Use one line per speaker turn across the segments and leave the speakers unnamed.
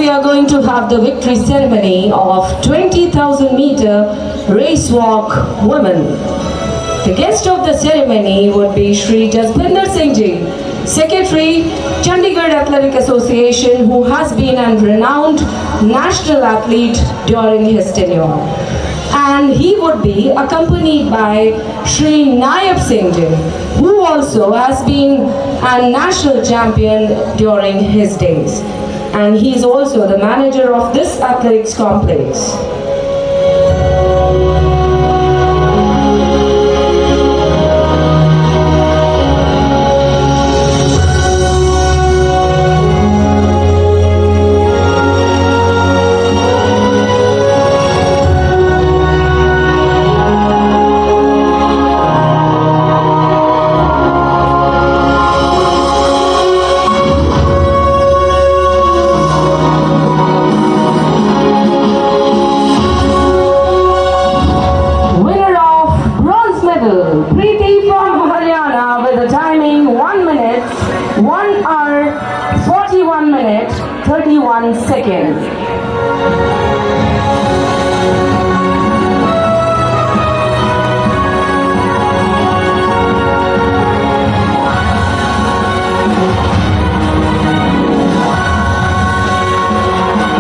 we are going to have the victory ceremony of 20,000 meter race walk women. The guest of the ceremony would be Shri Jasbinder Singh Ji, Secretary, Chandigarh Athletic Association, who has been a renowned national athlete during his tenure. And he would be accompanied by Shri Naib Singh Ji, who also has been a national champion during his days. And he is also the manager of this athletics complex.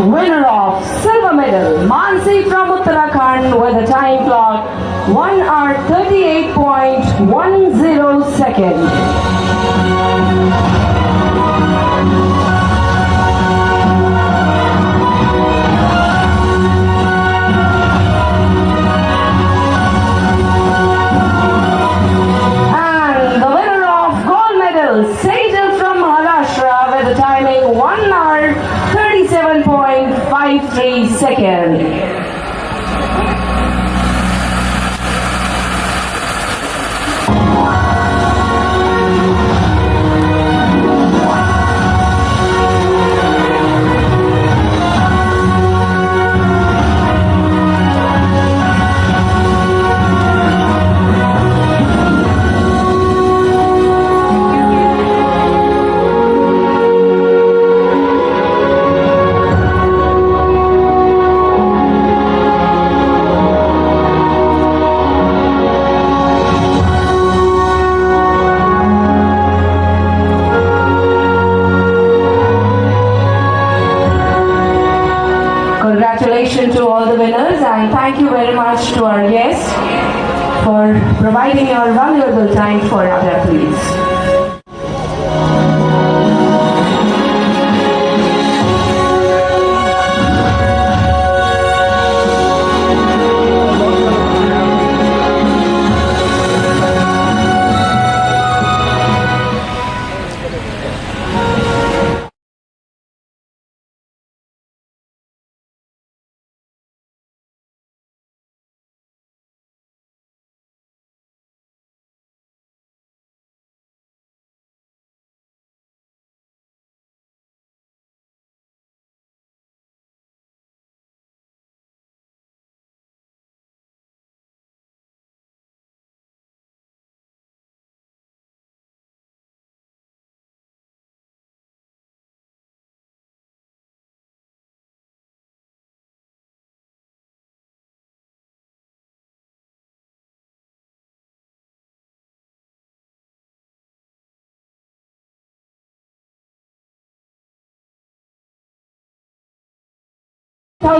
Winner of silver medal, Mansi from Uttarakhand with a time clock 1 hour 38.10 seconds. Timing 1 hour 37.53 seconds. Congratulations to all the winners, and thank you very much to our guests for providing your valuable time for our athletes.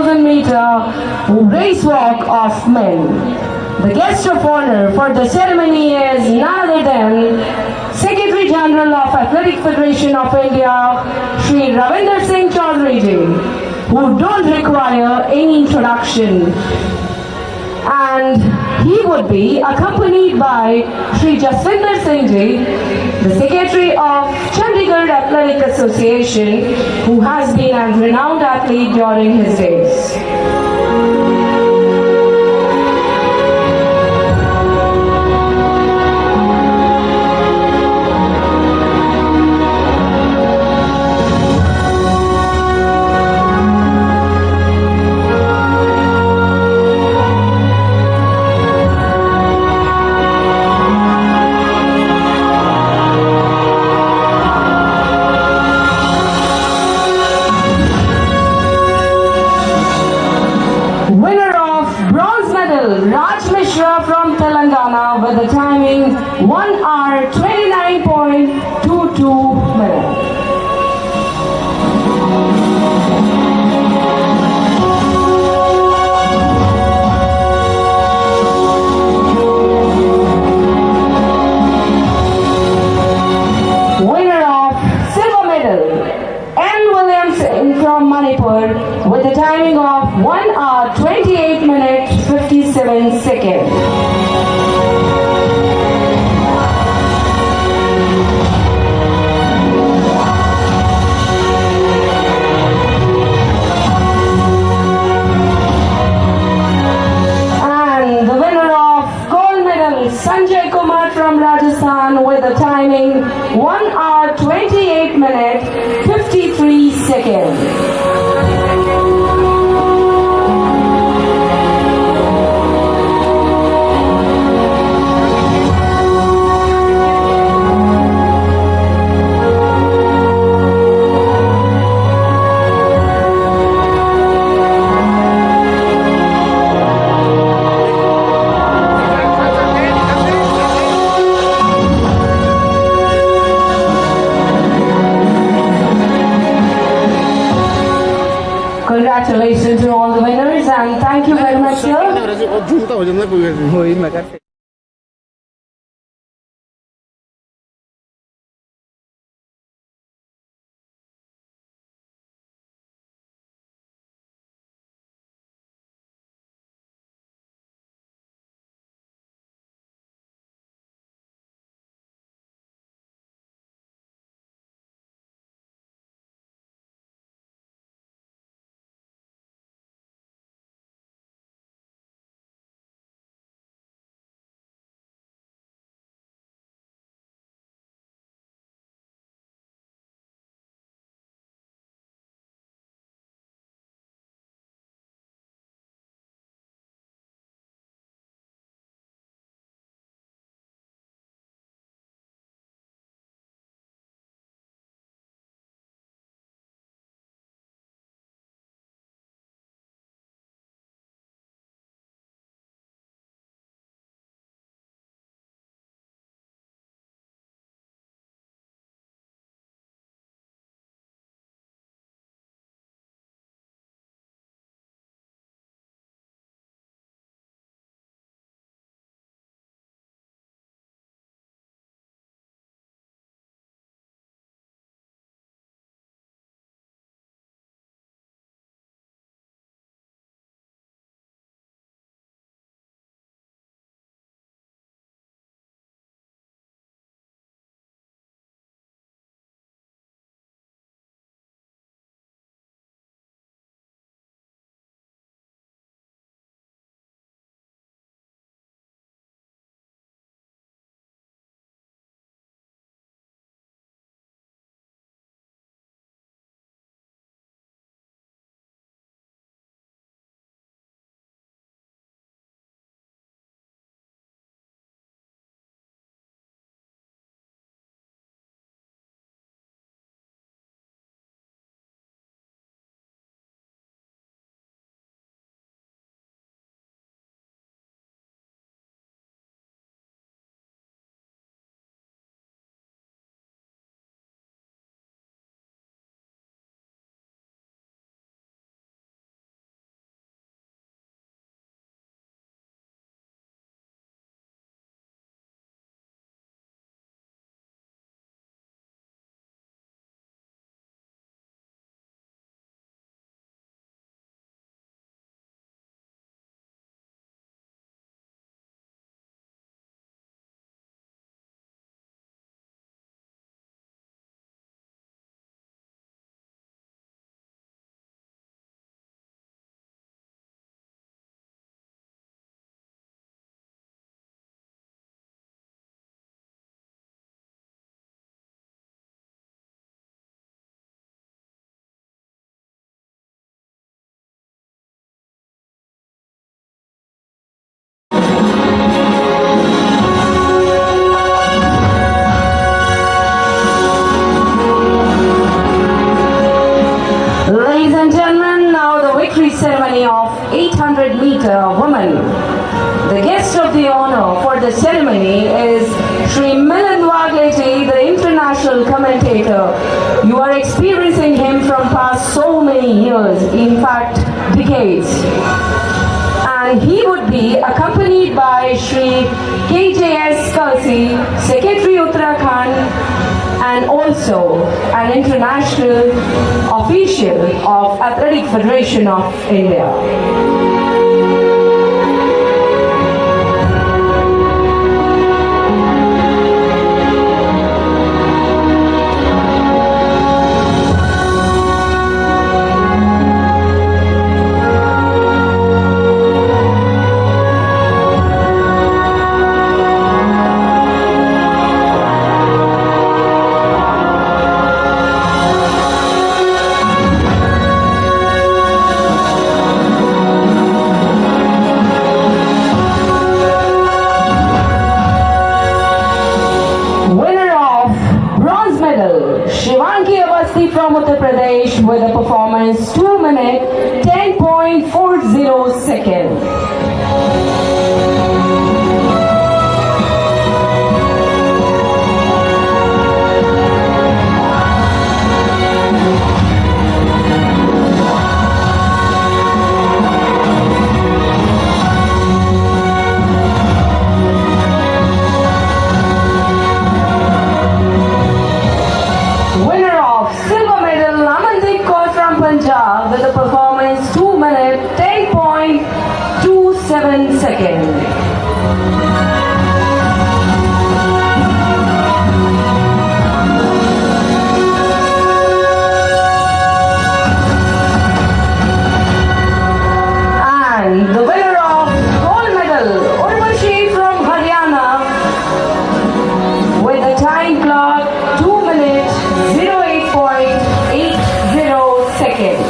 Meter race walk of men. The guest of honor for the ceremony is none other than Secretary General of Athletic Federation of India, Shri Ravinder Singh Chaudhary Ji, who don't require any introduction. And he would be accompanied by Shri Jasbinder Singh Ji, the Secretary of Chandigarh Athletic Association, who has been a renowned athlete during his days. Mishra from Telangana with the timing 1 hour 29.22 minutes. Winner of silver medal, N. Williamson from Manipur with a timing of 1 hour 28 minutes 57 seconds. And the winner of gold medal, Sanjay Kumar from Rajasthan with a timing 1 hour 28 minutes 53 seconds. Congratulations to all the winners and thank you very much, sir. Ladies and gentlemen, now the victory ceremony of 800-meter women. The guest of the honor for the ceremony is Sri Milan Vagleti, the international commentator. You are experiencing him from past so many years, in fact, decades. And he would be accompanied by Sri KJS Kalsi, Secretary Uttarakhand, and also an international official of Athletic Federation of India. From Uttar Pradesh with a performance 2 minutes 10.40 seconds. With a performance 2 minutes 10.27 seconds. And the winner of gold medal, Urvashi from Haryana, with a time clock 2 minutes 08.80 seconds.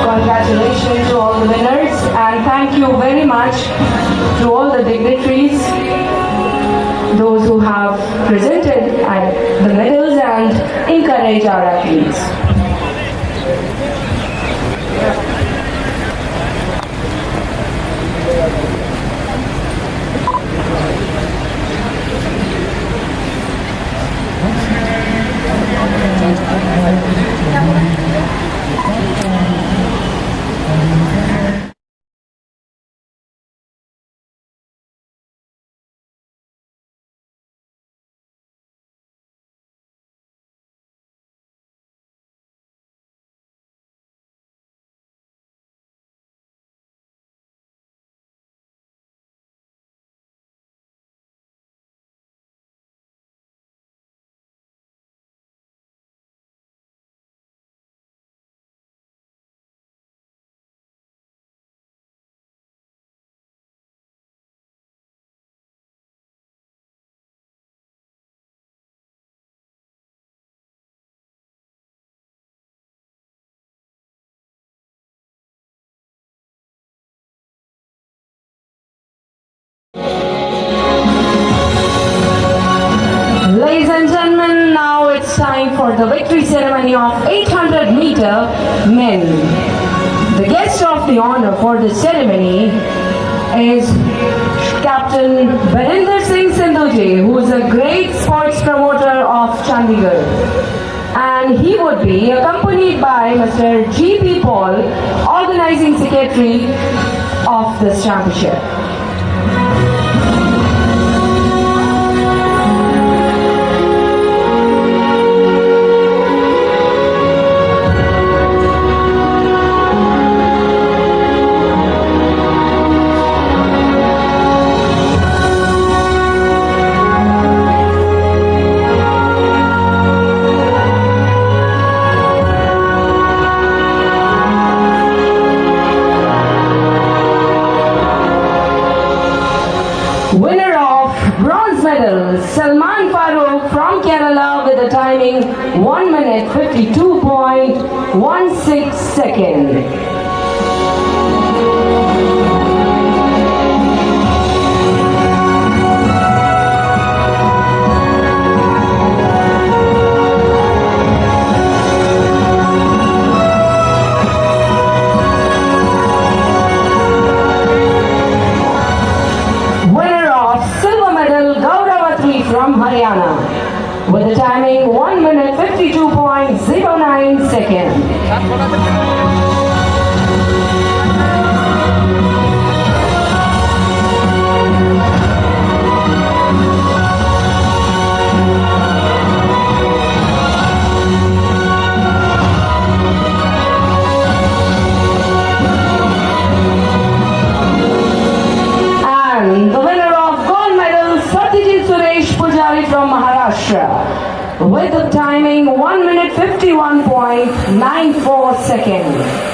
Congratulations to all the winners, and thank you very much to all the dignitaries, those who have presented the medals and encourage our athletes. Ladies and gentlemen, now it's time for the victory ceremony of 800-meter men. The guest of the honor for the ceremony is Captain Barinder Singh Sindhuji, who is a great sports promoter of Chandigarh. And he would be accompanied by Mr. G.P. Paul, organizing secretary of this championship. timing 1 minute 52.16 seconds. From Haryana with a timing 1 minute 52.09 seconds. And the winner of gold medal, from Maharashtra with a timing 1 minute 51.94 seconds.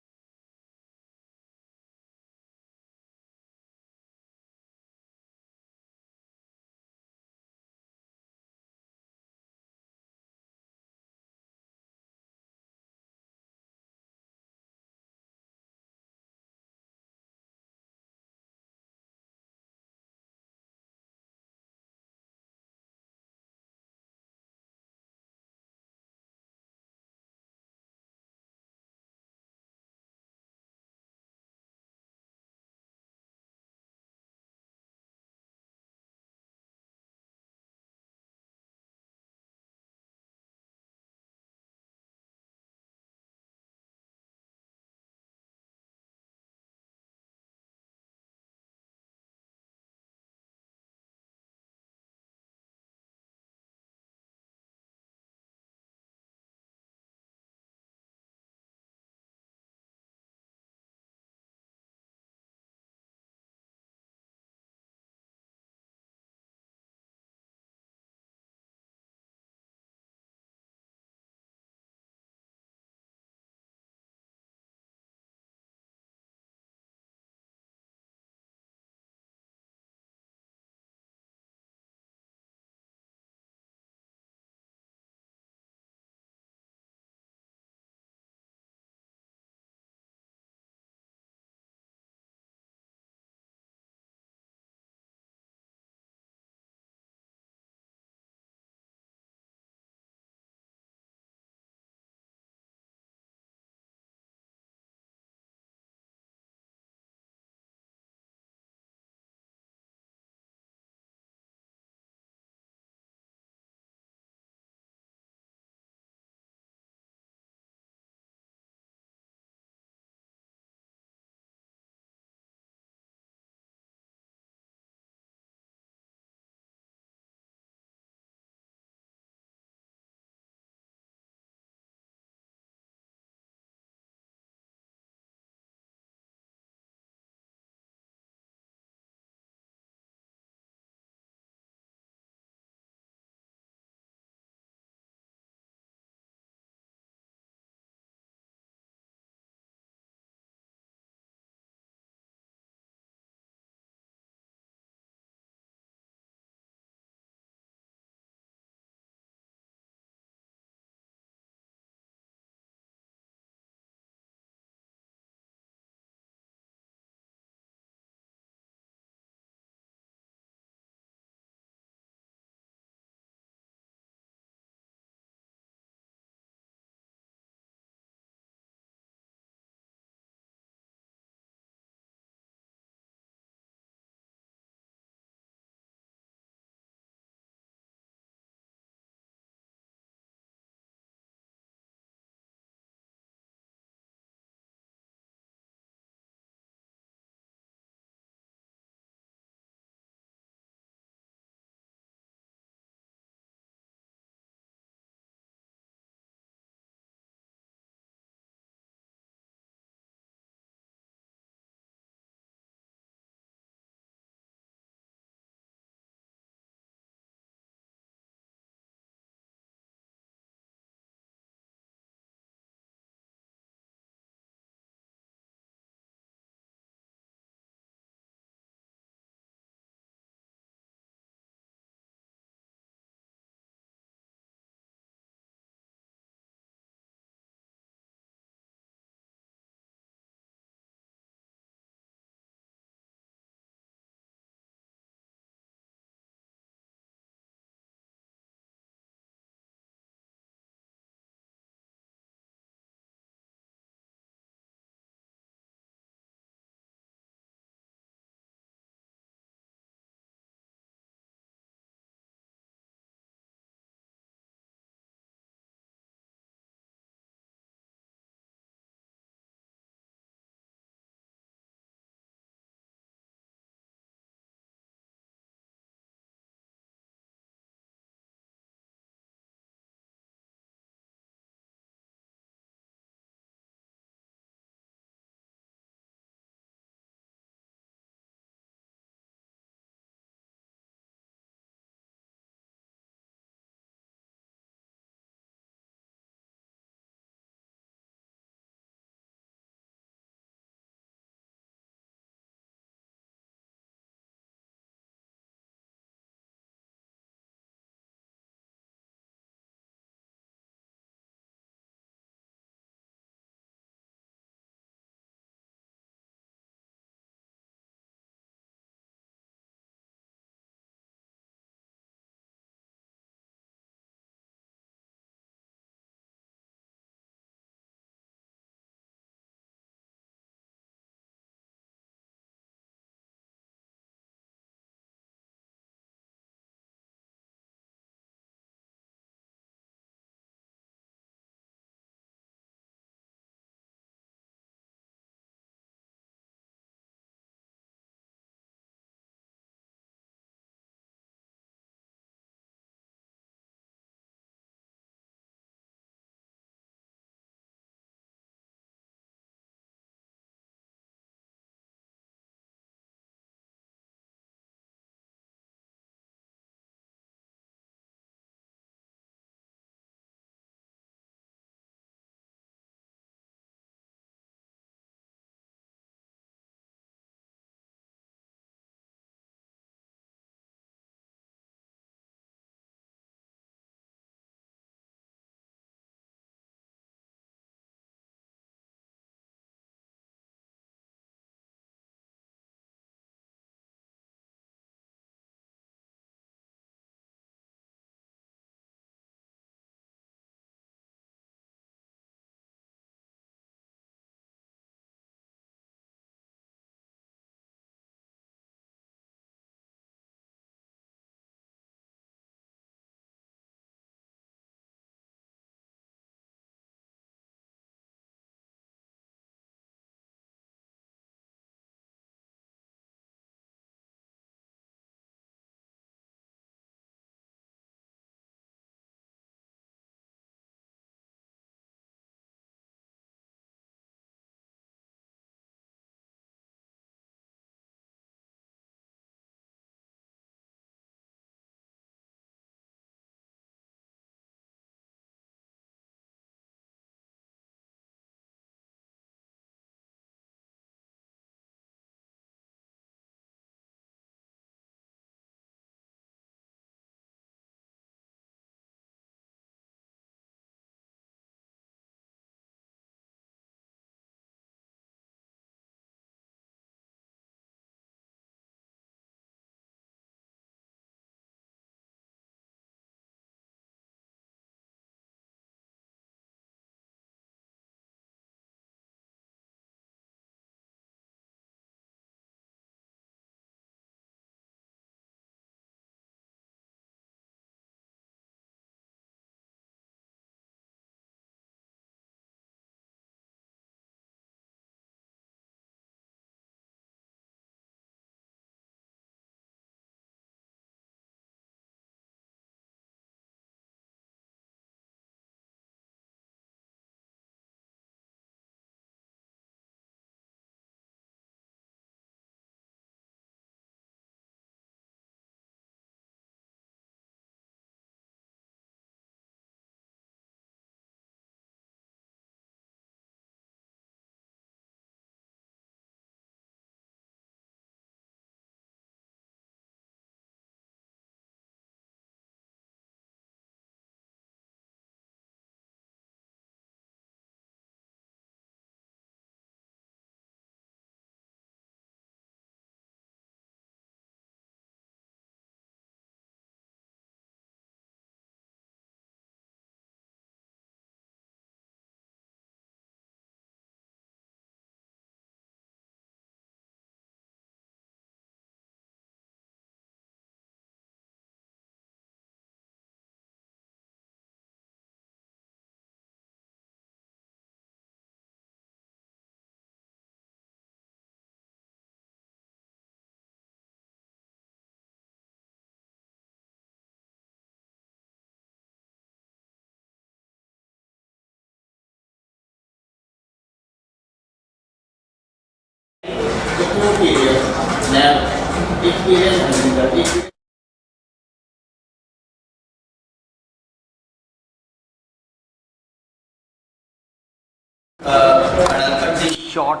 And I'll cut this short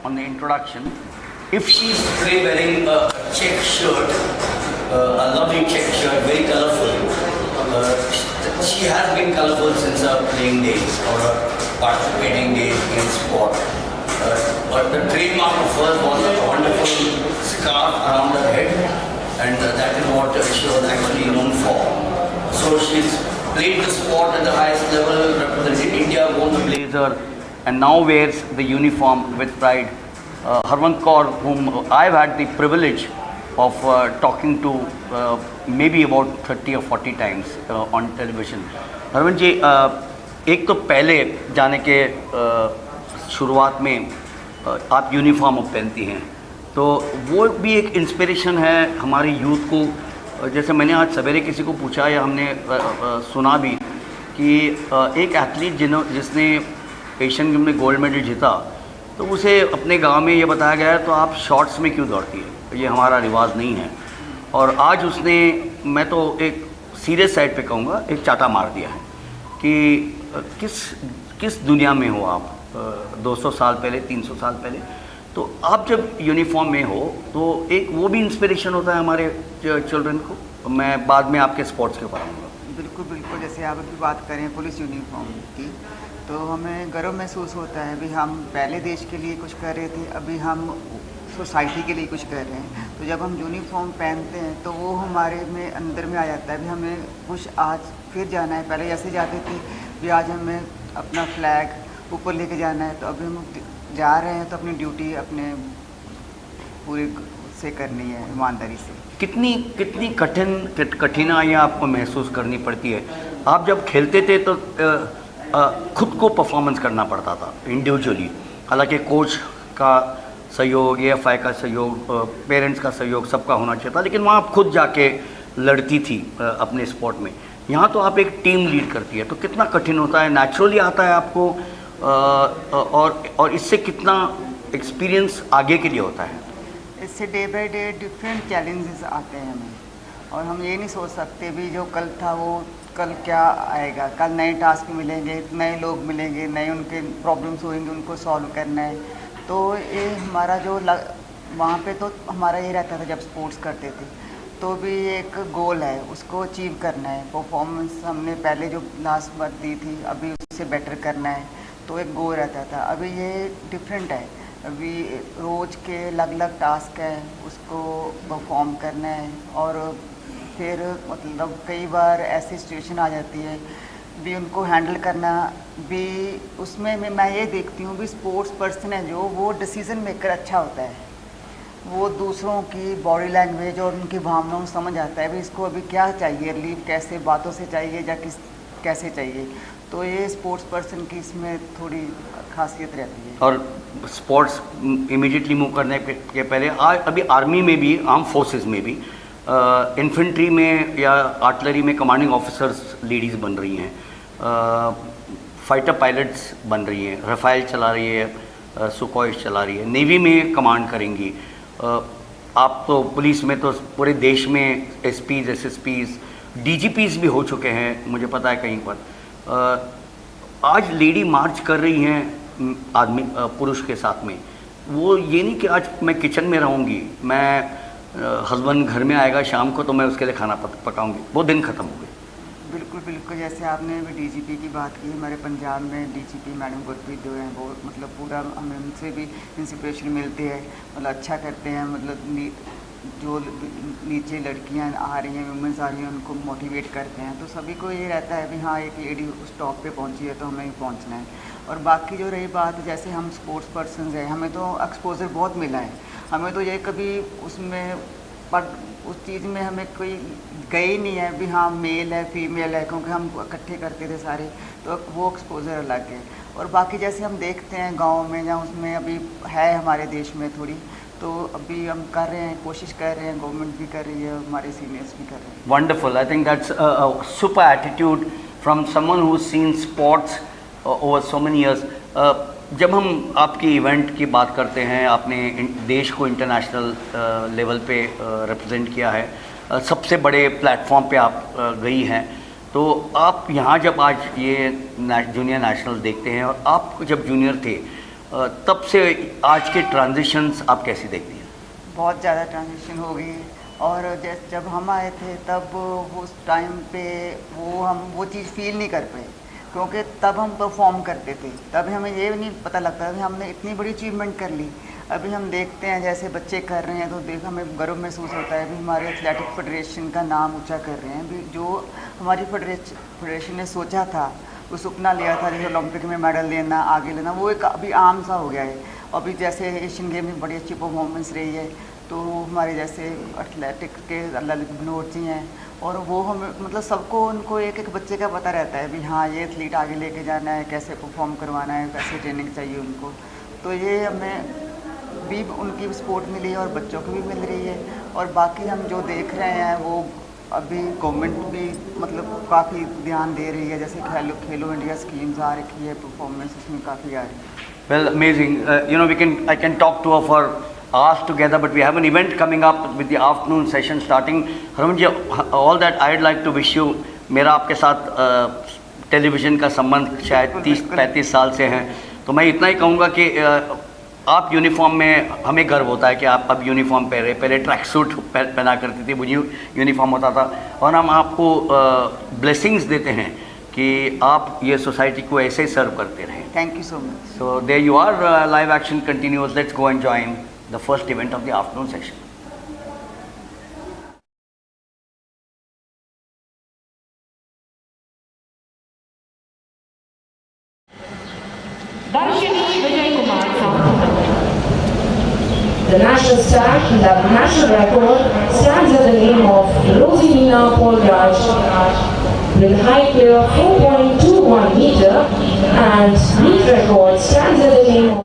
on the introduction. If she's wearing a check shirt, a lovely check shirt, very colorful, she has been colorful since her playing days or her participating days in sport. But the trademark of hers was a wonderful scarf around her head, and that is what she was actually known for. So she's played the sport at the highest level, represented India, won the blazer, and now wears the uniform with pride. Harmanpreet Kaur, whom I've had the privilege of talking to maybe about 30 or 40 times on television. Harmanpreet जी, एक तो पहले जाने के शुरुआत में आप uniform पहनती हैं, तो वो भी एक इंस्पिरेशन है हमारे यूथ को। जैसे मैंने आज सवेरे किसी को पूछा या हमने सुना भी कि एक एथलीट जिसने एशियन गेम में गोल्ड मेडल जीता, तो उसे अपने गांव में ये बताया गया है तो आप शॉर्ट्स में क्यों दौड़ती है, ये हमारा रिवाज नहीं है। और आज उसने, मैं तो एक सीरियस साइड पे कहूँगा, एक चाटा मार दिया है कि किस दुनिया में हो आप। 200 साल पहले, 300 साल पहले, तो आप जब यूनिफॉर्म में हो तो एक वो भी इंस्पिरेशन होता है हमारे चिल्ड्रन को। मैं बाद में आपके स्पोर्ट्स के ऊपर आऊँगा।
बिल्कुल बिल्कुल, जैसे आप अभी बात करें पुलिस यूनिफॉर्म की, तो हमें गर्व महसूस होता है भी हम पहले देश के लिए कुछ कर रहे थे, अभी हम सोसाइटी के लिए कुछ कर रहे हैं। तो जब हम यूनिफॉर्म पहनते हैं तो वो हमारे में अंदर में आ जाता है भी हमें कुछ आज फिर जाना है। पहले जैसे जाते थे भी आज हमें अपना फ्लैग ऊपर लेके जाना है, तो अभी हम जा रहे हैं तो अपनी ड्यूटी अपने पूरी से करनी है, ईमानदारी से।
कितनी कठिनाइयाँ आपको महसूस करनी पड़ती है? आप जब खेलते थे तो खुद को परफॉर्मेंस करना पड़ता था इंडिविजुअली, हालांकि कोच का सहयोग, AFI का सहयोग, पेरेंट्स का सहयोग सबका होना चाहिए था, लेकिन वहाँ आप खुद जाके लड़ती थी अपने स्पोर्ट में। यहाँ तो आप एक टीम लीड करती है, तो कितना कठिन होता है? नेचुरली आता है आपको और इससे कितना एक्सपीरियंस आगे के लिए होता है?
इससे day by day different challenges आते हैं हमें, और हम ये नहीं सोच सकते भी जो कल था वो कल क्या आएगा। कल नए टास्क मिलेंगे, नए लोग मिलेंगे, नए उनके प्रॉब्लम्स होंगे, उनको सॉल्व करना है। तो ये हमारा जो वहाँ पे तो हमारा ये रहता था जब स्पोर्ट्स करते थे, तो भी एक गोल है, उसको अचीव करना है। परफॉर्मेंस हमने पहले जो लास्ट बार दी थी, अभी उससे बेटर करना है, तो एक गोल रहता था। अभी ये डिफरेंट है, अभी रोज़ के अलग अलग टास्क है, उसको परफॉर्म करना है। और फिर मतलब कई बार ऐसी सिचुएशन आ जाती है भी उनको हैंडल करना भी, उसमें मैं ये देखती हूँ भी स्पोर्ट्स पर्सन है जो वो डिसीज़न मेकर अच्छा होता है, वो दूसरों की बॉडी लैंग्वेज और उनकी भावनाओं समझ आता है भी इसको अभी क्या चाहिए, रिलीफ कैसे बातों से चाहिए या कैसे चाहिए। तो ये स्पोर्ट्स पर्सन की इसमें थोड़ी खासियत रहती है।
और स्पोर्ट्स इमीडिएटली मूव करने के पहले अभी आर्मी में भी, आर्म फोर्सेस में भी, इन्फेंट्री में या आर्टिलरी में कमांडिंग ऑफिसर्स लेडीज़ बन रही हैं, फाइटर पायलट्स बन रही हैं, राफेल चला रही है, सुखोई चला रही है, नेवी में कमांड करेंगी। आप तो पुलिस में तो पूरे देश में SPs, SSPs, DGPs भी हो चुके हैं, मुझे पता है कहीं पर। आज लेडी मार्च कर रही हैं आदमी पुरुष के साथ में। वो ये नहीं कि आज मैं किचन में रहूँगी, मैं हस्बैंड घर में आएगा शाम को तो मैं उसके लिए खाना पकाऊंगी, वो दिन ख़त्म हो गए।
बिल्कुल बिल्कुल, जैसे आपने भी DGP की बात की, हमारे पंजाब में DGP मैडम गुरप्रीत जो हैं वो मतलब पूरा हमें उनसे भी इंस्पिरेशन मिलती है, मतलब अच्छा करते हैं। मतलब जो नीचे लड़कियां आ रही हैं, वुमेंस आ रही हैं, उनको मोटिवेट करते हैं। तो सभी को ये रहता है भी हाँ एक लेडी उस टॉप पे पहुंची है तो हमें भी पहुंचना है। और बाकी जो रही बात, जैसे हम स्पोर्ट्स पर्सन हैं, हमें तो एक्सपोजर बहुत मिला है, हमें तो ये कभी उसमें पर उस चीज़ में हमें कोई गए ही नहीं है भी हाँ मेल है फीमेल है, क्योंकि हम इकट्ठे करते थे सारे, तो वो एक्सपोजर अलग है। और बाकी जैसे हम देखते हैं गांव में या उसमें अभी है हमारे देश में थोड़ी, तो अभी हम कर रहे हैं, कोशिश कर रहे हैं, गवर्नमेंट भी कर रही है, हमारे सीनियर्स भी कर रहे हैं।
Wonderful, I think that's super attitude from someone who seen sports over so many years. जब हम आपकी इवेंट की बात करते हैं, आपने देश को इंटरनेशनल लेवल पे रिप्रेजेंट किया है, सबसे बड़े प्लेटफॉर्म पे आप गई हैं, तो आप यहाँ जब आज ये जूनियर नेशनल देखते हैं और आप जब जूनियर थे तब से आज के ट्रांजिशंस आप कैसे देखती हैं?
बहुत ज़्यादा ट्रांजिशन हो गई है। और जब हम आए थे तब उस टाइम पे हम वो चीज़ फील नहीं कर पाए, क्योंकि तब हम परफॉर्म करते थे, तब हमें ये नहीं पता लगता था कि हमने इतनी बड़ी अचीवमेंट कर ली। अभी हम देखते हैं जैसे बच्चे कर रहे हैं तो देख हमें गर्व महसूस होता है। अभी हमारे एथलेटिक फेडरेशन का नाम ऊंचा कर रहे हैं। अभी जो हमारी फेडरेशन ने सोचा था, वो सपना लिया था जैसे ओलंपिक में मेडल लेना, आगे लेना, वो एक अभी आम सा हो गया है। अभी जैसे एशियन गेम में बड़ी अच्छी परफॉर्मेंस रही है, तो हमारे जैसे एथलेटिक के ललित बनोट जी हैं, और वो हमें मतलब सबको उनको एक एक बच्चे का पता रहता है भी हाँ ये एथलीट आगे लेके जाना है, कैसे परफॉर्म करवाना है, कैसे ट्रेनिंग चाहिए उनको। तो ये हमें भी उनकी सपोर्ट मिली है और बच्चों को भी मिल रही है। और बाकी हम जो देख रहे हैं वो अभी गवर्नमेंट भी मतलब काफ़ी ध्यान दे रही है, जैसे खेलो इंडिया स्कीम्स आ रखी है, परफॉर्मेंस उसमें काफ़ी आ रही है।
Well, amazing. I can talk to her for hours together, but we have an event coming up with the afternoon session starting. Harman ji, all that I'd like to wish you. मेरा आपके साथ television का संबंध शायद 30-35 साल से है, तो मैं इतना ही कहूँगा कि आप यूनिफॉर्म में हमें गर्व होता है कि आप अब यूनिफॉर्म पहले ट्रैक सूट पहना करती थी, मुझे यूनिफॉर्म होता था, और हम आपको ब्लेसिंग्स देते हैं कि आप ये सोसाइटी को ऐसे ही सर्व करते रहें।
Thank you so much.
So there you are, live action continues. Let's go and join the first event of the afternoon session.
The national star, the national record, stands at the name of Rosalina Polraj, with height of 4.21 meter, and meet record stands at the name of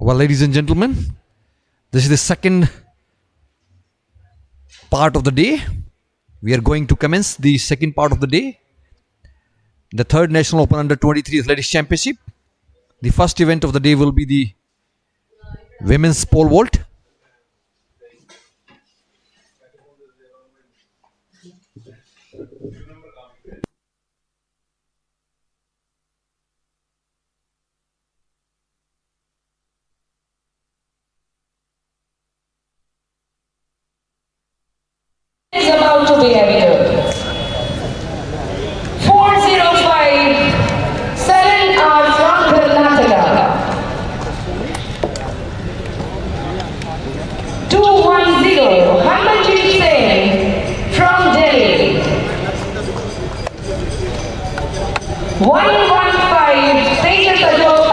Well, ladies and gentlemen, this is the second part of the day. We are going to commence the second part of the day, the third National Open Under 23 Athletics Championship. The first event of the day will be the women's pole vault.
is about to be evident. 405, CHANDIGARH from Karnataka. 210, Harmanjeet Singh from Delhi. 115, Tejas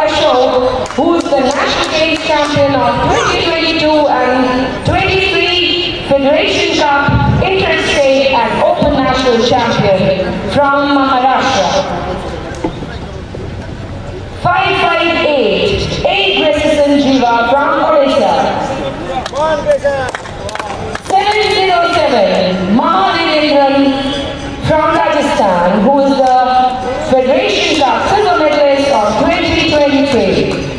Ashok, who is the National Games Champion of 2022 and 23 Federation Cup Interstate and Open National Champion from Maharashtra. 558, A. Grayson Jiva from Odisha. 707, Mahavirendran from Rajasthan, who is the Federation Cup Silver Medalist of 2023.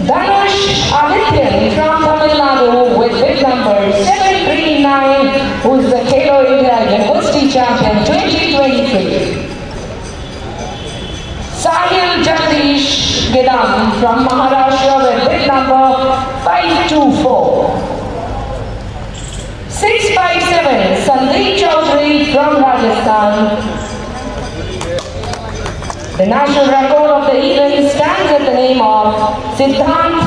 Dhanush Adityan from Tamil Nadu with bid number 739, who is the Khelo India University Champion 2023. Sahil Jagdish Gedam from Maharashtra with bid number 524. 657, Sandeep Chaudhary from Rajasthan. The national record of the event stands at the name of Siddhant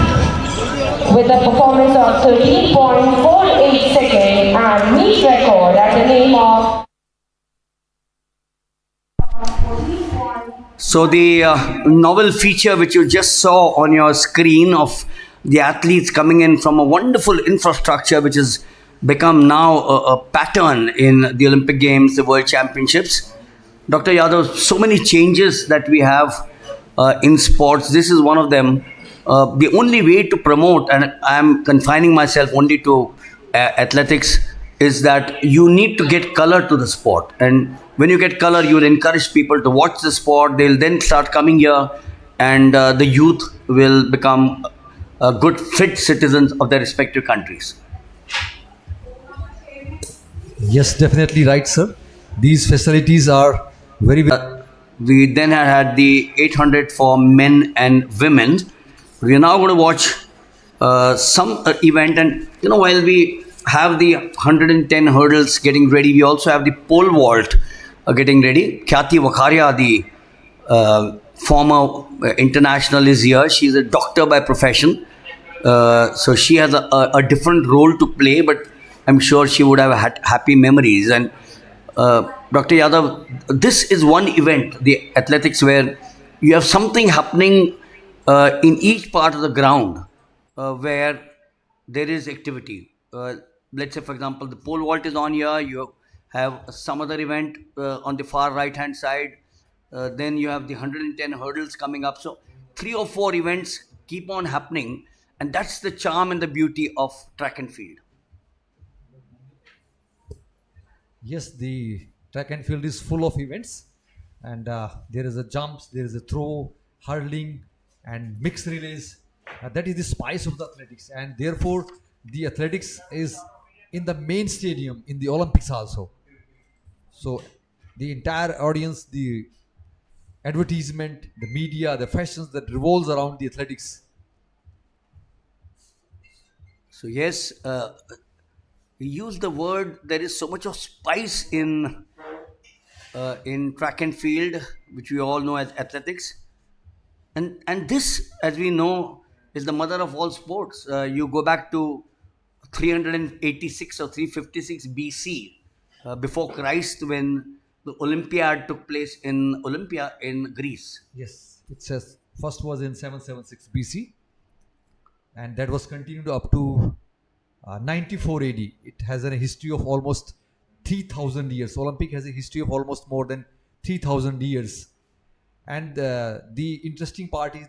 with a performance of 13.48 seconds and meet record at the name of.
So the novel feature which you just saw on your screen of the athletes coming in from a wonderful infrastructure which has become now a pattern in the Olympic Games, the World Championships. Dr. Yadav, so many changes that we have in sports. This is one of them. The only way to promote, and I am confining myself only to athletics, is that you need to get color to the sport. And when you get color, you will encourage people to watch the sport. They'll then start coming here, and the youth will become good, fit citizens of their respective countries.
Yes, definitely right, sir. These facilities are very.
We then had the 800 for men and women. We are now going to watch some event, and while we have the 110 hurdles getting ready, we also have the pole vault getting ready. Khyati Vakharia, the former international, is here. She's a doctor by profession, so she has a different role to play, but I'm sure she would have had happy memories. And Dr. Yadav, this is one event, the athletics, where you have something happening in each part of the ground where there is activity. Let's say, for example, the pole vault is on here. You have some other event on the far right hand side. Then you have the 110 hurdles coming up. So 3 or 4 events keep on happening, and that's the charm and the beauty of track and field.
Yes, the track and field is full of events, and there is a jumps, there is a throw, hurling, and mixed relays. That is the spice of the athletics, and therefore the athletics is in the main stadium in the Olympics also. So the entire audience, the advertisement, the media, the fashions that revolves around the athletics.
So yes, we use the word. There is so much of spice in track and field, which we all know as athletics, and this, as we know, is the mother of all sports. You go back to 386 or 356 BC, before Christ, when the Olympiad took place in Olympia in Greece.
Yes, it says first was in 776 BC, and that was continued up to 94 AD. It has a history of almost 3,000 years. Olympic has a history of almost more than 3,000 years. And the interesting part is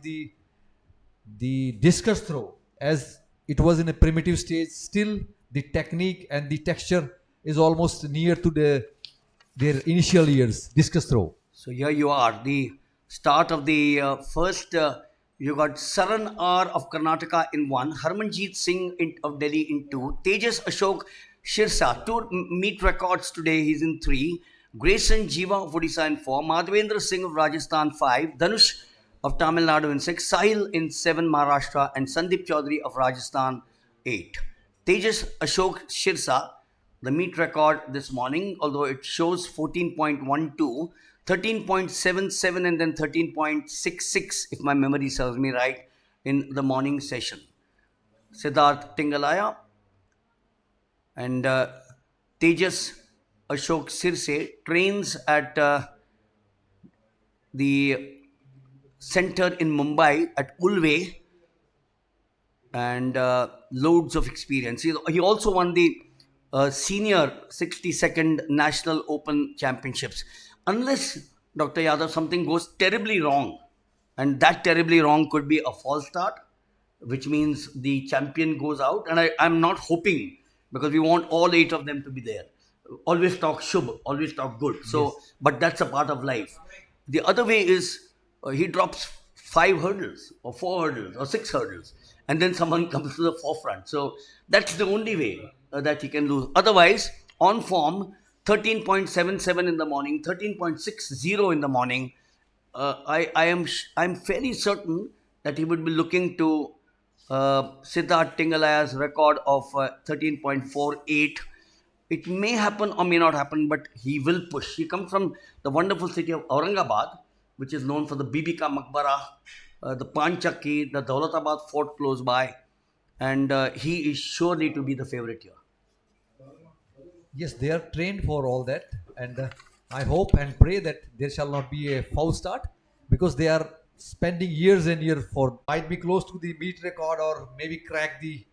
the discus throw. As it was in a primitive stage, still the technique and the texture is almost near to their initial years, discus throw.
So here you are, the start of the first. You got Saran R of Karnataka in 1, Harmanjeet Singh of Delhi in 2, Tejas Ashok Shirsa, 2 meet records today, he's in 3, Grayson Jiva of Odisha in 4, Madhavendra Singh of Rajasthan 5, Dhanush of Tamil Nadu in 6, Sahil in 7, Maharashtra, and Sandeep Chaudhary of Rajasthan 8. Tejas Ashok Shirsa, the meet record this morning, although it shows 14.12, 13.77 and then 13.66, if my memory serves me right, in the morning session. Siddharth Tingalaya and Tejas Ashok Sirse trains at the center in Mumbai at Ulve, and loads of experience. He also won the senior 62nd National Open Championships. Unless, Dr. Yadav, something goes terribly wrong, and that terribly wrong could be a false start, which means the champion goes out, and I'm not hoping, because we want all 8 of them to be there. Always talk shubh, always talk good. So, yes. But that's a part of life. The other way is he drops 5 hurdles or 4 hurdles or 6 hurdles, and then someone comes to the forefront. So that's the only way that he can lose. Otherwise, on form, 13.77 in the morning, 13.60 in the morning. I'm fairly certain that he would be looking to Siddharth Tingalaya's record of 13.48. It may happen or may not happen, but he will push. He comes from the wonderful city of Aurangabad, which is known for the Bibika Maqbara, the Panchaki, the Daulatabad fort close by, and he is surely to be the favorite here.
Yes, they are trained for all that, and I hope and pray that there shall not be a foul start, because they are spending years and years for, might be close to the meet record or maybe crack the.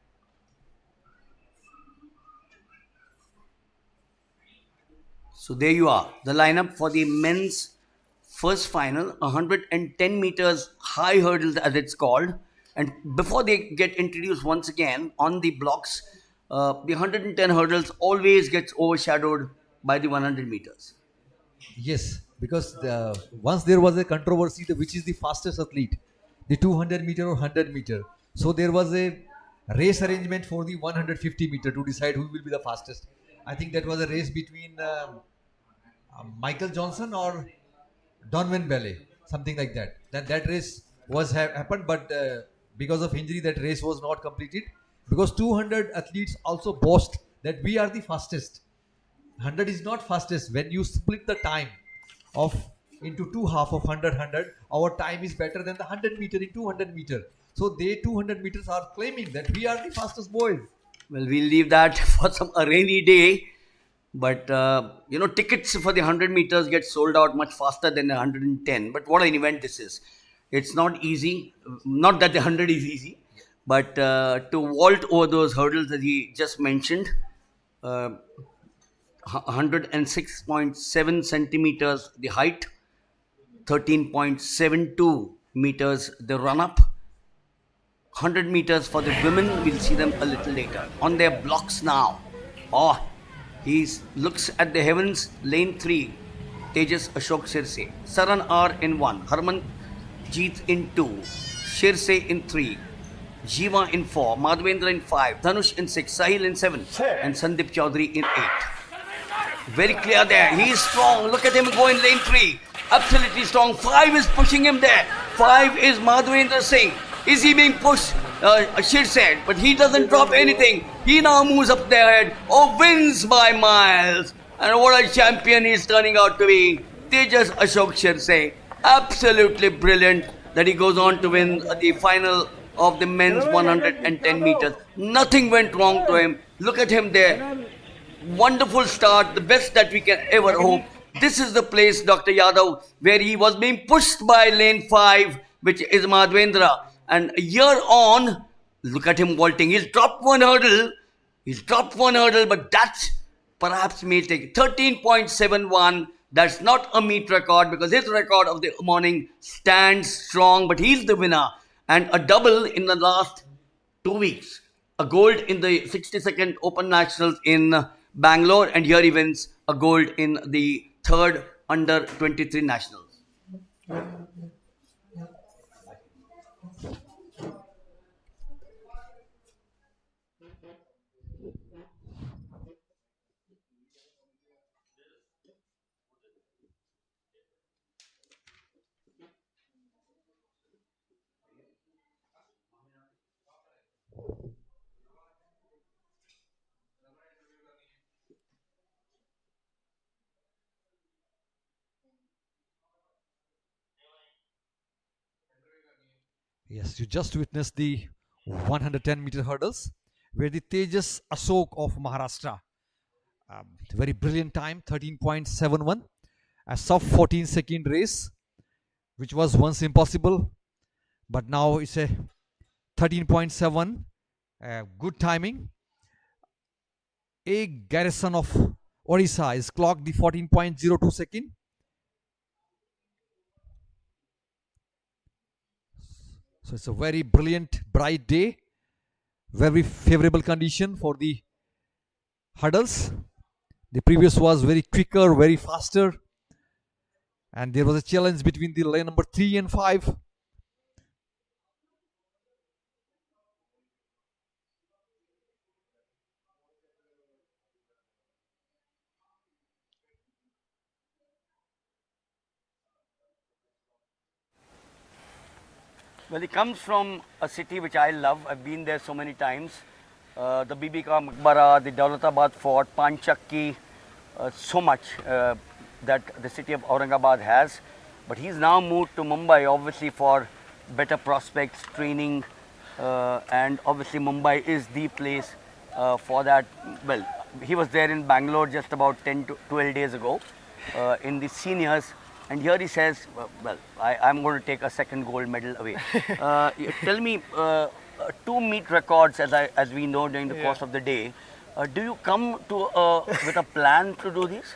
So there you are, the lineup for the men's first final, 110 meters high hurdles as it's called. And before they get introduced once again on the blocks, the 110 hurdles always gets overshadowed by the 100 meters.
Yes, because once there was a controversy, which is the fastest athlete, the 200 meter or 100 meter. So there was a race arrangement for the 150 meter to decide who will be the fastest. I think that was a race between Michael Johnson or Donvan Ballet, something like that. That race was happened, but because of injury, that race was not completed. Because 200 athletes also boast that we are the fastest. 100 is not fastest. When you split the time of into two half of 100, our time is better than the 100 meter in 200 meter. So they 200 meters are claiming that we are the fastest boys.
Well, we'll leave that for a rainy day. But, tickets for the 100 meters get sold out much faster than the 110. But what an event this is. It's not easy. Not that the 100 is easy. But to vault over those hurdles that he just mentioned, 106.7 centimeters the height, 13.72 meters the run-up. 100 meters for the women, we'll see them a little later. On their blocks now. He looks at the heavens, lane 3, Tejas Ashok Sirse. Saran R in 1, Harman Jeet in 2, Shirse in 3, Jiva in 4, Madhvendra in 5, Dhanush in 6, Sahil in 7, and Sandeep Chaudhary in 8. Very clear there. He is strong. Look at him go in lane 3. Absolutely strong. 5 is pushing him there. 5 is Madhvendra Singh. Is he being pushed? Shir said, but he doesn't drop anything. He now moves up their head. Wins by miles. And what a champion he's turning out to be. Tejas Ashok Shirse. Absolutely brilliant that he goes on to win the final of the men's 110 meters. Nothing went wrong to him. Look at him there. Wonderful start, the best that we can ever hope. This is the place, Dr. Yadav, where he was being pushed by lane 5, which is Madhvendra. And a year on, look at him vaulting. He's dropped one hurdle, but that perhaps may take 13.71. That's not a meet record, because his record of the morning stands strong, but he's the winner. And a double in the last 2 weeks. A gold in the 62nd Open Nationals in Bangalore, and here he wins a gold in the 3rd Under 23 Nationals.
Yes, you just witnessed the 110 meter hurdles where the Tejas Ashok of Maharashtra, very brilliant time, 13.71, a sub 14-second race, which was once impossible, but now it's a 13.7, good timing. A Garrison of Odisha is clocked the 14.02 second. So it's a very brilliant, bright day, very favorable condition for the hurdles. The previous was very quicker, very faster, and there was a challenge between the lane number 3 and 5.
Well, he comes from a city which I love. I've been there so many times. The Bibi Ka Maqbara, the Daulatabad Fort, Panchakki, so much that the city of Aurangabad has. But he's now moved to Mumbai, obviously for better prospects, training, and obviously Mumbai is the place for that. Well, he was there in Bangalore just about 10 to 12 days ago in the seniors. And here he says, well, I'm going to take a second gold medal away. Tell me, 2 meet records, as we know during the course of the day. Do you come to with a plan to do this?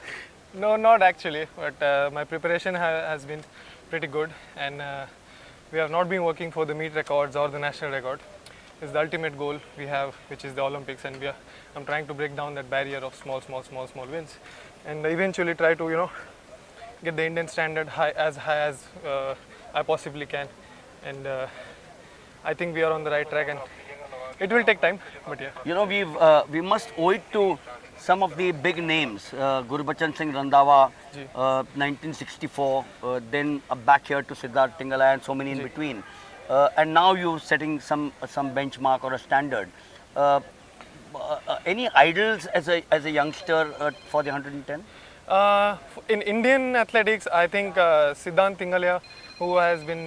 No, not actually, but my preparation has been pretty good, and we have not been working for the meet records or the national record. It's the ultimate goal we have, which is the Olympics, and I'm trying to break down that barrier of small wins, and eventually try to get the Indian standard as high as I possibly can, and I think we are on the right track, and it will take time, but yeah.
You know, we must owe it to some of the big names, Gurbachan Singh Randhawa, 1964, then back here to Siddharth Tingala and so many in between. And now you're setting some benchmark or a standard. Any idols as a youngster for the 110?
In Indian athletics, I think Siddharth Tingala, who has been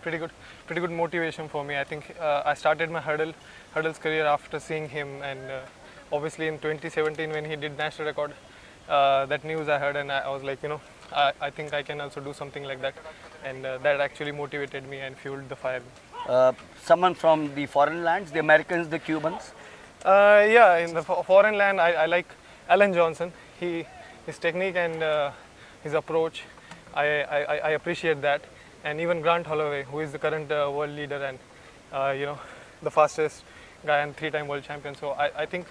pretty good motivation for me. I think I started my hurdles career after seeing him, and obviously in 2017 when he did national record, that news I heard, and I was like, I think I can also do something like that, and that actually motivated me and fueled the fire.
Someone from the foreign lands, the Americans, the Cubans?
Yeah, in the foreign land, I like Alan Johnson. His technique and his approach, I appreciate that. And even Grant Holloway, who is the current world leader and the fastest guy and 3-time world champion. So I think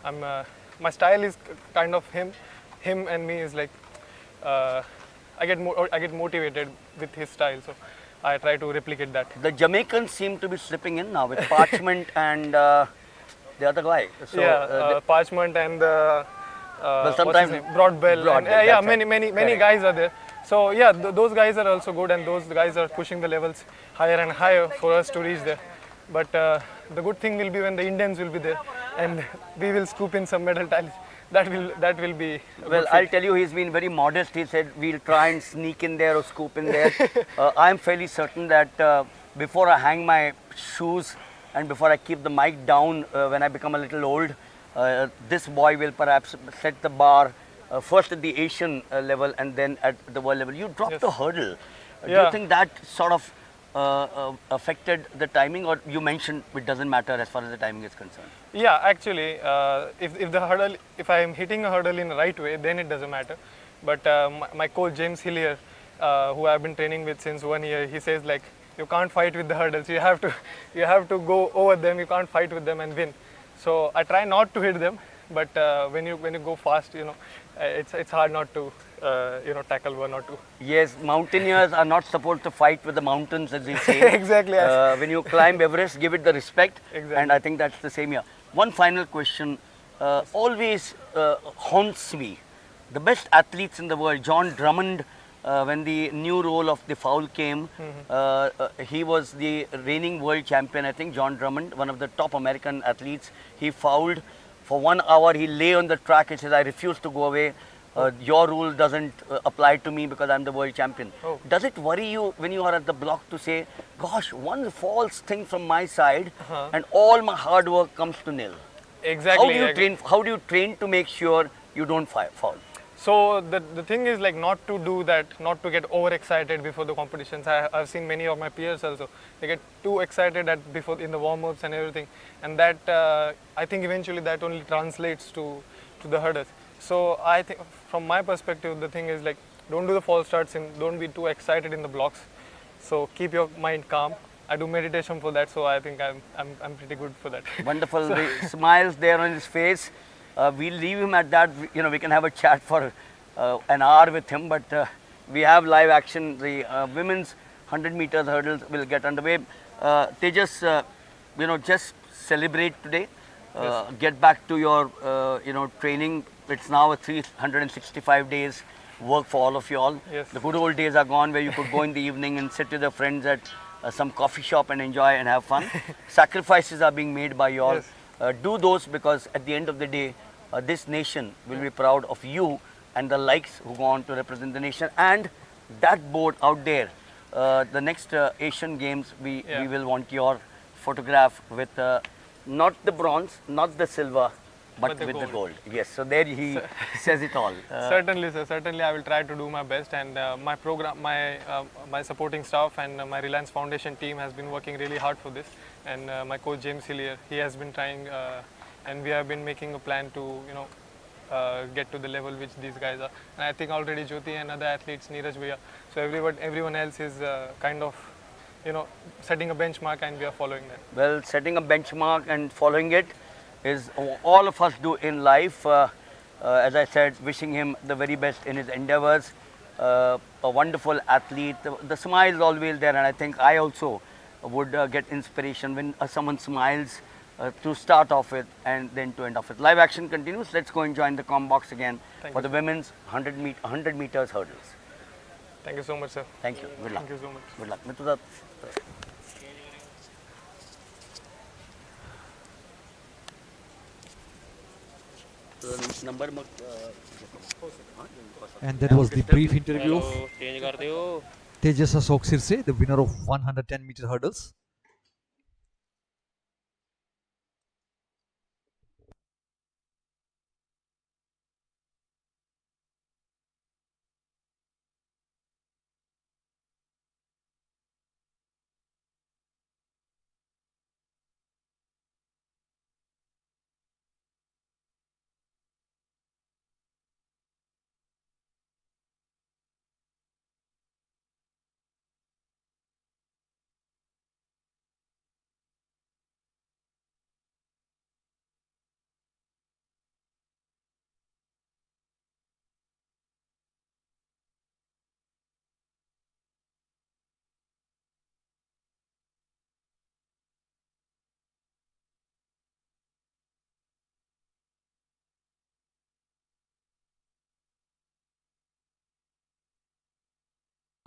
my style is kind of him and me is like I get motivated with his style. So I try to replicate that.
The Jamaicans seem to be slipping in now with Parchment and the other guy. So,
yeah, Parchment and
well, sometimes
Broadbell.
Broadbell,
Yeah,
right.
many guys are there. So yeah, those guys are also good, and those guys are pushing the levels higher and higher for us to reach there. But the good thing will be when the Indians will be there, and we will scoop in some medal tallies. That will be.
Well, I'll tell you, he's been very modest. He said we'll try and sneak in there or scoop in there. I'm fairly certain that before I hang my shoes and before I keep the mic down when I become a little old, this boy will perhaps set the bar first at the Asian level and then at the world level. You dropped a hurdle. Do you think that sort of affected the timing, or you mentioned it doesn't matter as far as the timing is concerned?
Yeah, actually, if I am hitting a hurdle in the right way, then it doesn't matter. But my coach James Hillier, who I've been training with since 1 year, he says like, you can't fight with the hurdles. You have to go over them. You can't fight with them and win. So I try not to hit them, but when you go fast, it's hard not to tackle one or two.
Yes, mountaineers are not supposed to fight with the mountains, as they say.
Exactly.
When you climb Everest, give it the respect.
Exactly.
And I think that's the same here. One final question always haunts me. The best athletes in the world, John Drummond, when the new role of the foul came, he was the reigning world champion, I think, John Drummond, one of the top American athletes. He fouled for 1 hour. He lay on the track and says, I refuse to go away. Your rule doesn't apply to me because I'm the world champion.
Oh.
Does it worry you when you are at the block to say, gosh, one false thing from my side and all my hard work comes to nil?
Exactly.
How do you train to make sure you don't foul?
So the thing is like not to do that, not to get overexcited before the competitions. I've seen many of my peers also. They get too excited in the warm-ups and everything, and that I think eventually that only translates to the hurdles. So I think from my perspective, the thing is like don't do the false starts and don't be too excited in the blocks. So keep your mind calm. I do meditation for that, so I think I'm pretty good for that.
Wonderful. The smiles there on his face. We'll leave him at that. We can have a chat for an hour with him, but we have live action. The women's 100 meters hurdles will get underway. They just celebrate today. Get back to your training. It's now a 365 days work for all of you all.
Yes.
The good old days are gone where you could go in the evening and sit with your friends at some coffee shop and enjoy and have fun. Sacrifices are being made by you all.
Yes.
Do those, because at the end of the day, this nation will be proud of you and the likes who go on to represent the nation. And that board out there, the next Asian Games, we will want your photograph with not the bronze, not the silver, but
the
with the
gold.
gold. Yes, so there he says it all.
Certainly, sir. Certainly, I will try to do my best. And my program, my supporting staff and my Reliance Foundation team has been working really hard for this. And my coach James Hillier, he has been trying, and we have been making a plan to, get to the level which these guys are. And I think already Jyoti and other athletes, Neeraj Bhaiya, so everyone else is kind of, setting a benchmark, and we are following that.
Well, setting a benchmark and following it is all of us do in life. As I said, wishing him the very best in his endeavors. A wonderful athlete. The smile is always there, and I think I also would get inspiration when someone smiles to start off with and then to end off with. Live action continues. Let's go and join the com box again for the women's 100 meters hurdles.
Thank you so much, sir.
Thank you. Good luck.
Thank you so much.
Good luck. Mituda. Number
And that was the brief interview of
change कर दियो
Tejas Ashok Sirse, the winner of 110 meter hurdles.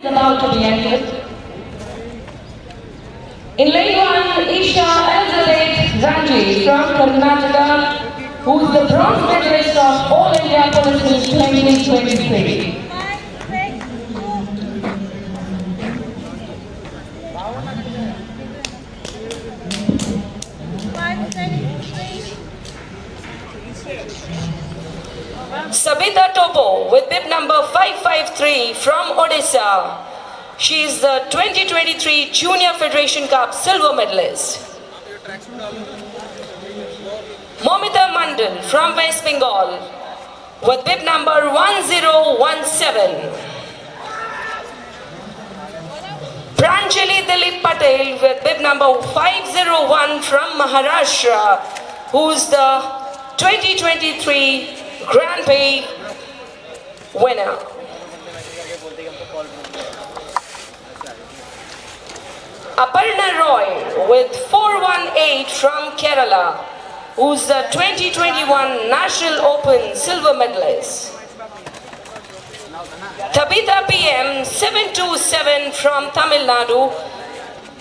About to be ended. In lane 1, Isha Elizabeth Ranji from Karnataka, who is the bronze medalist of All India Police 2023. Sabita Topo with bib number 553 from Odisha. She is the 2023 Junior Federation Cup silver medalist. Momita Mandal from West Bengal with bib number 1017. Pranjali Dilip Patel with bib number 501 from Maharashtra, who is the 2023 Grand Prix winner. Aparna Roy with 418 from Kerala, who's the 2021 National Open silver medalist. Tabitha PM 727 from Tamil Nadu,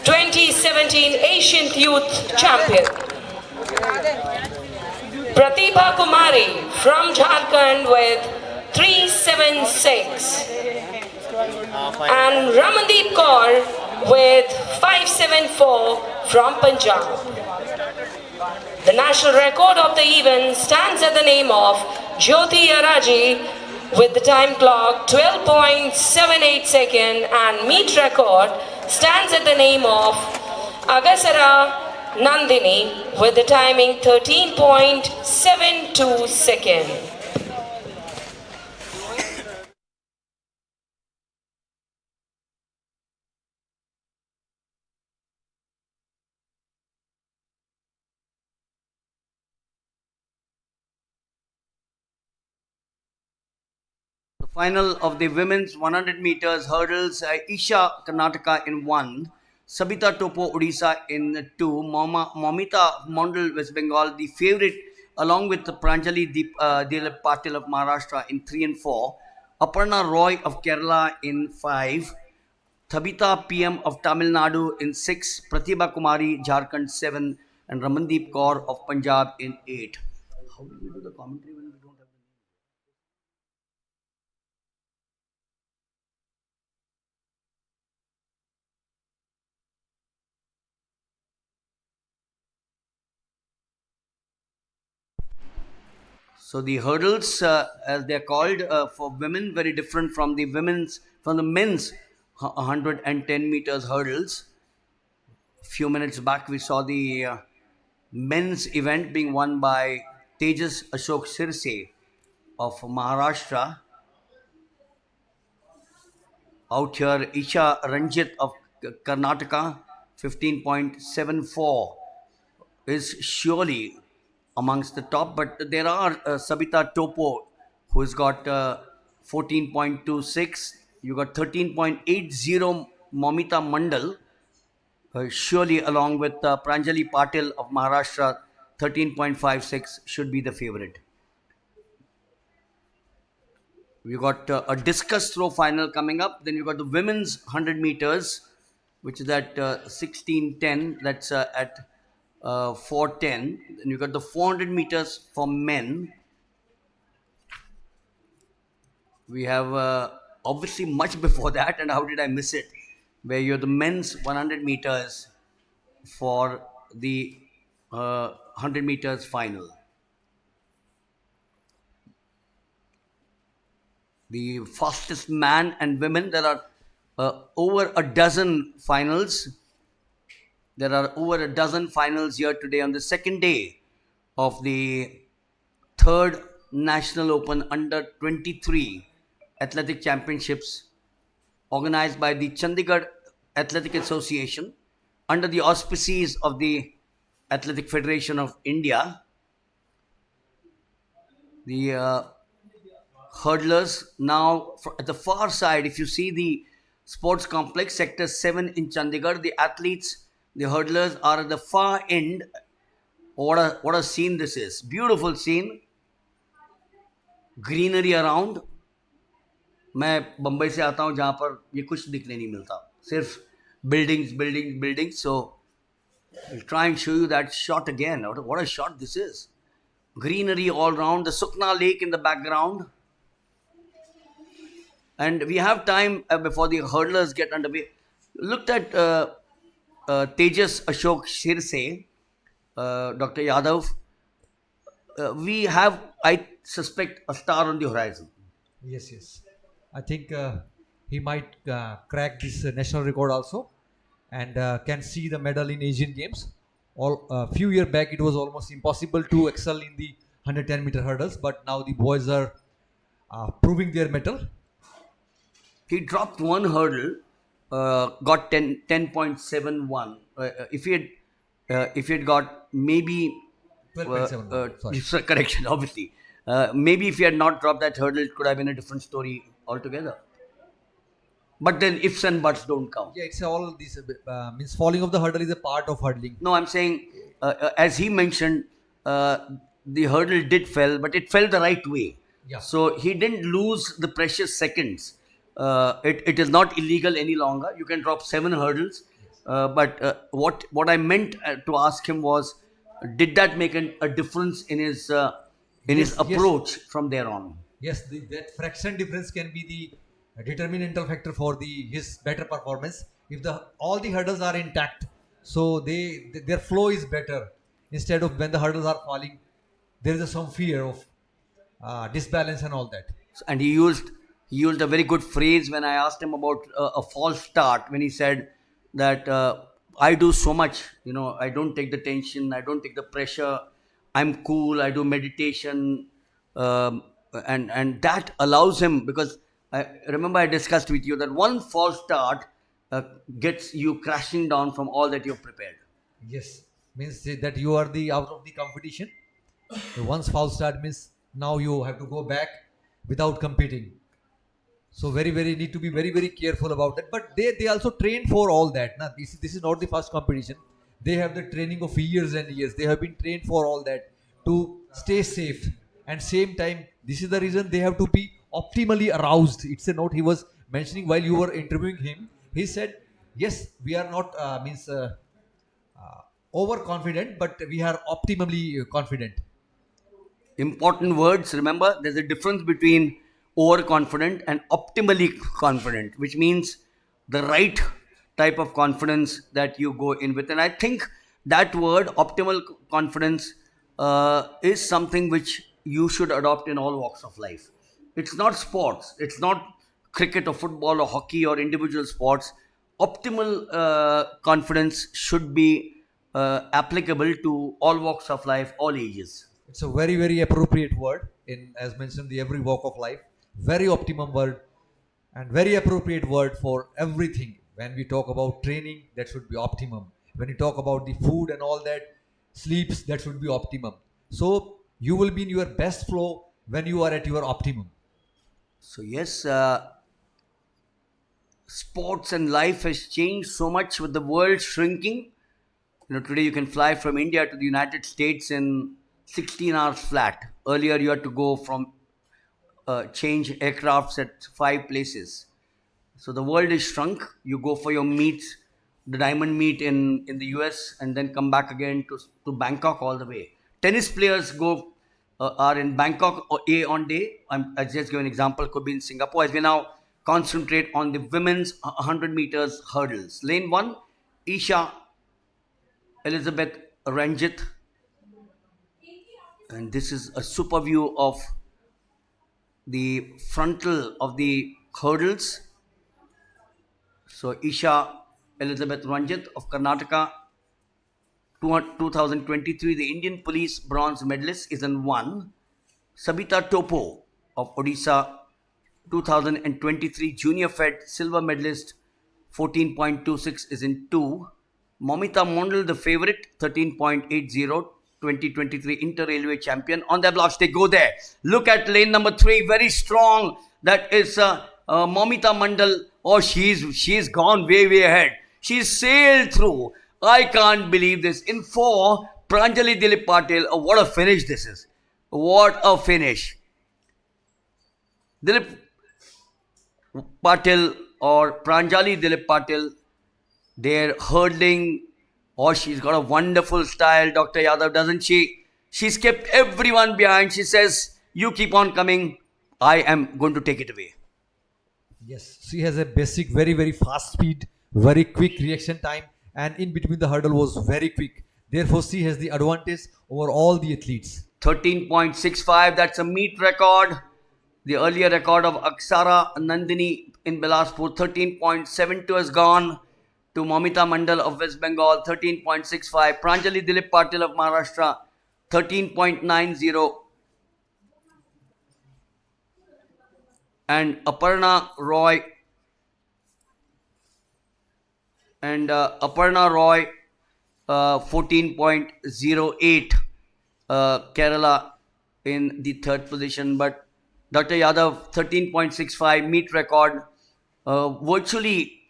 2017 Asian Youth Champion. Pratibha Kumari from Jharkhand with 376. And Ramandeep Kaur with 574 from Punjab. The national record of the event stands at the name of Jyoti Araji with the time clock 12.78 seconds, and meet record stands at the name of Agasara Nandini with the timing 13.72 seconds.
The final of the women's 100 meters hurdles, Isha Karnataka in 1, Sabita Topo Odisha in 2, Momita Mondal West Bengal, the favorite, along with Pranjali Dilip Patil of Maharashtra in 3 and 4, Aparna Roy of Kerala in 5, Thabita PM of Tamil Nadu in 6, Pratibha Kumari, Jharkhand 7, and Ramandeep Kaur of Punjab in 8. How do we do the commentary when we don't have the name? So the hurdles, as they are called, for women, very different from the men's 110 meters hurdles. A few minutes back, we saw the men's event being won by Tejas Ashok Sirse of Maharashtra. Out here, Isha Ranjit of Karnataka, 15.74, is surely amongst the top. But there are Sabita Topo, who has got 14.26. You got 13.80 Momita Mandal, surely along with Pranjali Patil of Maharashtra, 13.56 should be the favorite. We got a discus throw final coming up. Then you got the women's 100 meters, which is at 16:10. That's at 4:10. Then you got the 400 meters for men. We have obviously much before that, and how did I miss it? Where you're the men's 100 meters for the 100 meters final. The fastest man and women. There are over a dozen finals. There are over a dozen finals here today on the second day of the third National Open Under 23 Athletic Championships organized by the Chandigarh Athletic Association under the auspices of the Athletic Federation of India. The hurdlers now at the far side, if you see the sports complex, sector 7 in Chandigarh, the athletes, the hurdlers are at the far end. What a scene this is. Beautiful scene. Greenery around. मैं बम्बई से आता हूँ जहाँ पर ये कुछ दिखने नहीं मिलता, सिर्फ buildings. So I'll try and show you that shot again. What a shot this is. Greenery all around, the Sukna Lake in the background. And we have time before the hurdlers get underway. Looked at Tejas Ashok Sirse, Dr. Yadav. We have, I suspect, a star on the horizon.
Yes. I think he might crack this national record also, and can see the medal in Asian Games. A few years back, it was almost impossible to excel in the 110-meter hurdles, but now the boys are proving their mettle.
He dropped one hurdle, got 10.71. If he had got maybe
12.71.
Correction, obviously. Maybe if he had not dropped that hurdle, it could have been a different story altogether. But then ifs and buts don't count.
Yeah, it's all this means falling off the hurdle is a part of hurdling.
No, I'm saying, as he mentioned, the hurdle did fell, but it fell the right way.
Yeah.
So he didn't lose the precious seconds. It is not illegal any longer. You can drop 7 hurdles. But what I meant to ask him was, did that make a difference in his approach from there on?
Yes, that fraction difference can be the determinantal factor for his better performance. If all the hurdles are intact, so their flow is better. Instead of when the hurdles are falling, there is some fear of disbalance and all that.
And he used a very good phrase when I asked him about a false start, when he said that I do so much, I don't take the tension, I don't take the pressure, I'm cool, I do meditation, and that allows him, because I remember I discussed with you that one false start gets you crashing down from all that you've prepared.
Yes, means that you are out of the competition. Once false start means now you have to go back without competing. So need to be very careful about that. But they also train for all that. Now, this is not the first competition. They have the training of years and years. They have been trained for all that to stay safe. And same time, this is the reason they have to be optimally aroused. It's a note he was mentioning while you were interviewing him. he said, yes, we are not overconfident, but we are optimally confident.
Important words. Remember, there's a difference between overconfident and optimally confident, which means the right type of confidence that you go in with. And I think that word, optimal confidence, is something which you should adopt in all walks of life. It's not sports, it's not cricket or football or hockey or individual sports. Optimal confidence should be applicable to all walks of life, all ages.
It's a very, very appropriate word in, as mentioned, the every walk of life. Very optimum word and very appropriate word for everything. When we talk about training, that should be optimum. When you talk about the food and all that, sleeps, that should be optimum. So you will be in your best flow when you are at your optimum.
So yes, sports and life has changed so much with the world shrinking. Today you can fly from India to the United States in 16 hours flat. Earlier you had to go from change aircrafts at 5 places. So the world is shrunk. You go for your meets, the diamond meet in the US, and then come back again to Bangkok all the way. Tennis players are in Bangkok on day. I just give an example, could be in Singapore, as we now concentrate on the women's 100 meters hurdles. Lane 1, Isha Elizabeth Ranjit. And this is a super view of the frontal of the hurdles. So Isha Elizabeth Ranjit of Karnataka, 2023, the Indian Police bronze medalist, is in 1. Sabita Topo of Odisha, 2023 Junior Fed silver medalist, 14.26, is in 2. Momita Mondal, the favorite, 13.80, 2023 Inter-Railway champion. On their blocks, they go there. Look at lane number 3, very strong. That is Momita Mondal. Oh, she's gone way, way ahead. She's sailed through. I can't believe this. In 4, Pranjali Dilip Patil. Oh, what a finish this is. What a finish. Dilip Patil or Pranjali Dilip Patil, they're hurdling. Oh, she's got a wonderful style, Dr. Yadav, doesn't she? She's kept everyone behind. She says, you keep on coming. I am going to take it away.
Yes, she has a basic, very, very fast speed, very quick reaction time, and in between the hurdle was very quick. Therefore, she has the advantage over all the athletes.
13.65, that's a meet record. The earlier record of Aksara Nandini in Bilaspur, 13.72 has gone to Momita Mondal of West Bengal, 13.65. Pranjali Dilip Patil of Maharashtra, 13.90. And Aparna Roy 14.08, Kerala in the third position. But Dr. Yadav, 13.65 meet record, virtually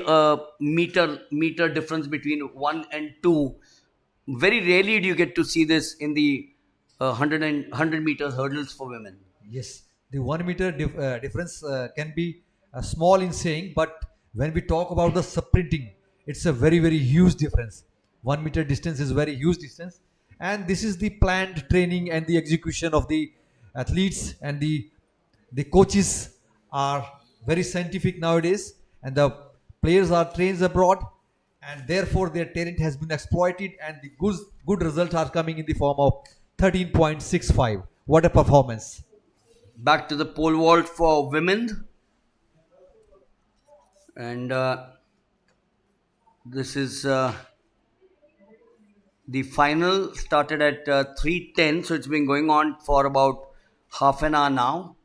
a meter difference between 1 and 2. Very rarely do you get to see this in the 100 meters hurdles for women.
Yes, the 1 meter difference can be small in saying, but when we talk about the sprinting, it's a very, very huge difference. 1 meter distance is very huge distance, and this is the planned training and the execution of the athletes, and the coaches are very scientific nowadays, and the players are trained abroad, and therefore their talent has been exploited, and the good results are coming in the form of 13.65. What a performance!
Back to the pole vault for women, and this is the final. Started at 3:10, so it's been going on for about half an hour now.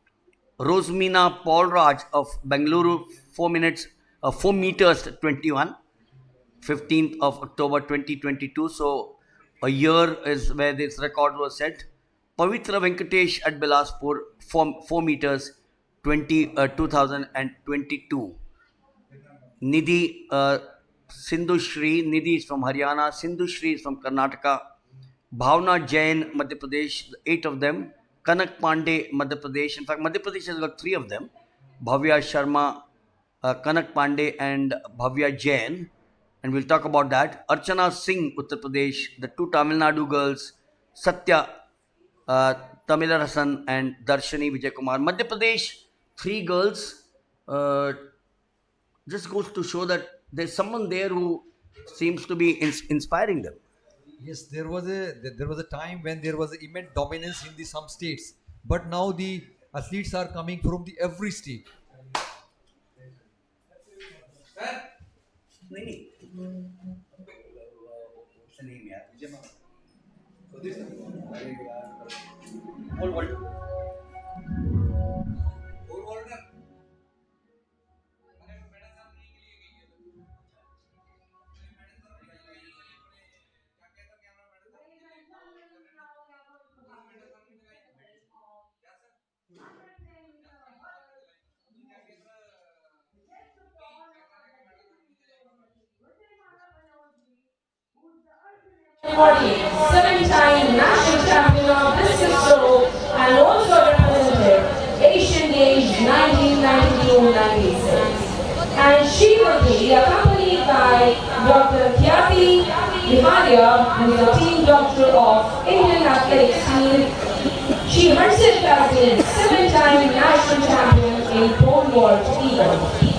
Rosmina Paulraj of Bengaluru, 4 meters 21, 15th of October 2022. So a year is where this record was set. Pavitra Venkatesh at Bilaspur, 4 meters 2022. Nidhi Sindhu Shri, Nidhi is from Haryana, Sindhu Shri is from Karnataka, Bhavna Jain, Madhya Pradesh, 8 of them, Kanak Pandey, Madhya Pradesh. In fact, Madhya Pradesh has got 3 of them. Bhavya Sharma, Kanak Pandey and Bhavya Jain, and we'll talk about that. Archana Singh, Uttar Pradesh, the two Tamil Nadu girls, Satya Tamilarasan and Darshani Vijay Kumar. Madhya Pradesh, three girls. Just goes to show that there's someone there who seems to be inspiring them.
Yes, there was a time when there was immense dominance in some states, but now the athletes are coming from the every state.
Body, seven-time national champion of distance throw and also represented Asian Games 1992-96. And she will be accompanied by Dr. Khyati Viharia, who is a team doctor of Indian athletics team. She herself has been seven-time national champion in pole vault event.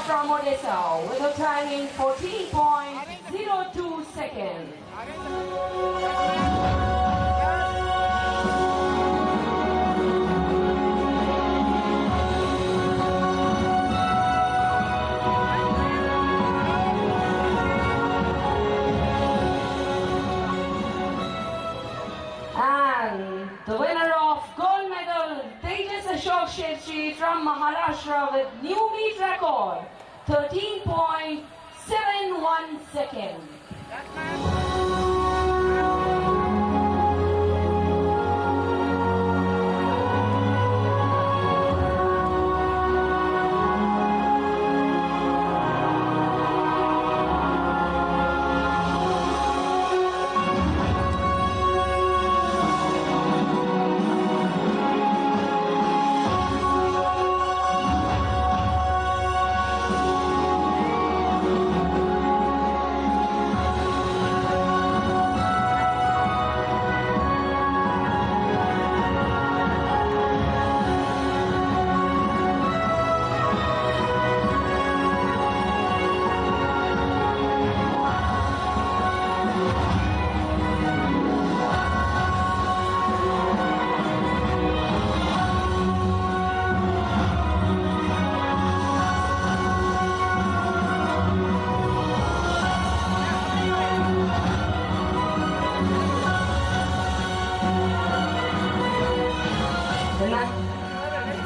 From Odessa with a time in 14.02 seconds. And the winner of gold medal, Tejas Ashok Shetty from Maharashtra with new meet record, 13.71 seconds.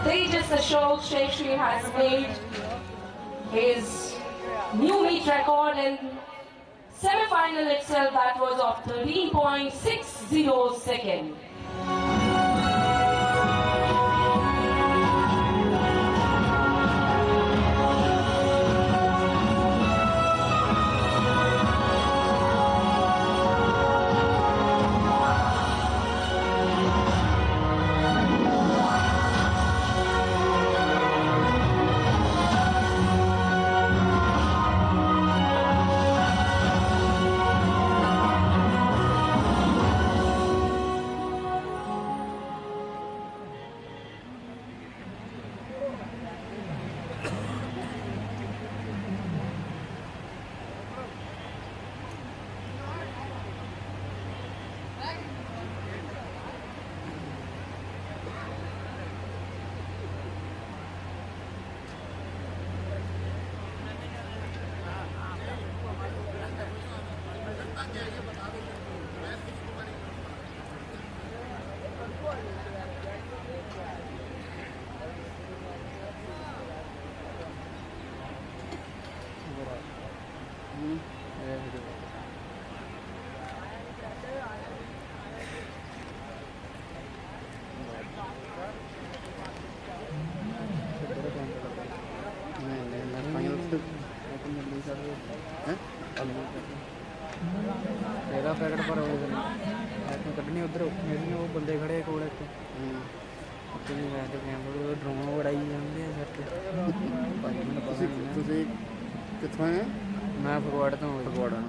Tejas Ashok Shetty has made his new meet record in semi-final itself, that was of 13.60 seconds.
ਇਹਦਾ packet ਪਰ ਕੱਢਣੀ ਉਧਰ ਮੇਰੇ ਉਹ ਬੰਦੇ ਖੜੇ ਕੋਲ ਇੱਕ ਉੱਥੇ ਵੀ ਮੈਂ ਤੇ ਕੈਮਰਾ ਡਰੋਨ ਉਡਾਈ ਜਾਂਦੇ ਆ ਸਿਰ ਤੇ
ਤੁਸੀਂ ਕਿੱਥੋਂ ਆਏ?
ਮੈਂ ਫਗਵਾੜੇ ਤੋਂ
Phagwara.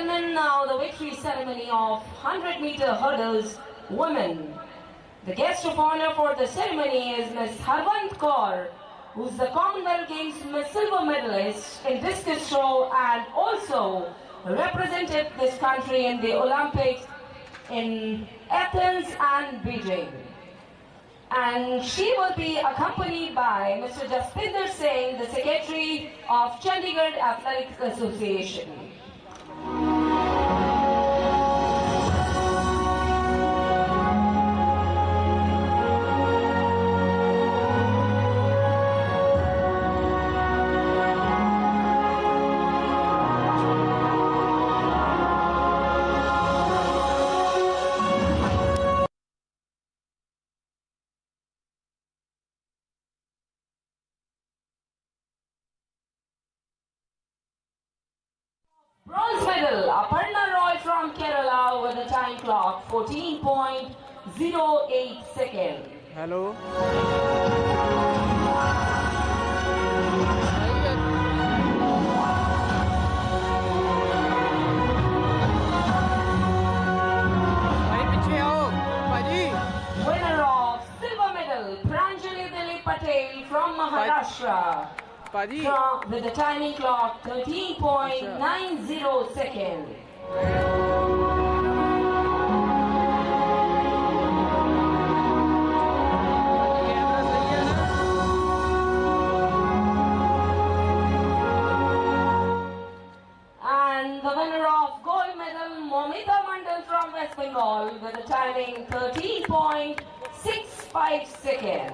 gentlemen, now the victory ceremony of 100-meter hurdles women. The guest of honor for the ceremony is Ms. Harvant Kaur, who is the Commonwealth Games silver medalist in discus throw and also represented this country in the Olympics in Athens and Beijing. And she will be accompanied by Mr. Jaspinder Singh, the Secretary of Chandigarh Athletics Association. Bronze medal, Aparna Roy from Kerala with a time clock 14.08 seconds.
Hello भाई पीछे आओ भाजी
Winner of silver medal, Pranjali Dilip Patel from Maharashtra.
भाजी
With the timing clock 13.90 seconds.
Camera सही है ना
And the winner of gold medal, Momita Mandal from West Bengal with a timing 13.65 seconds.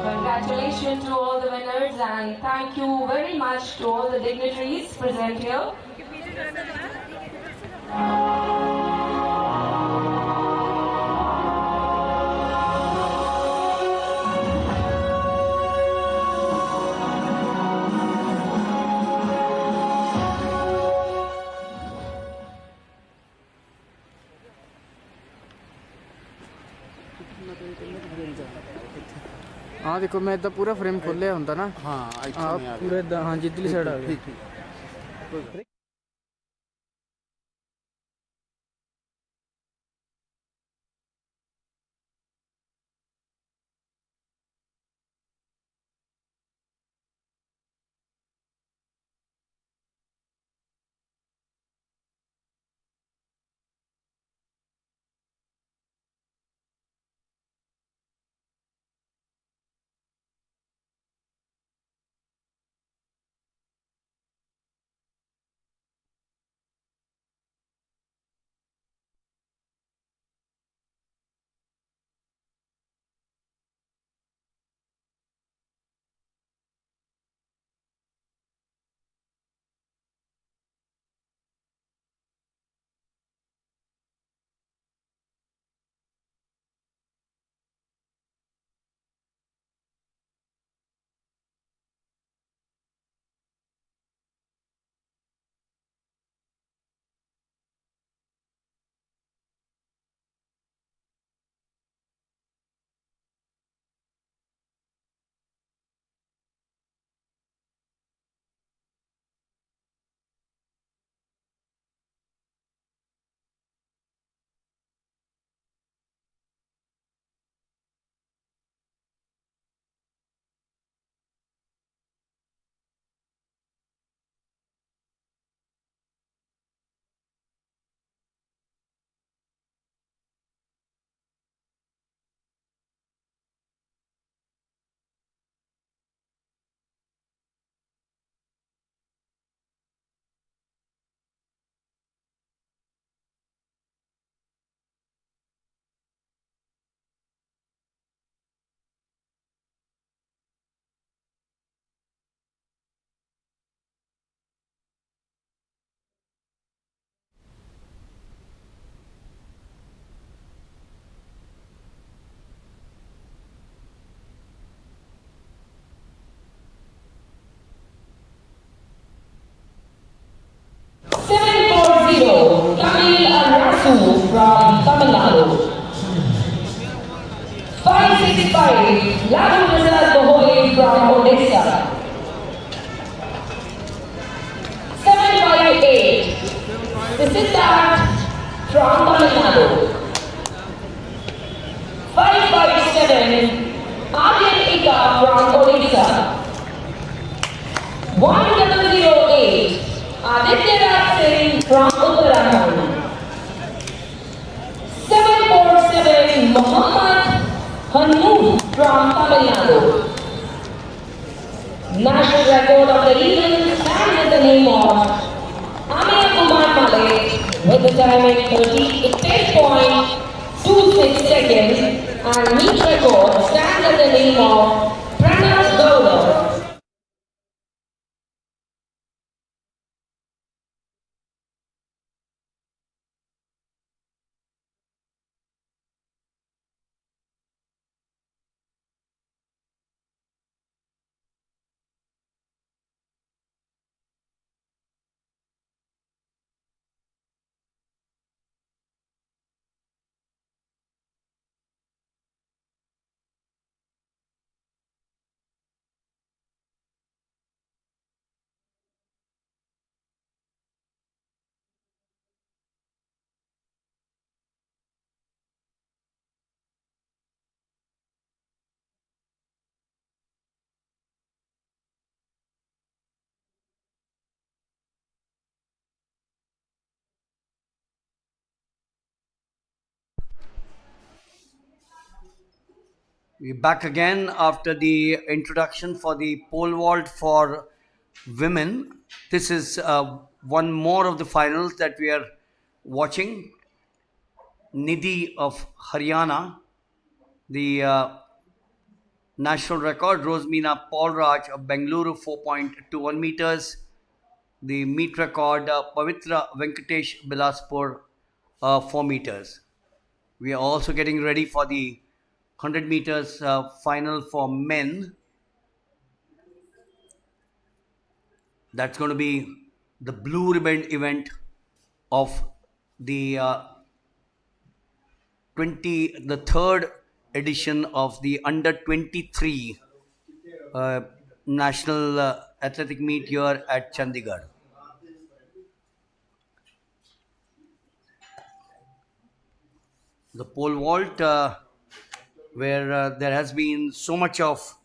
Congratulations to all the winners and thank you very much to all the dignitaries present here.
हाँ देखो मैं इदा पूरा frame खोलिया ਹੁੰਦਾ ਨਾ
हाँ
हाँ
ਇੱਥੋਂ ਨਹੀਂ ਆ
पूरा इदा हाँ जिद्धरली साइड आ गया
ਠੀਕ
Arasu from Tamil Nadu. 565, Lalu Prasad Bohoi from Odisha. 758, Siddharth from Tamil Nadu. 557, Aryan Ika from Odisha. 1008, Aditya Raj Singh from Uttarakhand. 747, Muhammad Hanood from Tamil Nadu. National record of the evening stands in the name of Amir Kumar Malik with the timing 10.26 seconds, and meet record stands in the name of Pranav Gaurav.
We're back again after the introduction for the pole vault for women. This is one more of the finals that we are watching. Nidhi of Haryana, the national record. Rosmina Paulraj of Bengaluru, 4.21 meters. The meet record, Pavitra Venkatesh Bilaspur, 4 meters. We are also getting ready for the 100 meters final for men. That's going to be the blue ribbon event of the the third edition of the under 23 national athletic meet here at Chandigarh. The pole vault, where there has been so much of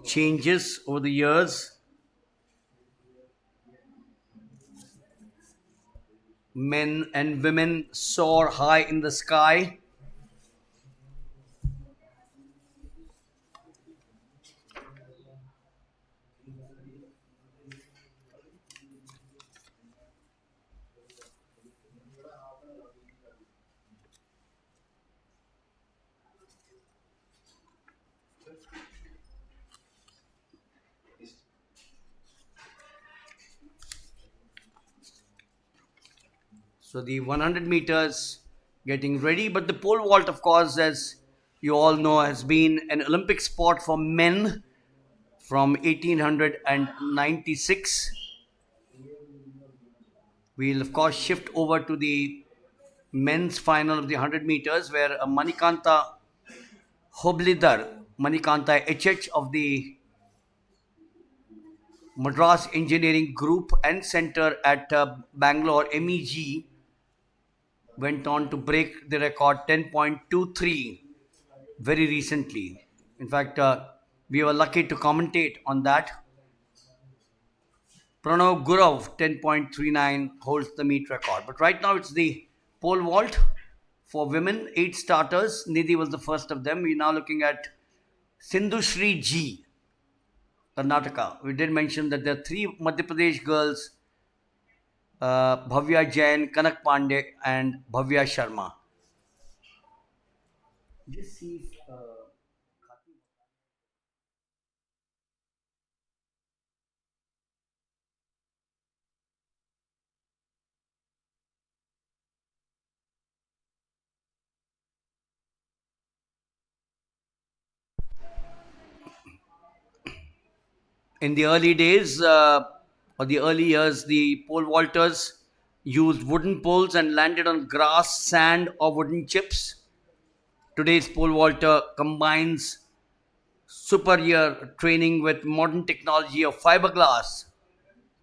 changes over the years. Men and women soar high in the sky. So the 100 meters getting ready, but the pole vault, of course, as you all know, has been an Olympic sport for men from 1896. We'll, of course, shift over to the men's final of the 100 meters, where Manikanta Hoblidar, Manikanta HH of the Madras Engineering Group and Center at Bangalore, MEG, went on to break the record 10.23 very recently. In fact, we were lucky to commentate on that. Pranav Gurav, 10.39, holds the meet record. But right now it's the pole vault for women, 8 starters. Nidhi was the first of them. We're now looking at Sindhu Shri G, Karnataka. We did mention that there are 3 Madhya Pradesh girls, Bhavya Jain, Kanak Pandey, and Bhavya Sharma. Just see if, in the early days or the early years, the pole vaulters used wooden poles and landed on grass, sand, or wooden chips. Today's pole vaulter combines superior training with modern technology of fiberglass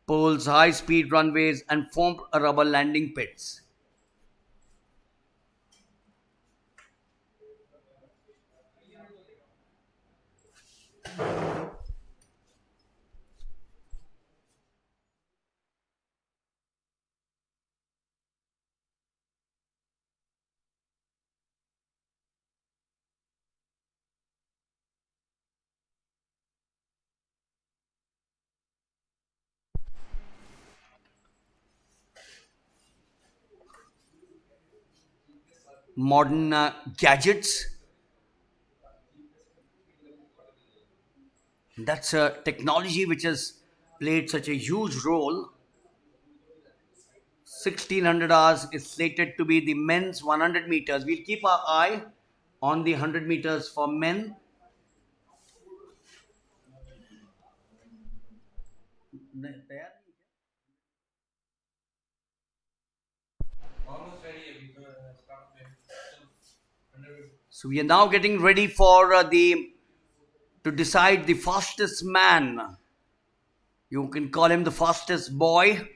poles, high-speed runways, and foamed rubber landing pits. Modern gadgets. That's a technology which has played such a huge role. 1600 hours is slated to be the men's 100 meters. We'll keep our eye on the 100 meters for men. So we are now getting ready for to decide the fastest man. You can call him the fastest boy,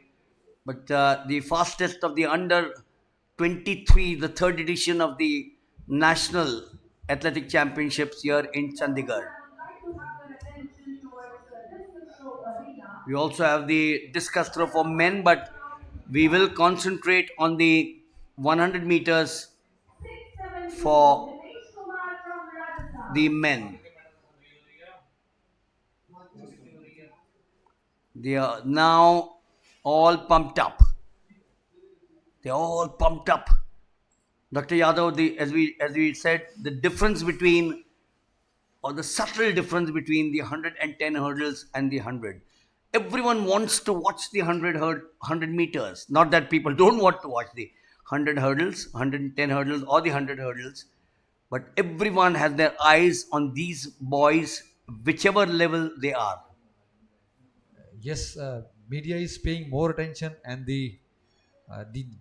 but the fastest of the under 23, the third edition of the National Athletic Championships here in Chandigarh. We also have the discus throw for men, but we will concentrate on the 100 meters for the men. They are now all pumped up. They're all pumped up. Dr. Yadav, as we said, the difference between, or the subtle difference between the 110 hurdles and the 100. Everyone wants to watch the 100 meters. Not that people don't want to watch the 100 hurdles, 110 hurdles, or the 100 hurdles, but everyone has their eyes on these boys, whichever level they are.
Yes, media is paying more attention, and the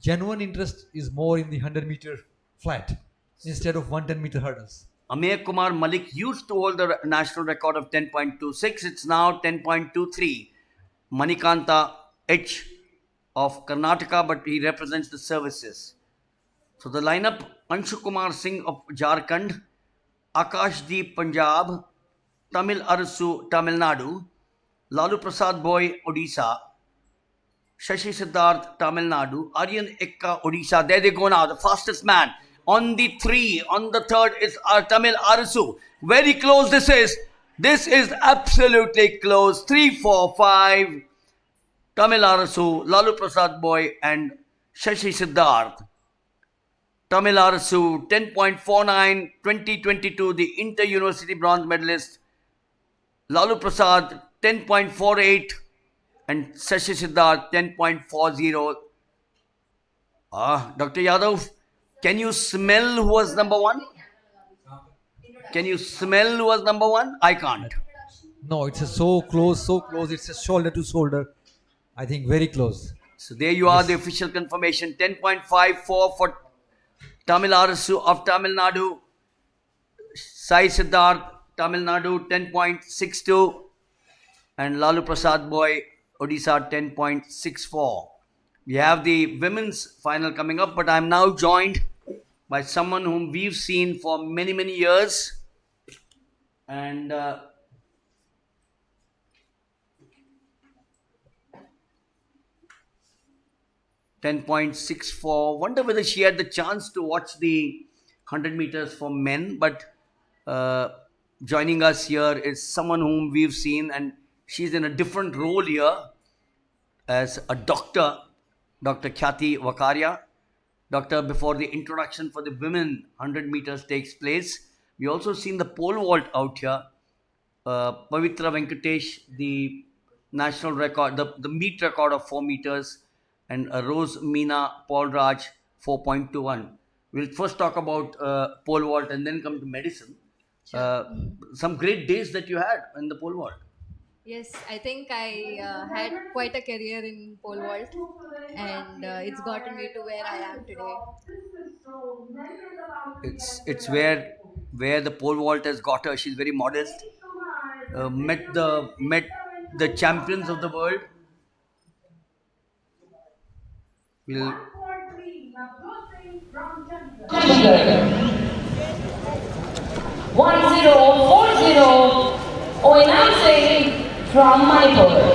genuine interest is more in the 100-meter flat instead of 110-meter hurdles.
Amir Kumar Malik used to hold the national record of 10.26. It's now 10.23. Manikanta H of Karnataka, but he represents the services. So the lineup: Anshu Kumar Singh of Jharkhand, Akashdeep Punjab, Tamil Arasu Tamil Nadu, Lalu Prasad Boy Odisha, Shashi Siddharth Tamil Nadu, Aryan Ekka Odisha. There they go now, the fastest man. On the 3, on the 3rd is Tamil Arasu. Very close this is. This is absolutely close. 3, 4, 5. Tamil Arasu, Lalu Prasad Boy and Shashi Siddharth. Tamil Arasu 10.49, 2022, the inter-university bronze medalist. Lalu Prasad 10.48 and Shashi Siddharth 10.40. Dr. Yadav, can you smell who was number 1? Can you smell who was number 1? I can't.
No, it's so close. It's a shoulder to shoulder. I think very close.
So there you are, the official confirmation. 10.54 for Tamil Arasu of Tamil Nadu. Sai Siddharth, Tamil Nadu 10.62. And Lalu Prasad Boy, Odisha 10.64. We have the women's final coming up, but I am now joined by someone whom we've seen for many, many years. And 10.64. Wonder whether she had the chance to watch the 100 meters for men, but joining us here is someone whom we've seen, and she's in a different role here as a doctor, Dr. Khyati Vakaria. Doctor, before the introduction for the women 100 meters takes place, we also seen the pole vault out here. Pavitra Venkatesh, the national record, the meet record of 4 meters, and Rose Meena Paul Raj 4.21. We'll first talk about pole vault and then come to medicine. Some great days that you had in the pole vault.
Yes, I think I had quite a career in pole vault, and it's gotten me to where I am today.
It's where the pole vault has got her. She's very modest. Met the champions of the world. Will
Chandigarh. 1040 Oinamsing from Manipur.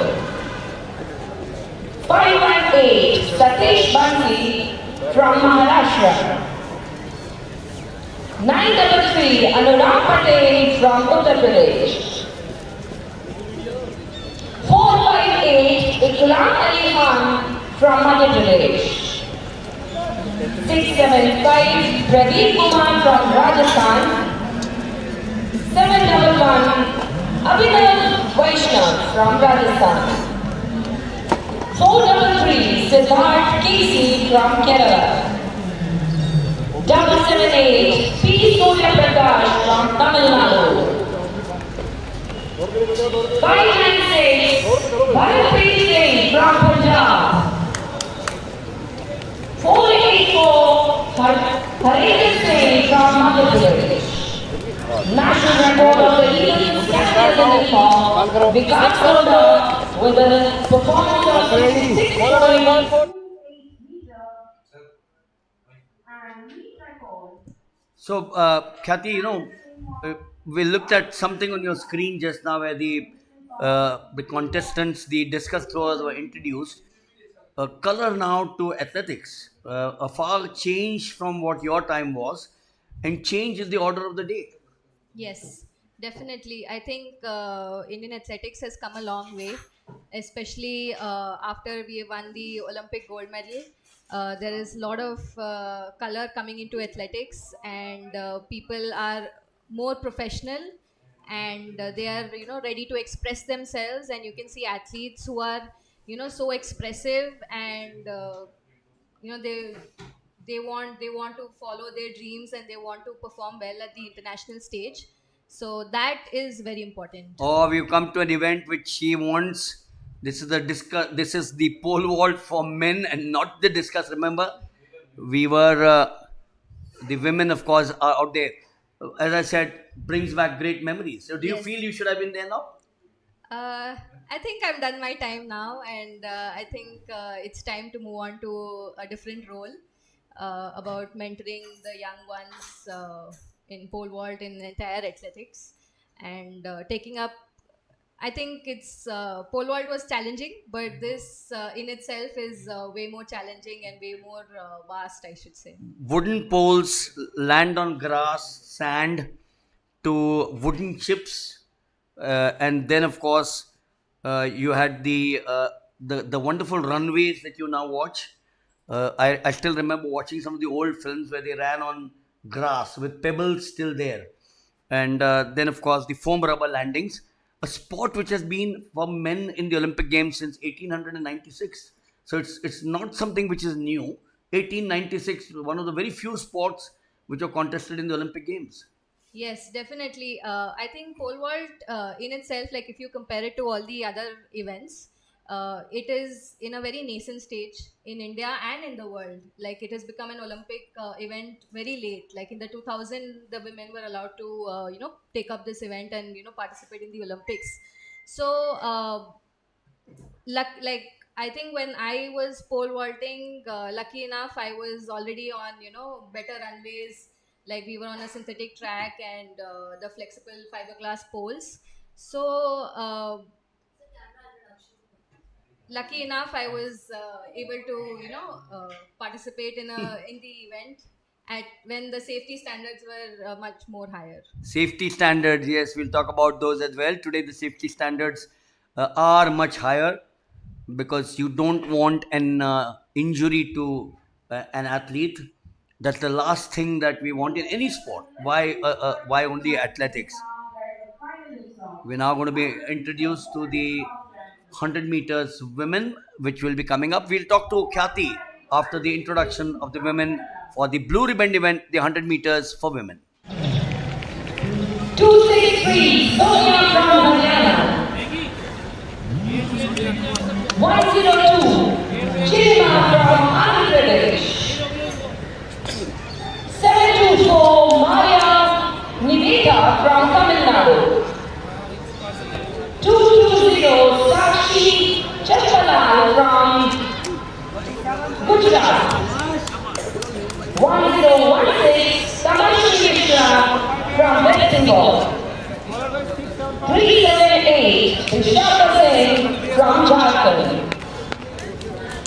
518 Satish Bansi from Maharashtra. 933 Anurag Patel from Uttar Pradesh. 458 Ikram Ali Khan from Madhya Pradesh. 675 Pradeep Kumar from Rajasthan. 711 Abhinav Vaishnav from Rajasthan. 433 Siddharth Casey from Kerala. 778 P. Surya Prakash from Tamil Nadu. 596 Bharatpreet Singh from Punjab. 484 Harinder Singh from Madhya Pradesh. National record of the Eagles captain uniform, Vikas Gowda with a performance of 6.14.
So, Khyati, we looked at something on your screen just now where the contestants, the discus throwers were introduced. Color now to athletics, a far change from what your time was, and change is the order of the day.
Yes, definitely. I think Indian athletics has come a long way, especially after we won the Olympic gold medal. There is a lot of color coming into athletics, and people are more professional, and they are ready to express themselves. And you can see athletes who are so expressive, and they want to follow their dreams, and they want to perform well at the international stage, so that is very important.
Or we've come to an event which she wants. This is the discus. This is the pole vault for men and not the discus. Remember, we were the women, of course, are out there. As I said, brings back great memories. So, do you
Yes.
feel you should have been there now?
uh, I think I've done my time now, and I think it's time to move on to a different role, about mentoring the young ones in pole vault, in entire athletics, and taking up. I think it's pole vault was challenging, but this in itself is way more challenging and way more vast, I should say.
Wooden poles land on grass, sand, to wooden chips, and then of course you had the wonderful runways that you now watch. I still remember watching some of the old films where they ran on grass with pebbles still there, and then of course the foam rubber landings, a sport which has been for men in the Olympic Games since 1896. So it's not something which is new. 1896, one of the very few sports which are contested in the Olympic Games.
Yes, definitely. I think pole vault in itself, like if you compare it to all the other events, it is in a very nascent stage in India and in the world. Like it has become an Olympic event very late. Like in the 2000, the women were allowed to, take up this event and participate in the Olympics. So like I think when I was pole vaulting, lucky enough I was already on better runways. Like we were on a synthetic track and the flexible fiberglass poles. So lucky enough I was able to participate in the event at when the safety standards were much more higher.
Safety standards, yes, we'll talk about those as well. Today, the safety standards are much higher because you don't want an injury to an athlete. That's the last thing that we want in any sport. Why only athletics? We're now going to be introduced to the 100 meters women, which will be coming up. We'll talk to Khyati after the introduction of the women for the blue ribbon event, the 100 meters for women.
263 Sonia from Haryana. Nepal. 220 Sakshi Chapalal from Gujarat. 1016 Tamashri Mishra from West Bengal. 378 Vishaka Singh from Jharkhand.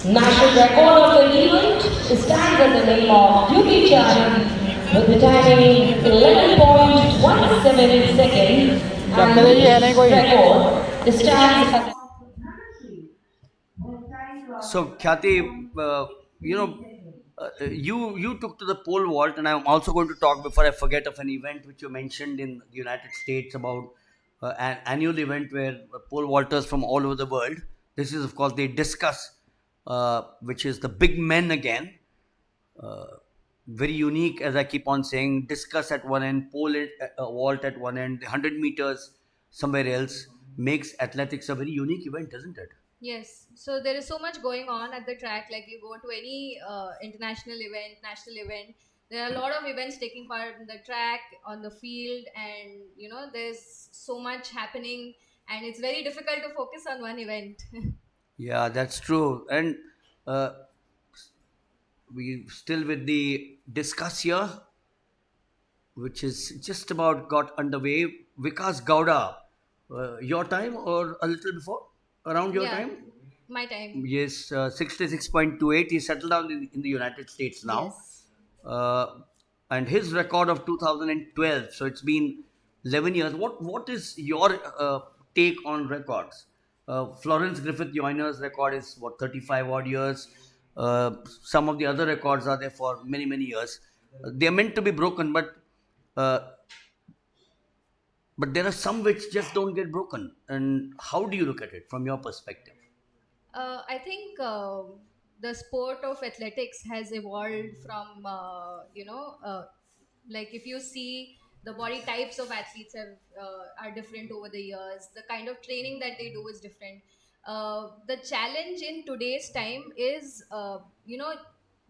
National record of the event stands under the name of Duty Chand with the timing 11.17 seconds, and this record stands at
So, Khyati, you took to the pole vault, and I'm also going to talk before I forget of an event which you mentioned in the United States about an annual event where pole vaulters from all over the world. This is, of course, the discus, which is the big men again. Very unique, as I keep on saying. Discus at one end, pole vault at one end, 100 meters somewhere else makes athletics a very unique event, isn't it?
Yes, so there is so much going on at the track. Like you go to any international event, national event, there are a lot of events taking part in the track, on the field, and there's so much happening, and it's very difficult to focus on one event.
Yeah, that's true. And uh, we still with the discuss here, which is just about got underway. Vikas Gowda, your time or a little before? Around your
Yeah,
time?
my time.
Yes, 66.28. He settled down in the United States now.
Yes.
Uh, and his record of 2012. So it's been 11 years. What is your take on records? Florence Griffith Joyner's record is what, 35 odd years. Some of the other records are there for many, many years. They are meant to be broken, uh, but there are some which just don't get broken. And how do you look at it from your perspective?
I think the sport of athletics has evolved from, like if you see the body types of athletes are different over the years. The kind of training that they do is different. The challenge in today's time is,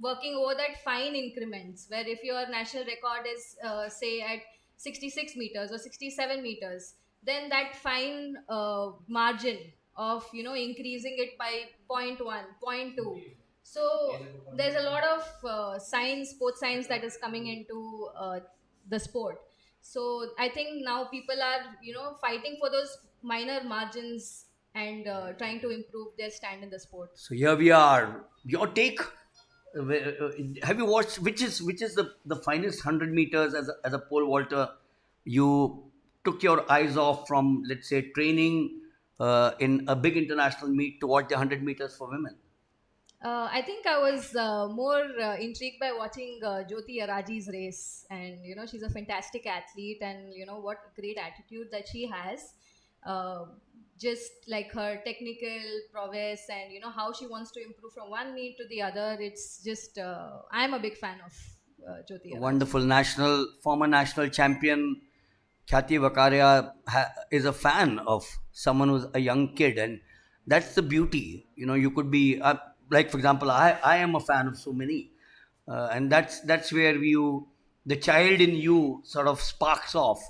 working over that fine increments where if your national record is, say, at 66 meters or 67 meters, then that fine margin of increasing it by point 0.1 point 0.2. So there's a lot of science, sports science, that is coming into the sport. So I think now people are fighting for those minor margins and trying to improve their stand in the sport.
So here we are. Your take? Have you watched which is the finest 100 meters as a pole vaulter? You took your eyes off from, let's say, training in a big international meet to watch the 100 meters for women.
I think I was more intrigued by watching Jyoti Araji's race, and she's a fantastic athlete, and what great attitude that she has. Uh, just like her technical prowess, and how she wants to improve from one meet to the other. It's just I'm a big fan of Jyoti Araji.
Wonderful former national champion Khyati Vakaria is a fan of someone who's a young kid, and that's the beauty. You could be like, for example, I am a fan of so many, and that's where the child in you sort of sparks off.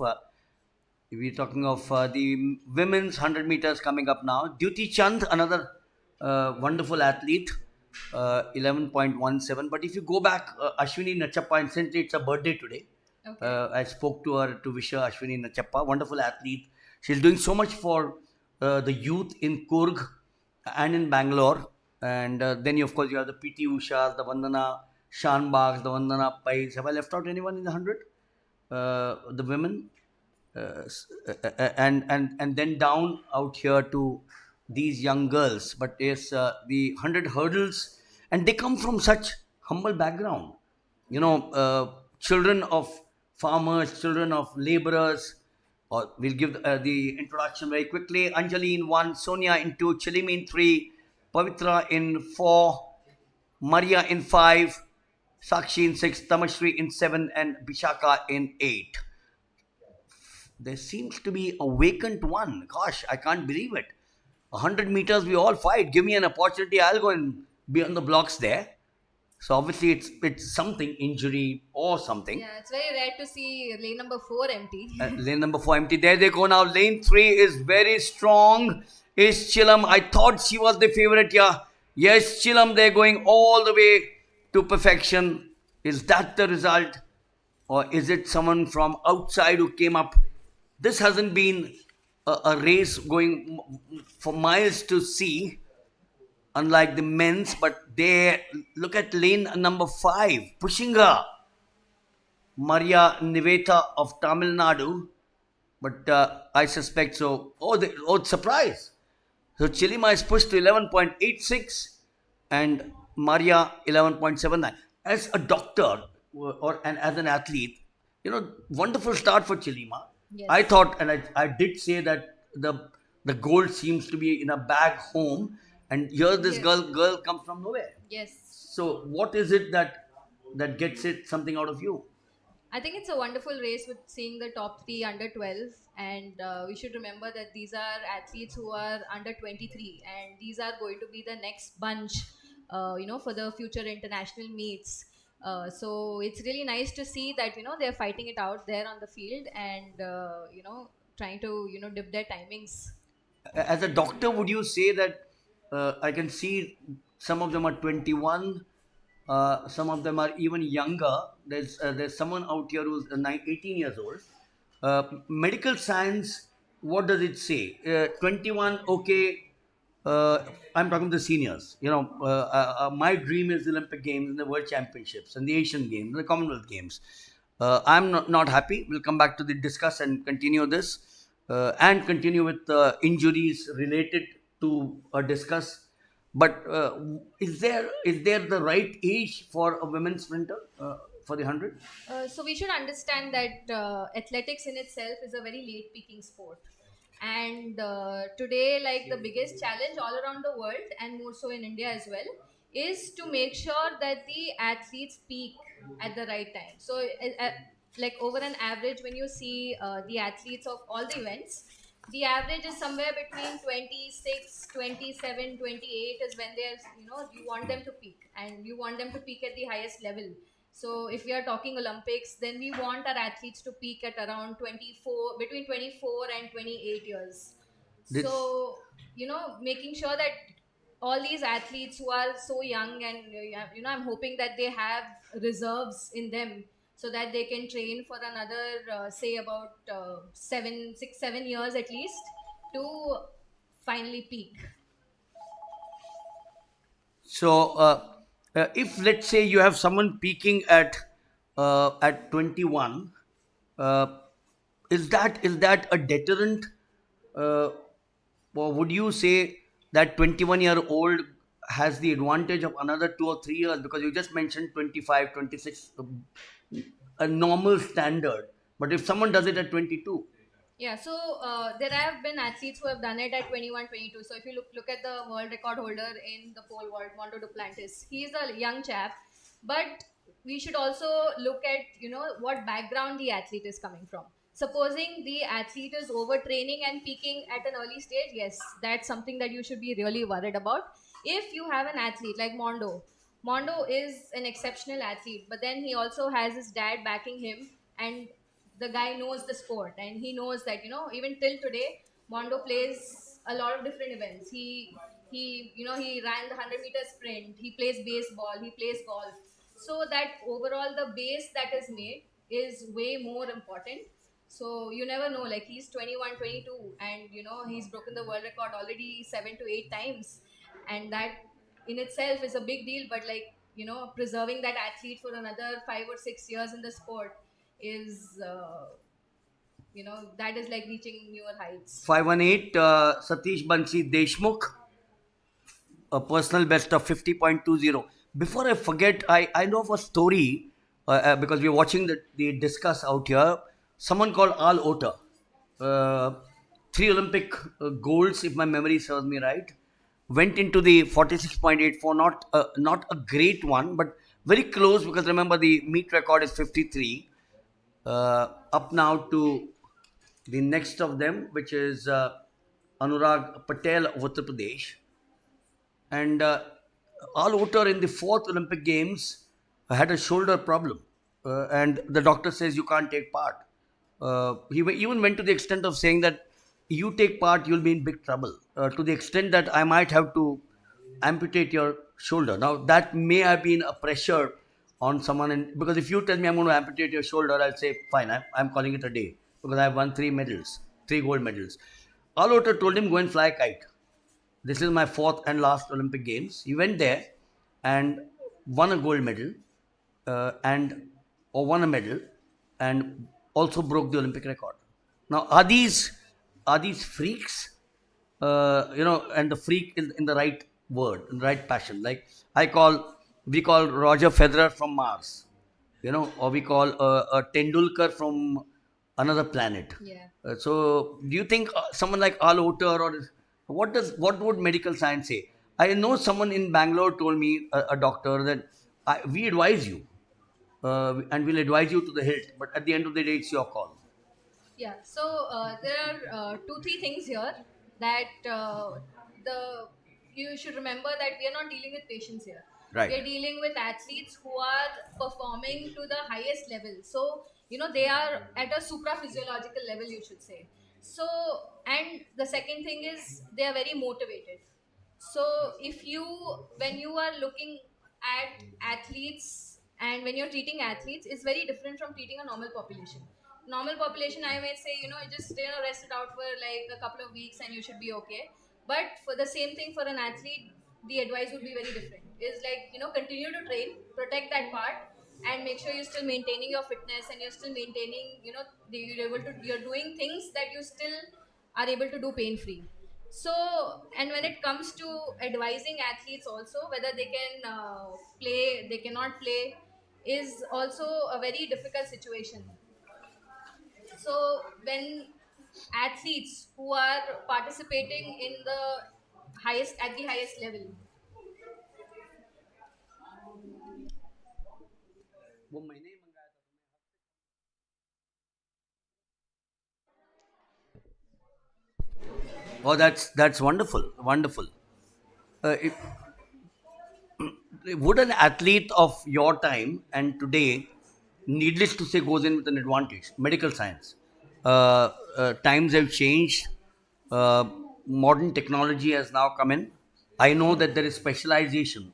We're talking of the women's 100 meters coming up now. Duty Chand, another wonderful athlete, 11.17. But if you go back, Ashwini Nachappa, incidentally, it's her birthday today.
Okay.
I spoke to her to wish her, Ashwini Nachappa, wonderful athlete. She's doing so much for the youth in Kurg and in Bangalore. And then, of course, you have the PT Ushas, the Vandana Shanbags, the Vandana Pais. Have I left out anyone in the 100? The women? And then down out here to these young girls. But yes, the 100 hurdles, and they come from such humble background. Children of farmers, children of laborers. Or we'll give the introduction very quickly. Anjali in 1, Sonia in 2, Chilimi in 3, Pavitra in 4, Maria in 5, Sakshi in 6, Tamashri in 7, and Bishaka in 8. There seems to be a vacant one. Gosh, I can't believe it. 100 meters, we all fight. Give me an opportunity, I'll go and be on the blocks there. So obviously it's something, injury or something.
Yeah, it's very rare to see lane number 4 empty.
Lane number 4 empty. There they go now. Lane 3 is very strong. Is Chilam. I thought she was the favorite. Yeah. Yes, Chilam. They're going all the way to perfection. Is that the result? Or is it someone from outside who came up? This hasn't been a race going for miles to see, unlike the men's, but they look at lane number 5, pushing her. Maria Niveta of Tamil Nadu, but I suspect so. Surprise! So Chilima is pushed to 11.86 and Maria 11.79. As a doctor and as an athlete, wonderful start for Chilima.
Yes.
I thought, and I did say that the gold seems to be in a bag home, and here this
Yes.
girl comes from nowhere.
Yes.
So what is it that gets it something out of you?
I think it's a wonderful race with seeing the top 3 under 12, and we should remember that these are athletes who are under 23, and these are going to be the next bunch, for the future international meets. So it's really nice to see that they're fighting it out there on the field, and trying to dip their timings.
As a doctor, would you say that I can see some of them are 21, some of them are even younger. There's someone out here who's 18 years old. Medical science, what does it say? 21, okay. I'm talking to the seniors. My dream is the Olympic Games and the World Championships and the Asian Games and the Commonwealth Games. I'm not happy. We'll come back to the discuss and continue this and continue with injuries related to discuss. But is there the right age for a women's sprinter for the 100?
So we should understand that athletics in itself is a very late peaking sport, and today, like, the biggest challenge all around the world and more so in India as well, is to make sure that the athletes peak at the right time. So like, over an average, when you see the athletes of all the events, the average is somewhere between 26, 27, 28 is when they're, you want them to peak, and you want them to peak at the highest level. So if we are talking Olympics, then we want our athletes to peak at around 24, between 24 and 28 years.
This
So, making sure that all these athletes who are so young, and I'm hoping that they have reserves in them, so that they can train for another, say, about 7 years at least, to finally peak.
So, if let's say you have someone peaking at 21, uh, is that a deterrent, uh, or would you say that 21-year-old has the advantage of another 2 or 3 years, because you just mentioned 25, 26, a normal standard, but if someone does it at 22?
Yeah, so there have been athletes who have done it at 21, 22. So if you look at the world record holder in the pole vault, Mondo Duplantis, he is a young chap, but we should also look at what background the athlete is coming from. Supposing the athlete is overtraining and peaking at an early stage, yes, that's something that you should be really worried about. If you have an athlete like Mondo is an exceptional athlete, but then he also has his dad backing him, and the guy knows the sport, and he knows that even till today, Mondo plays a lot of different events. He ran the 100-meter sprint, he plays baseball, he plays golf. So that overall the base that is made is way more important. So you never know, like, he's 21, 22, and he's broken the world record already 7 to 8 times, and that in itself is a big deal. But, like, preserving that athlete for another 5 or 6 years in the sport is, that is like reaching newer heights.
518, Satish Bansi Deshmukh, a personal best of 50.20. Before I forget, I know of a story, because we're watching the discuss out here. Someone called Al Ota, 3 Olympic golds, if my memory serves me right, went into the 46.84, not a great one, but very close, because remember the meet record is 53. Up now to the next of them, which is Anurag Patel of Uttar Pradesh. And Al Otter in the fourth Olympic Games had a shoulder problem, and the doctor says you can't take part. Even went to the extent of saying that you take part, you'll be in big trouble. To the extent that I might have to amputate your shoulder. Now that may have been a pressure on someone, because if you tell me I'm going to amputate your shoulder, I'll say fine. I'm calling it a day because I've won 3 medals, 3 gold medals. Al Otter told him go and fly a kite. This is my fourth and last Olympic Games. He went there and won a gold medal, or won a medal, and also broke the Olympic record. Now, are these freaks? And the freak is in the right word, in the right passion. Like we call Roger Federer from Mars, or we call a Tendulkar from another planet.
Yeah.
So, do you think someone like Al Otter, or what would medical science say? I know someone in Bangalore told me, a doctor, that we advise you, and we'll advise you to the hilt, but at the end of the day, it's your call.
Yeah, so there are two, three things here that the you should remember that we are not dealing with patients here.
Right.
We are dealing with athletes who are performing to the highest level. So they are at a supra physiological level, you should say. So, and the second thing is they are very motivated. So when you are looking at athletes and when you're treating athletes, it's very different from treating a normal population. Normal population, I may say, you just rest it out for like a couple of weeks and you should be okay. But for the same thing for an athlete, the advice would be very different. Is like, continue to train, protect that part, and make sure you're still maintaining your fitness and you're still maintaining, you're doing things that you still are able to do pain free. So, and when it comes to advising athletes also whether they can play, they cannot play, is also a very difficult situation. So, when athletes who are participating in at the highest level,
Oh, that's wonderful, wonderful. If, would an athlete of your time and today, needless to say, goes in with an advantage? Medical science. Times have changed. Modern technology has now come in. I know that there is specialization.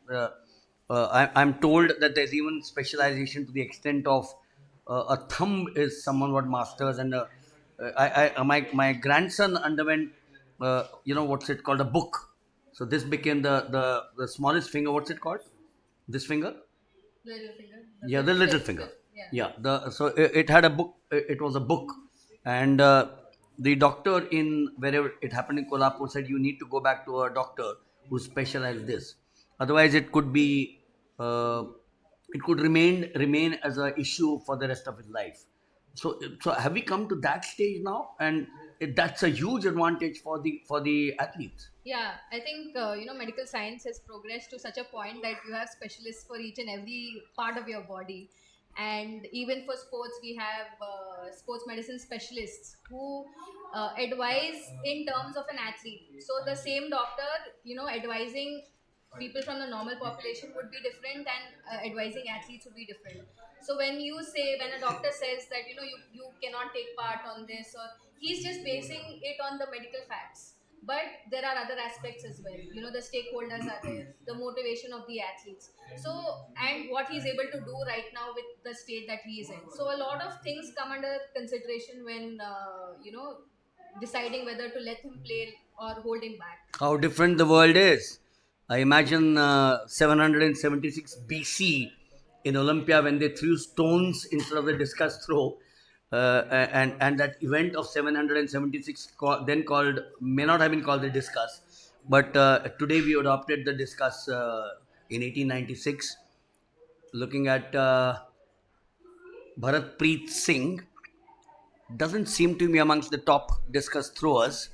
I'm told that there's even specialization to the extent of a thumb is someone what masters, and my grandson underwent, what's it called, a book. So this became the smallest finger. What's it called? This finger?
little finger,
Yeah, the little
fifth,
finger.
fifth, yeah.
Yeah, so it had a book. It was a book, and the doctor in wherever it happened in Kolhapur said you need to go back to a doctor who specialized this. Otherwise, uh, it could remain as a issue for the rest of his life. So have we come to that stage now? And that's a huge advantage for the athletes.
Yeah, I think medical science has progressed to such a point that you have specialists for each and every part of your body, and even for sports we have sports medicine specialists who advise in terms of an athlete. So the same doctor, advising people from the normal population would be different, and advising athletes would be different. So when a doctor says that you cannot take part on this, or he's just basing it on the medical facts, but there are other aspects as well. The stakeholders are there, the motivation of the athletes, so, and what he's able to do right now with the state that he is in. So a lot of things come under consideration when deciding whether to let him play or hold him back.
How different the world is. I imagine 776 BC in Olympia when they threw stones instead of the discus throw. And that event of 776, then called, may not have been called the discus, but today we adopted the discus in 1896. Looking at Bharat Preet Singh, doesn't seem to be amongst the top discus throwers.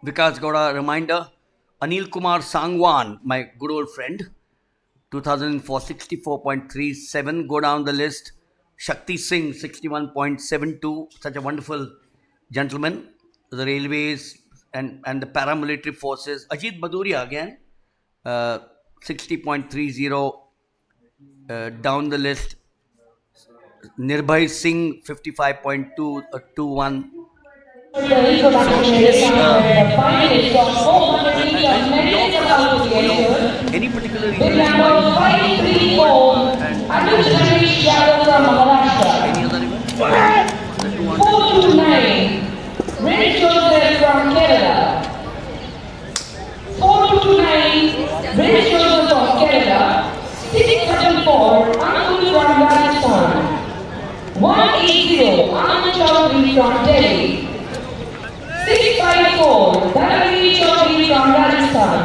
Vikas Gowda, reminder. Anil Kumar Sangwan, my good old friend, 2004, 64.37. Go down the list. Shakti Singh, 61.72. Such a wonderful gentleman. The railways and the paramilitary forces. Ajit Baduria again. 60.30. Down the list, Nirbhay Singh 55.221.
The introduction is the finalist of 400 meters men's about to be entered.
Any particular
With
reason
number
why
534,
and
Anuj Yadav from Maharashtra.
any other event? The 200.
429, Red Joseph from Kerala. 429, Red Joseph from Kerala. 674, Ankul from Rajasthan. 180, Anand Chaudhary from Delhi. 654, Dhanavir Chaudhary from Rajasthan.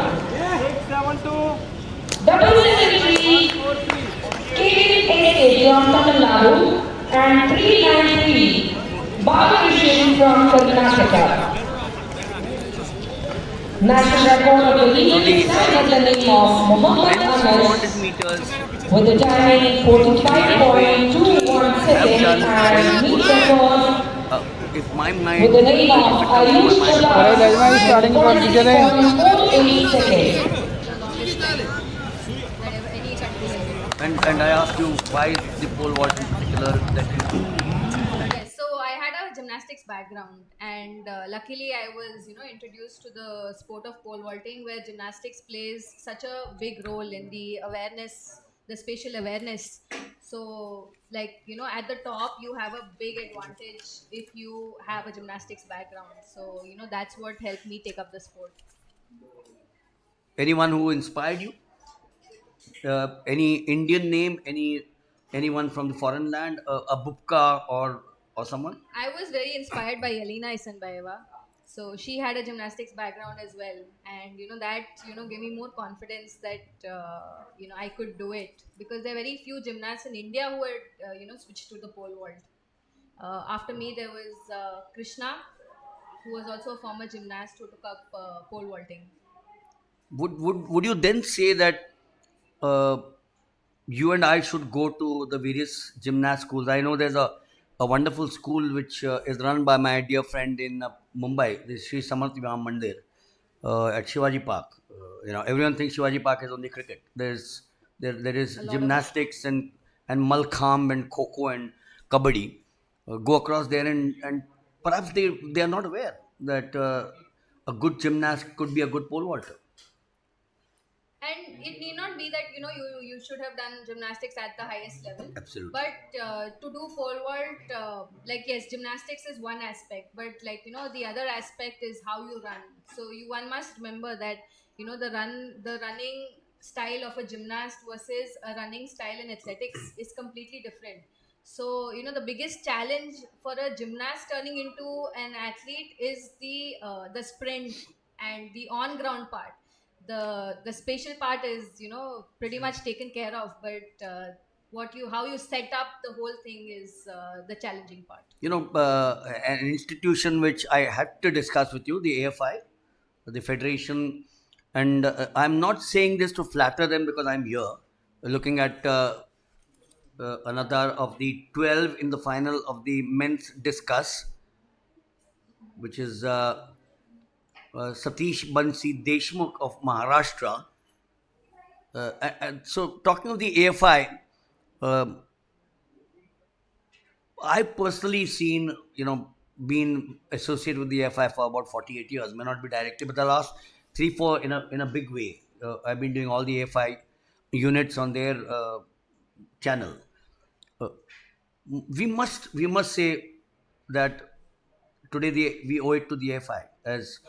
773, Kevin A.K. from Tamil Nadu. And 393, Balakrishnan from Karnataka. National record of the evening signed under the name of Muhammad
Men's
Anas
400 meters.
with a timing 45.21 seconds and meet record
If my mind.
with the name of Ayush Chala
starting from the
46.48 seconds.
The longest time that any country has been.
And I asked you why the pole vault in particular that you do.
Yes, so I had a gymnastics background, and luckily I was, introduced to the sport of pole vaulting, where gymnastics plays such a big role in the awareness, the spatial awareness. So, at the top, you have a big advantage if you have a gymnastics background. So, that's what helped me take up the sport.
Anyone who inspired you? Any Indian name? Anyone from the foreign land? A Bupka or someone?
I was very inspired by Yelena Isanbayeva. So she had a gymnastics background as well, and that gave me more confidence that I could do it, because there are very few gymnasts in India who had switched to the pole vault. After me, there was Krishna, who was also a former gymnast who took up pole vaulting.
Would you then say that you and I should go to the various gymnast schools? I know there's a wonderful school which is run by my dear friend in Mumbai, the Sri Samarth Viham Mandir at Shivaji Park. Everyone thinks Shivaji Park is only cricket. There is gymnastics and Malkham and Kho and Kabaddi. Go across there and perhaps they are not aware that a good gymnast could be a good pole vaulter.
And it need not be that you should have done gymnastics at the highest level.
Absolutely.
But to do pole vault, yes, gymnastics is one aspect, but the other aspect is how you run. So one must remember that the running style of a gymnast versus a running style in athletics is completely different. So the biggest challenge for a gymnast turning into an athlete is the sprint and the on ground part. The spatial part is pretty much taken care of, but how you set up the whole thing is the challenging part.
An institution which I had to discuss with you, the AFI, the federation, and I'm not saying this to flatter them, because I'm here looking at another of the 12 in the final of the men's discus, which is Satish Bansi Deshmukh of Maharashtra. And so, talking of the AFI, I personally seen, been associated with the AFI for about 48 years, may not be directly, but the last 3-4 in a big way. I've been doing all the AFI units on their channel. We must say that today we owe it to the AFI, as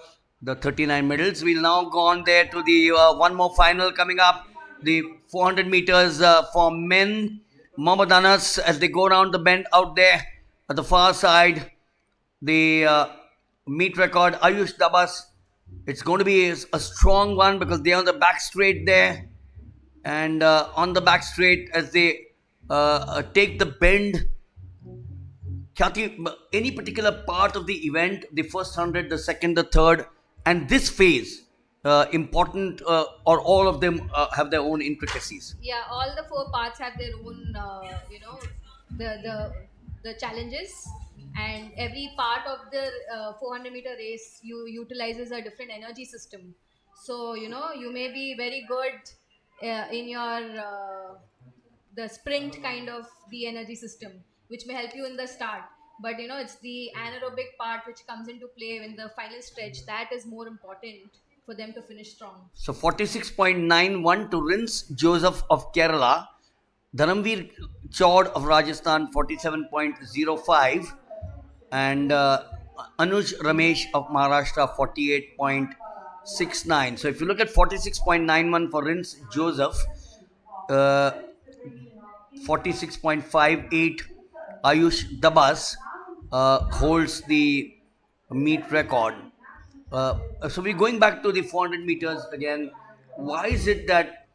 the 39 medals. We'll now go on there to the one more final coming up, the 400 meters for men. Mohammad Anas, as they go around the bend out there at the far side, the meet record, Ayush Dabas. It's going to be a strong one, because they're on the back straight there, and on the back straight as they take the bend. Khyati, any particular part of the event, the first 100, the second, the third, and this phase, important, or all of them have their own intricacies?
Yeah, all the four parts have their own the challenges, and every part of the 400-meter race utilizes a different energy system. So you may be very good in your the sprint kind of the energy system, which may help you in the start. But it's the anaerobic part which comes into play in the final stretch that is more important for them to finish strong.
So 46.91 to Rins Joseph of Kerala, Dharamveer Chaud of Rajasthan 47.05, and Anuj Ramesh of Maharashtra 48.69. So if you look at 46.91 for Rins Joseph, 46.58 Ayush Dabas holds the meet record. So we're going back to the 400 meters again. Why is it that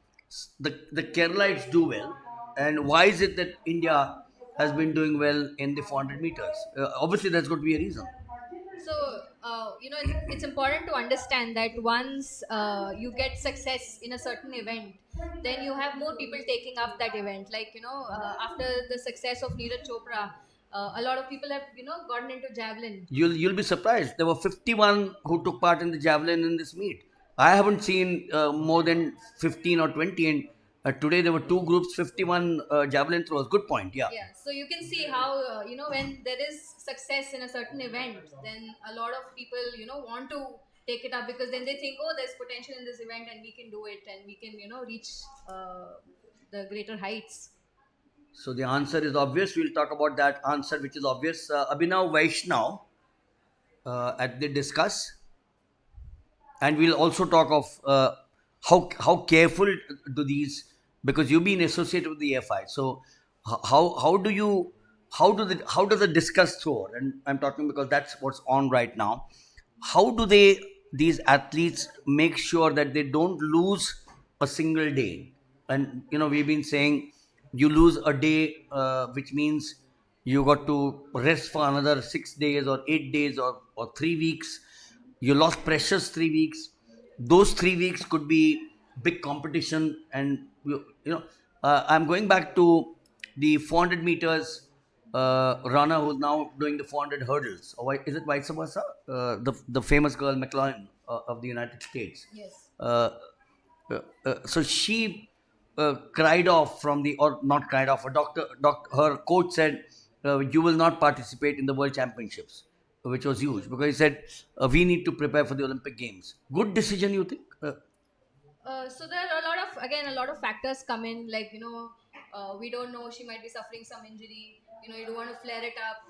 the Keralites do well, and why is it that India has been doing well in the 400 meters? Obviously, there's got to be a reason.
So it's important to understand that once you get success in a certain event, then you have more people taking up that event. Like after the success of Neeraj Chopra, a lot of people have gotten into javelin.
You'll be surprised. There were 51 who took part in the javelin in this meet. I haven't seen more than 15 or 20, and today there were two groups, 51 javelin throws. Good point. Yeah.
Yeah, so you can see how when there is success in a certain event, then a lot of people want to take it up, because then they think, oh, there's potential in this event and we can do it and we can reach the greater heights.
So the answer is obvious. We'll talk about that answer, which is obvious. Abhinav Vaishnav at the discuss, and we'll also talk of how careful do these, because you've been associated with the FI. So how does the discus thrower, and I'm talking because that's what's on right now. How do these athletes make sure that they don't lose a single day? And we've been saying, you lose a day, which means you got to rest for another 6 days or 8 days or 3 weeks. You lost precious 3 weeks. Those 3 weeks could be big competition. And I'm going back to the 400 meters runner who's now doing the 400 hurdles. Or is it vice versa? The famous girl McLaurin of the United States.
Yes.
So she cried off not cried off. Her coach said, you will not participate in the World Championships, which was huge, because he said, we need to prepare for the Olympic Games. Good decision, you think?
So there are a lot of factors come in, like we don't know, she might be suffering some injury. You don't want to flare it up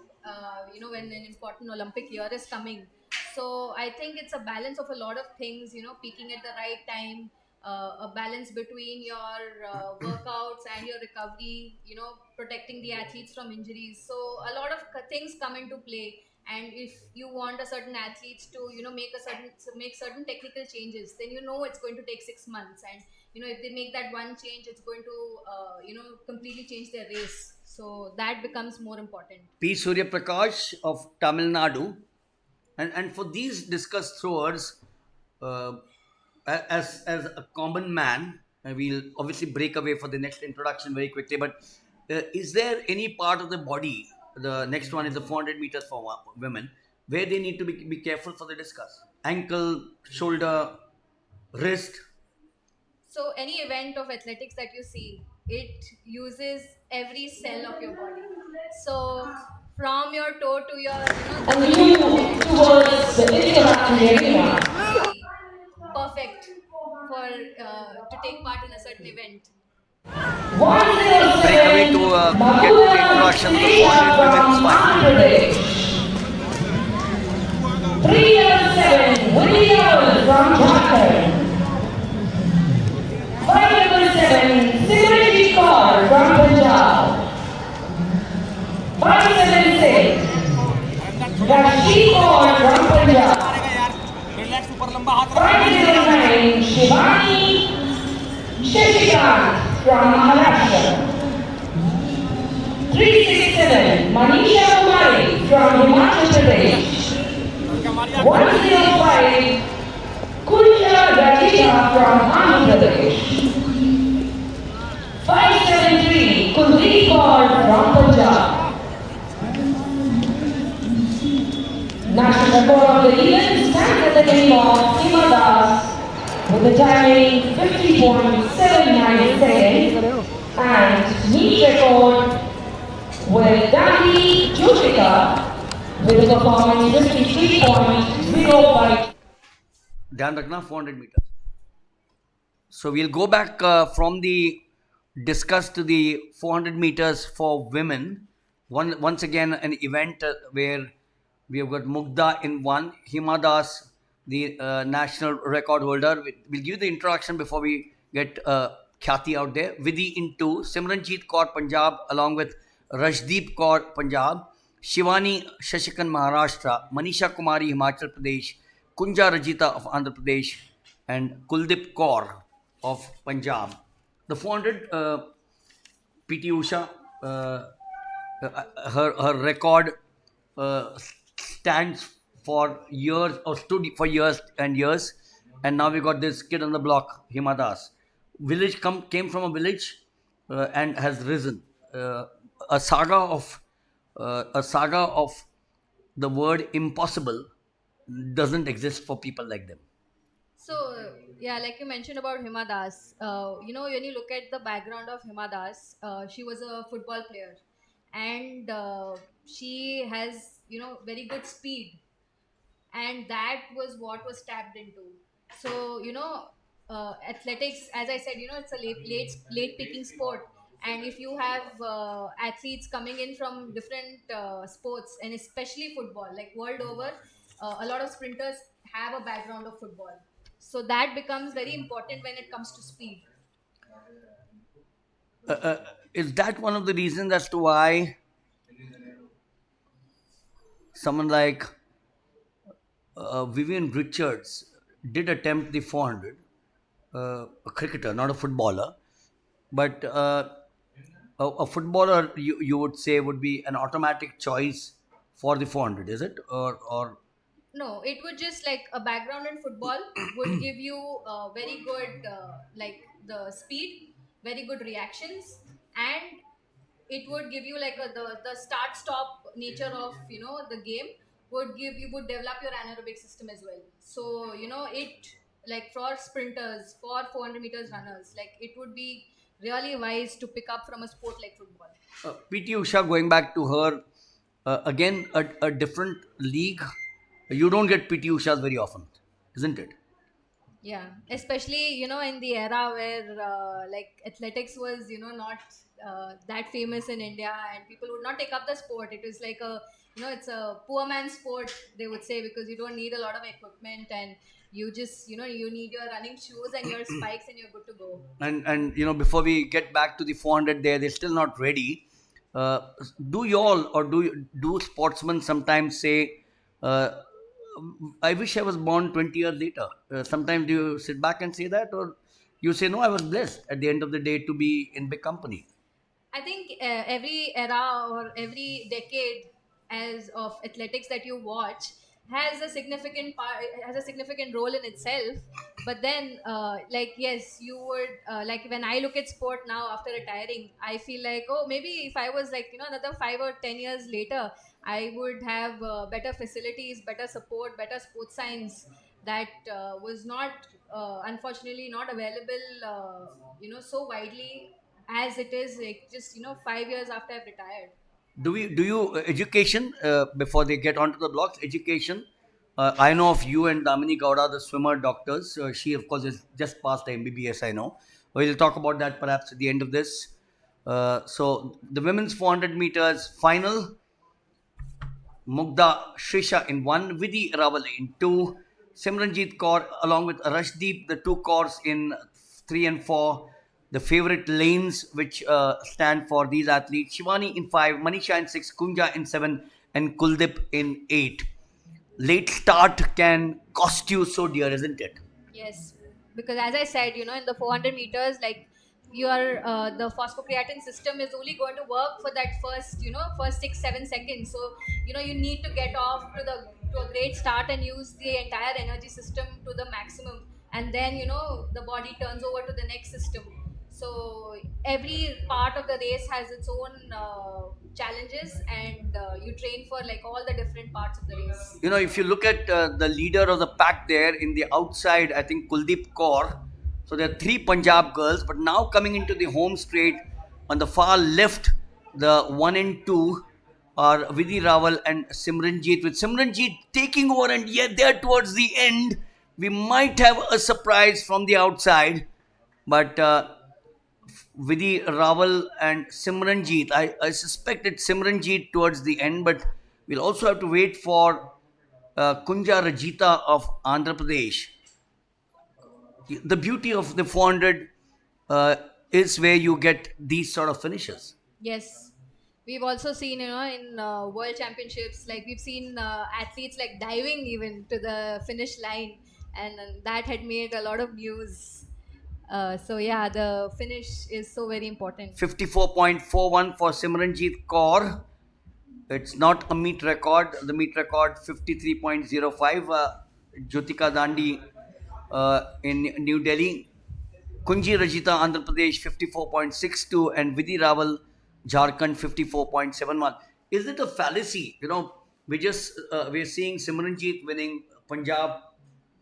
when an important Olympic year is coming. So I think it's a balance of a lot of things, peaking at the right time, a balance between your workouts and your recovery, protecting the athletes from injuries. So a lot of things come into play. And if you want a certain athletes to make certain technical changes, then it's going to take 6 months. And if they make that one change, it's going to completely change their race. So that becomes more important.
P. Surya Prakash of Tamil Nadu, and for these discus throwers, as a common man, we'll obviously break away for the next introduction very quickly, but is there any part of the body, the next one is the 400 meters for women, where they need to be careful for the discus? Ankle, shoulder, wrist?
So any event of athletics that you see, it uses every cell of your body. So from your toe to your
And move towards the interactive arena.
perfect for to take part in a certain event.
Break away to get the introduction of the 400 women's final.
307, William from Jharkhand. 577, Simranjit Kaur from Punjab. 576, Rashid Kaur from Punjab. 509, Shivani Shashikant from Maharashtra. 367, Manisha Kumari from Himachal Pradesh. 105, Kunja Rajita from Andhra Pradesh. 573, Kuldeep Kaur from Punjab. National record of the event stands at the name of Hima Das with a timing 50.79 seconds and meet record with Danny Jushika with a performance 53.05.
ध्यान रखना 400 meters. So we'll go back from the discuss to the 400 meters for women. Once again, an event where we have got Mugda in one, Hima Das, the national record holder. We'll give the introduction before we get Khyati out there. Vidhi in two, Simranjeet Kaur Punjab along with Rashdeep Kaur Punjab, Shivani Shashikan Maharashtra, Manisha Kumari Himachal Pradesh, Kunja Rajita of Andhra Pradesh, and Kuldip Kaur of Punjab. The 400 PT Usha, her record stands for years or stood for years and years, and now we got this kid on the block, Hima Das. Village came from a village and has risen. A saga of the word impossible doesn't exist for people like them.
So yeah, like you mentioned about Hima Das, when you look at the background of Hima Das, she was a football player, and she has very good speed, and that was what was tapped into. So athletics, as I said, it's a late picking sport, and if you have athletes coming in from different sports, and especially football, like world over, a lot of sprinters have a background of football, so that becomes very important when it comes to speed.
Is that one of the reasons as to why someone like Vivian Richards did attempt the 400, a cricketer, not a footballer, but a footballer you would say would be an automatic choice for the 400, is it? Or
No, it would just like a background in football would give you very good like the speed, very good reactions, and it would give you like the start stop nature of the game would develop your anaerobic system as well. So it, like for sprinters, for 400 meters runners, like it would be really wise to pick up from a sport like football.
PT Usha, going back to her, again, a different league. You don't get PT Ushas very often, isn't it?
Yeah, especially in the era where like athletics was not that famous in India, and people would not take up the sport. It is like a it's a poor man's sport, they would say, because you don't need a lot of equipment, and you just you need your running shoes and your spikes, and you're good to go.
And before we get back to the 400, they're still not ready. Uh, do you all or do sportsmen sometimes say, I wish I was born 20 years later? Sometimes do you sit back and say that, or you say, no, I was blessed at the end of the day to be in big company?
I think every era or every decade as of athletics that you watch has a significant part, has a significant role in itself. But then, like yes, you would like when I look at sport now after retiring, I feel like, oh, maybe if I was like another 5 or 10 years later, I would have better facilities, better support, better sports science that was not unfortunately not available so widely as it is, like just 5 years after I've retired.
Do you education before they get onto the blocks? Education. I know of you and Damini Gowda, the swimmer doctors. She, of course, is just past the MBBS. I know. We'll talk about that perhaps at the end of this. So the women's 400 meters final. Mugda Shisha in one, Vidhi Rawale in two, Simranjeet Kaur along with Rashdeep, the two Kaurs in 3 and 4, the favorite lanes which stand for these athletes, Shivani in 5, Manisha in 6, Kunja in 7, and Kuldip in 8. Late start can cost you so dear, isn't it?
Yes, because as I said, in the 400 meters, like your the phosphocreatine system is only going to work for that first 6 7 seconds. So you need to get off to a great start and use the entire energy system to the maximum, and then the body turns over to the next system. So every part of the race has its own challenges, and you train for like all the different parts of the race.
You know, if you look at the leader of the pack there in the outside, I think Kuldeep Kaur. So there are three Punjab girls, but now coming into the home straight on the far left, the 1 and 2 are Vidhi Rawal and Simranjeet. With Simranjeet taking over, and yet there towards the end, we might have a surprise from the outside. But Vidhi Rawal and Simranjeet. I suspect it's Simranjeet towards the end, but we'll also have to wait for Kunja Rajita of Andhra Pradesh. The beauty of the 400 is where you get these sort of finishes.
Yes. We've also seen, in world championships, like we've seen athletes like diving even to the finish line, and that had made a lot of news. So yeah, the finish is so very important.
54.41 for Simranjeet Kaur. It's not a meet record. The meet record 53.05. Jyotika Dandi in New Delhi. Kunji Rajita, Andhra Pradesh 54.62, and Vidhi Rawal, Jharkhand 54.71. Is it a fallacy? You know, we're seeing Simranjeet winning Punjab.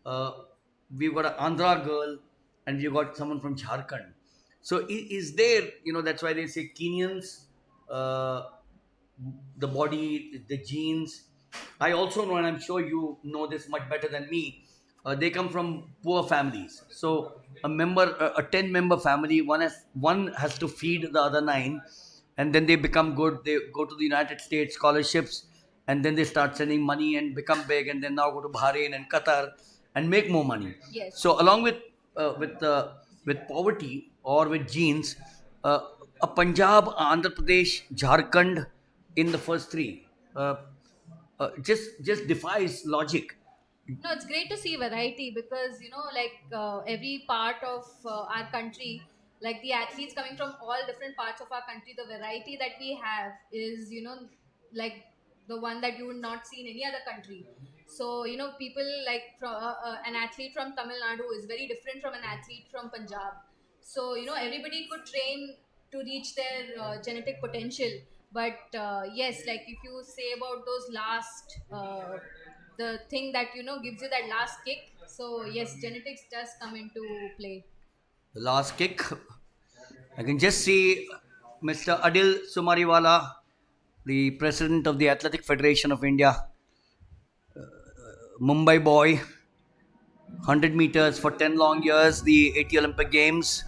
Uh, we've got an Andhra girl, and we've got someone from Jharkhand. So is there? You know, that's why they say Kenyans. Uh, the body, the genes. I also know, and I'm sure you know this much better than me. They come from poor families. So a 10-member family, one has to feed the other nine, and then they become good. They go to the United States scholarships, and then they start sending money and become big, and then now go to Bahrain and Qatar and make more money.
Yes.
So along with poverty or with genes, uh, a Punjab, Andhra Pradesh, Jharkhand in the first three just defies logic.
No, it's great to see variety, because like every part of our country, like the athletes coming from all different parts of our country, the variety that we have is like the one that you would not see in any other country. So people like from an athlete from Tamil Nadu is very different from an athlete from Punjab. So everybody could train to reach their genetic potential. But yes, like if you say about those last the thing that gives you that last kick, so yes, genetics does come into play.
The last kick, I can just see Mr. Adil Sumariwala, the president of the Athletic Federation of India, Mumbai boy, 100 meters for 10 long years, the 80 Olympic Games.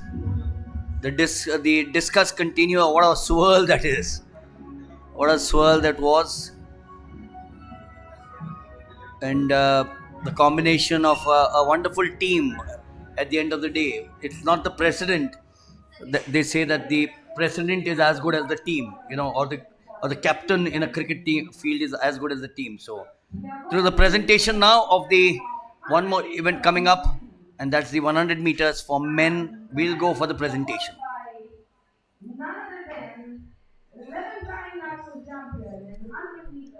The discus continue. What a swirl that is! What a swirl that was! And the combination of a wonderful team at the end of the day. It's not the president. They say that the president is as good as the team, or the captain in a cricket team field is as good as the team. So, through the presentation now of the one more event coming up, and that's the 100 meters for men. We'll go for the presentation.
None other than 11-time national champion in 100 meter.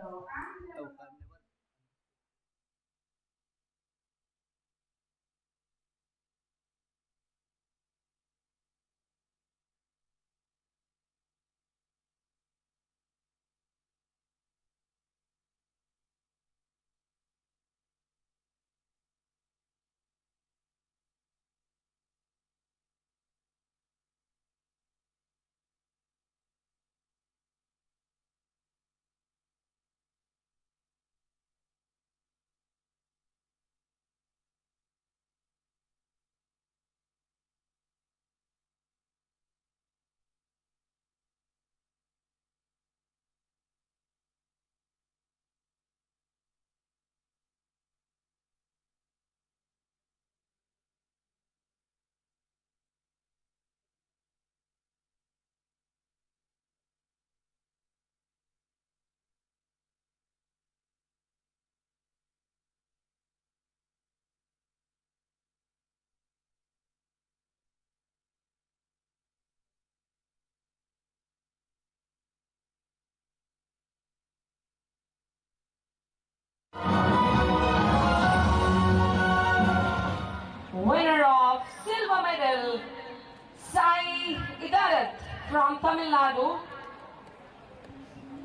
from Tamil Nadu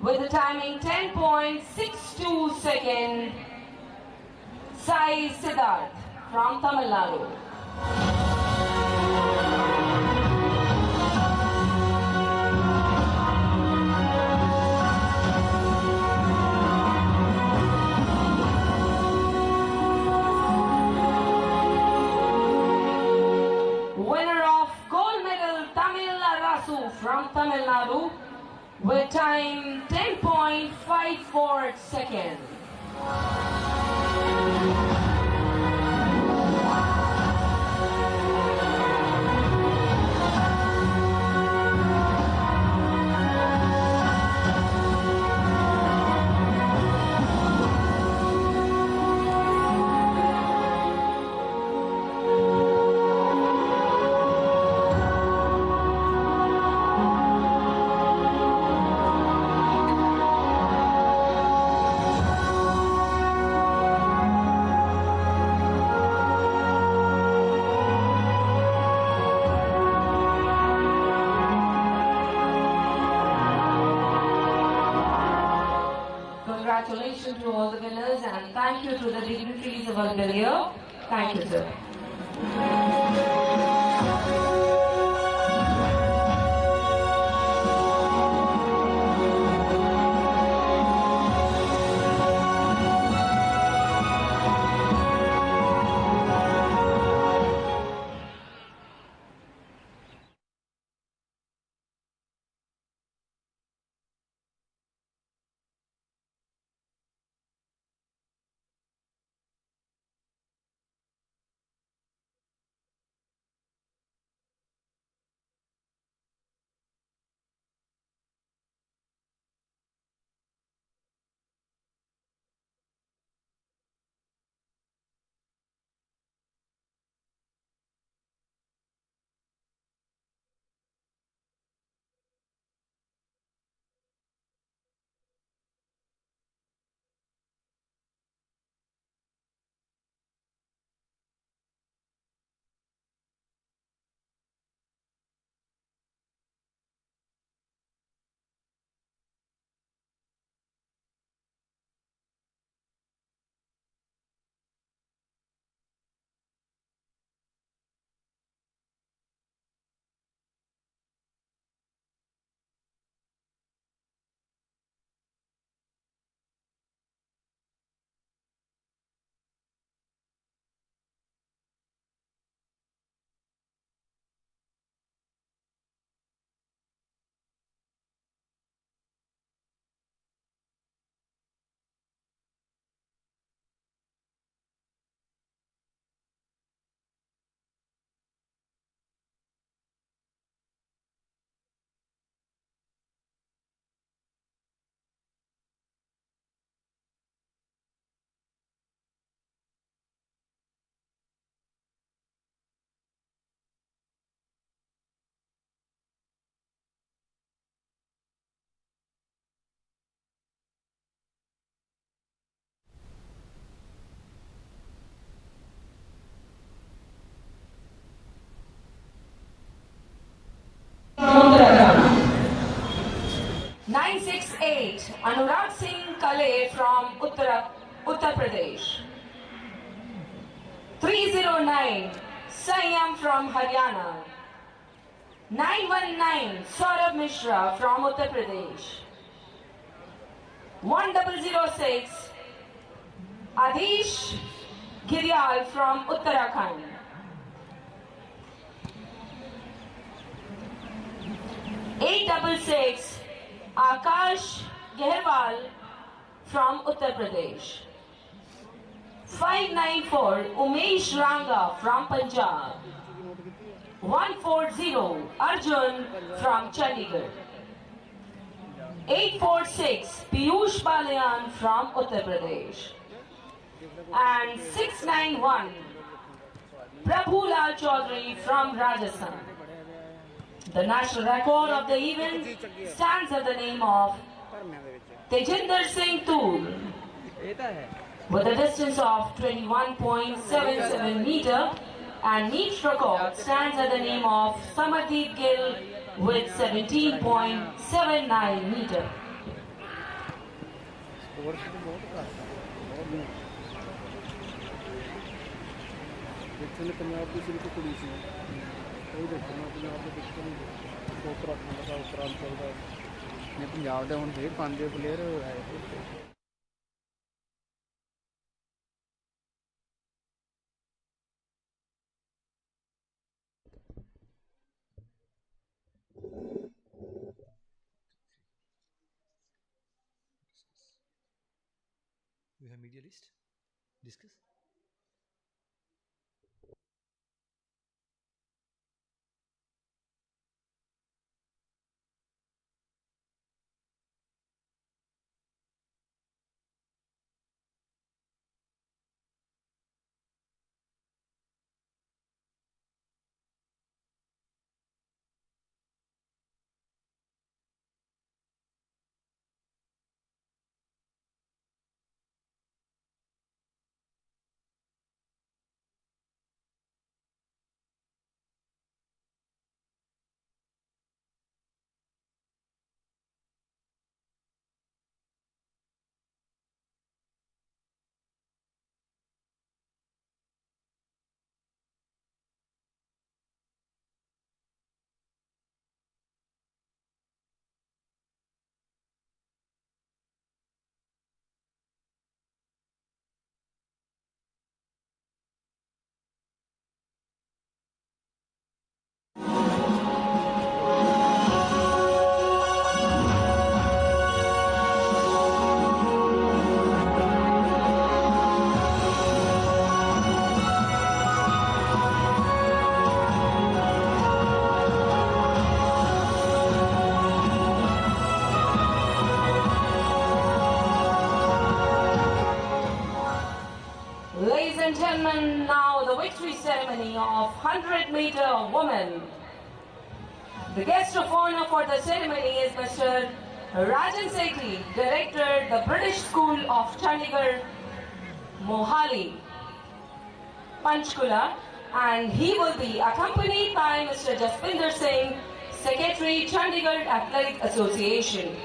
with the timing 10.62 second. Sai Siddharth from Tamil Nadu. Winner of gold medal Tamil Arasu from Tamil Nadu with time 10.54 seconds. Congratulations to all the winners and thank you to the dignitaries of Bulgaria. Thank you, sir. Uttarakhand. 968 Anurag Singh Kale from Uttar Pradesh. 309 Sayam from Haryana. 919 Saurabh Mishra from Uttar Pradesh. 1006 Adish Giryal from Uttarakhand. 866 Akash Gehrwal from Uttar Pradesh. 594 Umesh Ranga from Punjab. 140 Arjun from Chandigarh. 846 Piyush Balayan from Uttar Pradesh. And 691 Prabhulal Chaudhary from Rajasthan. The national record of the event stands at the name of Tejinder Singh Tool with a distance of 21.77 meter, and meet record stands at the name of Samardeep Gill with 17.79 meter.
Score तो बहुत घट है बहुत नहीं देखने पंजाब की सिर्फ कुड़ी सी कोई देखना पंजाब के पिछले नहीं उत्तराखंड का उत्तरांचल का ने पंजाब के हम फिर 5 प्लेयर आए थे
We have media list. Discuss.
Ladies and gentlemen, now the victory ceremony of 100-meter women. The guest of honor for the ceremony is Mr. Rajan Sethi, Director, the British School of CHANDIGARH, Mohali, Panchkula, and he will be accompanied by Mr. Jaspinder Singh, Secretary, Chandigarh Athletic Association.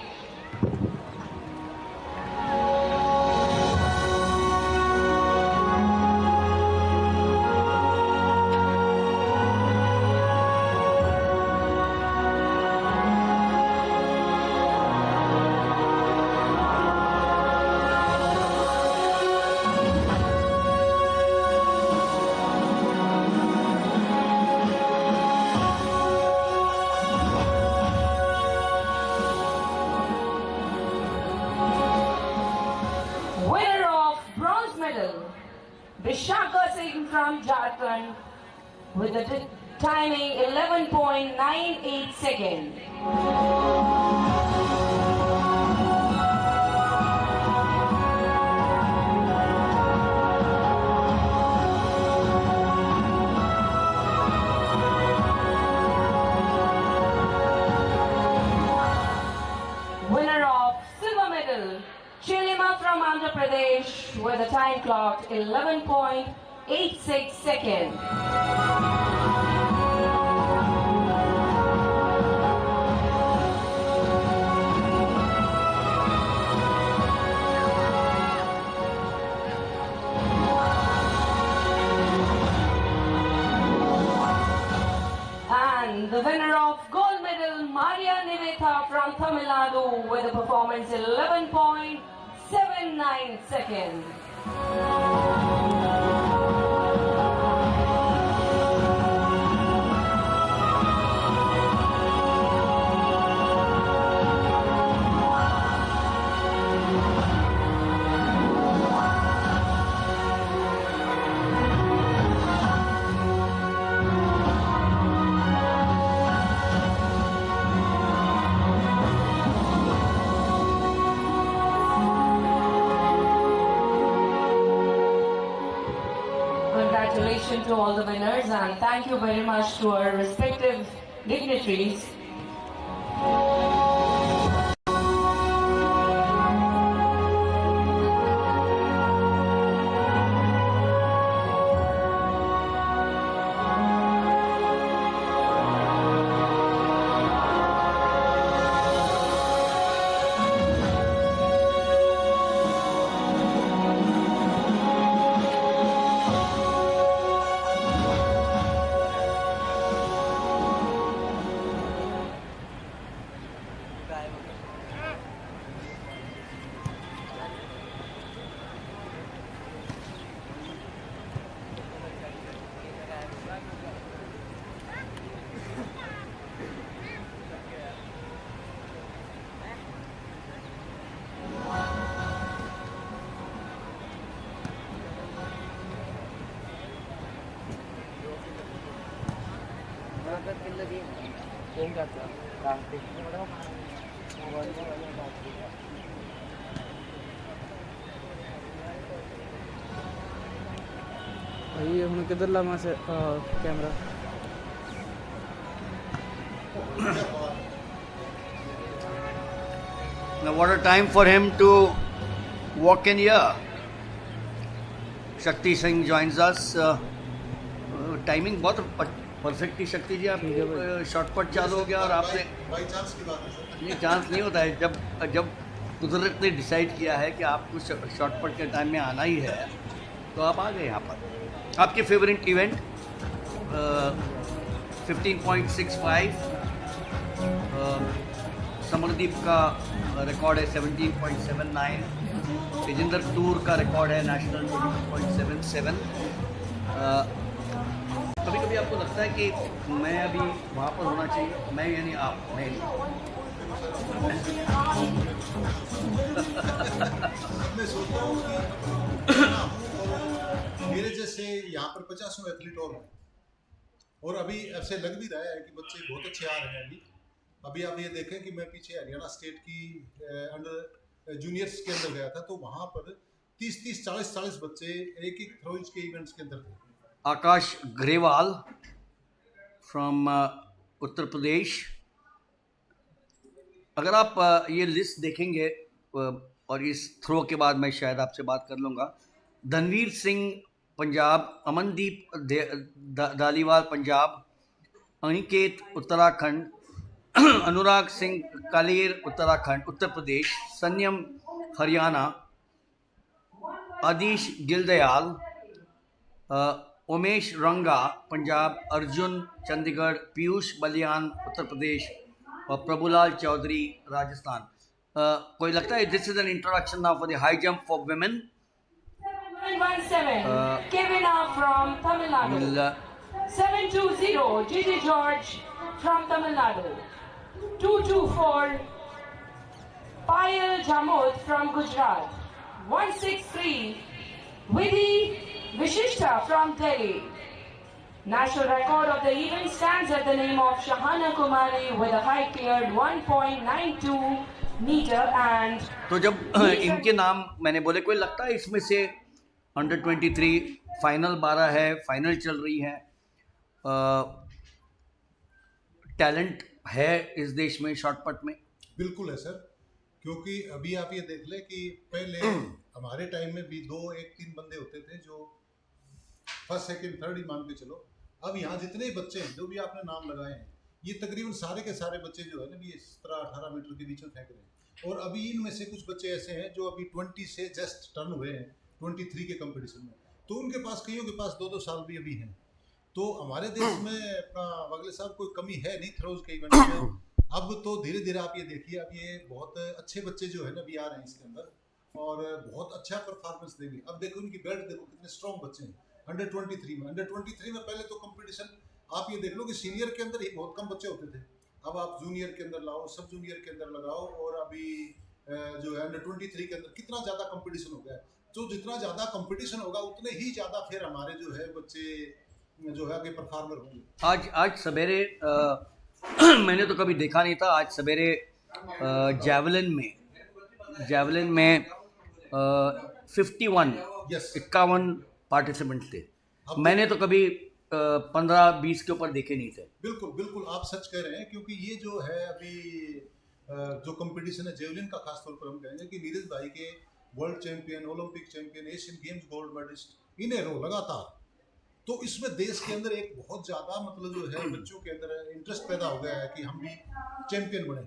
Vishaka Singh from Jharkhand with the timing 11.98 seconds. Winner of silver medal, Chilima from Andhra Pradesh with a time clocked 11.86 seconds. And the winner of gold medal, Maria Nivetha from Tamil Nadu with a performance 11.79 seconds. Congratulations to all the winners and thank you very much to our respective dignitaries.
Kilo की यही करता भाई हम किधर लावा से camera
Now what a time for him to walk in here. Shakti Singh joins us. Timing बहुत perfect थी शक्ति जी, आप शॉर्टकट चालू हो गया और आपने
बाई चांस की बात है सर।
नहीं, चांस नहीं होता है। जब कुदरत ने डिसाइड किया है कि आपको शॉर्टकट के टाइम में आना ही है तो आप आ गए यहाँ पर। आपके फेवरेट इवेंट 15.65, समरदीप का रिकॉर्ड है 17.79, तेजिंदर टूर का रिकॉर्ड है नेशनल 20.77। कभी कभी आपको लगता है कि मैं अभी वहाँ पर होना चाहिए, मैं यानी आप, मैं
मैं सोचता हूँ कि मेरे जैसे यहाँ पर 50 एथलीट और हैं, और अभी ऐसे लग भी रहा है कि बच्चे बहुत अच्छे आ रहे हैं। अभी आप ये देखें कि मैं पीछे हरियाणा स्टेट की अंडर जूनियर्स के अंदर गया था, तो वहाँ पर 30-30, 40-40 बच्चे एक थ्रोइज के इवेंट्स के अंदर थे।
आकाश ग्रेवाल फ्रॉम उत्तर प्रदेश। अगर आप ये लिस्ट देखेंगे और इस थ्रो के बाद मैं शायद आपसे बात कर लूँगा। धनवीर सिंह पंजाब, अमनदीप धालीवाल पंजाब, अनिकेत उत्तराखंड, अनुराग सिंह कालेर उत्तराखंड उत्तर प्रदेश, संयम हरियाणा, आदिश गिलदयाल, उमेश रंगा पंजाब, अर्जुन चंडीगढ़, पीयूष बलियान उत्तर प्रदेश और प्रभुलाल चौधरी राजस्थान। कोई लगता है this is an introduction now for the high jump for women.
717 Kevina from Tamil Nadu. 720 Gigi George from Tamil Nadu. 224 Payal Jamod from Gujarat. 163 Vidhi Vishishta from Delhi. National record of the event stands at the name of Shahana Kumari with a height cleared 1.92 meter and
तो जब इनके नाम मैंने बोले, कोई लगता है इसमें से अंडर 23 फाइनल 12 है, फाइनल चल रही है, टैलेंट है इस देश में शॉर्टपट में?
बिल्कुल है सर, क्योंकि अभी आप ये देख लें कि पहले हमारे टाइम में भी 2, 1, 3 बंदे होते थे जो फर्स्ट, सेकंड, थर्ड ही मान के चलो। अब यहाँ जितने बच्चे हैं जो भी आपने नाम लगाए हैं, ये तकरीबन सारे के सारे बच्चे जो है ना भी 17-18 मीटर के बीच में फेंक रहे हैं। और अभी इनमें से कुछ बच्चे ऐसे हैं जो अभी 20 से जस्ट टर्न हुए हैं 23 के कंपटीशन में, तो उनके पास कईयों के पास 2-2 साल भी अभी हैं। तो हमारे देश में अपना वागले साहब कोई कमी है नहीं थ्रोज के इवेंट में। अब तो धीरे धीरे आप ये देखिए, अब ये बहुत अच्छे बच्चे जो है ना भी आ रहे हैं इसके अंदर और बहुत अच्छा परफॉर्मेंस देंगे। अब देखो उनकी बेल्ट देखो कितने स्ट्रॉन्ग बच्चे हैं अंडर 23 में। अंडर 23 में पहले तो कंपटीशन आप ये देख लो कि सीनियर के अंदर ही बहुत कम बच्चे होते थे, अब आप जूनियर के अंदर लाओ, सब जूनियर के अंदर लगाओ, और अभी जो है अंडर 23 के अंदर कितना ज़्यादा कंपटीशन हो गया है। तो जितना ज़्यादा कंपटीशन होगा उतने ही ज़्यादा फिर हमारे जो है बच्चे जो है आगे परफॉर्मर होंगे।
आज सवेरे मैंने तो कभी देखा नहीं था, आज सवेरे जैवलिन में 51 पार्टिसिपेंट्स थे। मैंने तो कभी 15-20 के ऊपर देखे नहीं थे।
बिल्कुल बिल्कुल आप सच कह रहे हैं, क्योंकि ये जो है अभी जो कंपटीशन है जेवलिन का, खासतौर पर हम कहेंगे कि नीरज भाई के world champion, Olympic champion, Asian Games gold medallist in a row लगातार, तो इसमें देश के अंदर एक बहुत ज़्यादा मतलब जो है बच्चों के अंदर इंटरेस्ट पैदा हो गया है कि हम भी चैंपियन बने।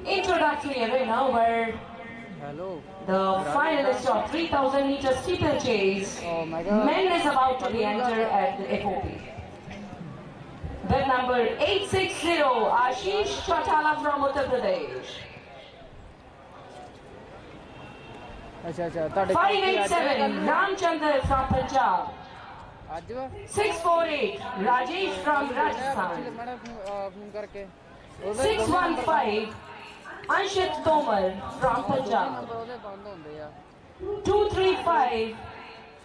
introductory arena where the finalist of 3000 meter steeplechase men is about to be entered at the FOP. Bid number 860 Ashish Chautala from Uttar Pradesh.
अच्छा
587 Ramchandra from Punjab. 648 Rajesh from Rajasthan. 615 Anshit Tomar from Punjab. 235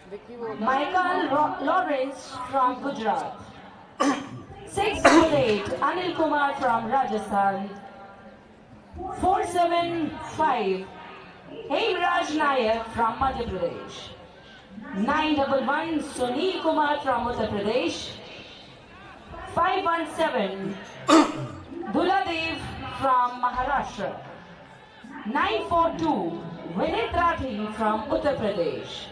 Michael Lawrence from Gujarat. 648 Anil Kumar from Rajasthan. 475 Hemraj Nayak from Madhya Pradesh. 911 Sunil Kumar from Uttar Pradesh. 517 Dhuladev from Maharashtra. 942 Vinit Rathi from Uttar Pradesh.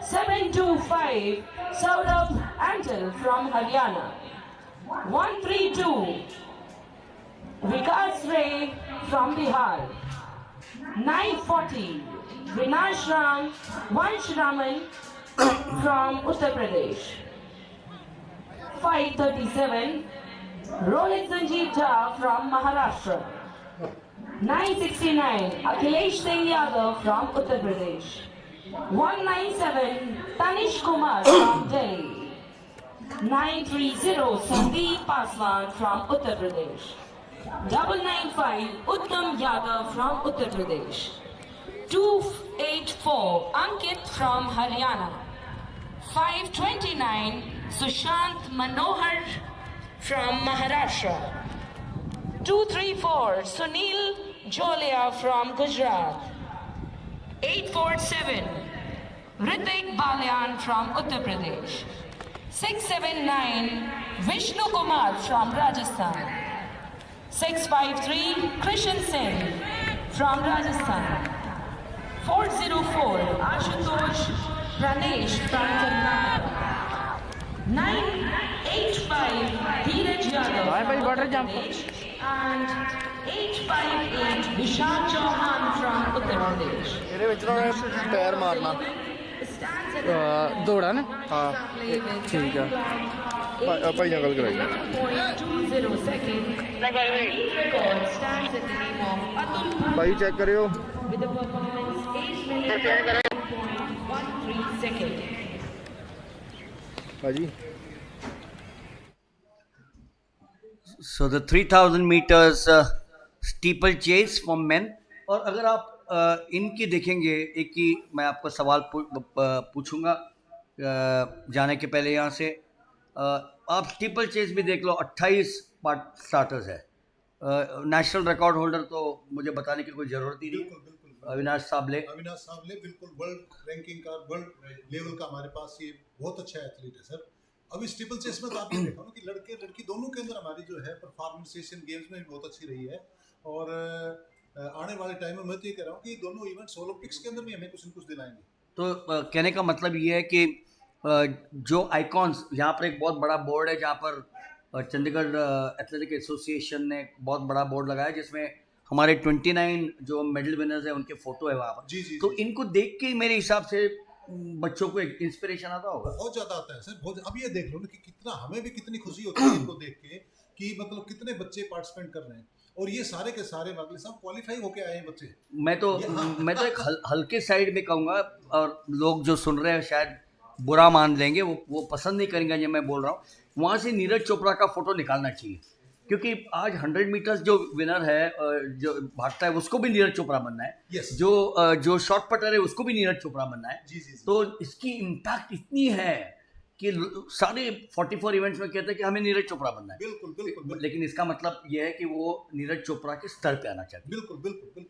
725 Saurabh Antal from Haryana. 132 Vikas Ray from Bihar. 940 Vinashram Vanshraman from Uttar Pradesh. 537 Rohit Sanjeev Jha from Maharashtra. 969 Akhilesh Singh Yadav from Uttar Pradesh. 197 Tanish Kumar from Delhi. 930 Sandeep Paswan from Uttar Pradesh. 995 Uttam Yadav from Uttar Pradesh. 284 Ankit from Haryana. 529 Sushant Manohar from Maharashtra. 234 Sunil Jolia from Gujarat. 847 Ritik Balyan from Uttar Pradesh. 679 Vishnu Kumar from Rajasthan. 653 Krishan Singh from Rajasthan. 404 Ashutosh Pranesh from Karnataka. 985 Dheeraj Yadav from Uttar Pradesh. And 858 Vishal Chauhan from Uttar Pradesh.
ਇਹਦੇ ਵਿੱਚ ਤਾਂ ਪੈਰ ਮਾਰਨਾ ਦੌੜਾ ਨਾ ਹਾਂ ਠੀਕ ਆ ਭਾਈ ਨਾਲ ਗੱਲ ਕਰਾਈ
0.20 seconds. Record stands at the name of Atul
Bhai check ਕਰਿਓ
with a performance 8 minutes 1.13 seconds.
ਭਾਜੀ
So the 3000 meters steeple chase for men. और अगर आप इनकी देखेंगे, एक ही मैं आपको सवाल पूछूंगा जाने के पहले यहाँ से, आप स्टीपल चेस भी देख लो, 28 पार्ट स्टार्टर्स है. नेशनल रिकॉर्ड होल्डर तो मुझे बताने की कोई ज़रूरत ही नहीं. अविनाश साबले
बिल्कुल वर्ल्ड रैंकिंग का, वर्ल्ड लेवल का हमारे पास ये बहुत अच्छा एथलीट है सर. अभी स्टीपल चेस में तो आप ये देखो ना कि लड़के लड़की दोनों के अंदर हमारी जो है परफॉर्मेंस एशियन गेम्स में भी बहुत अच्छी रही है. और आने वाले टाइम में मैं तो ये कह रहा हूँ कि दोनों इवेंट्स ओलंपिक्स के अंदर भी हमें कुछ न कुछ दिलाएंगे.
तो कहने का मतलब ये है कि जो आइकॉन्स, यहाँ पर एक बहुत बड़ा बोर्ड है जहाँ पर चंडीगढ़ एथलेटिक एसोसिएशन ने बहुत बड़ा बोर्ड लगाया जिसमें हमारे 29 जो मेडल विनर्स हैं उनके फोटो है वहाँ पर.
जी.
तो इनको देख के मेरे हिसाब से बच्चों को एक इंस्पिरेशन आता होगा.
बहुत ज़्यादा आता है सर, बहुत. अब ये देख लो ना कि कितना हमें भी कितनी खुशी होती है इनको देख के कि मतलब कितने बच्चे पार्टिसिपेट कर रहे हैं. और ये सारे के सारे मामले सब क्वालिफाई होके आए हैं बच्चे.
मैं तो एक हल्के साइड में कहूँगा, और लोग जो सुन रहे हैं शायद बुरा मान लेंगे, वो पसंद नहीं करेंगे जब मैं बोल रहा हूँ. वहाँ से नीरज चोपड़ा का फोटो निकालना चाहिए, क्योंकि आज 100 मीटर्स जो विनर है, जो भागता है, उसको भी नीरज चोपड़ा बनना है.
Yes.
जो शॉर्ट पटर है उसको भी नीरज चोपड़ा बनना है.
जी.
तो इसकी इम्पैक्ट इतनी है कि सारे 44 इवेंट्स में कहते हैं कि हमें नीरज चोपड़ा बनना है.
बिल्कुल.
लेकिन इसका मतलब यह है कि वो नीरज चोपड़ा के स्तर पे आना चाहिए.
बिल्कुल.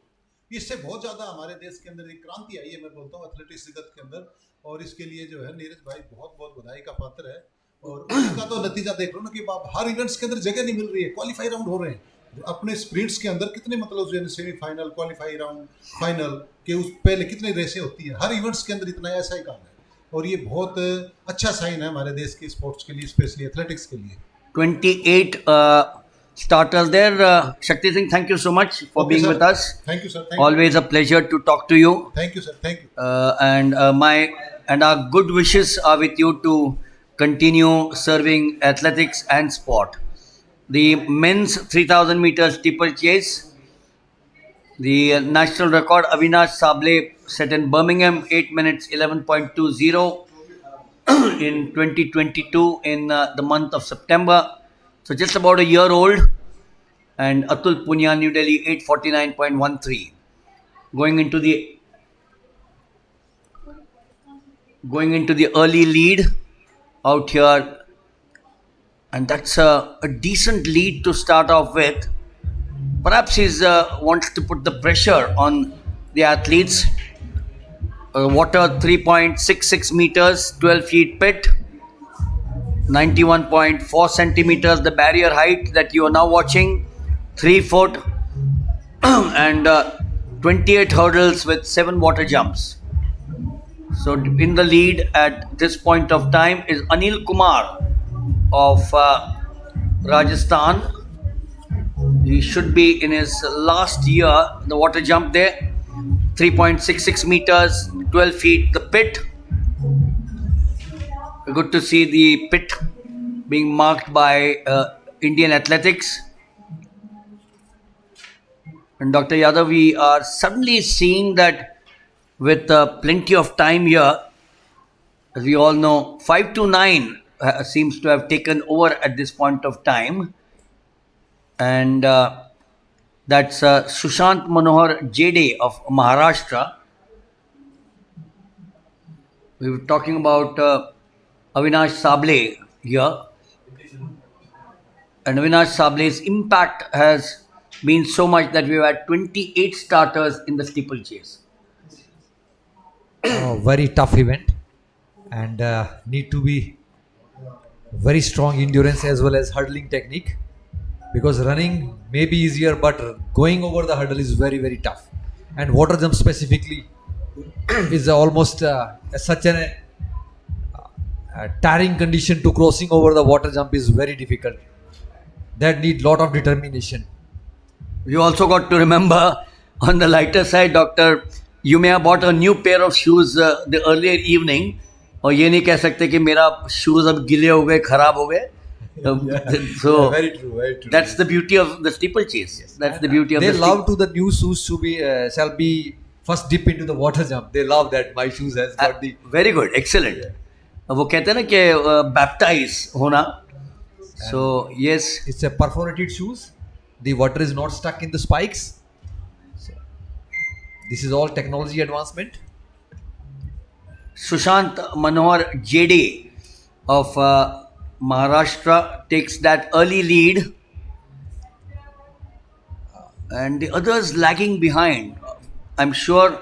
इससे बहुत ज़्यादा हमारे देश के अंदर एक क्रांति आई है, मैं बोलता हूँ एथलेटिक्स जगत के अंदर. और इसके लिए जो है नीरज भाई बहुत बहुत बधाई का पात्र है. और उसका तो नतीजा देख लो ना कि हर इवेंट्स के अंदर जगह नहीं मिल रही है. क्वालिफाई राउंड हो रहे हैं अपने स्प्रिंट्स के अंदर, कितने मतलब जो सेमीफाइनल, क्वालिफाई राउंड, फाइनल के उस पहले कितनी रेसें होती हैं हर इवेंट्स के अंदर. इतना ऐसा ही काम है और ये बहुत अच्छा साइन है हमारे देश के स्पोर्ट्स के लिए, स्पेशली एथलेटिक्स के लिए.
28 starters there. Shakti Singh, thank you so much for being with us.
Thank you, sir.
Always a pleasure to talk to you.
Thank you, sir. Thank you.
And our good wishes are with you to continue serving athletics and sport. The men's 3000 meters steeple chase, the national record Avinash Sable set in Birmingham, 8 minutes 11.20 in 2022 in the month of September. So just about a year old. And Atul Punya, New Delhi, 849.13. Going into the going into the early lead out here. And that's a decent lead to start off with. Perhaps he wants to put the pressure on the athletes. Water 3.66 meters, 12 feet pit, 91.4 centimeters the barrier height that you are now watching, 3 foot, and 28 hurdles with 7 water jumps. So in the lead at this point of time is Anil Kumar of Rajasthan. He should be in his last year. The water jump there, 3.66 meters, 12 feet the pit. Good to see the pit being marked by Indian athletics. And Dr. Yadav, we are suddenly seeing that with plenty of time here, as we all know, 529 seems to have taken over at this point of time. And that's Sushant Manohar Jade of Maharashtra. We were talking about Avinash Sable here. And Avinash Sable's impact has been so much that we've had 28 starters in the steeplechase.
Very tough event, and need to be very strong endurance as well as hurdling technique, because running may be easier, but going over the hurdle is very, very tough. And water jump specifically is almost such a tiring condition. To crossing over the water jump is very difficult. That need lot of determination.
You also got to remember, on the lighter side, Doctor, you may have bought a new pair of shoes the earlier evening, और ये नहीं कह सकते कि मेरा shoes अब गिले हो गए, खराब हो गए. So
very true, very true.
That's the beauty of the steeplechase. Yes. That's the beauty of
they
the
love to the new shoes to be shall be first dip into the water jump. They love that my shoes has got the
very good, excellent. वो कहते हैं ना कि baptize होना. So yes,
it's a perforated shoes. The water is not stuck in the spikes. So, this is all technology advancement.
Sushant Manohar Jade of Maharashtra takes that early lead, and the others lagging behind. I'm sure,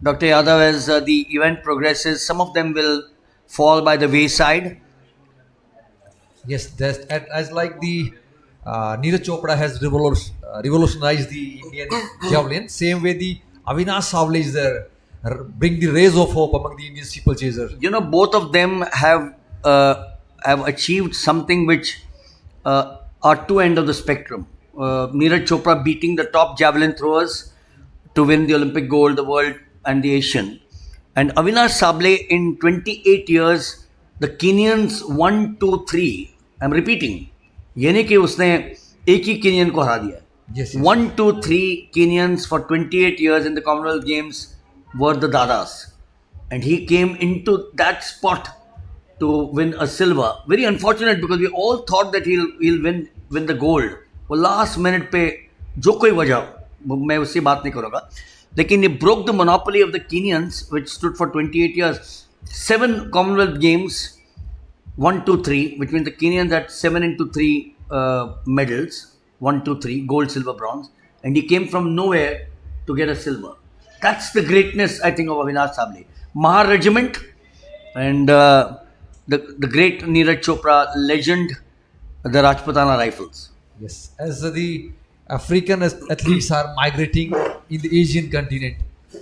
Dr. Yadav, as the event progresses, some of them will fall by the wayside.
Yes, that's as like the Neeraj Chopra has revolutionized the Indian javelin. Same way the Avinash Sable is there, bring the rays of hope among the Indian steeplechasers.
You know, both of them have achieved something which are two ends of the spectrum. Neeraj Chopra beating the top javelin throwers to win the Olympic gold, the world and the Asian. And Avinash Sable in 28 years, the Kenyans 1, 2, 3. I'm repeating. ये नहीं कि उसने एक ही Kenyan को हरा दिया.
Yes, yes.
1, 2, 3 Kenyans for 28 years in the Commonwealth Games were the Dadas. And he came into that spot to win a silver. Very unfortunate, because we all thought that he'll win the gold. वो last minute पे जो कोई वजह, मैं उससे बात नहीं करूँगा. लेकिन he broke the monopoly of the Kenyans, which stood for 28 years. 7 Commonwealth Games, 1, 2, 3, which means the Kenyans had 7 into 3 medals, 1, 2, 3, gold, silver, bronze, and he came from nowhere to get a silver. That's the greatness, I think, of Avinash Sable. Mahar Regiment and the great Neeraj Chopra legend, the Rajputana Rifles.
Yes, as the African athletes are migrating in the Asian continent,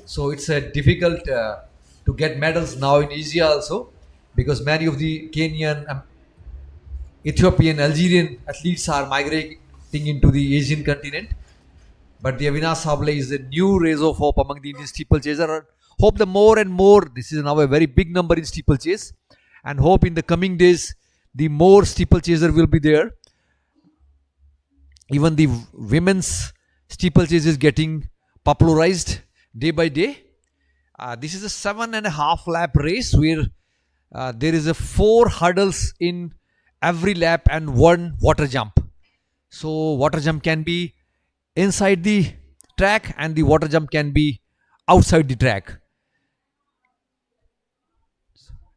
so it's difficult to get medals now in Asia also, because many of the Kenyan, Ethiopian, Algerian athletes are migrating into the Asian continent. But the Avinash Sable is a new rays of hope among the Indian steeplechaser. Hope the more and more, this is now a very big number in steeplechase, and hope in the coming days the more steeplechaser will be there. Even the women's steeplechase is getting popularized day by day. This is a 7.5 lap race where there is a 4 hurdles in every lap and 1 water jump. So water jump can be inside the track and the water jump can be outside the track.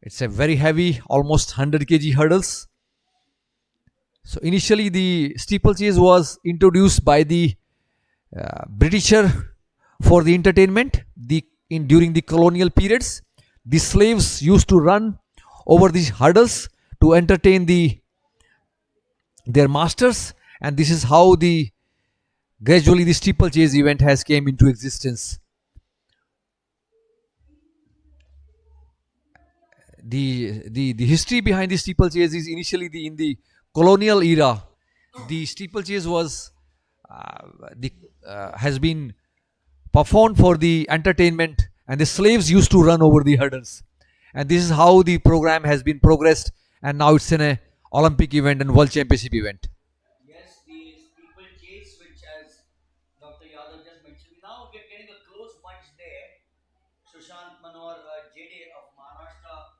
It's a very heavy, almost 100 kg hurdles. So initially the steeplechase was introduced by the Britisher for the entertainment. During the colonial periods, the slaves used to run over these hurdles to entertain their masters, and this is how gradually the steeplechase event has came into existence. The history behind the steeplechase is initially in the colonial era. The steeplechase was has been performed for the entertainment, and the slaves used to run over the hurdles, and this is how the program has been progressed, and now it's an Olympic event and World Championship event.
Yes, the steeplechase, which as Dr. Yadav just mentioned, now we're getting a close bunch there. Sushant Manohar JD of Maharashtra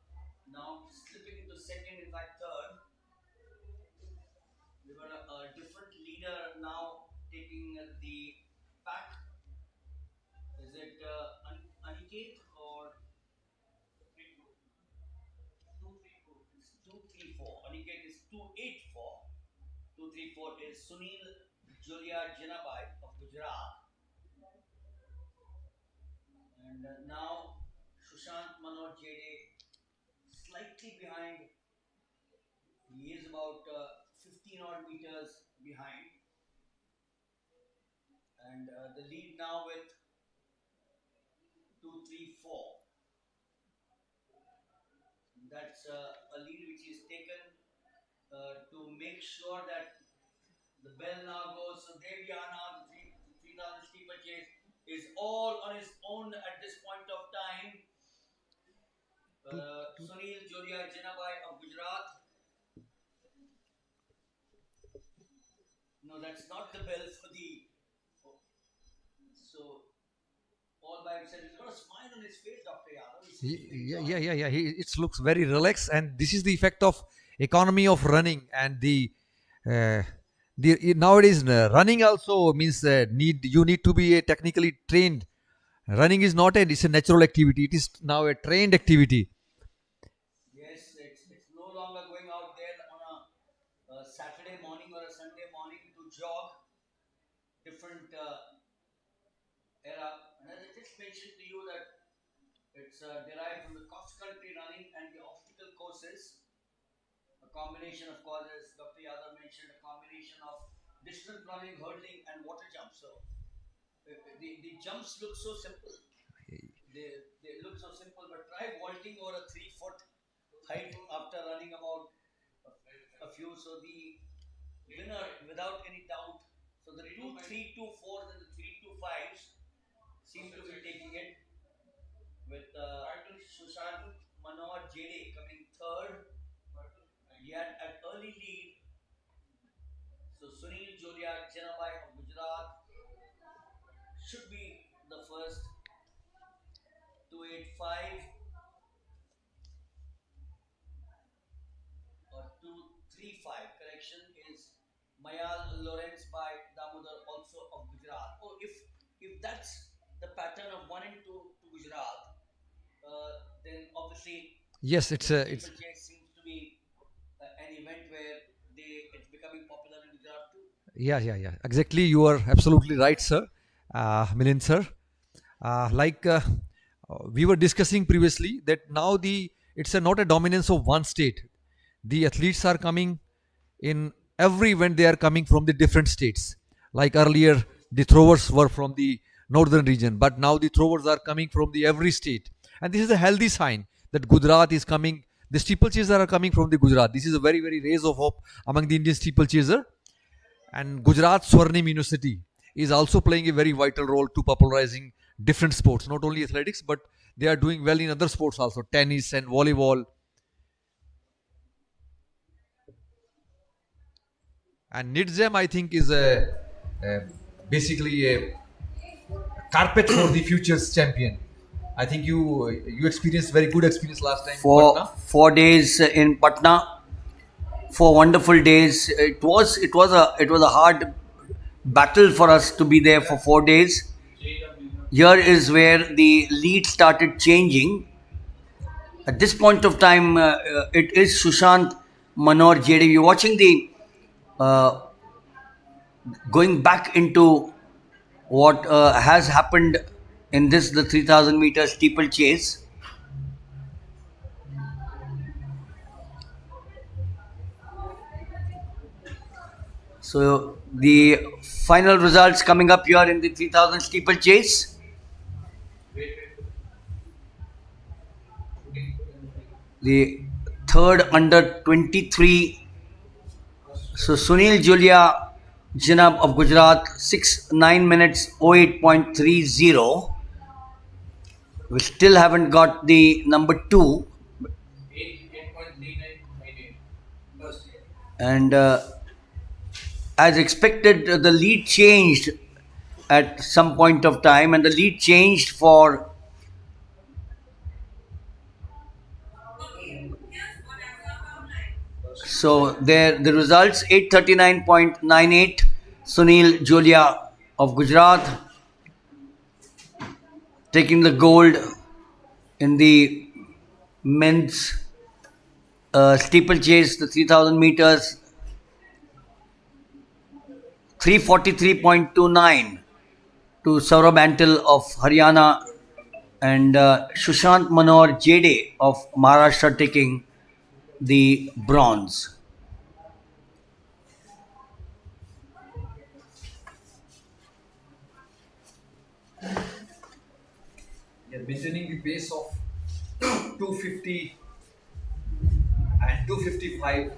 now slipping into second, in fact third. We got a different leader now taking the pack. Is it Aniket or 234? Aniket is 284. 234 is Sunil Julia Jinabai of Gujarat. And now Sushant Manoj Jade slightly behind. He is about 15 odd meters behind. And the lead now with 234. That's a lead which is taken to make sure that the bell now goes. So there we are now. The 3000 steeplechase is all on his own at this point of time. Sunil Joria Jinabai of Gujarat. No, that's not the bell for the. So all by himself. He's got a smile on his face, Dr. Yadav.
Yeah. It looks very relaxed, and this is the effect of economy of running, and nowadays running also means you need to be technically trained. Running is not it's a natural activity. It is now a trained activity.
Yes, it's no longer going out there on a Saturday morning or a Sunday morning to jog. Different era. And as I just mentioned to you that it's derived from the cross-country running and the obstacle courses. A combination, of course, as Dr. Yadav mentioned, a combination of distance running, hurdling, and water jump. So the jumps look so simple. They look so simple, but try vaulting over a 3-foot height after running about a few. So the winner, without any doubt, so the 2 3 2 4s and the 3 2 5s seem to be taking it, with Sushant Manohar JD coming third. Yet at early lead. So Sunil Joria Jinabai of Gujarat should be the first. 285 or 235, correction, is Mayal Lawrence by Damodar, also of Gujarat. Oh, if that's the pattern of 1 and 2 to Gujarat, then obviously
yes, it's
seems to be an event where it's becoming popular in Gujarat too.
Yeah. Exactly, you are absolutely right, sir. Milind sir. We were discussing previously that now it's not a dominance of one state. The athletes are coming in every event. They are coming from the different states. Like earlier, the throwers were from the northern region, but now the throwers are coming from the every state, and this is a healthy sign that Gujarat is coming. The steeplechasers are coming from the Gujarat. This is a very raise of hope among the Indian steeplechaser. And Gujarat Swarnim University is also playing a very vital role to popularizing different sports, not only athletics, but they are doing well in other sports also, tennis and volleyball. And NITSEM, I think, is basically a carpet for the future's champion. I think you experienced very good experience last time.
For
Patna.
4 days in Patna, 4 wonderful days. It was a hard battle for us to be there for 4 days. Here is where the lead started changing. At this point of time, it is Sushant Manor JD. You're watching the going back into what has happened in this the 3000 meter steeplechase. So the final results coming up here in the 3000 steeplechase. The third under 23. So Sunil Julia Jinab of Gujarat, 9 minutes 08.30. We still haven't got the number 2. And as expected, the lead changed at some point of time, and the lead changed for so there the results 839.98. Sunil Julia of Gujarat taking the gold in the men's steeplechase, the 3000 meters. 343.29 to Saurabh Antil of Haryana and Sushant Manor Jade of Maharashtra taking the bronze.
Maintaining the pace of 250 and 255,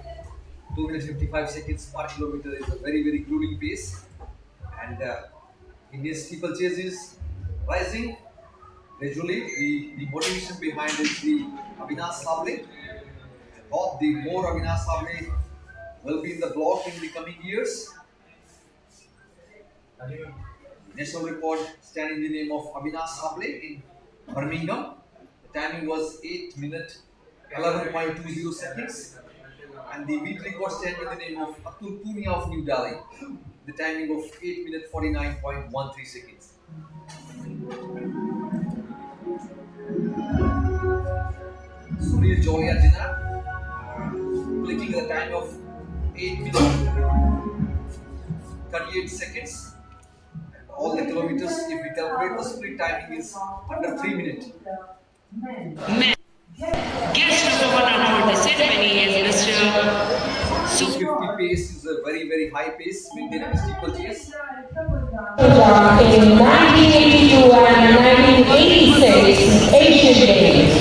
2 minutes 55 seconds per kilometer is a very, very grueling pace. And Indian steeplechase is rising gradually. The motivation behind is the Avinash Sable. Hope the more Avinash Sable will be in the block in the coming years. National record standing in the name of Avinash Sable in Birmingham. The timing was 8 minutes 11.20 seconds. And the week record standing in the name of Atul Punia of New Delhi. The timing of 8 minutes 49.13 seconds. Sunil Jolia Jina clicking the time of 8 minutes 38 seconds. And all the kilometers, if we calculate the split timing, is under 3 minutes.
Guest number 1 for the ceremony is Mr.
250 pace is a very, very high pace maintaining the steeplechase.
In 1982 and 1986 Asian Games,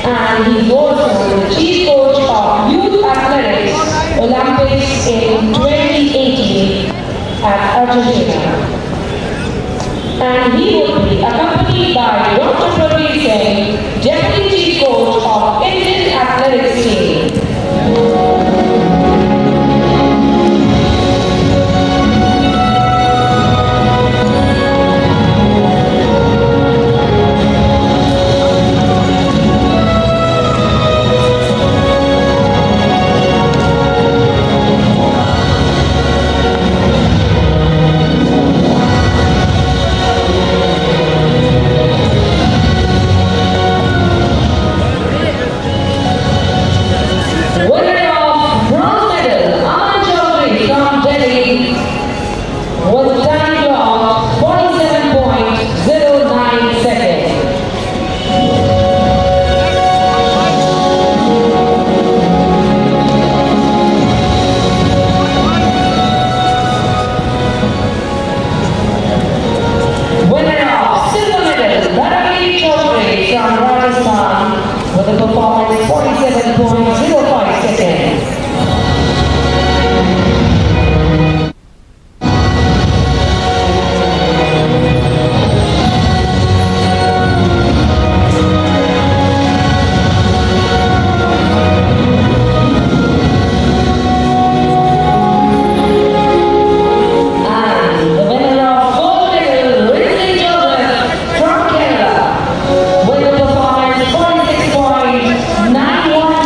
and he was the chief coach of youth athletics Olympics in 2018 at Argentina. And he will be accompanied by Dr. Pradeep Singh, deputy chief coach of Indian athletics team. With a performance 47.05 seconds.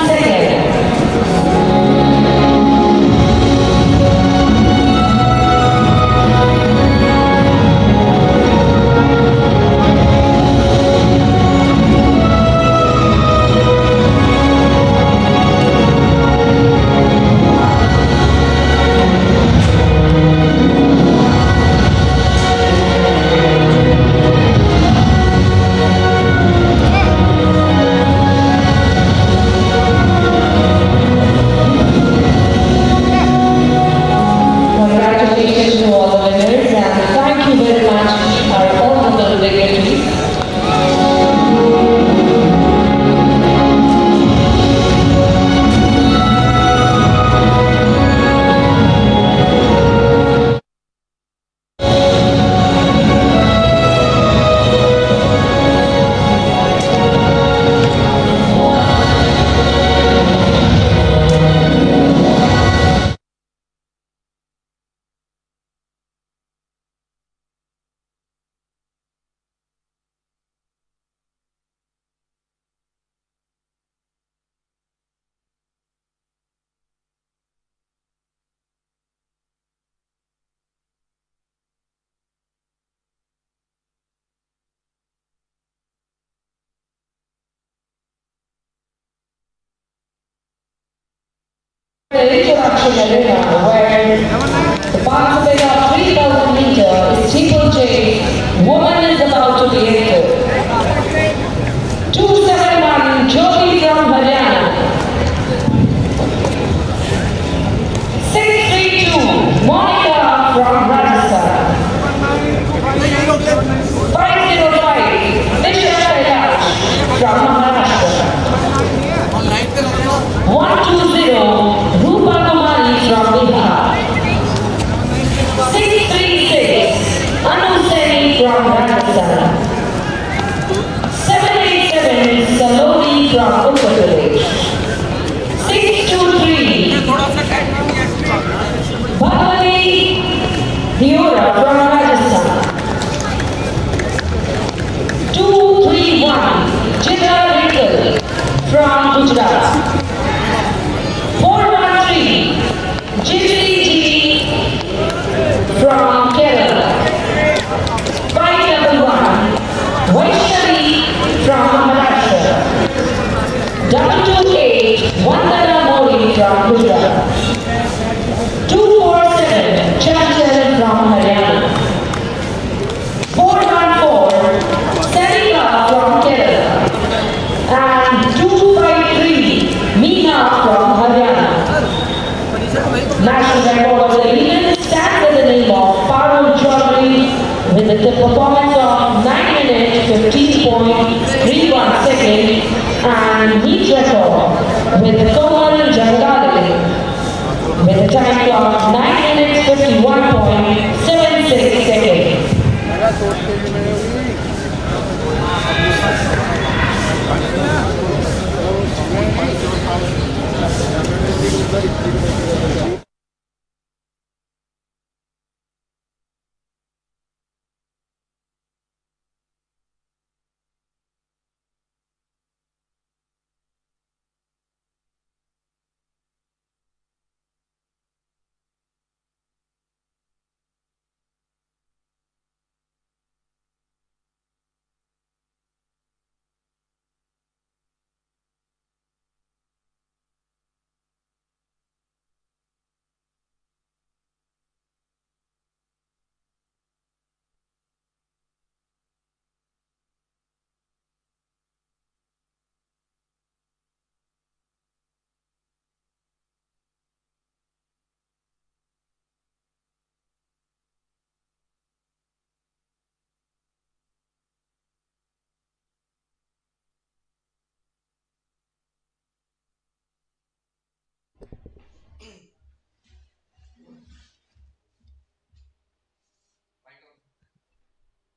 Seconds. introduction arena where the participant of 3,000 meter steeplechase woman is about to be entered. 271 Jyoti from Haryana. 632 Monica from Rajasthan. 505 Disha Kailash from Maharashtra. 120 Rupa Kumari from Bihar. 636 Anu Seni from Rajasthan. 787 Saloni from Uttar Pradesh. 623 Bhavani Diora from Rajasthan. 231 Jita Rickle from Gujarat. 413 Jitri G from Kerala. 511 Vaishnavi from Maharashtra. 228 Vandana Modi from Gujarat. 247 Chandigarh from Haryana. 414 Sanika from Kerala. And 253 Meena from Haryana. National record of the event stands in the name of Parul Chaudhary with the performance of 9 minutes 15.31 seconds and heat record with Komal Jangali with a time clock 9 minutes 51.76 seconds.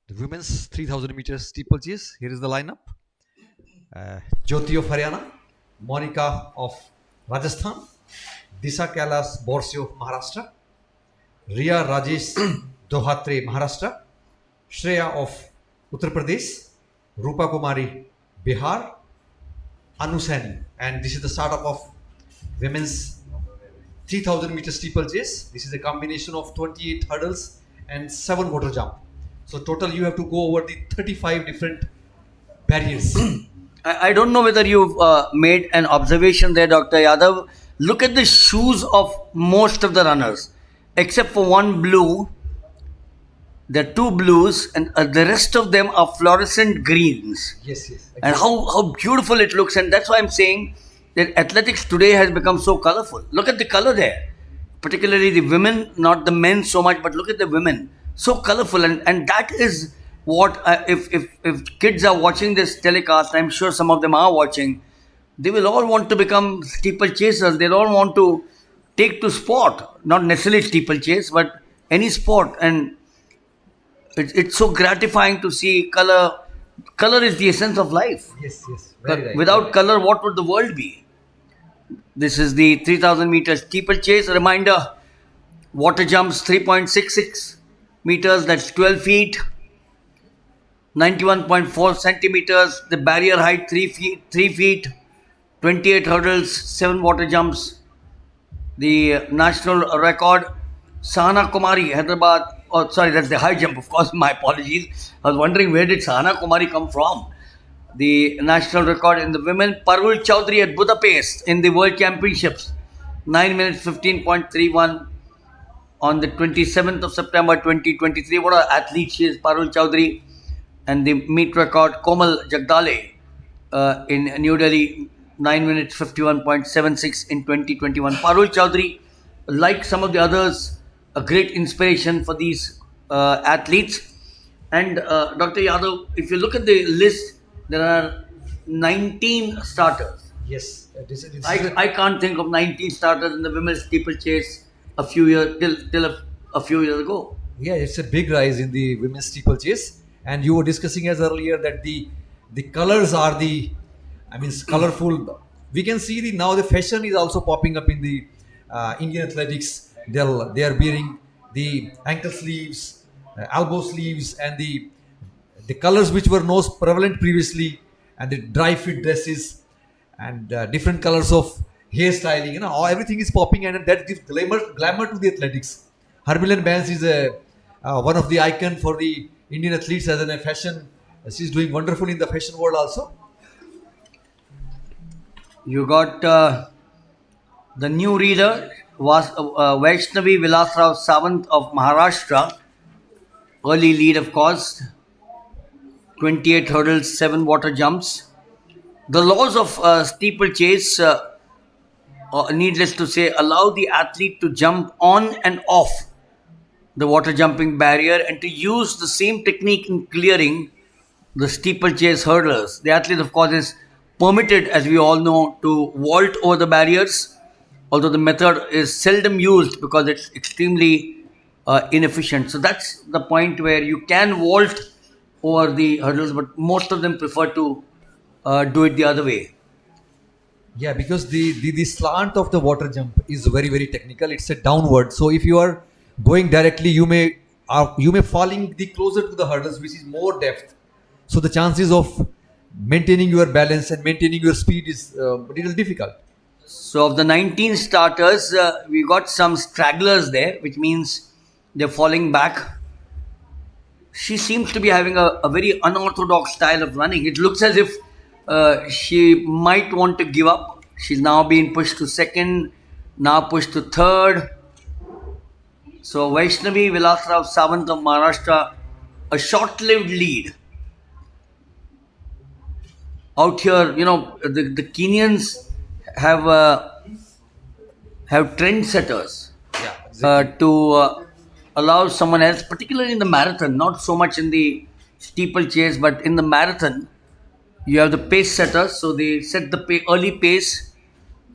The women's 3000 meters steeplechase. Here is the lineup. Jyoti of Haryana, Monica of Rajasthan, Disha Kailash Borse of Maharashtra, Riya Rajesh Dohatre Maharashtra, Shreya of Uttar Pradesh, Rupa Kumari Bihar, Anu Seni. And this is the startup of women's 3000 meter steeplechase. This is a combination of 28 hurdles and 7 water jump. So total you have to go over the 35 different barriers.
I don't know whether you've made an observation there, Dr. Yadav. Look at the shoes of most of the runners, except for one blue. There are 2 blues, and the rest of them are fluorescent greens.
Yes, yes.
And how beautiful it looks. And that's why I'm saying that athletics today has become so colorful. Look at the color there. Particularly the women, not the men so much, but look at the women. So colorful. And that is what, if kids are watching this telecast, I'm sure some of them are watching, they will all want to become steeplechasers. They'll all want to take to sport. Not necessarily steeplechase, but any sport. And it's so gratifying to see color. Color is the essence of life.
Yes, yes. Very right.
Without color, what would the world be? This is the 3000 meters steeplechase. A reminder, water jumps 3.66 meters, that's 12 feet. 91.4 centimeters. The barrier height 3 feet. 28 hurdles, 7 water jumps. The national record, Sahana Kumari, Hyderabad. Oh, sorry, that's the high jump, of course. My apologies. I was wondering where did Sahana Kumari come from. The national record in the women, Parul Chaudhary at Budapest in the World Championships. 9 minutes 15.31 on the 27th of September 2023. What an athlete she is, Parul Chowdhury. And the meet record, Komal Jagdale in New Delhi, 9 minutes 51.76 in 2021. Parul Chowdhury, like some of the others, a great inspiration for these athletes. And Dr. Yadav, if you look at the list, there are 19 starters.
Yes,
I can't think of 19 starters in the women's steeplechase a few years till a few years ago.
yeah, it's a big rise in the women's steeplechase. And you were discussing as earlier that the colors are colorful. We can see now the fashion is also popping up in the Indian athletics. They are wearing the ankle sleeves, elbow sleeves, and the colors which were most prevalent previously, and the dry fit dresses, and different colors of hairstyling. Everything is popping, and that gives glamour to the athletics. Harmilan Bans is one of the icon for the Indian athletes as a fashion. She's doing wonderful in the fashion world also.
You got the new reader was Vaishnavi Vilasrao Sawant of Maharashtra. Early lead, of course. 28 hurdles, 7 water jumps. The laws of steeplechase, needless to say, allow the athlete to jump on and off the water jumping barrier and to use the same technique in clearing the steeplechase hurdlers. The athlete, of course, is permitted, as we all know, to vault over the barriers, although the method is seldom used because it's extremely inefficient. So that's the point where you can vault over the hurdles, but most of them prefer to do it the other way.
Yeah, because the slant of the water jump is very, very technical. It's a downward. So if you are going directly, you may falling the closer to the hurdles, which is more depth. So the chances of maintaining your balance and maintaining your speed is a little difficult.
So of the 19 starters, we got some stragglers there, which means they're falling back. She seems to be having a very unorthodox style of running. It looks as if she might want to give up. She's now being pushed to second, now pushed to third. So Vaishnavi Vilasrao Sawant of Maharashtra, a short-lived lead. Out here, the Kenyans have trendsetters to allow someone else, particularly in the marathon, not so much in the steeplechase, but in the marathon, you have the pace setters. So they set the early pace,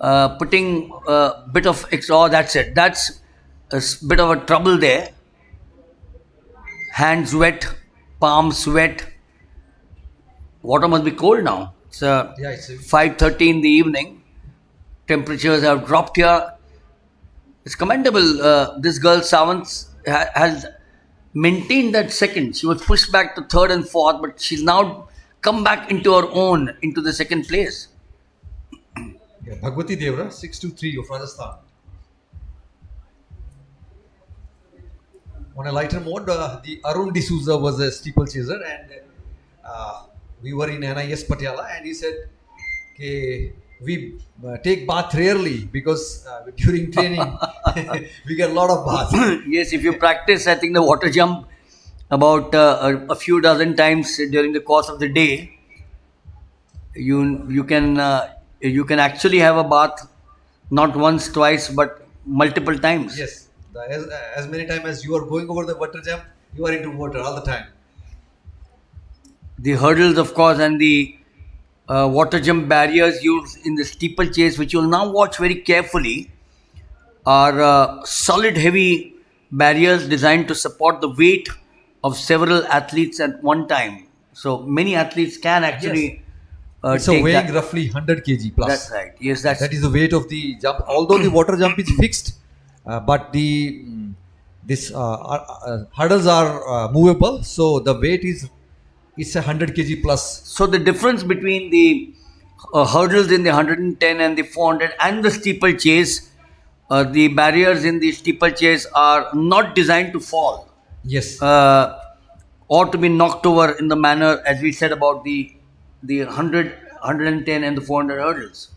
putting a bit of extra. Oh, that's it. That's a bit of a trouble there. Hands wet, palms wet. Water must be cold now. It's 5:30 in the evening. Temperatures have dropped here. It's commendable. This girl Sawant has maintained that second. She was pushed back to third and fourth, but she's now come back into her own, into the second place.
Yeah, Bhagwati Devra, 623 of Rajasthan. On a lighter mode, the Arun D'Souza was a steeplechaser, and we were in NIS Patiala, and he said, okay, we take bath rarely because during training we get a lot of bath.
Yes, if you practice, I think the water jump about a few dozen times during the course of the day, you can actually have a bath, not once, twice, but multiple times.
Yes, as many times as you are going over the water jump, you are into water all the time.
The hurdles, of course, and the water jump barriers used in the steeplechase, which you'll now watch very carefully, are solid, heavy barriers designed to support the weight of several athletes at one time. So many athletes can actually
it's weighing roughly 100 kg plus.
That's right. Yes,
that is the weight of the jump. Although the water jump is fixed, but this hurdles are movable. So the weight it's 100 kg plus.
So the difference between the hurdles in the 110 and the 400 and the steeplechase, the barriers in the steeplechase are not designed to fall.
Yes.
Or to be knocked over in the manner as we said about the 100, 110 and the 400 hurdles.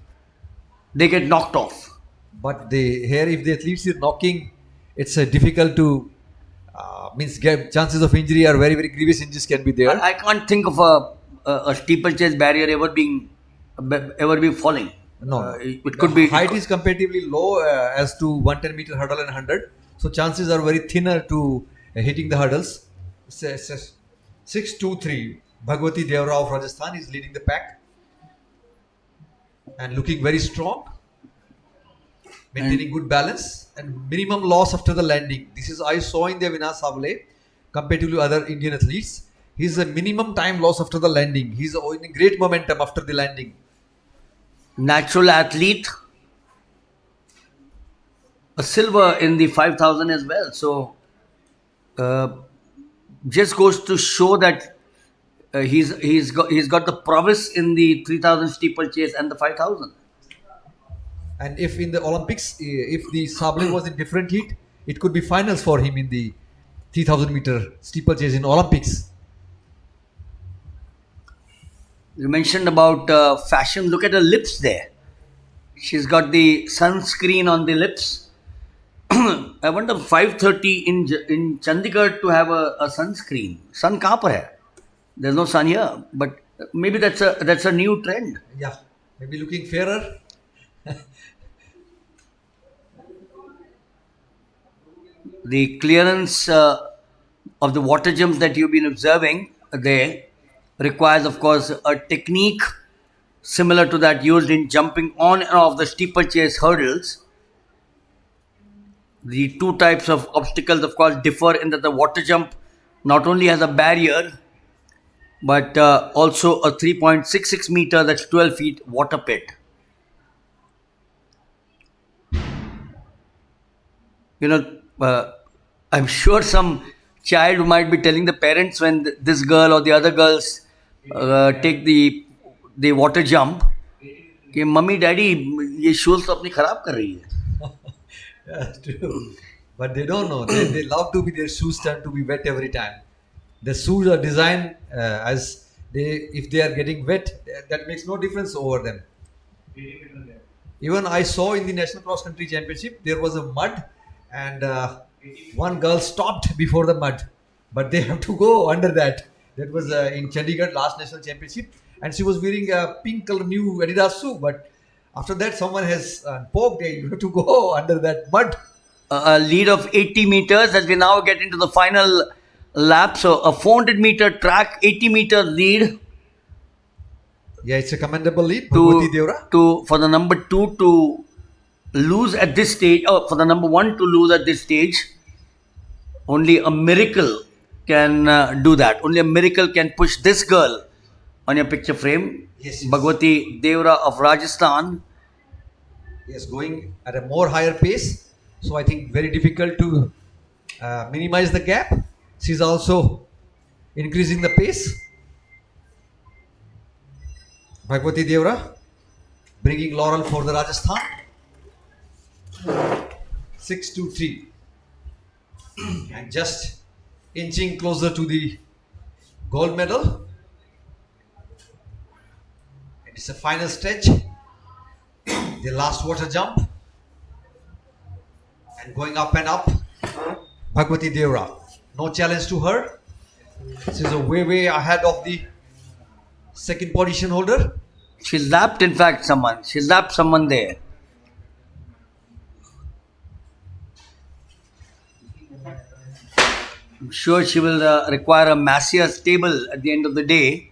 They get knocked off.
But here, if the athletes are knocking, it's difficult to chances of injury are very grievous injuries can be there.
I can't think of a steeplechase barrier ever be falling.
No,
It
the
could be.
height is comparatively low as to 110-meter hurdle and 100, so chances are very thinner to hitting the hurdles. 6-2-3. Bhagwati Devra of Rajasthan is leading the pack and looking very strong, maintaining good balance and minimum loss after the landing. This is I saw in the Avinash Sable compared to other Indian athletes. He's a minimum time loss after the landing. He's in great momentum after the landing.
Natural athlete, a silver in the 5,000 as well. So just goes to show that he's got the prowess in the 3,000 steeplechase and the 5,000.
And if in the Olympics, if the Sable was in different heat, it could be finals for him in the 3,000-meter steeplechase in Olympics.
You mentioned about fashion. Look at her lips there. She's got the sunscreen on the lips. I wonder 5:30 in Chandigarh to have a sunscreen. Sun kahan par hai? There's no sun here, but maybe that's a new trend.
Yeah, maybe looking fairer.
The clearance of the water jumps that you've been observing there requires, of course, a technique similar to that used in jumping on and off the steeplechase hurdles. The two types of obstacles, of course, differ in that the water jump not only has a barrier, but also a 3.66 meter, that's 12 feet, water pit. I'm sure some child might be telling the parents when this girl or the other girls take the water jump कि mummy daddy ये shoes तो अपनी खराब कर रही है.
Yeah, true. But they don't know. They love to be their shoes turn to be wet every time. The shoes are designed as if they are getting wet, that makes no difference over them. Even I saw in the National Cross Country Championship, there was a mud and one girl stopped before the mud, but they have to go under that. That was in Chandigarh last National Championship, and she was wearing a pink color new Adidas shoe, but after that someone has poked, hey, you have to go under that mud.
A lead of 80 meters as we now get into the final lap. So a 400 meter track, 80 meter lead.
Yeah, it's a commendable lead. Bhagwati Devra.
For the number 2 to lose at this stage, or for the number 1 to lose at this stage, only a miracle can do that. Only a miracle can push this girl on your picture frame.
Yes.
Bhagwati Devra of Rajasthan.
Yes, going at a more higher pace. So I think very difficult to minimize the gap. She's also increasing the pace. Bhagwati Devra bringing laurel for the Rajasthan. 6-2-3. And just inching closer to the gold medal. It's a final stretch. The last water jump. And going up and up. Bhagwati Devra. No challenge to her. She's a way ahead of the second position holder.
She lapped, in fact, someone. She lapped someone there. I'm sure she will require a massier table at the end of the day.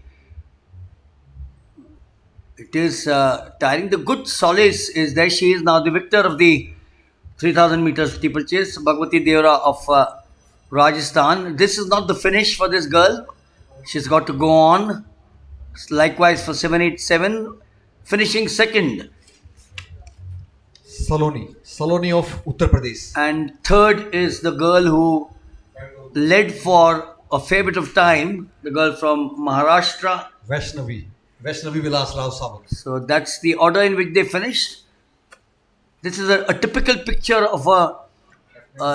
It is tiring. The good solace is that she is now the victor of the 3,000 meters steeplechase, Bhagwati Devra of Rajasthan. This is not the finish for this girl. She's got to go on. Likewise for 787, finishing second.
Saloni of Uttar Pradesh.
And third is the girl who led for a fair bit of time, the girl from Maharashtra.
Vaishnavi Vilas Rao Samant.
So that's the order in which they finished. This is a typical picture of a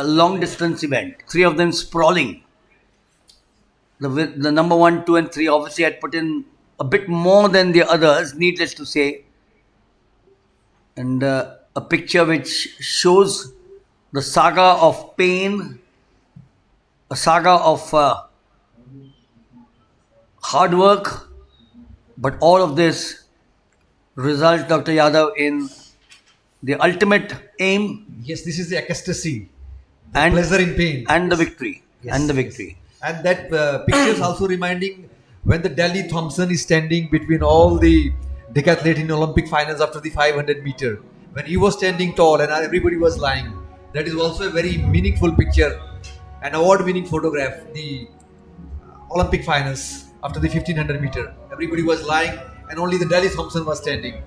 long distance event. Three of them sprawling. The number 1, 2 and 3 obviously had put in a bit more than the others, needless to say. And a picture which shows the saga of pain, a saga of hard work, but all of this results, Dr. Yadav, in the ultimate aim.
Yes, this is the ecstasy, the
And
pleasure in pain.
and the victory.
Yes,
And the
yes.
victory.
And that picture is also reminding when the Delhi Thompson is standing between all the decathletes in Olympic finals after the 500 meter. When he was standing tall and everybody was lying. That is also a very meaningful picture, an award-winning photograph. The Olympic finals after the 1500 meter. Everybody was lying and only the Delhi Thompson was standing.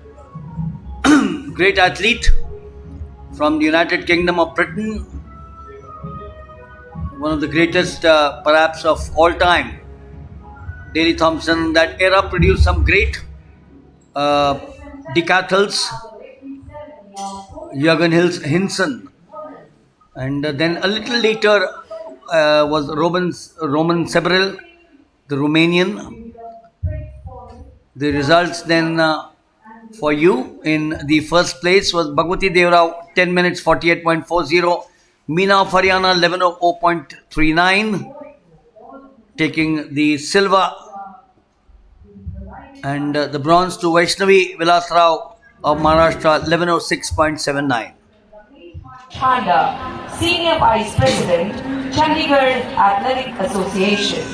Great athlete from the United Kingdom of Britain, one of the greatest perhaps of all time. Daley Thompson, that era produced some great decathletes, Jürgen Hinson, and then a little later was Roman Sebril, the Romanian. The results then for you in the first place was Bhagwati Devrao 10 minutes 48.40, Meena Fariana 11:00.39, taking the silver, and the bronze to Vaishnavi Vilas Rao of Maharashtra 11:06.79.
CHANDIGARH, Senior Vice President, Chandigarh Athletic Association.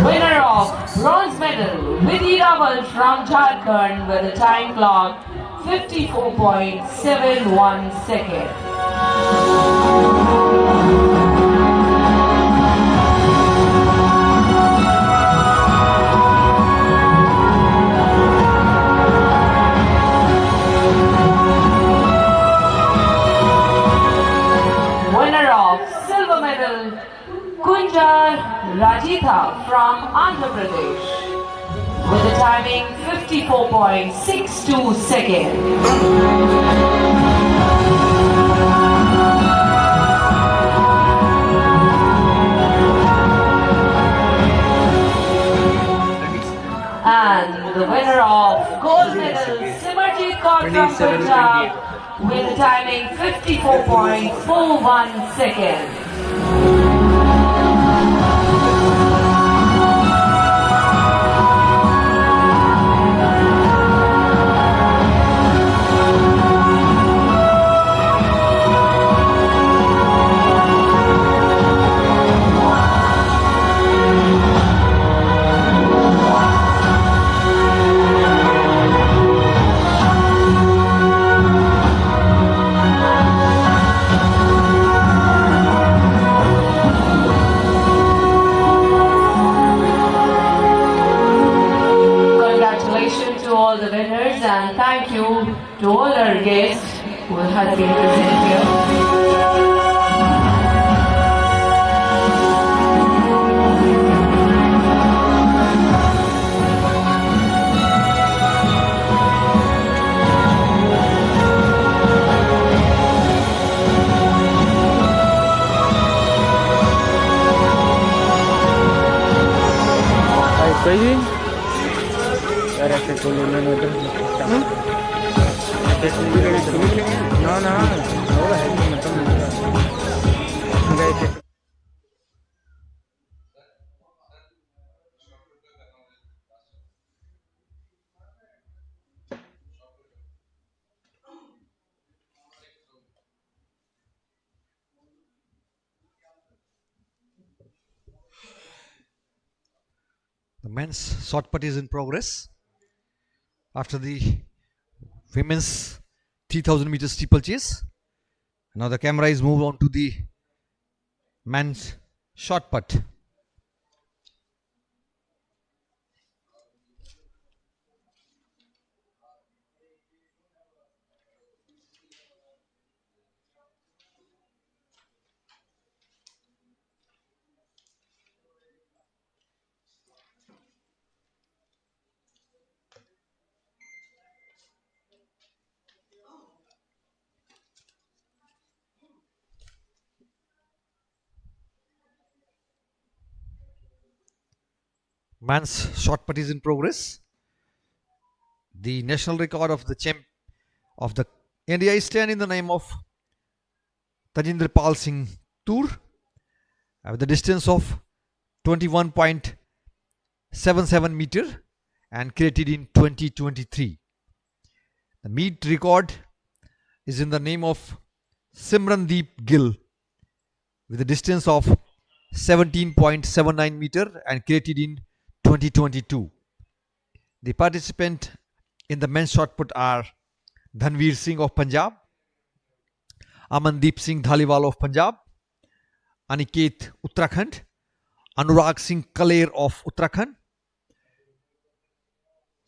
Winner of bronze medal, Vidhi Rawal from Jharkhand with a time clock 54.71 seconds. Winner of silver medal, Kunjar Rajitha from Andhra Pradesh with a timing 54.62 seconds. And the winner of gold medal, Simarjit Kaur from Punjab with a timing 54.41 seconds. Congratulations to all the winners and thank you to all our guests who have been present here.
Crazy? यार ऐसे तो लेने में उधर ना ना होगा है मतलब
The men's shot put is in progress. After the women's 3000 meters steeplechase, now the camera is moved on to the men's shot put. Man's shot put is in progress. The national record of the champ of the India is stand in the name of Tajinder Pal Singh Toor with the distance of 21.77 meter and created in 2023. The meet record is in the name of Simrandeep Gill with a distance of 17.79 meter and created in 2022. The participants in the men's shot put are Dhanveer Singh of Punjab, Amandeep Singh Dhaliwal of Punjab, Aniket Uttarakhand, Anurag Singh Kaler of Uttarakhand,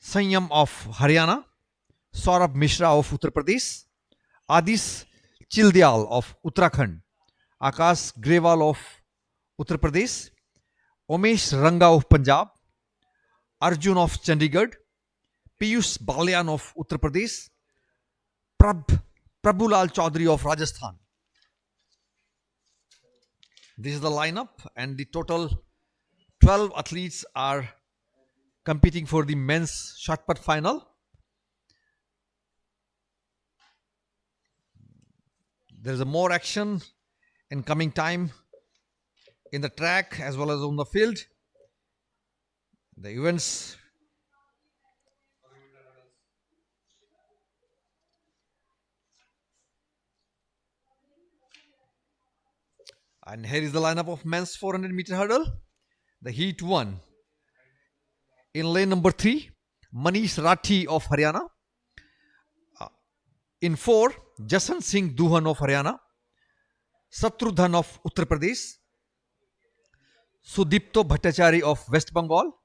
Sanyam of Haryana, Saurabh Mishra of Uttar Pradesh, Adis Childial of Uttarakhand, Akash Grewal of Uttar Pradesh, Omesh Ranga of Punjab, Arjun of Chandigarh, Piyush Balyan of Uttar Pradesh, Prabhulal Chaudhary of Rajasthan. This is the lineup, and the total 12 athletes are competing for the men's shot put final. There is a more action in coming time in the track as well as on the field. The events and here is the lineup of men's 400 meter hurdle. The heat 1. In lane number 3, Manish Rathi of Haryana. In 4, Jasan Singh Duhan of Haryana, Satrudhan of Uttar Pradesh, Sudipto Bhattacharya of West Bengal,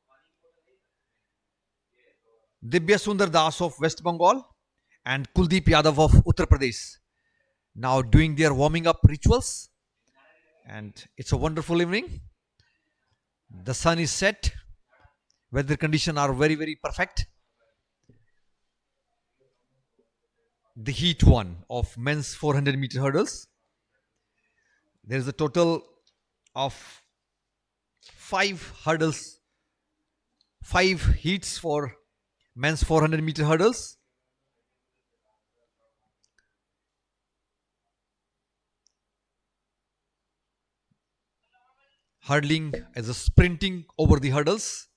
Divya Sundar Das of West Bengal, and Kuldeep Yadav of Uttar Pradesh. Now doing their warming up rituals, and it's a wonderful evening. The sun is set, weather conditions are very, very perfect. The heat 1 of men's 400 meter hurdles. There is a total of 5 hurdles, 5 heats for men's 400 meter hurdles. Hurdling as a sprinting over the hurdles.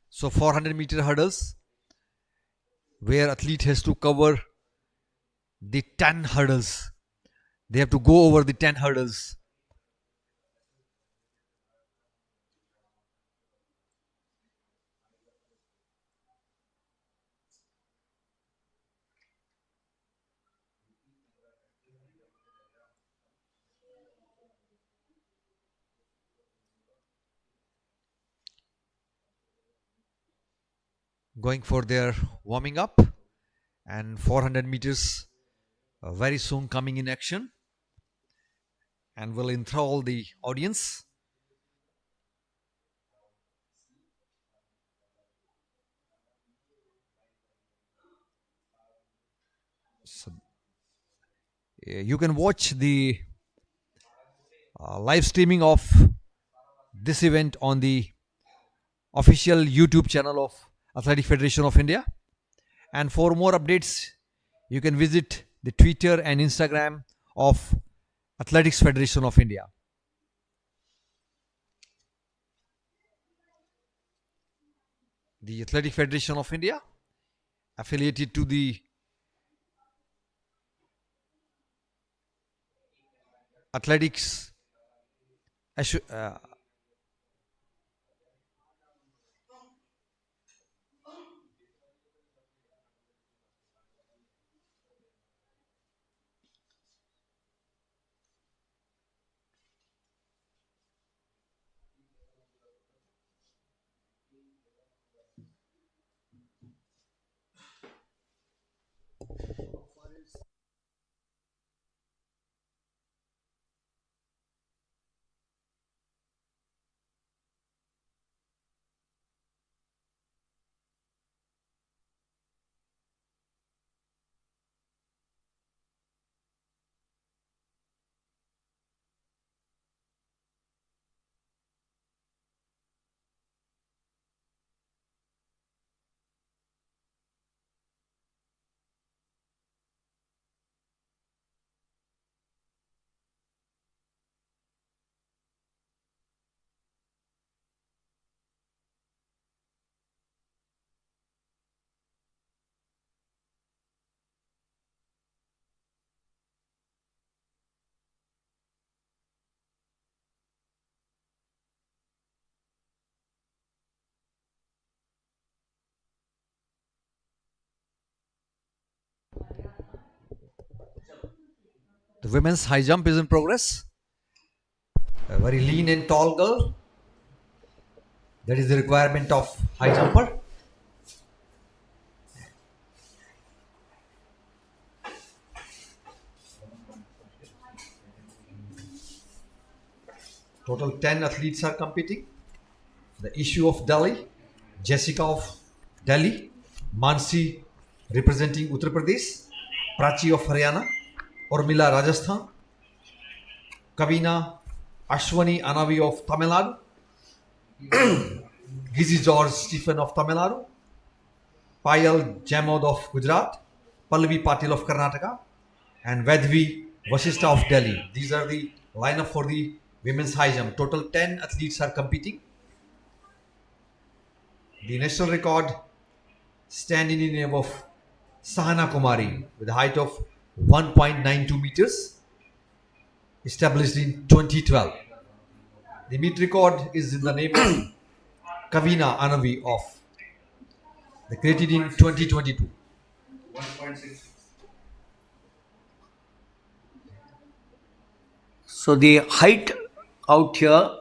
So 400 meter hurdles where athlete has to cover the 10 hurdles. They have to go over the 10 hurdles. Going for their warming up, and 400 meters very soon coming in action and will enthrall the audience. So, you can watch the live streaming of this event on the official YouTube channel of Athletic Federation of India. And for more updates, you can visit the Twitter and Instagram of Athletics Federation of India. The Athletic Federation of India, affiliated to the Athletics The women's high jump is in progress. A very lean and tall girl. That is the requirement of high jumper. Total 10 athletes are competing. The issue of Delhi, Jessica of Delhi, Mansi representing Uttar Pradesh, Prachi of Haryana, Urmila Rajasthan, Kavina Ashwani Anavi of Tamil Nadu, Gizi George Stephen of Tamil Nadu, Payal Jamod of Gujarat, Pallavi Patil of Karnataka, and Vedvi Vasishta of Delhi. These are the lineup for the women's high jump. Total 10 athletes are competing. The national record standing in name of Sahana Kumari with a height of 1.92 meters, established in 2012. The meet record is in the name of Kavina Anavi of the created in 2022.
1.66. So the height out here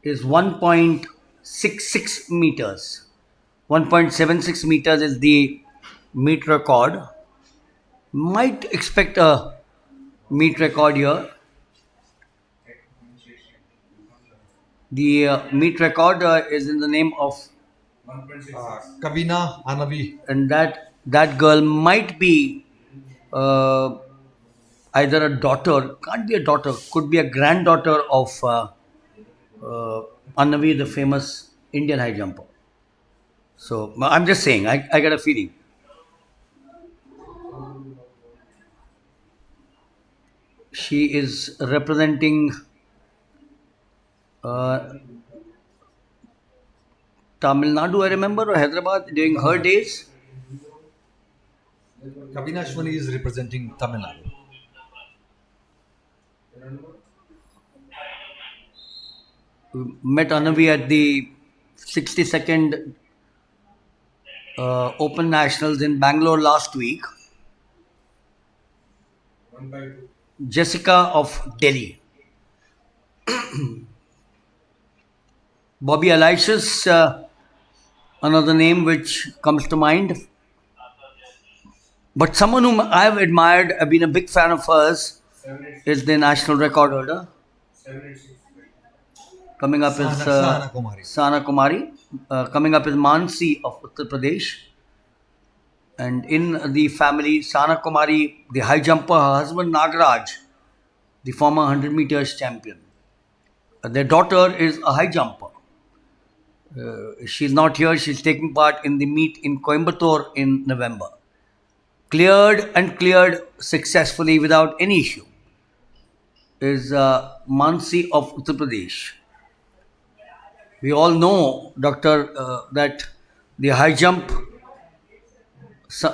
is 1.66 meters. 1.76 meters is the meet record. Might expect a meet record here. The meet record is in the name of
Kavina Anavi.
and that girl might be either a daughter, can't be a daughter, could be a granddaughter of Annavi, the famous Indian high jumper. So I'm just saying, I get a feeling. She is representing Tamil Nadu, I remember, or Hyderabad during her days.
Kavina Ashwani is representing Tamil Nadu.
We met Annavi at the 62nd Open Nationals in Bangalore last week. Jessica of Delhi. Bobby Aloysius, another name which comes to mind. But someone whom I have admired, I've been a big fan of hers, is the national record holder. Coming up is
Sahana Kumari.
Sahana Kumari. Coming up is Mansi of Uttar Pradesh. And in the family, Sahana Kumari, the high jumper, her husband Nagaraj, the former 100 meters champion. Their daughter is a high jumper. She's not here, she's taking part in the meet in Coimbatore in November. Cleared successfully without any issue is Mansi of Uttar Pradesh. We all know, Doctor, that the high jump,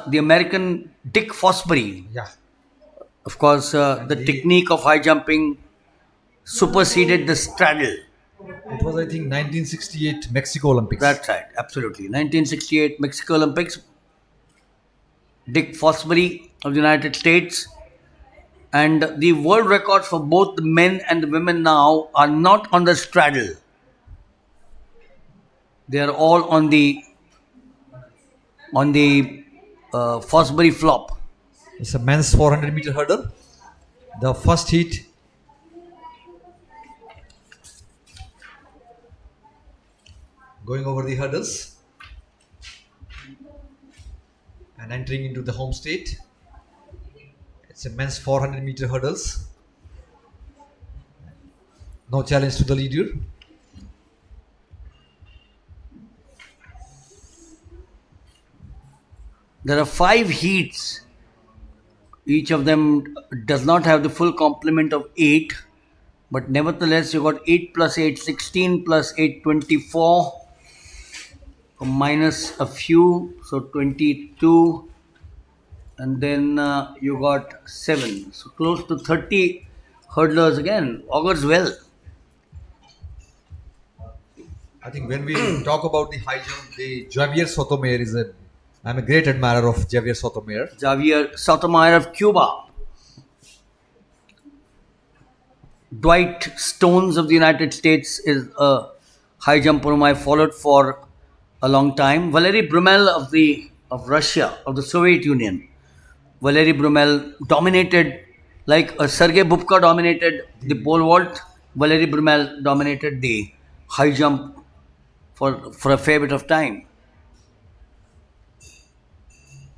the American Dick Fosbury,
Yeah.
of course, the technique of high jumping superseded the straddle.
It was, I think, 1968 Mexico Olympics.
That's right, absolutely. 1968 Mexico Olympics. Dick Fosbury of the United States. And the world records for both the men and the women now are not on the straddle. They are all on the Fosbury flop.
It's a men's 400 meter hurdle. The first heat going over the hurdles and entering into the home state. It's a men's 400 meter hurdles. No challenge to the leader.
There are 5 heats. Each of them does not have the full complement of 8, but nevertheless you got 8 plus 8, 16 plus 8, 24, minus a few, so 22, and then you got 7. So close to 30 hurdlers again. Augurs well.
I think when we talk about the high jump, the Javier Sotomayor is I'm a great admirer of Javier Sotomayor.
Javier Sotomayor of Cuba. Dwight Stones of the United States is a high jumper whom I followed for a long time. Valery Brumel of Russia, of the Soviet Union. Valery Brumel dominated, like Sergei Bubka dominated the pole vault. Valery Brumel dominated the high jump for a fair bit of time.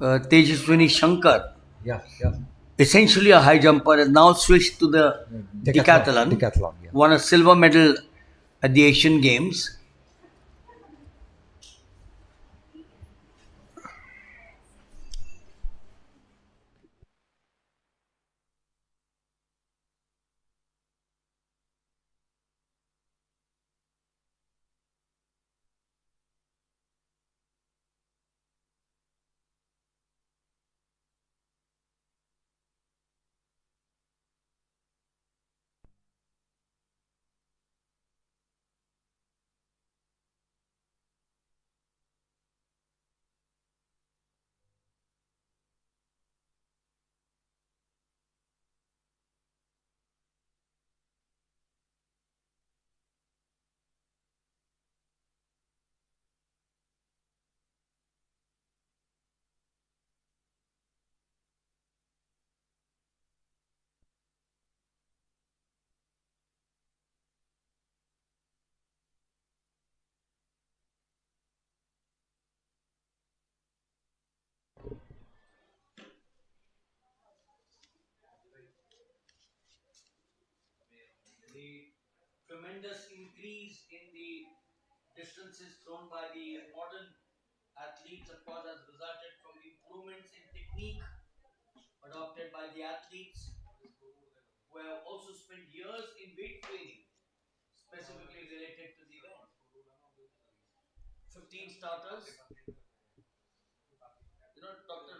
Tejaswini Shankar,
Yeah, yeah.
essentially a high jumper, has now switched to the decathlon.
Decathlon, yeah.
Won a silver medal at the Asian Games. The tremendous increase in the distances thrown by the modern athletes, of course, has resulted from improvements in technique adopted by the athletes who have also spent years in weight training, specifically related to the event. 15 starters. You know, Doctor,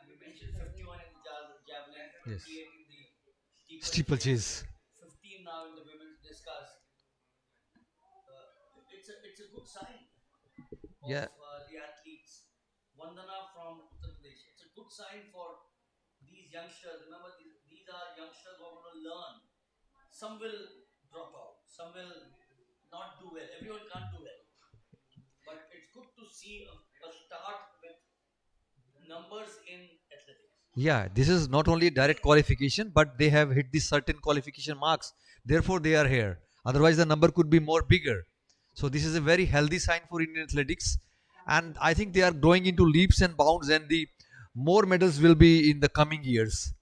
you mentioned 51 in the javelin, 28
Yes.
in the
Steeplechase.
15 now in the women's discus. It's a good sign of
Yeah.
the athletes. Vandana from Uttar Pradesh. It's a good sign for these youngsters. Remember, these are youngsters who are going to learn. Some will drop out, some will not do well. Everyone can't do well. But it's good to see a start with numbers in athletics.
Yeah, this is not only direct qualification, but they have hit the certain qualification marks. Therefore, they are here. Otherwise, the number could be more bigger. So this is a very healthy sign for Indian athletics, and I think they are growing into leaps and bounds, and the more medals will be in the coming years.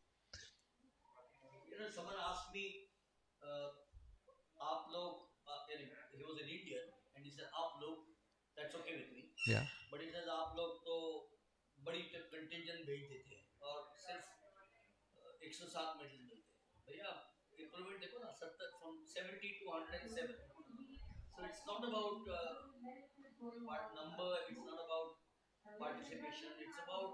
You know, someone asked me, uh, आप लोग, he was an Indian, and he said, आप लोग, that's okay with me.
Yeah.
But he says, आप लोग तो बड़ी contingent भेज देते हैं और सिर्फ 107 मेडल मिलते हैं भैया इंप्रूवमेंट देखो ना 70 from 70 to 107 so it's not about what number it's not about participation it's about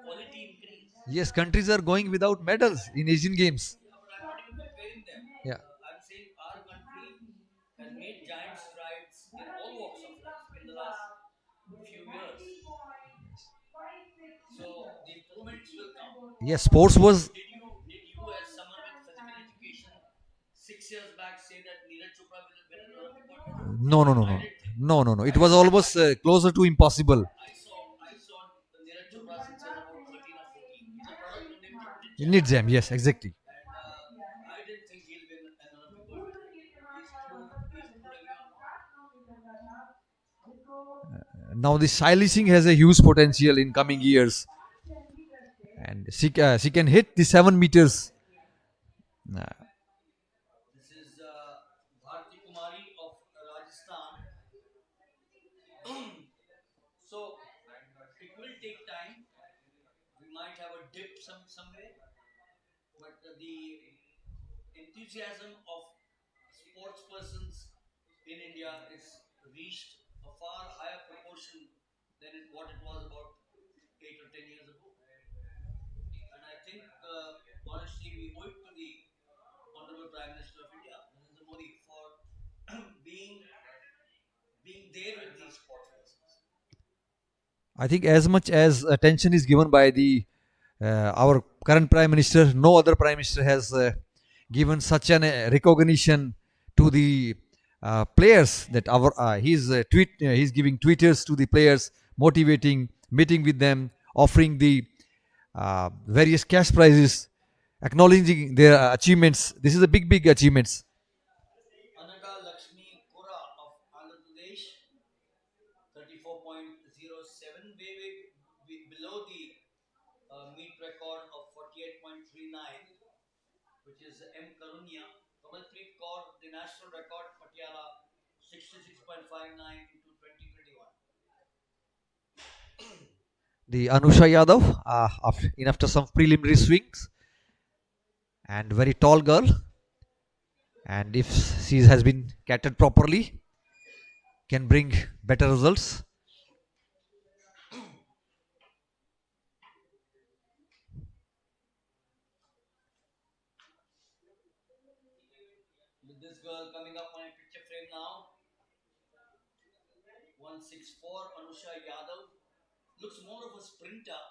quality increase
Yes, countries are going without medals in Asian Games.
yeah but I'm not even comparing them
Yeah.
I'm saying our country has made giant strides in all walks of life in the last few years so the improvements will come.
Yes, sports was
Did you as someone with physical education 6 years back say that Neeraj Chopra will win an Olympic gold medal?
no, no, no,
I
no,
didn't think.
no, no, no. It was almost closer to impossible.
I saw the Neeraj Chopra since he was about 13 or 14. He's a product of
In
Nitjam.
Nitzam, yes, exactly.
And I didn't think he'll win an Olympic gold medal. He's proved everyone wrong.
Now the silencing has a huge potential in coming years, and she can hit the 7 meters. Uh,
This is Bharti Kumari of Rajasthan. So it will take time. We might have a dip somewhere, but the enthusiasm of sports persons in India is reached a far higher proportion than what it was about 8 or 10 years ago. And I think, honestly, we owe it to the Honorable Prime Minister of India, Narendra Modi, for being being there with these sports persons.
I think as much as attention is given by the our current prime minister, no other prime minister has given such an recognition to the players that he's giving tweeters to the players, motivating, meeting with them, offering the various cash prizes, acknowledging their achievements. This is a big achievements.
Anaka Lakshmi Kura of Andhra Pradesh, 34.07, way below the meet record of 48.39, which is M. Karunya. Kamalpreet Kaur, the national record, Patiala, 66.59 into 2021.
The Anusha Yadav, after some preliminary swings, and very tall girl, and if she has been catered properly, can bring better results.
With this girl coming up on a picture frame now, 164, Anusha Yadav. Looks more of a sprinter.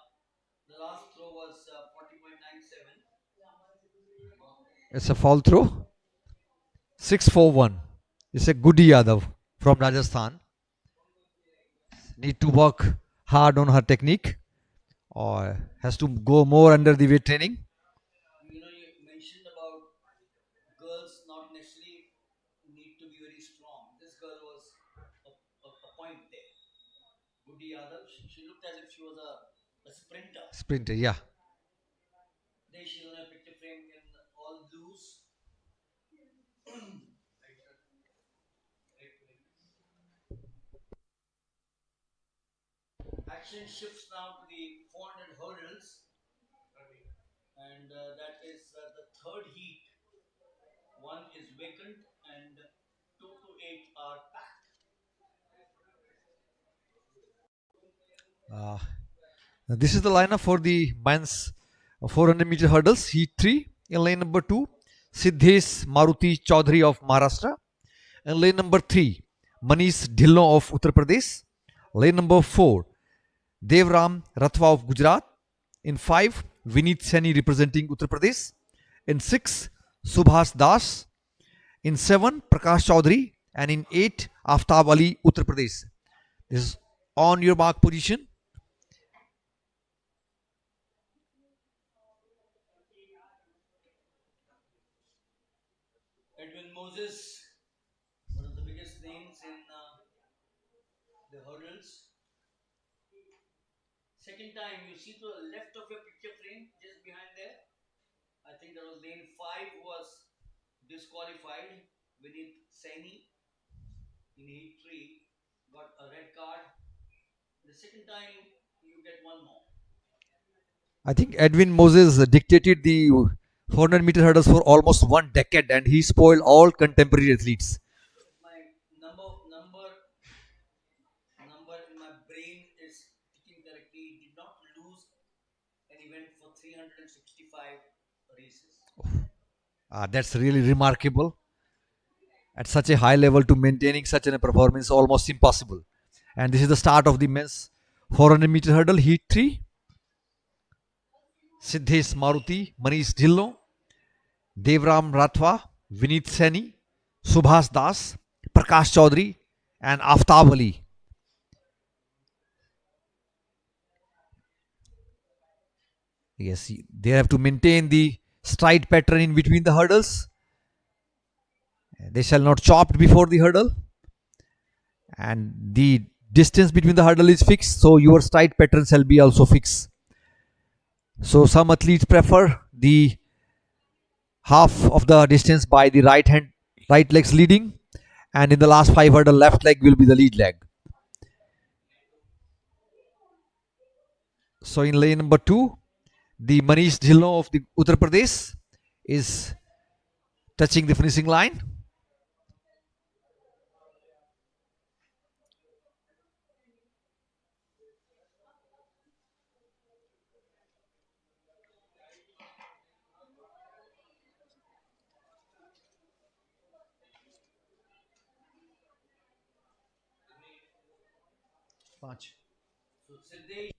The last throw was 40.97.
It's a fall throw. 641. It's a Goody Yadav from Rajasthan. Need to work hard on her technique, or has to go more under the weight training.
You mentioned about girls not necessarily need to be very strong. This girl was a point there. Goody Yadav, she looked as if she was a sprinter.
Sprinter, yeah.
There she's on a picture frame in all blues. Action shifts now to the 400 hurdles, and that is the third heat. One is vacant, and 2 to 8 are packed.
This is the lineup for the men's 400-meter hurdles, heat 3. In lane number 2, Siddhesh Maruti Chaudhary of Maharashtra. In lane number 3, Manish Dhillon of Uttar Pradesh. Lane number 4, Devram Rathwa of Gujarat. In 5, Vineet Saini representing Uttar Pradesh. In 6, Subhas Das. In 7, Prakash Chaudhary. And in 8, Aftab Ali, Uttar Pradesh. This is on your mark position.
Edwin Moses, one of the biggest names in the hurdles. Second time, you see to the left of your picture frame, just behind there. I think that was lane 5 who was disqualified. Vineet Saini in heat 3 got a red card. The second time, you get one more.
I think Edwin Moses dictated the 400-meter hurdles for almost 1 decade, and he spoiled all contemporary athletes.
My number in my brain is ticking correctly. He did not lose an event for 365 races.
That's really remarkable. At such a high level, to maintaining such a performance is almost impossible. And this is the start of the men's 400-meter hurdle, heat 3. Siddhesh Maruti, Manish Dhillon, Devram Rathwa, Vineet Saini, Subhas Das, Prakash Chaudhary, and Aftab Ali. Yes, they have to maintain the stride pattern in between the hurdles. They shall not chop before the hurdle. And the distance between the hurdle is fixed, so your stride pattern shall be also fixed. So some athletes prefer the half of the distance by the right leg's leading, and in the last 5 hurdle, left leg will be the lead leg. So in lane number 2, the Manish Dhillon of the Uttar Pradesh is touching the finishing line.
So Siddhesh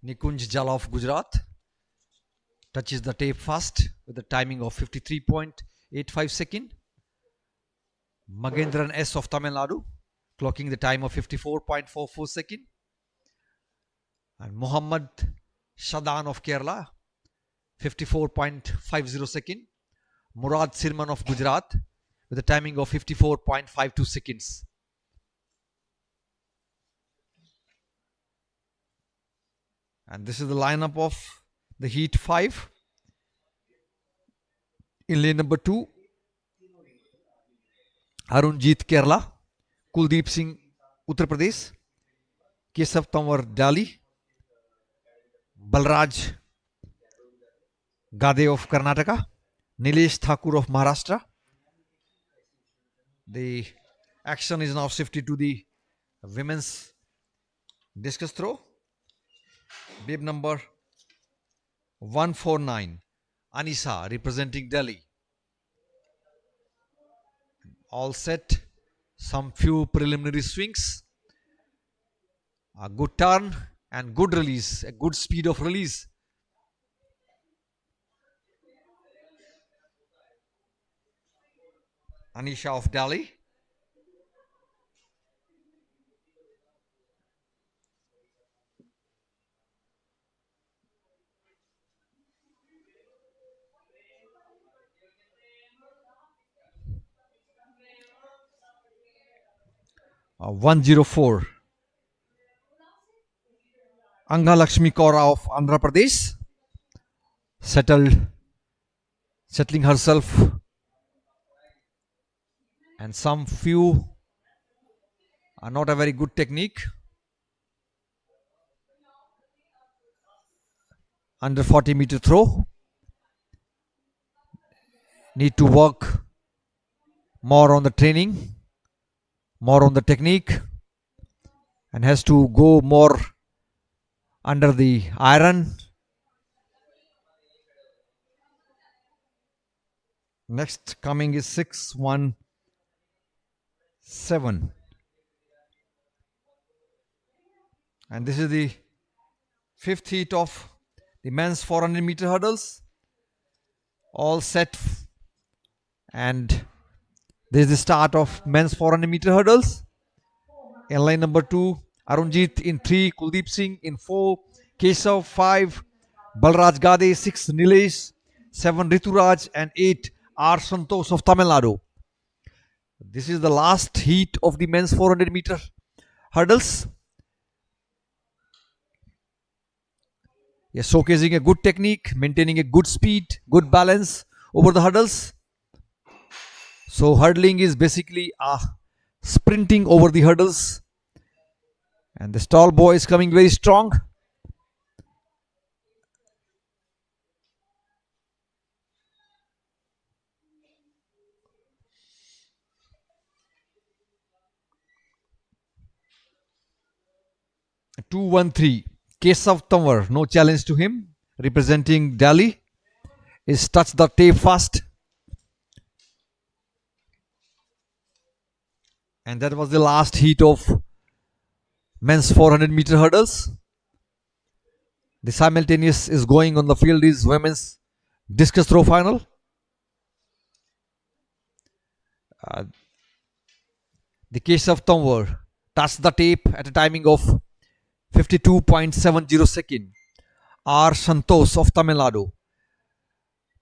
Nikunj Jala of Gujarat touches the tape fast with a timing of 53.85 second. Magendran S of Tamil Nadu clocking the time of 54.44 second. And Muhammad Shadan of Kerala 54.50 second. Murad Sirman of Gujarat with a timing of 54.52 seconds. And this is the lineup of the Heat 5. In lane number 2, Arunjit Kerala, Kuldeep Singh Uttar Pradesh, Kesav Tanwar Delhi, Balraj Gade of Karnataka, Nilesh Thakur of Maharashtra. The action is now shifted to the women's discus throw. Bib number 149, Anisa representing Delhi. All set, some few preliminary swings, a good turn and good release, a good speed of release. Anisha of Delhi. Uh, 104. Anga Lakshmi Kaura of Andhra Pradesh settling herself, and some few are not a very good technique. Under 40-meter throw, need to work more on the training, more on the technique, and has to go more under the iron. Next coming is 617, and this is the fifth heat of the men's 400-meter hurdles. All set, and this is the start of men's 400-meter hurdles. In line number 2, Arunjit in 3, Kuldeep Singh in 4, Kesav 5, Balraj Gade 6, Nilesh 7, Rituraj, and 8, R. Santosh of Tamil Nadu. This is the last heat of the men's 400-meter hurdles. Yes, showcasing a good technique, maintaining a good speed, good balance over the hurdles. So hurdling is basically sprinting over the hurdles. And the stall boy is coming very strong. Two 1-3. Kesav Tanwar, no challenge to him, representing Delhi, is touched the tape fast. And that was the last heat of men's 400-meter hurdles. The simultaneous is going on the field is women's discus throw final. The Kesav Tanwar touched the tape at a timing of 52.70 second. R. Santosh of Tamil Nadu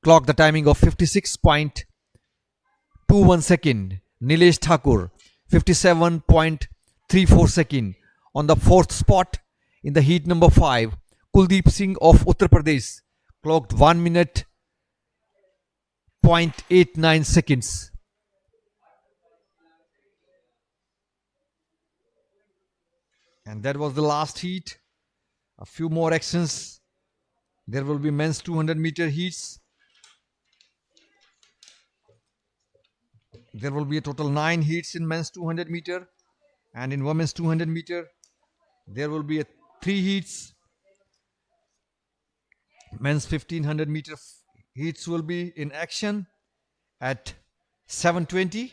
clocked the timing of 56.21 second. Nilesh Thakur 57.34 second. On the fourth spot in the heat number 5, Kuldeep Singh of Uttar Pradesh clocked 1 minute 0.89 seconds. And that was the last heat. A few more actions. There will be men's 200-meter heats. There will be a total 9 heats in men's 200-meter, and in women's 200-meter there will be 3 heats. Men's 1500-meter heats will be in action at 7:20.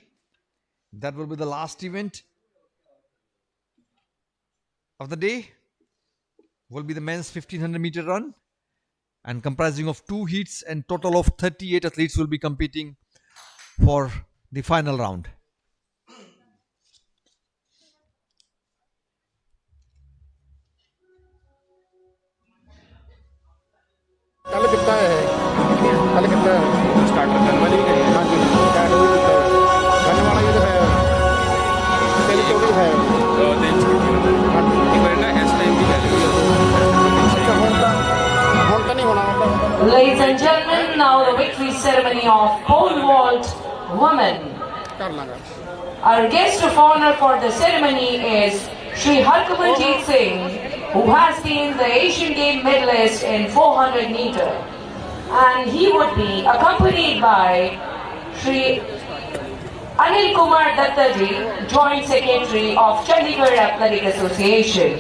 That will be the last event of the day. Will be the men's 1500-meter run, and comprising of 2 heats, and total of 38 athletes will be competing for the final round.
ਕੱਲ ਕੀਤਾ ਹੈ ਕੱਲ ਕੀਤਾ starter ਕਰਨ ਵਾਲੀ ਵੀ ਹੈ ਹਾਂਜੀ start ਵੀ ਕੀਤਾ ਕਰਨ ਵਾਲਾ ਵੀ ਦਿਖਾਇਆ ਤਿੰਨ ਚੌਵੀ ਹੈ ਉਹ ਦਿਨ ਹਾਂਜੀ ਇੱਕ ਵਾਰ ਨਾ ਇਸ ਟਾਈਮ ਦੀ ਗੱਲ ਹੋਈ ਅੱਛਾ ਹੁਣ ਤਾਂ ਨਹੀਂ ਹੋਣਾ
Ladies and gentlemen, now the victory ceremony of pole vault women.
ਕਰ ਲਾਂਗਾ
Our guest of honor for the ceremony is Shri Harkamanjeet Singh, who has been the Asian Game medalist in 400 meter, and he would be accompanied by Shri Anil Kumar Dattaji, Joint Secretary of Chandigarh Athletic Association.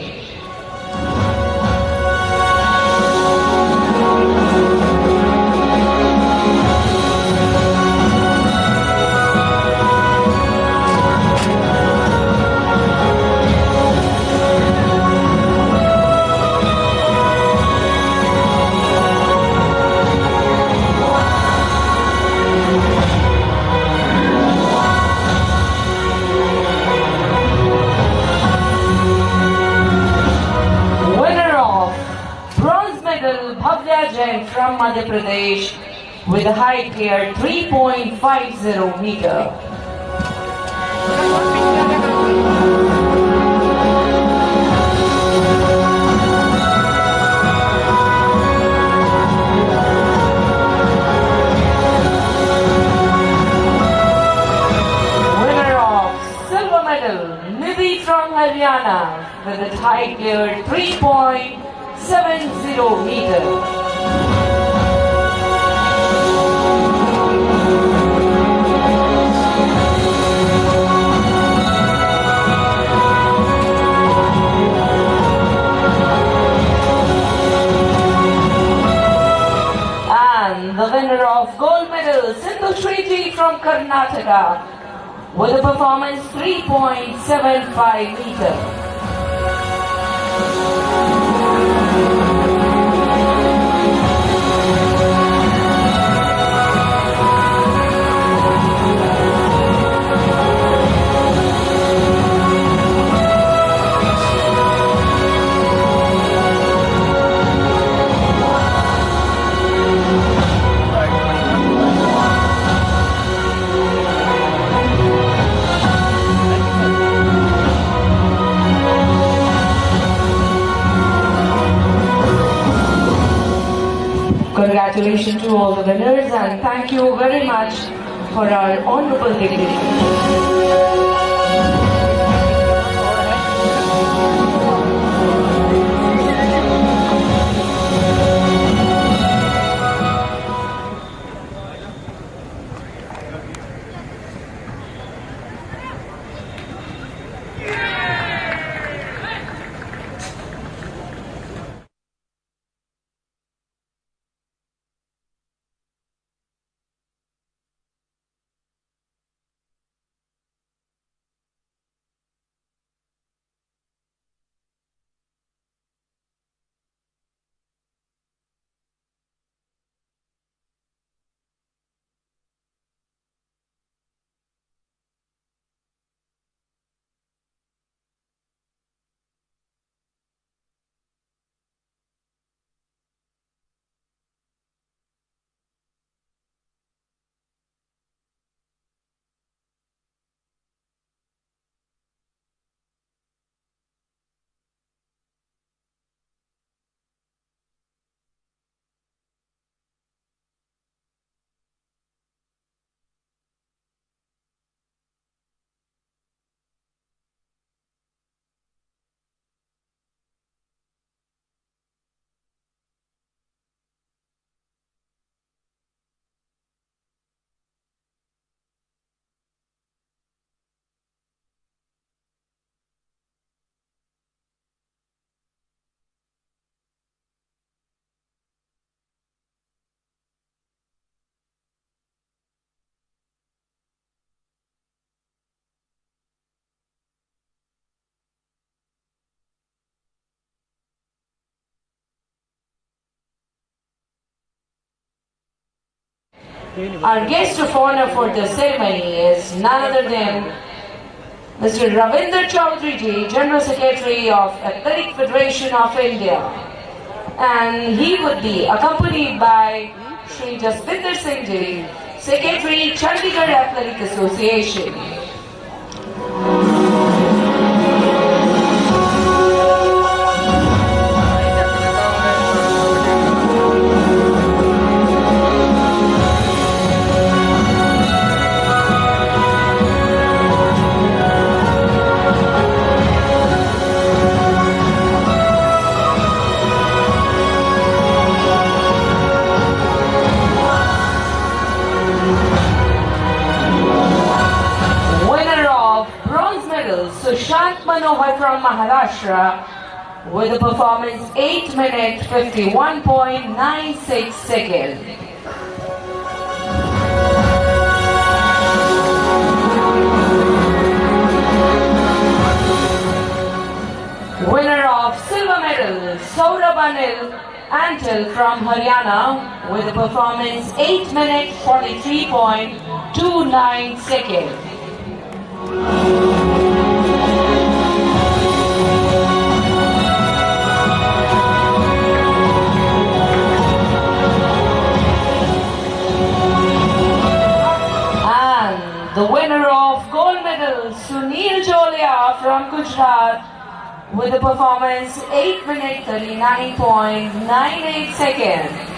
From Madhya Pradesh with a height cleared 3.50 meter. Winner of silver medal, Nidhi from Haryana with a height cleared 3.70 meter. The winner of gold medal, U-23 from Karnataka, with a performance 3.75 meter. Congratulations to all the winners, and thank you very much for our honorable dignity. Our guest of honor for the ceremony is none other than Mr. Ravinder Chaudhary ji, General Secretary of Athletic Federation of India. And he would be accompanied by Shri Jasbinder Singh ji, Secretary, Chandigarh Athletic Association. Sushant Manohar from Maharashtra with a performance 8 minutes 51.96 seconds. Winner of silver medal Saurabh Antil from Haryana with a performance 8 minutes 43.29 seconds. The winner of gold medal, Sunil Jolia from Gujarat, with a performance 8 minutes 39.98 seconds.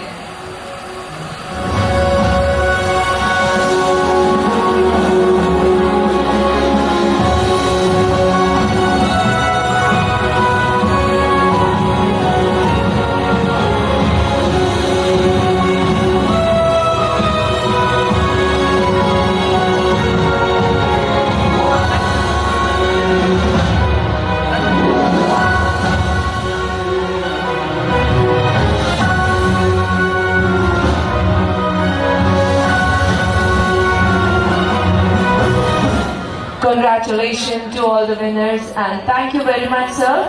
Congratulations to all the winners and thank you very much, sir.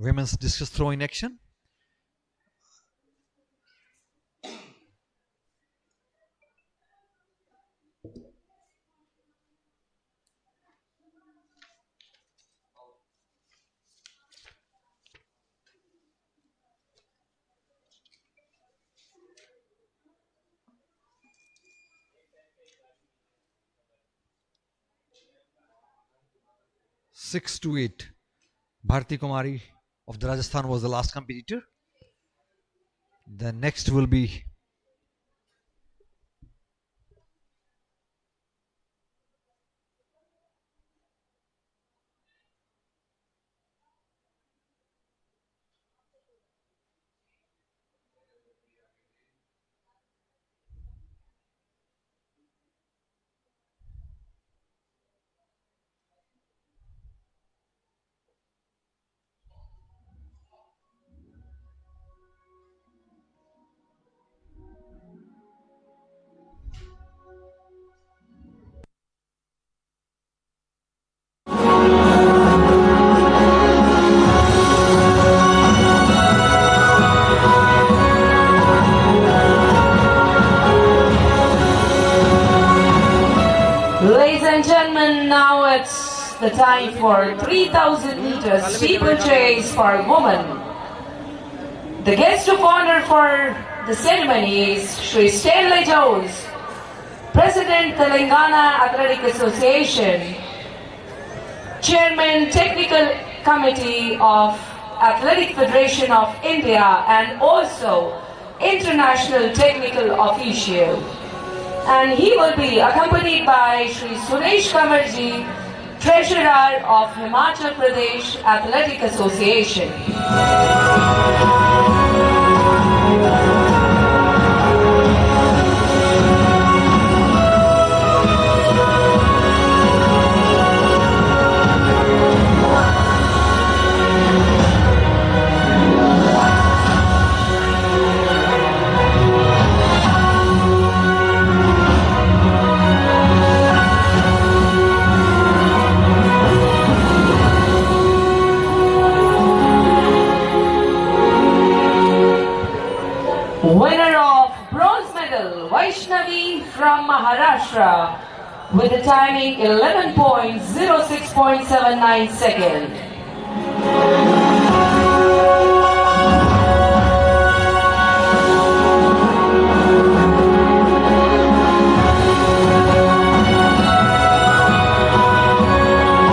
Women's discus throw in action. Six to 8. Bharti Kumari of the Rajasthan was the last competitor. The next will be
Ladies and gentlemen, now it's the time for 3,000 meters steeplechase for women. The guest of honor for the ceremony is Shri Stanley Jones, President Telangana Athletic Association, Chairman Technical Committee of Athletic Federation of India and also International Technical Official. And he will be accompanied by Shri Suresh Kamarji, Treasurer of Himachal Pradesh Athletic Association. Winner of bronze medal, Vaishnavi from Maharashtra with a timing 11.06.79 seconds.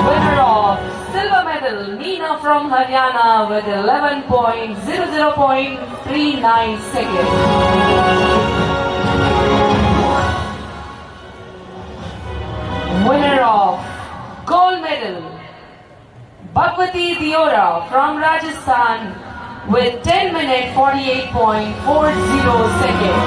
Winner of silver medal, Meena from Haryana with 11.00.39 seconds. Winner of gold medal, Bhagwati Diora from Rajasthan with 10 minute 48.40 seconds.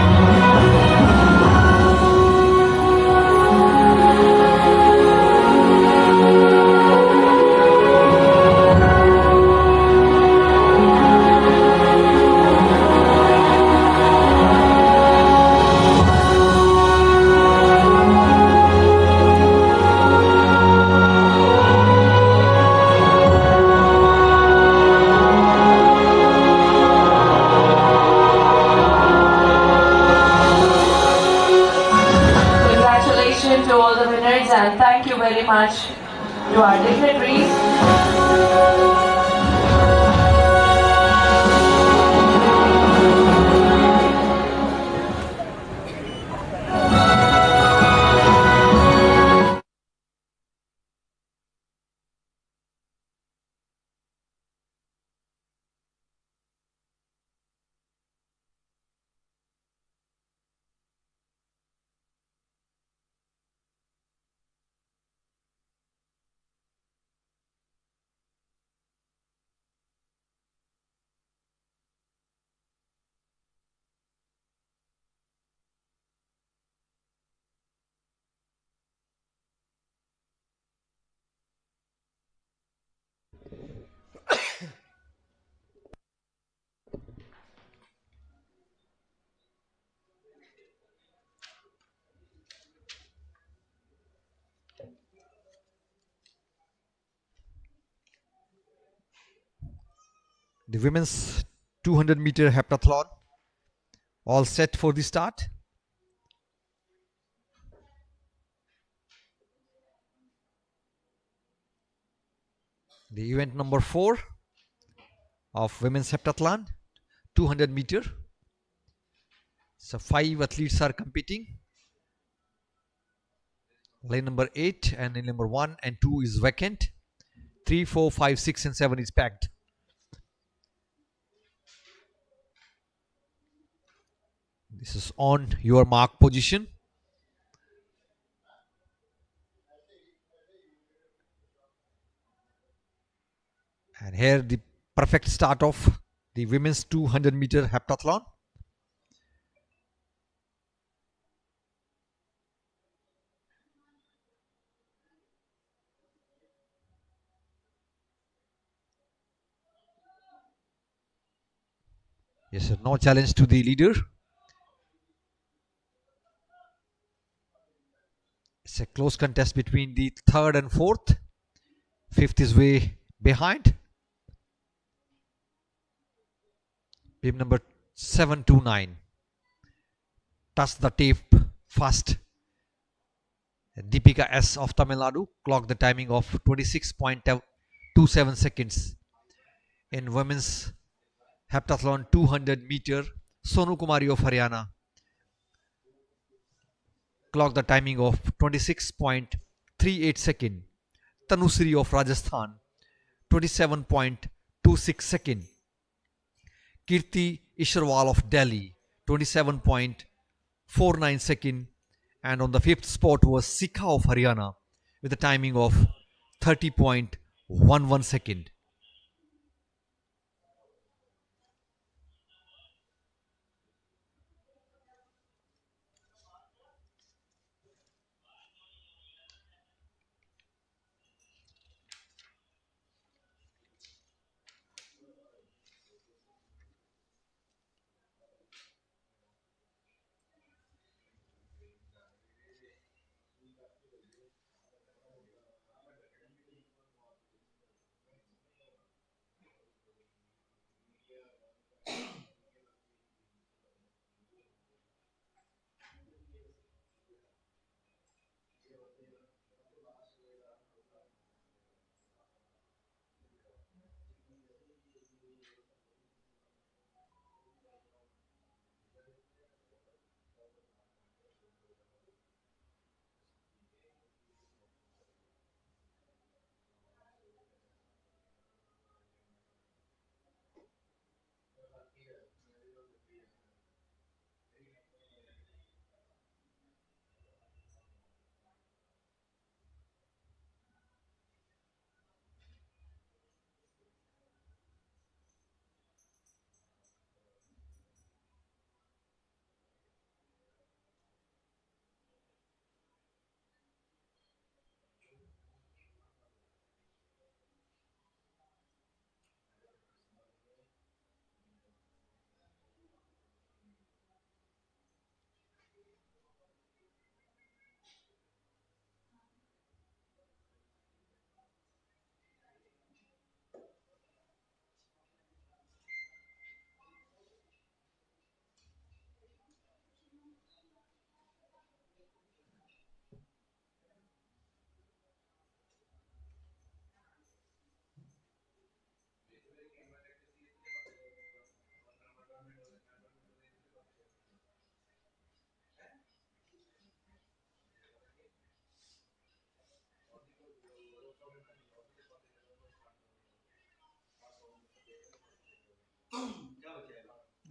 Congratulations to all the winners and thank you very much to our dignitaries.
The women's 200 meter heptathlon all set for the start. The event number 4 of women's heptathlon, 200 meter. So 5 athletes are competing. Lane number 8 and lane number 1 and 2 is vacant. 3, 4, 5, 6 and 7 is packed. This is on your mark position. And here the perfect start of the women's 200 meter heptathlon. Yes, sir. No challenge to the leader. It's a close contest between the third and fourth. Fifth is way behind. Bib number 729. Touch the tape fast. Deepika S of Tamil Nadu clocked the timing of 26.27 seconds. In women's heptathlon 200 meter, Sonu Kumari of Haryana clocked the timing of 26.38 second. Tanusri of Rajasthan 27.26 second. Kirti Isharwal of Delhi 27.49 second. And on the fifth spot was Sikha of Haryana with a timing of 30.11 second.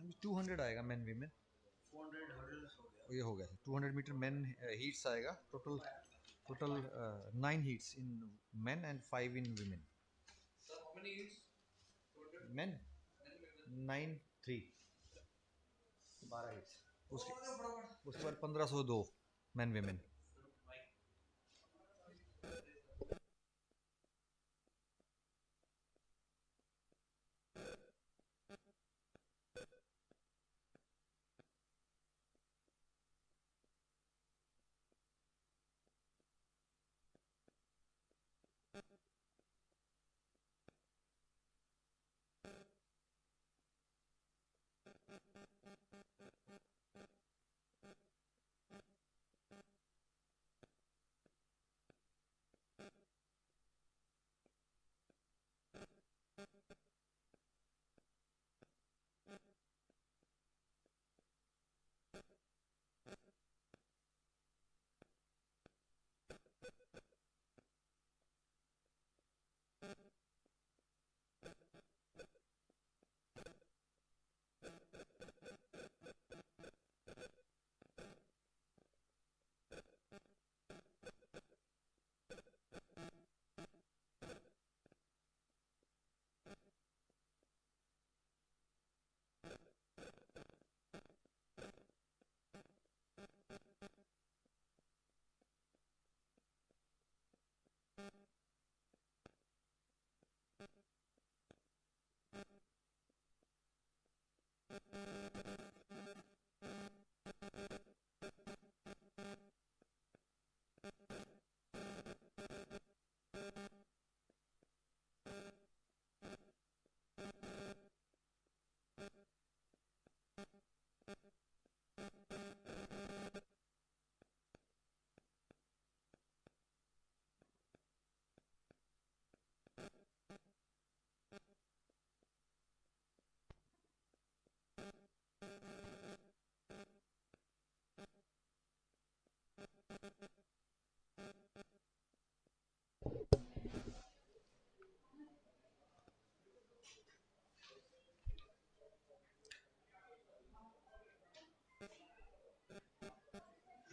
अभी 200 आएगा main women 400 ये हो गया 200 metre main heats आएगा total total 9 heats in main and 5 in women main 9 3 12 heats उसके बाद 1502 main women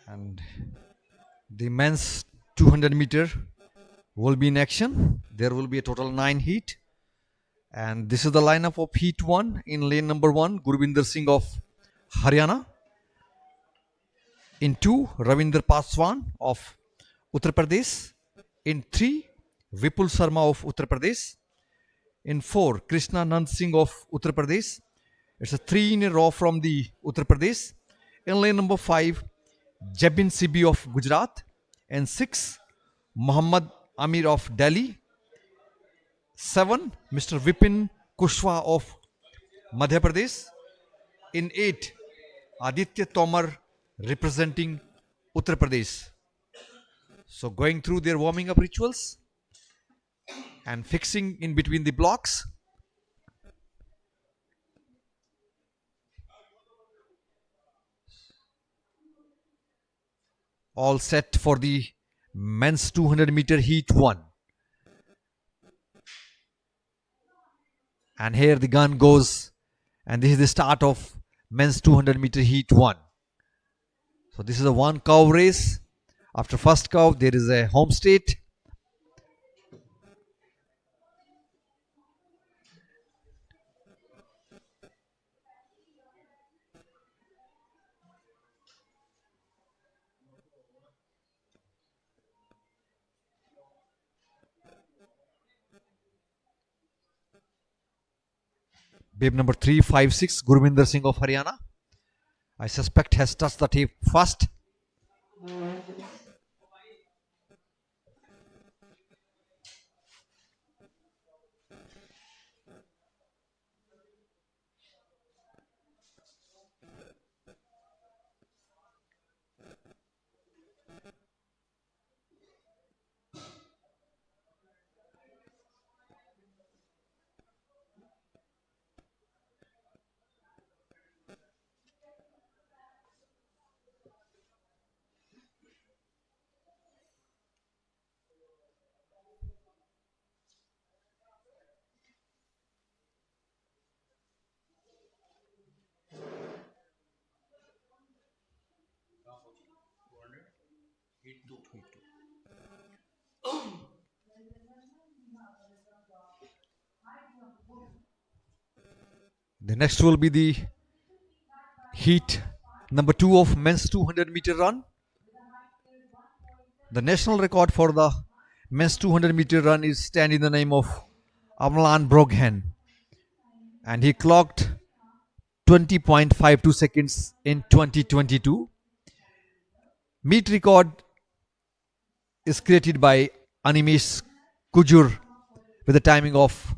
and the men's 200 meter will be in action. There will be a total 9 heat. And this is the lineup of heat 1. In lane number 1, Gurvinder Singh of Haryana. In 2, Ravinder Paswan of Uttar Pradesh. In 3, Vipul Sharma of Uttar Pradesh. In 4, Krishna Nand Singh of Uttar Pradesh. It's a 3 in a row from the Uttar Pradesh. In lane number 5, Jabin Sibi of Gujarat. And 6, Muhammad Amir of Delhi. 7, Mr. Vipin Kushwaha of Madhya Pradesh. In 8, Aditya Tomar representing Uttar Pradesh. So going through their warming up rituals and fixing in between the blocks. All set for the men's 200 meter heat 1. And here the gun goes, and this is the start of men's 200 meter heat 1. So this is a 1 curve race. After first curve there is a home state. Babe number 356, Gurvinder Singh of Haryana, I suspect has touched the tape first. The next will be the heat number 2 of men's 200 meter run. The national record for the men's 200 meter run is stand in the name of Amlan Broghan, and he clocked 20.52 seconds in 2022. Meet record is created by Animesh Kujur with a timing of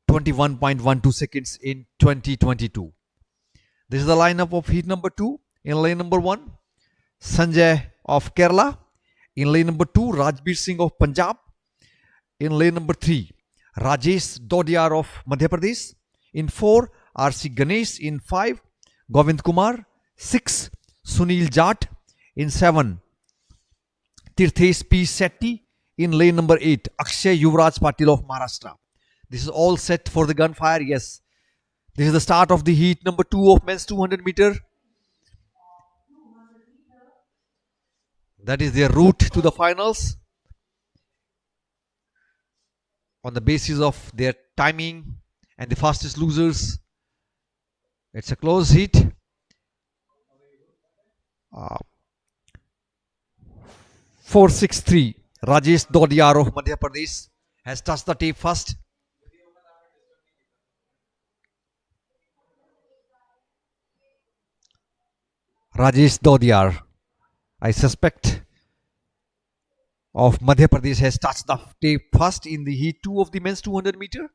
21.12 seconds in 2022. This is the lineup of heat number 2. In lane number 1, Sanjay of Kerala. In lane number 2, Rajbir Singh of Punjab. In lane number 3, Rajesh Dodiar of Madhya Pradesh. In 4, R.C. Ganesh. In 5, Govind Kumar. 6, Sunil Jat. In 7, Tirthesh P. Shetty. In lane number 8, Akshay Yuvraj Patil of Maharashtra. This is all set for the gunfire. Yes, this is the start of the heat number 2 of men's 200 meter. That is their route to the finals on the basis of their timing and the fastest losers. It's a close heat. 463, Rajesh Dodiar of Madhya Pradesh has touched the tape first. Rajesh Dodiar, I suspect, of Madhya Pradesh has touched the tape first in the heat 2 of the men's 200 meter.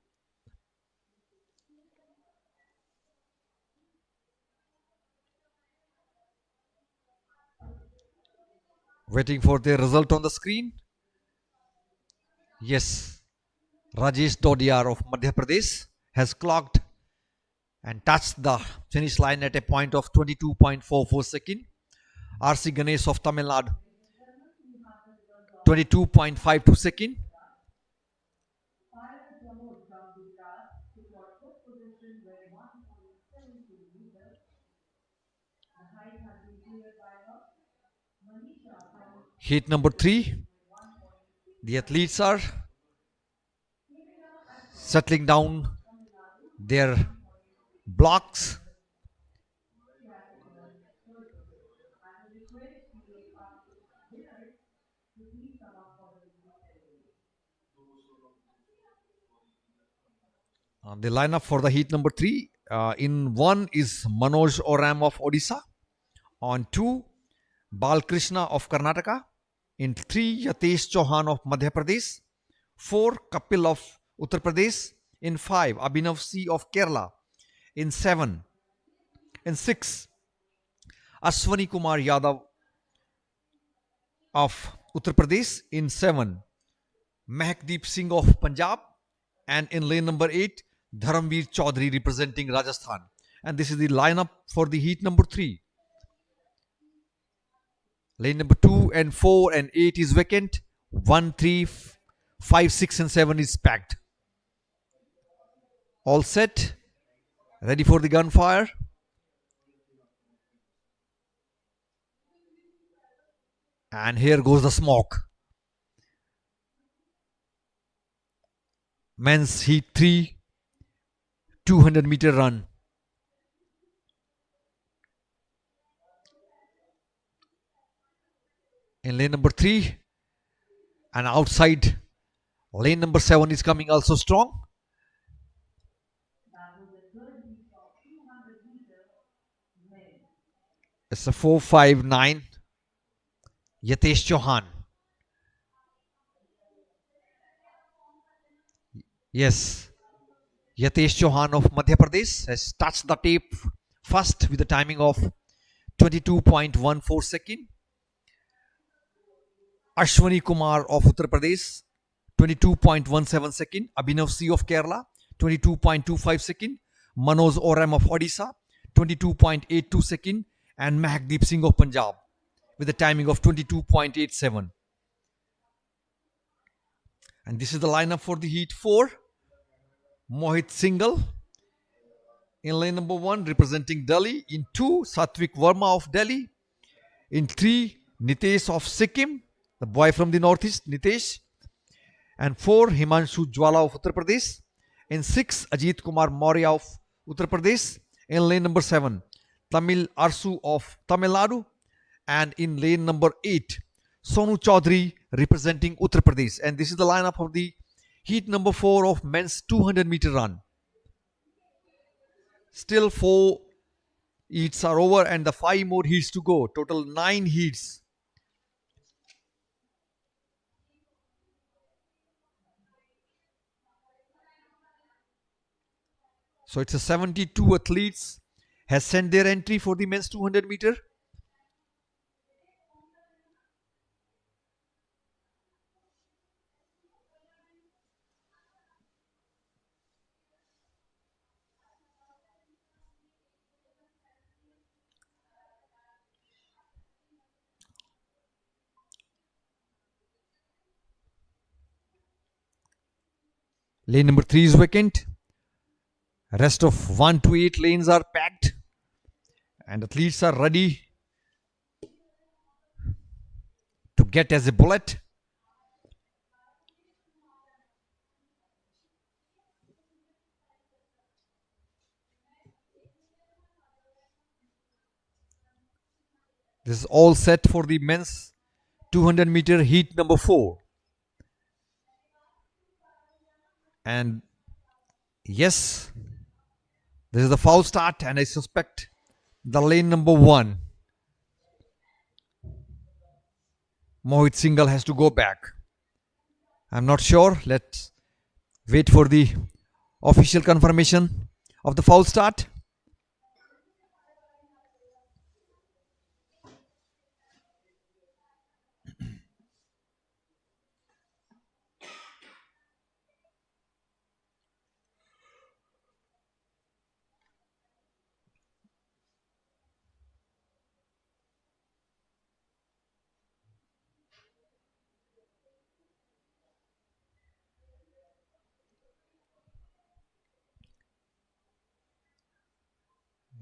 Waiting for their result on the screen. Yes, Rajesh Dodiar of Madhya Pradesh has clocked and touched the finish line at a point of 22.44 seconds. R.C. Ganesh of Tamil Nadu, 22.52 seconds. Heat number 3, The athletes are settling down their blocks. The lineup for the heat number 3. In 1 is Manoj Oram of Odisha. On 2, Balkrishna of Karnataka. In 3, Yatesh Chauhan of Madhya Pradesh. 4, Kapil of Uttar Pradesh. In 5, Abhinav C of Kerala. In 6, Ashwani Kumar Yadav of Uttar Pradesh. In 7, Mehakdeep Singh of Punjab. And in lane number 8, Dharamveer Chaudhary representing Rajasthan. And this is the lineup for the heat number 3. Lane number 2 and 4 and 8 is vacant. 1, 3, 5, 6 and 7 is packed. All set. Ready for the gunfire. And here goes the smoke. Men's heat 3, 200-meter run. In lane number 3 and outside lane number 7 is coming also strong. It's a 4:59. Yatesh Chauhan. Yes, Yatesh Chauhan of Madhya Pradesh has touched the tape first with a timing of 22.14 seconds. Ashwani Kumar of Uttar Pradesh, 22.17 seconds. Abhinav C of Kerala, 22.25 seconds. Manoj Oram of Odisha, 22.82 seconds. And Mehakdeep Singh of Punjab with a timing of 22.87. And this is the lineup for the heat 4. Mohit Singhal in lane number 1 representing Delhi. In 2, Satvik Verma of Delhi. In 3, Nitesh of Sikkim, the boy from the northeast, Nitesh. And 4, Himanshu Jwala of Uttar Pradesh. In 6, Ajit Kumar Maurya of Uttar Pradesh. In lane number 7, Tamil Arsu of Tamil Nadu. And in lane number 8, Sonu Chaudhary representing Uttar Pradesh. And this is the lineup of the heat number 4 of men's 200-meter run. Still 4 heats are over and the 5 more heats to go. Total 9 heats. So it's a 72 athletes has sent their entry for the men's 200 meter. Lane number 3 is vacant. Rest of 1 to 8 lanes are packed. And athletes are ready to get as a bullet. This is all set for the men's 200 meter heat number 4. And yes, this is the foul start and I suspect the lane number 1. Mohit Singhal has to go back. I'm not sure. Let's wait for the official confirmation of the foul start.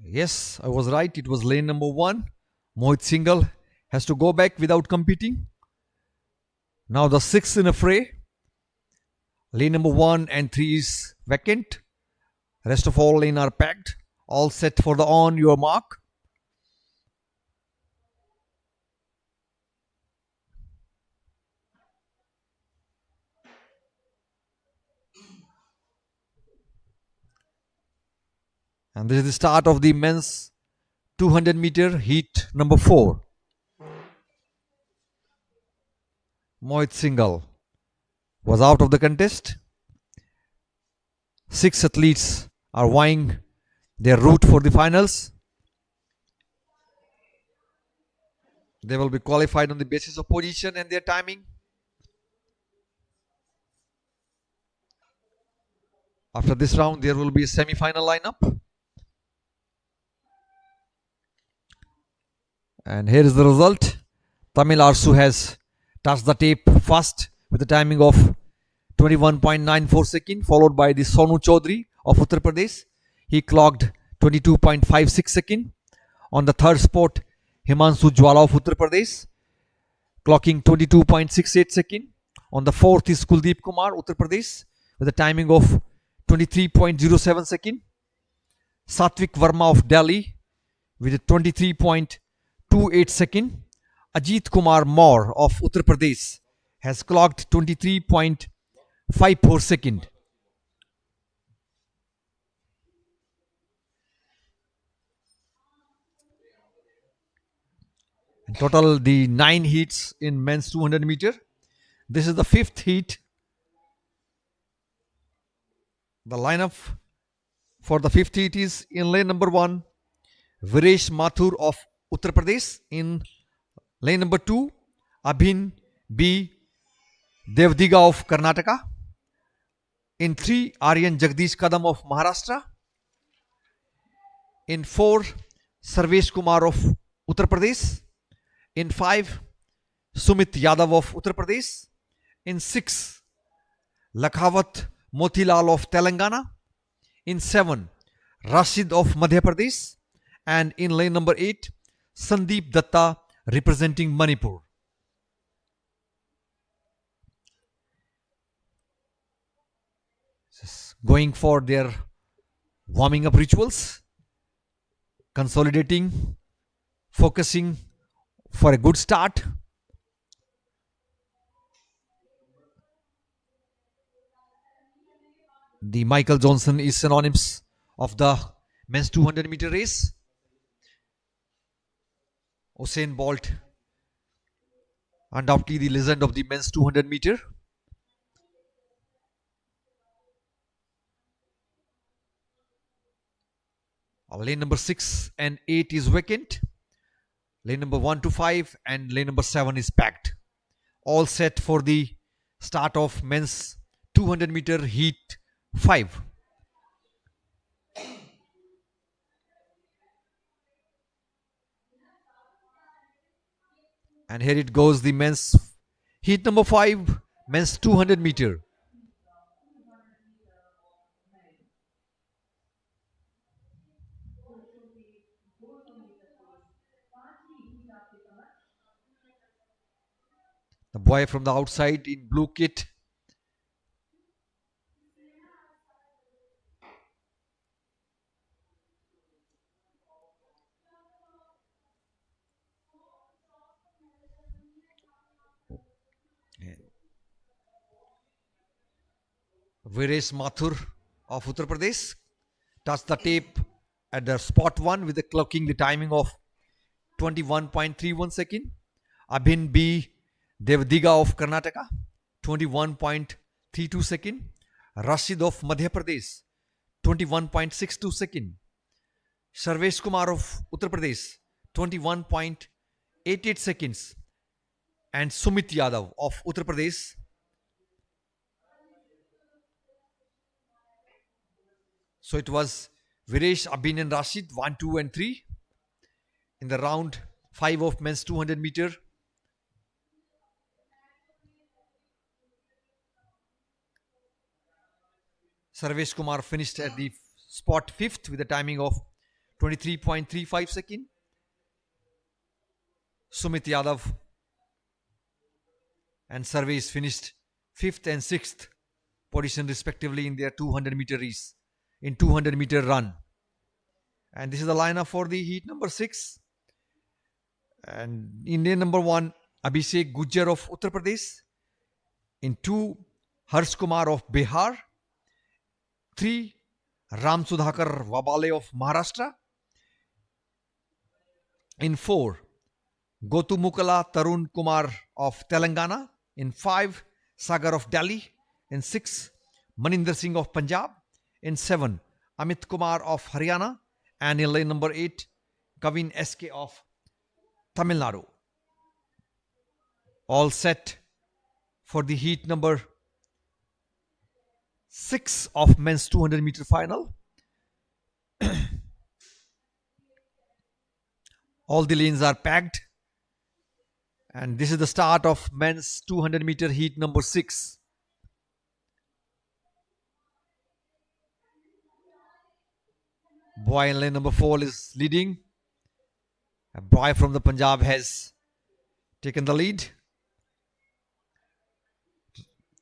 Yes, I was right. It was lane number 1. Mohit Singhal has to go back without competing. Now the sixth in a fray. Lane number 1 and 3 is vacant. Rest of all lane are packed. All set for the on your mark. And this is the start of the men's 200 meter heat number 4. Mohit Singhal was out of the contest. 6 athletes are vying their route for the finals. They will be qualified on the basis of position and their timing. After this round, there will be a semi-final lineup. And here is the result. Tamil Arsu has touched the tape first with a timing of 21.94 seconds, followed by the Sonu Chaudhary of Uttar Pradesh. He clocked 22.56 seconds. On the third spot, Himanshu Jwala of Uttar Pradesh, clocking 22.68 seconds. On the fourth is Kuldeep Kumar, Uttar Pradesh, with a timing of 23.07 seconds. Satvik Verma of Delhi with a 23.28 seconds. Ajit Kumar Maur of Uttar Pradesh has clocked 23.54 seconds. In total, the 9 heats in men's 200 meter. This is the 5th heat. The lineup for the 5th heat is in lane number 1, Viresh Mathur of Uttar Pradesh. In lane number 2, Abhin B. Devdiga of Karnataka. In 3, Aryan Jagdish Kadam of Maharashtra. In 4, Sarvesh Kumar of Uttar Pradesh. In 5, Sumit Yadav of Uttar Pradesh. In 6, Lakhawat Motilal of Telangana. In 7, Rashid of Madhya Pradesh. And in lane number 8, Sandeep Datta representing Manipur. Just going for their warming up rituals, consolidating, focusing for a good start. The Michael Johnson is synonymous of the men's 200 meter race. Usain Bolt, undoubtedly the legend of the men's 200 meter. Lane number 6 and 8 is vacant. Lane number 1 to 5 and lane number 7 is packed. All set for the start of men's 200 meter heat 5. And here it goes, the men's heat number 5, men's 200 meter. The boy from the outside in blue kit. Viresh Mathur of Uttar Pradesh touched the tape at the spot 1 with the clocking the timing of 21.31 second. Abhin B. Devdiga of Karnataka, 21.32 second. Rashid of Madhya Pradesh, 21.62 second. Sarvesh Kumar of Uttar Pradesh, 21.88 seconds. And Sumit Yadav of Uttar Pradesh, so it was Viresh, Abhin and Rashid 1, 2 and 3 in the round 5 of men's 200 meter. Sarvesh Kumar finished at the spot 5th with a timing of 23.35 second. Sumit Yadav and Surveys finished 5th and 6th position respectively in their 200-meter race, in 200-meter run. And this is the lineup for the heat number 6. And Indian number 1, Abhishek Gujjar of Uttar Pradesh. In 2, Harsh Kumar of Bihar. 3, Ram Sudhakar Wabale of Maharashtra. In 4, Gotumukala Tarun Kumar of Telangana. In 5, Sagar of Delhi. In 6, Maninder Singh of Punjab. In 7, Amit Kumar of Haryana. And in lane number 8, Kavin SK of Tamil Nadu. All set for the heat number 6 of men's 200-meter final. All the lanes are packed. And this is the start of men's 200-meter heat number 6. Boy in lane number 4 is leading. A boy from the Punjab has taken the lead.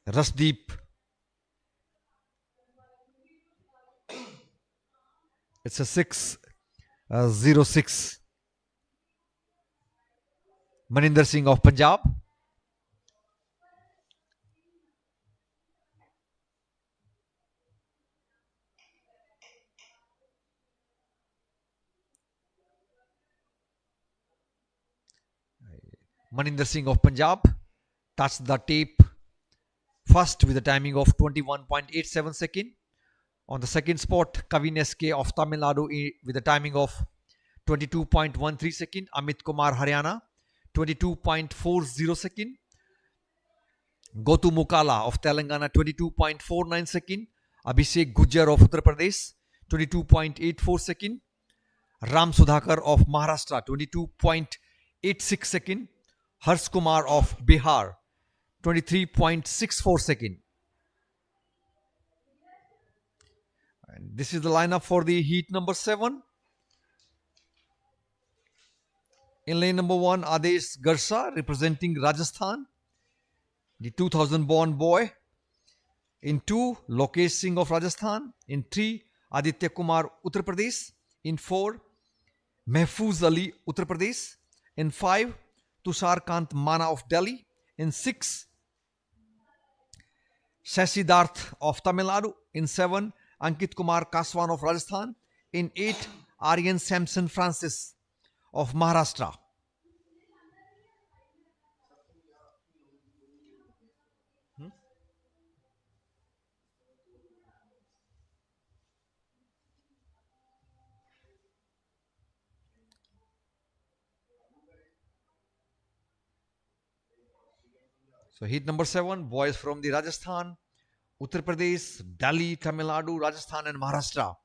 Rasdeep it's a 6:06. Maninder Singh of Punjab. Maninder Singh of Punjab touched the tape first with a timing of 21.87 seconds. On the second spot, Kavin SK of Tamil Nadu with a timing of 22.13 seconds. Amit Kumar Haryana 22.40 seconds. Gotu Mukala of Telangana 22.49 seconds. Abhishek Gujjar of Uttar Pradesh 22.84 seconds. Ram Sudhakar of Maharashtra 22.86 seconds. Harsh Kumar of Bihar 23.64 seconds. And this is the lineup for the heat number 7. In lane number 1, Adesh Garsa representing Rajasthan, the 2000 born boy. In 2, Lokesh Singh of Rajasthan. In 3, Aditya Kumar Uttar Pradesh. In 4, Mehfooz Ali Uttar Pradesh. In 5, Tushar Kant Mana of Delhi. In 6, Shashidarth of Tamil Nadu. In 7, Ankit Kumar Kaswan of Rajasthan. In 8, Aryan Samson Francis of Maharashtra. So heat number 7, boys from the Rajasthan, Uttar Pradesh, Delhi, Tamil Nadu, Rajasthan and Maharashtra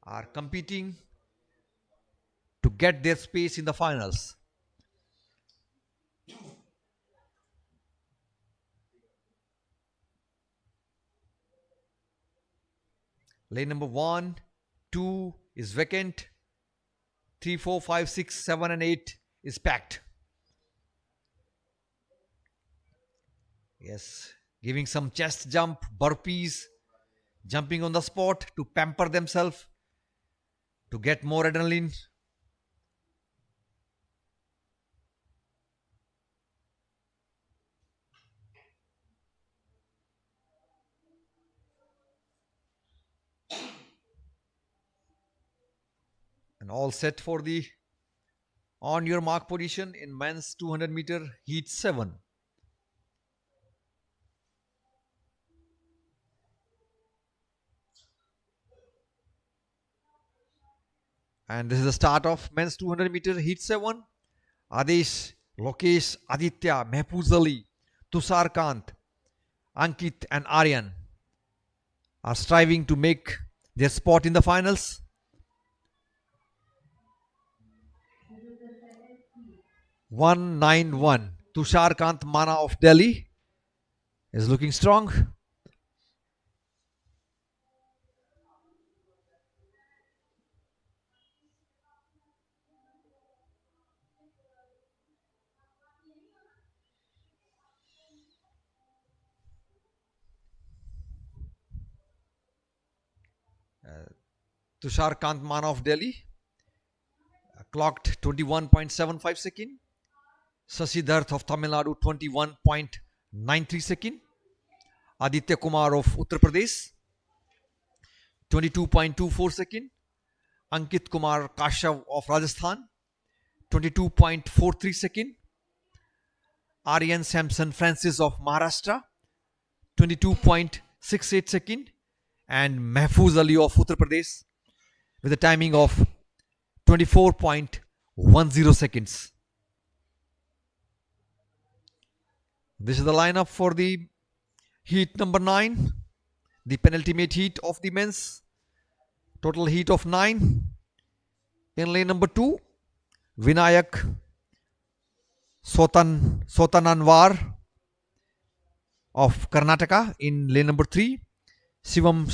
are competing to get their space in the finals. Lane number 1, 2 is vacant. 3, 4, 5, 6, 7 and 8 is packed. Yes, giving some chest jump, burpees, jumping on the spot to pamper themselves, to get more adrenaline. And all set for the on your mark position in men's 200 meter heat 7. And this is the start of men's 200 meter heat 7. Adesh, Lokesh, Aditya, Mehfooz Ali, Tushar Kant, Ankit and Aryan are striving to make their spot in the finals. (191) Tushar Kant Mana of Delhi is looking strong. Tushar Kant Mana of Delhi clocked 21.75 second. Sasidharth of Tamil Nadu 21.93 second. Aditya Kumar of Uttar Pradesh 22.24 second. Ankit Kumar Kashav of Rajasthan 22.43 second. Aryan Samson Francis of Maharashtra 22.68 second. And Mahfouz Ali of Uttar Pradesh with a timing of 24.10 seconds. This is the lineup for the heat number 9, the penultimate heat of the men's. Total heat of 9. In lane number 2, Vinayak Sotananwar of Karnataka. In lane number 3, Shivam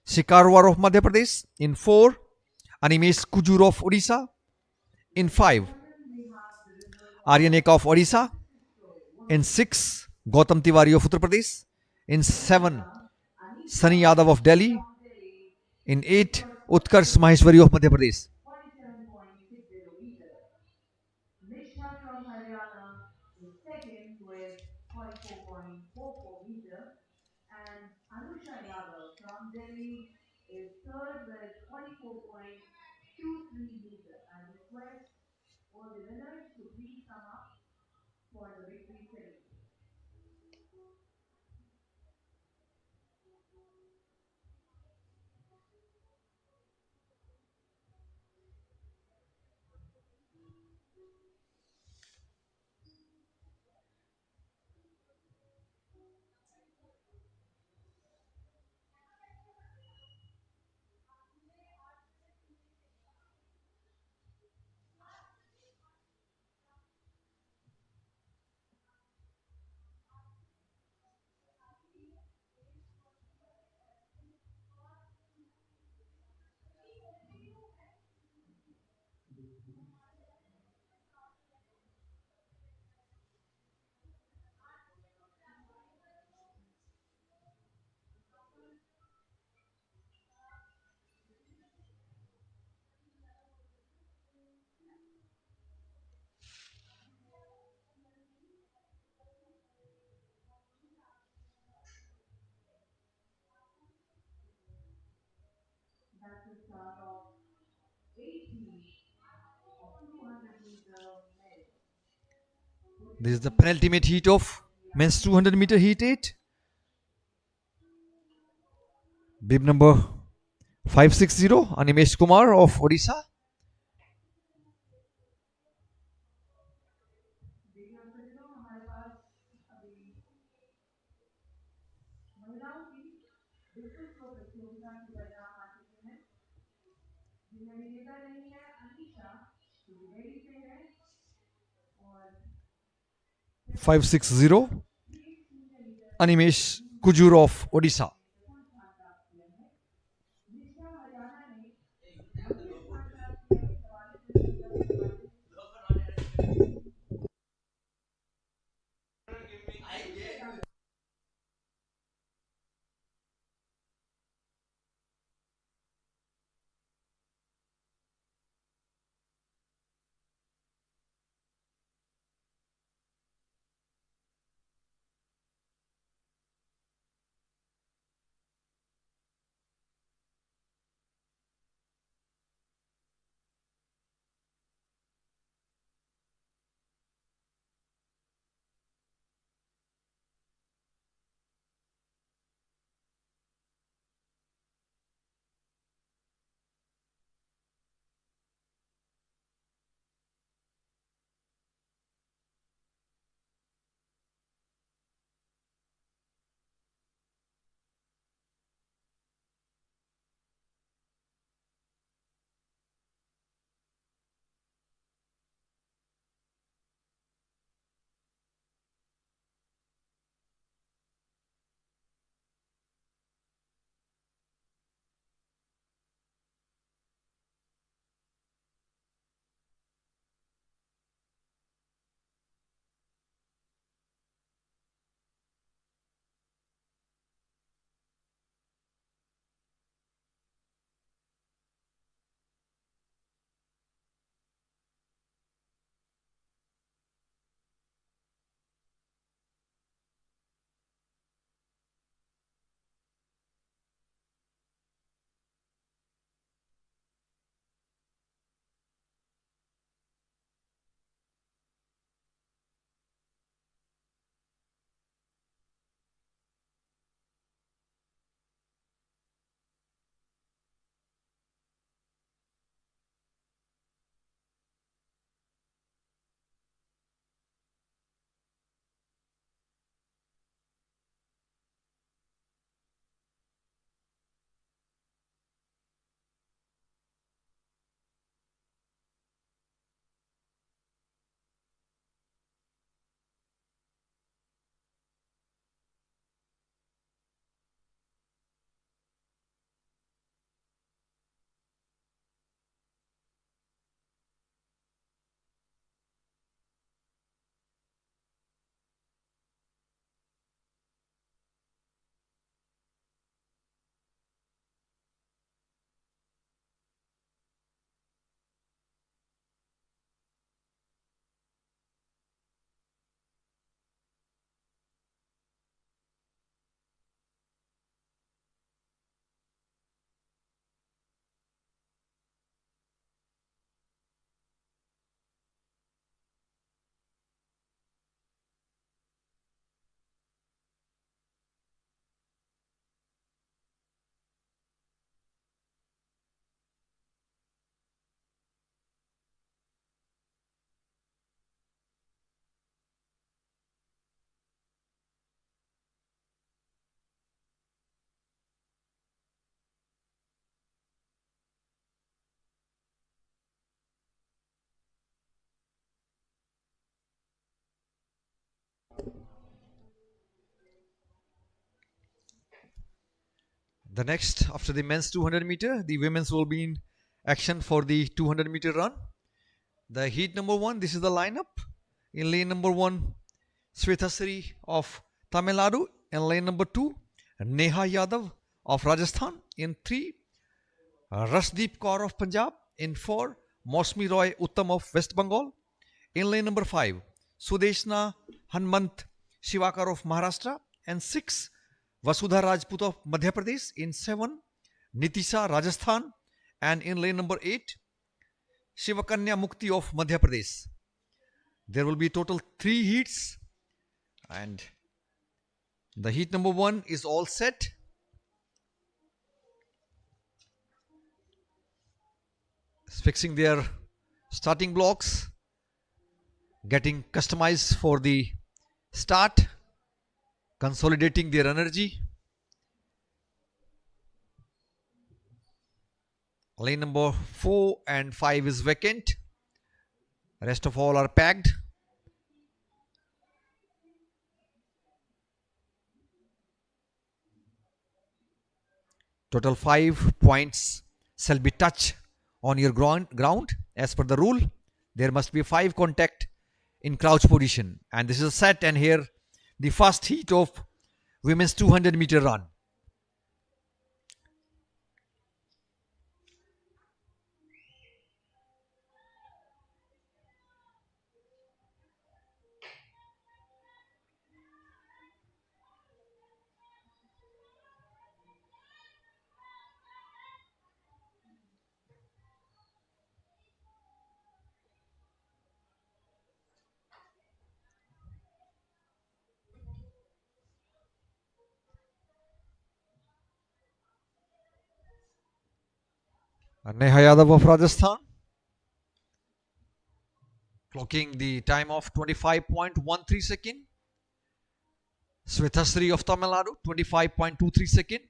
Shikarwar of Madhya Pradesh. In 4, Animesh Kujur of Odisha. In 5, Aryan Eka of Odisha. In 6, Gautam Tiwari of Uttar Pradesh. In 7, Sunny Yadav of Delhi. In 8, Utkarsh Maheshwari of Madhya Pradesh.
Nisha from Haryana is second with 44.44 meter, and Anusha Yadav from Delhi is third with 44.23 meter. I request all the winners to please come up for the victory ceremony. That's the start of 80 of 200 meter men.
This is the penultimate heat of men's 200 meter heat 8. Bib number 560, Animesh Kumar of Odisha.
हमारे पास अभी महिलाओं की discus throw प्रतियोगिता की परिणाम आ चुके हैं, जिनमें विजेता रही है अनीशा जो दिल्ली से है और
560, Animesh Kujur of Odisha.
निशा हरियाणा ने 25 स्थान प्राप्त किया है 44
The next, after the men's 200 meter, the women's will be in action for the 200 meter run. The heat number 1, this is the lineup. In lane number 1, Swethasri of Tamil Nadu. In lane number 2, Neha Yadav of Rajasthan. In 3, Rashdeep Kaur of Punjab. In 4, Mosmi Roy Uttam of West Bengal. In lane number 5, Sudeshna Hanmant Shivakar of Maharashtra. And 6, Vasudha Rajput of Madhya Pradesh. In 7, Nitisha Rajasthan. And in lane number 8, Shivakanya Mukti of Madhya Pradesh. There will be total 3 heats, and the heat number 1 is all set. Fixing their starting blocks, getting customized for the start, consolidating their energy. Lane number 4 and 5 is vacant. Rest of all are packed. Total 5 points shall be touched on your ground. As per the rule, there must be 5 contact in crouch position. And this is a set, and here the first heat of women's 200 meter run. Neha Yadav of Rajasthan, clocking the time of 25.13 second. Swethasri of Tamil Nadu, 25.23 second.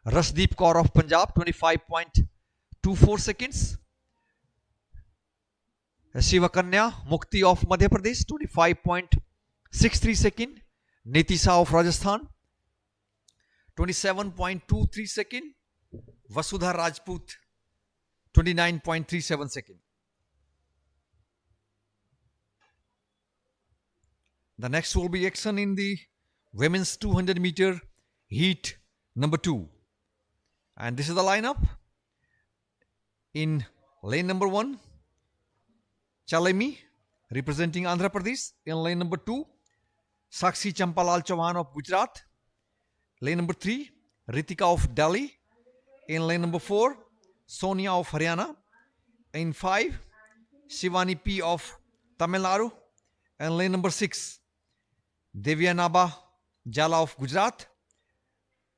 Rashdeep Kaur of Punjab, 25.24 seconds. Shivakanya Mukti of Madhya Pradesh, 25.63 second. Nitisha of Rajasthan, 27.23 second. Vasudha Rajput, 29.37 second. The next will be action in the women's 200 meter heat number 2. And this is the lineup. In lane number 1, Chalemi representing Andhra Pradesh. In lane number 2, Sakshi Champalal Chauhan of Gujarat. Lane number 3, Ritika of Delhi. In lane number 4, Sonia of Haryana. In 5, Shivani P of Tamil Nadu. And lane number 6, Devyanaba Jala of Gujarat.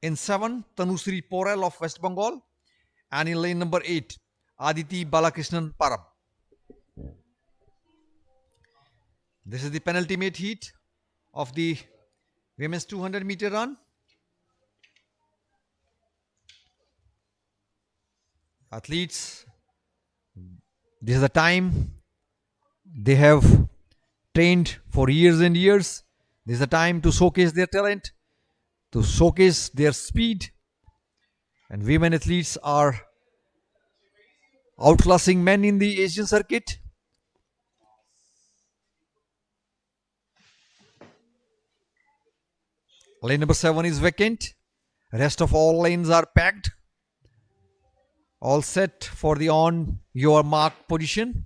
In 7, Tanusri Porel of West Bengal. And in lane number 8, Aditi Balakrishnan Parab. This is the penultimate heat of the women's 200 meter run. Athletes, this is the time they have trained for years and years. This is the time to showcase their talent, to showcase their speed. And women athletes are outclassing men in the Asian circuit. Lane number 7 is vacant. Rest of all lanes are packed. All set for the on your mark position.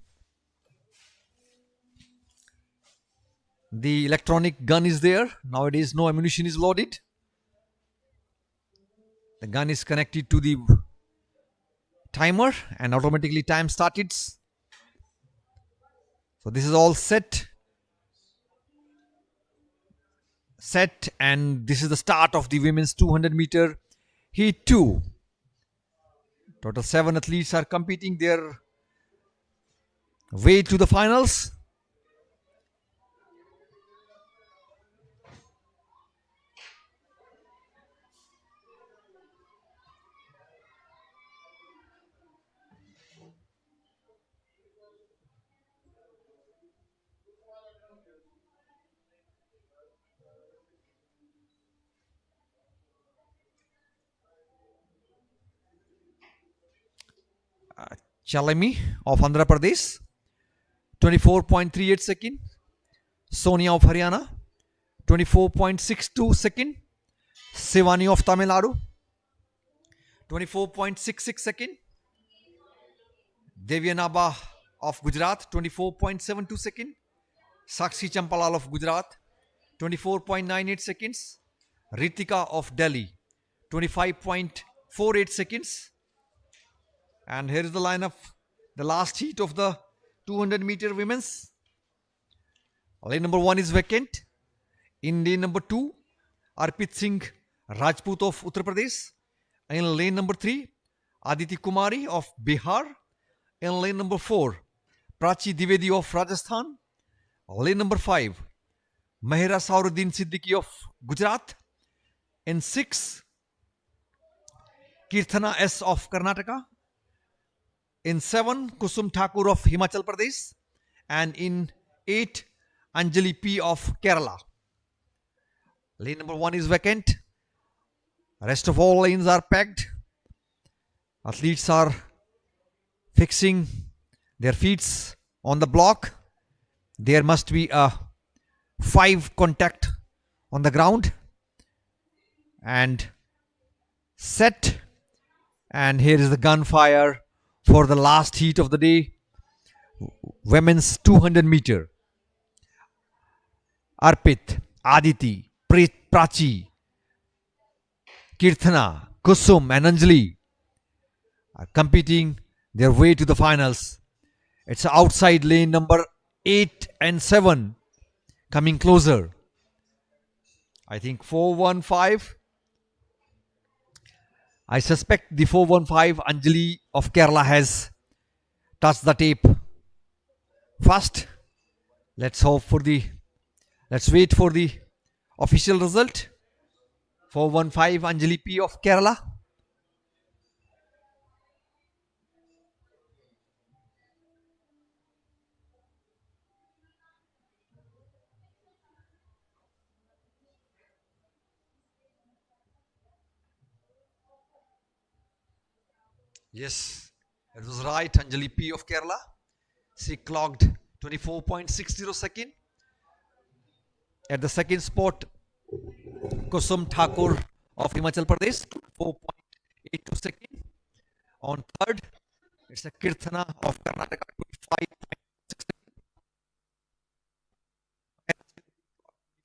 The electronic gun is there. Nowadays no ammunition is loaded. The gun is connected to the timer and automatically time started. So this is all set. And this is the start of the women's 200 meter heat 2. Total 7 athletes are competing their way to the finals. Chalami of Andhra Pradesh, 24.38 second. Sonia of Haryana, 24.62 second. Shivani of Tamil Nadu, 24.66 second. Devyanaba of Gujarat, 24.72 second. Sakshi Champalal of Gujarat, 24.98 seconds. Ritika of Delhi, 25.48 seconds. And here is the lineup, the last heat of the 200-meter women's. Lane number 1 is vacant. In lane number 2, Arpit Singh Rajput of Uttar Pradesh. In lane number 3, Aditi Kumari of Bihar. In lane number 4, Prachi Dwivedi of Rajasthan. Lane number 5, Mahira Sauruddin Siddiqui of Gujarat. In 6, Kirthana S of Karnataka. In 7, Kusum Thakur of Himachal Pradesh. And in 8, Anjali P of Kerala. Lane number 1 is vacant. Rest of all lanes are packed. Athletes are fixing their feet on the block. There must be a 5 contact on the ground. And set. And here is the gunfire for the last heat of the day. Women's 200 meter. Arpit, Aditi, Prachi, Kirthana, Kusum and Anjali are competing their way to the finals. It's outside lane number 8 and 7 coming closer. I think 415. I suspect the 415 Anjali of Kerala has touched the tape first. Let's wait for the official result. 415 Anjali P of Kerala. Yes, it was right. Anjali P of Kerala. She clocked 24.60 second. At the second spot, Kusum Thakur of Himachal Pradesh, 4.82 second. On third, it's a Kirthana of Karnataka, 25.6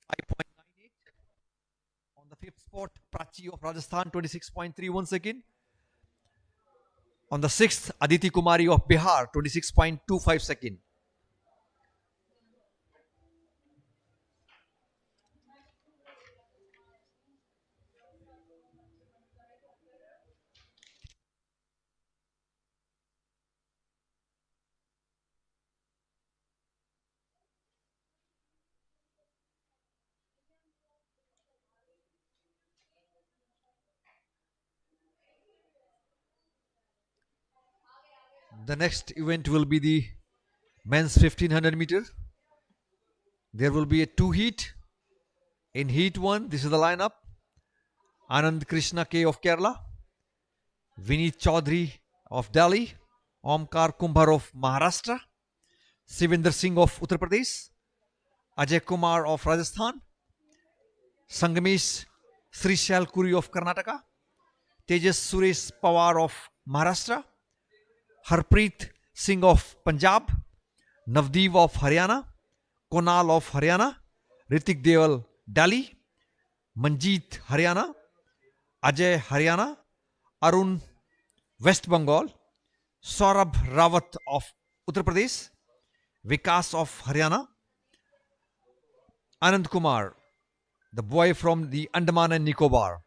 5.98. On the fifth spot, Prachi of Rajasthan, 26.31 second. On the sixth, Aditi Kumari of Bihar, 26.25 second. The next event will be the men's 1500 meter. There will be a 2 heat. In heat 1, this is the lineup. Anand Krishna K of Kerala, Vineet Chaudhary of Delhi, Omkar Kumbhar of Maharashtra, Sivinder Singh of Uttar Pradesh, Ajay Kumar of Rajasthan, Sangamesh Srishal Kuri of Karnataka, Tejas Suresh Pawar of Maharashtra, Harpreet Singh of Punjab, Navdeep of Haryana, Konal of Haryana, Ritik Deval Delhi, Manjeet Haryana, Ajay Haryana, Arun West Bengal, Saurabh Rawat of Uttar Pradesh, Vikas of Haryana, Anand Kumar, the boy from the Andaman and Nicobar.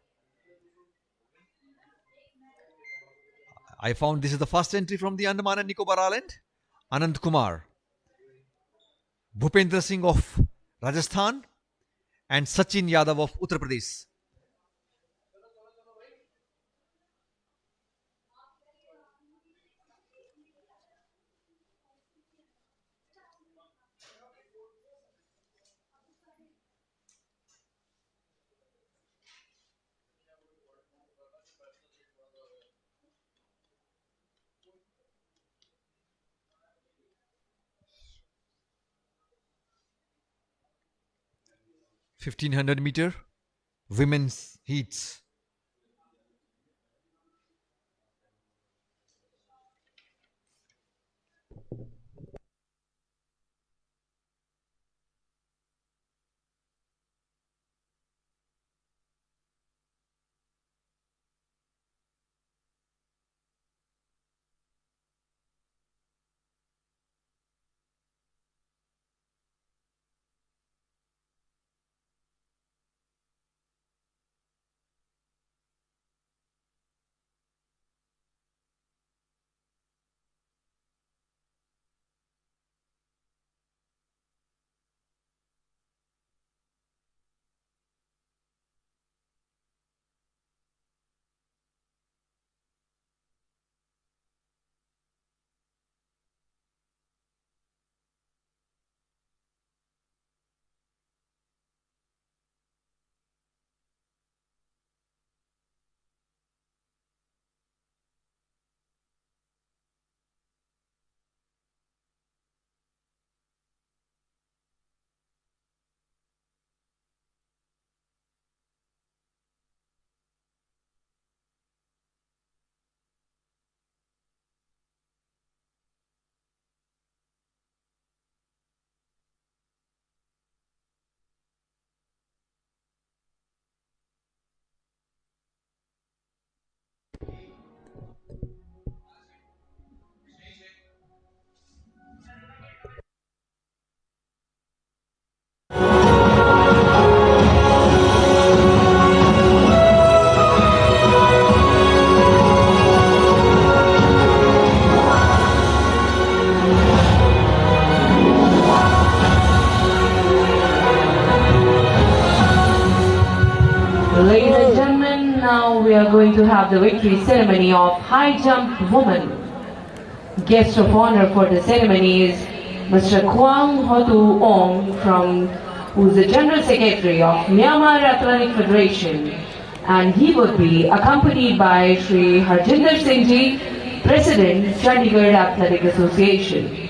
I found this is the first entry from the Andaman and Nicobar Island. Anand Kumar, Bhupendra Singh of Rajasthan and Sachin Yadav of Uttar Pradesh. 1500 meter women's heats.
Ladies and gentlemen, now we are going to have the victory ceremony of high jump woman. Guest of honor for the ceremony is Mr. Kwang Hotu Ong, who is the General Secretary of Myanmar Athletic Federation, and he would be accompanied by Sri Harjinder Singh Ji, President, Chandigarh Athletic Association.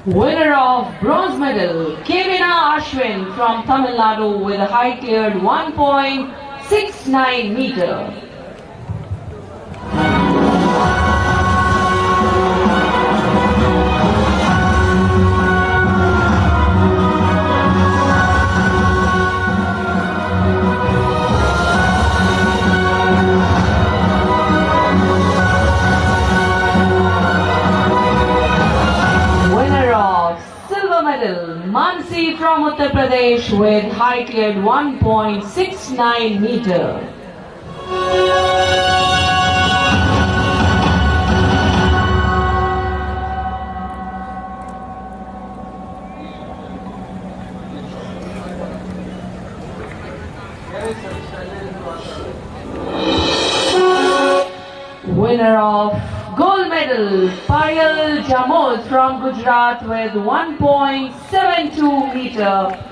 Winner of bronze medal, Kevina Ashwin from Tamil Nadu with a height cleared 1.69 meter. Mansi from Uttar Pradesh with height cleared 1.69 meter. Winner of gold medal, Payal Jamod from Gujarat with 1.72 meter.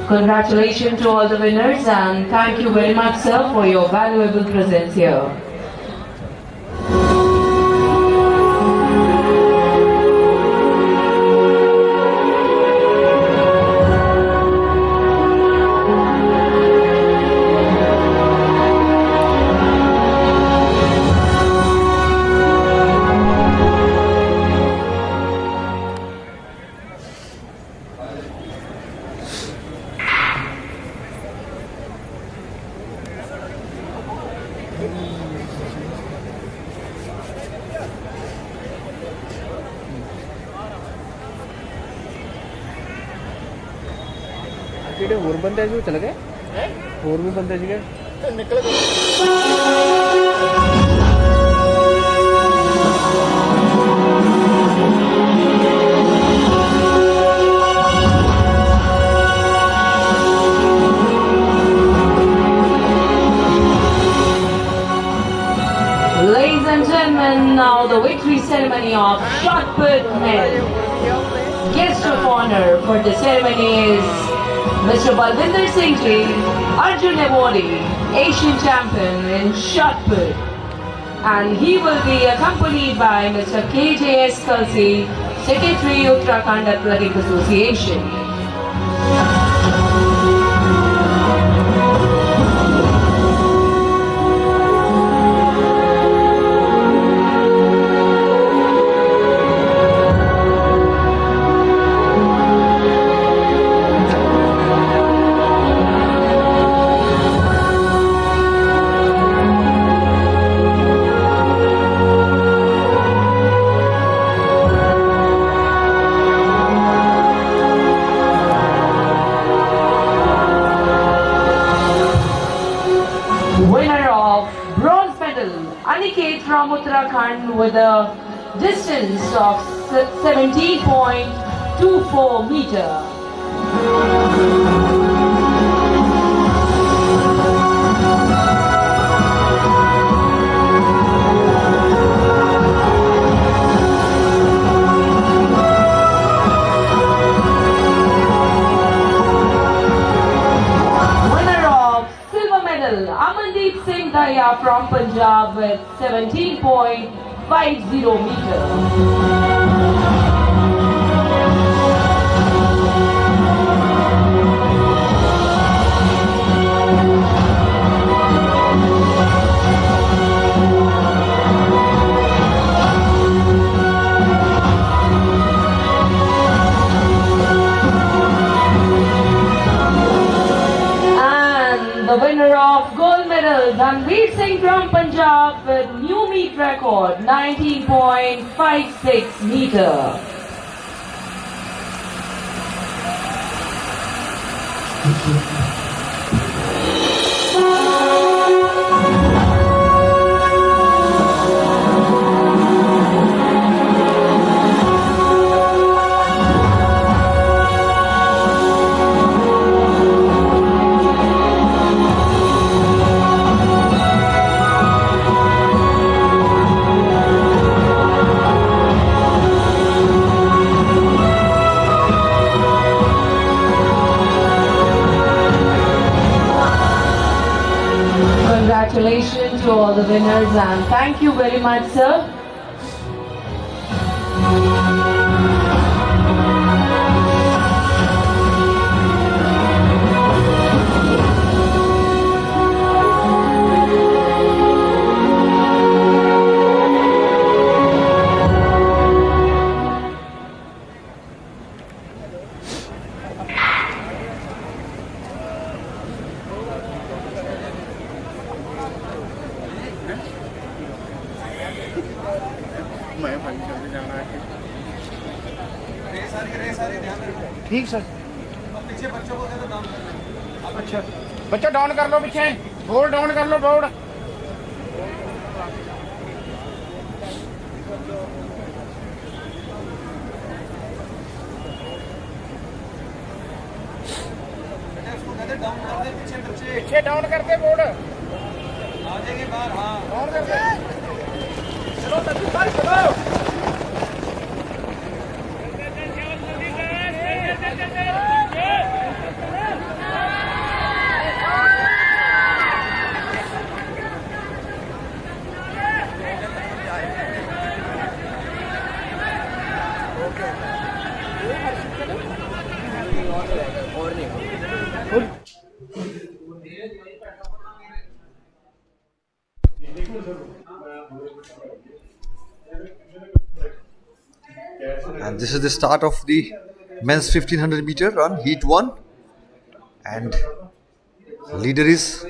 Congratulations to all the winners and thank you very much, sir, for your valuable presence here.
ਜਿਹੜੇ ਹੋਰ ਬੰਦੇ ਸੀ ਉਹ ਚਲੇ ਗਏ ਹੋਰ ਵੀ ਬੰਦੇ ਸੀਗੇ ਨਿਕਲ ਗਏ
Ladies and gentlemen, now the victory ceremony of shot put men. Guest of honor for the ceremony is Mr. Balvinder Singh Ji, Arjun Awardee, Asian champion in shot put. And he will be accompanied by Mr. KJS Kalsi, Secretary Uttarakhand Athletic Association. Winner of bronze medal, Aniket from Uttarakhand with a distance of 17.24 meter. Winner of silver medal, Amandeep Singh Daya from Punjab with 17.50 meter. The winner of gold medal, Dhanveer Singh from Punjab with new meet record, 19.56 meter. Congratulations to all the winners and thank you very much, sir.
ठीक sir अच्छा बच्चा down कर लो पीछे board down कर लो board पीछे down करते board आ जाएंगे बाहर हाँ डाउन कर दे चलो चलो
And this is the start of the men's 1500 meter run, heat 1. And leader is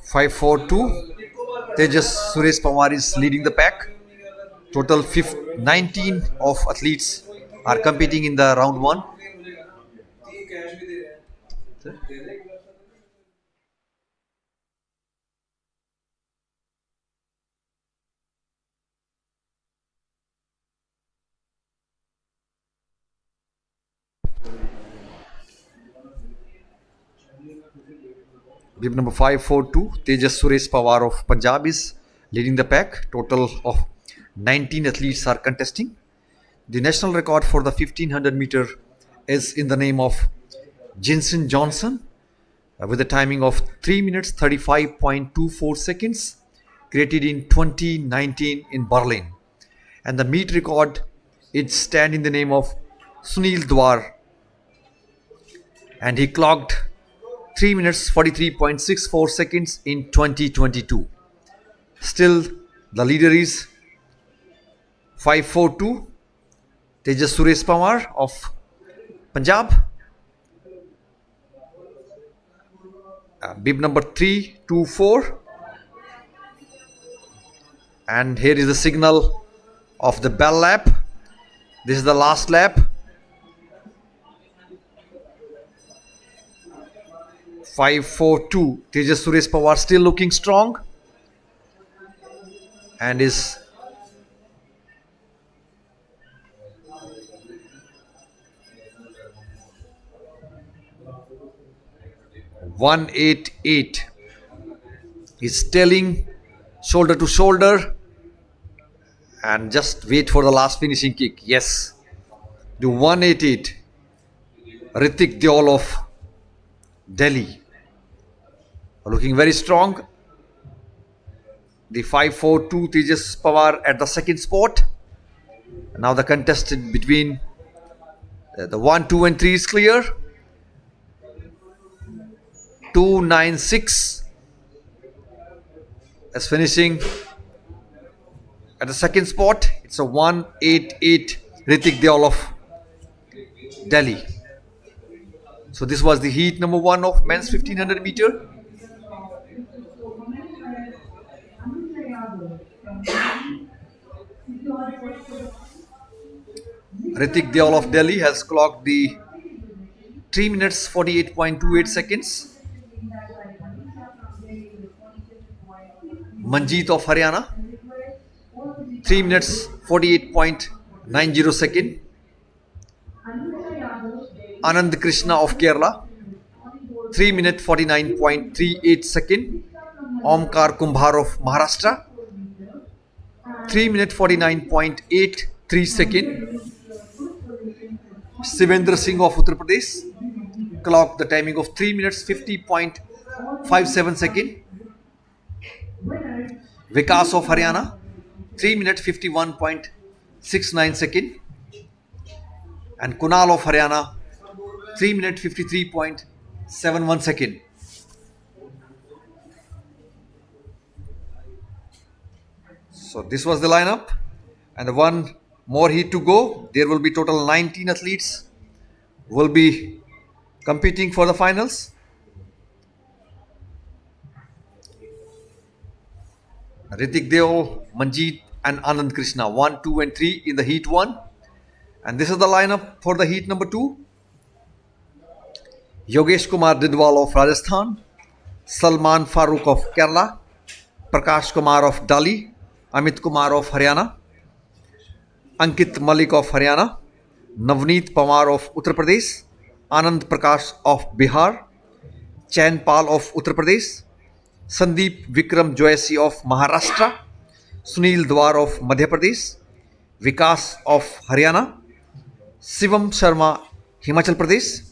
Five, four, two. Tejas Suresh Pawar is leading the pack. Total 19 of athletes are competing in the round 1. Bib number 542, Tejas Suresh Pawar of Punjab is leading the pack. Total of 19 athletes are contesting. The national record for the 1500 meter is in the name of Jinson Johnson with a timing of 3 minutes 35.24 seconds, created in 2019 in Berlin. And the meet record is stand in the name of Sunil Dwar, and he clocked 3 minutes 43.64 seconds in 2022. Still, the leader is 542 Tejas Suresh Pawar of Punjab. Bib number 324. And here is the signal of the bell lap. This is the last lap. 542. Tejas Suresh Pawar still looking strong and is .188. He's telling shoulder to shoulder, and just wait for the last finishing kick. Yes, the 188. Ritik Deol of Delhi looking very strong. The 542 Tejas Pawar at the second spot. Now the contest between the 1, 2 and 3 is clear. 296 is finishing at the second spot. It's a 188 Ritik Deol of Delhi. So this was the heat number 1 of men's 1500 meter. Ritik Deol of Delhi has clocked the 3 minutes 48.28 seconds. Manjeet of Haryana 3 minutes 48.90 second. Anand Krishna of Kerala 3 minute 49.38 second. Omkar Kumbhar of Maharashtra 3 minute 49.83 second. Shivendra Singh of Uttar Pradesh clocked the timing of 3 minutes 50.57 second. Vikas of Haryana 3 minutes 51.69 second. And Kunal of Haryana 3 minutes 53.71 second. So this was the lineup, and the one more heat to go. There will be total 19 athletes will be competing for the finals. Ritik Deol, Manjeet and Anand Krishna 1, 2 and 3 in the heat 1. And this is the lineup for the heat number 2. Yogesh Kumar Didwal of Rajasthan, Salman Farooq of Kerala, Prakash Kumar of Delhi, Amit Kumar of Haryana, Ankit Malik of Haryana, Navneet Pawar of Uttar Pradesh, Anand Prakash of Bihar, Chan Pal of Uttar Pradesh, Sandeep Vikram Joyasi of Maharashtra, Sunil Dwar of Madhya Pradesh, Vikas of Haryana, Shivam Sharma Himachal Pradesh,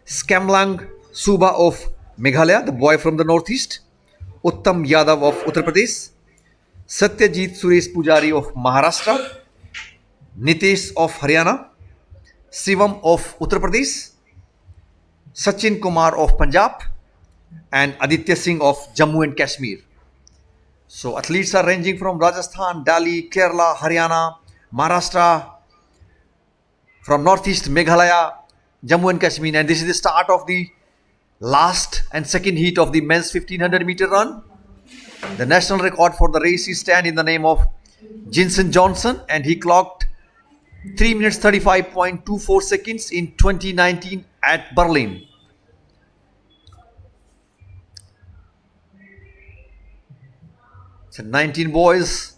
Skamlang Suba of Meghalaya, the boy from the northeast, Uttam Yadav of Uttar Pradesh, Satyajit Suresh Pujari of Maharashtra, Nitesh of Haryana, Shivam of Uttar Pradesh, Sachin Kumar of Punjab, and Aditya Singh of Jammu and Kashmir. So athletes are ranging from Rajasthan, Delhi, Kerala, Haryana, Maharashtra, from Northeast Meghalaya, Jammu and Kashmir, and this is the start of the last and second heat of the men's 1500 meter run. The national record for the race is stand in the name of Jinson Johnson, and he clocked 3 minutes 35.24 seconds in 2019 at Berlin. So 19 boys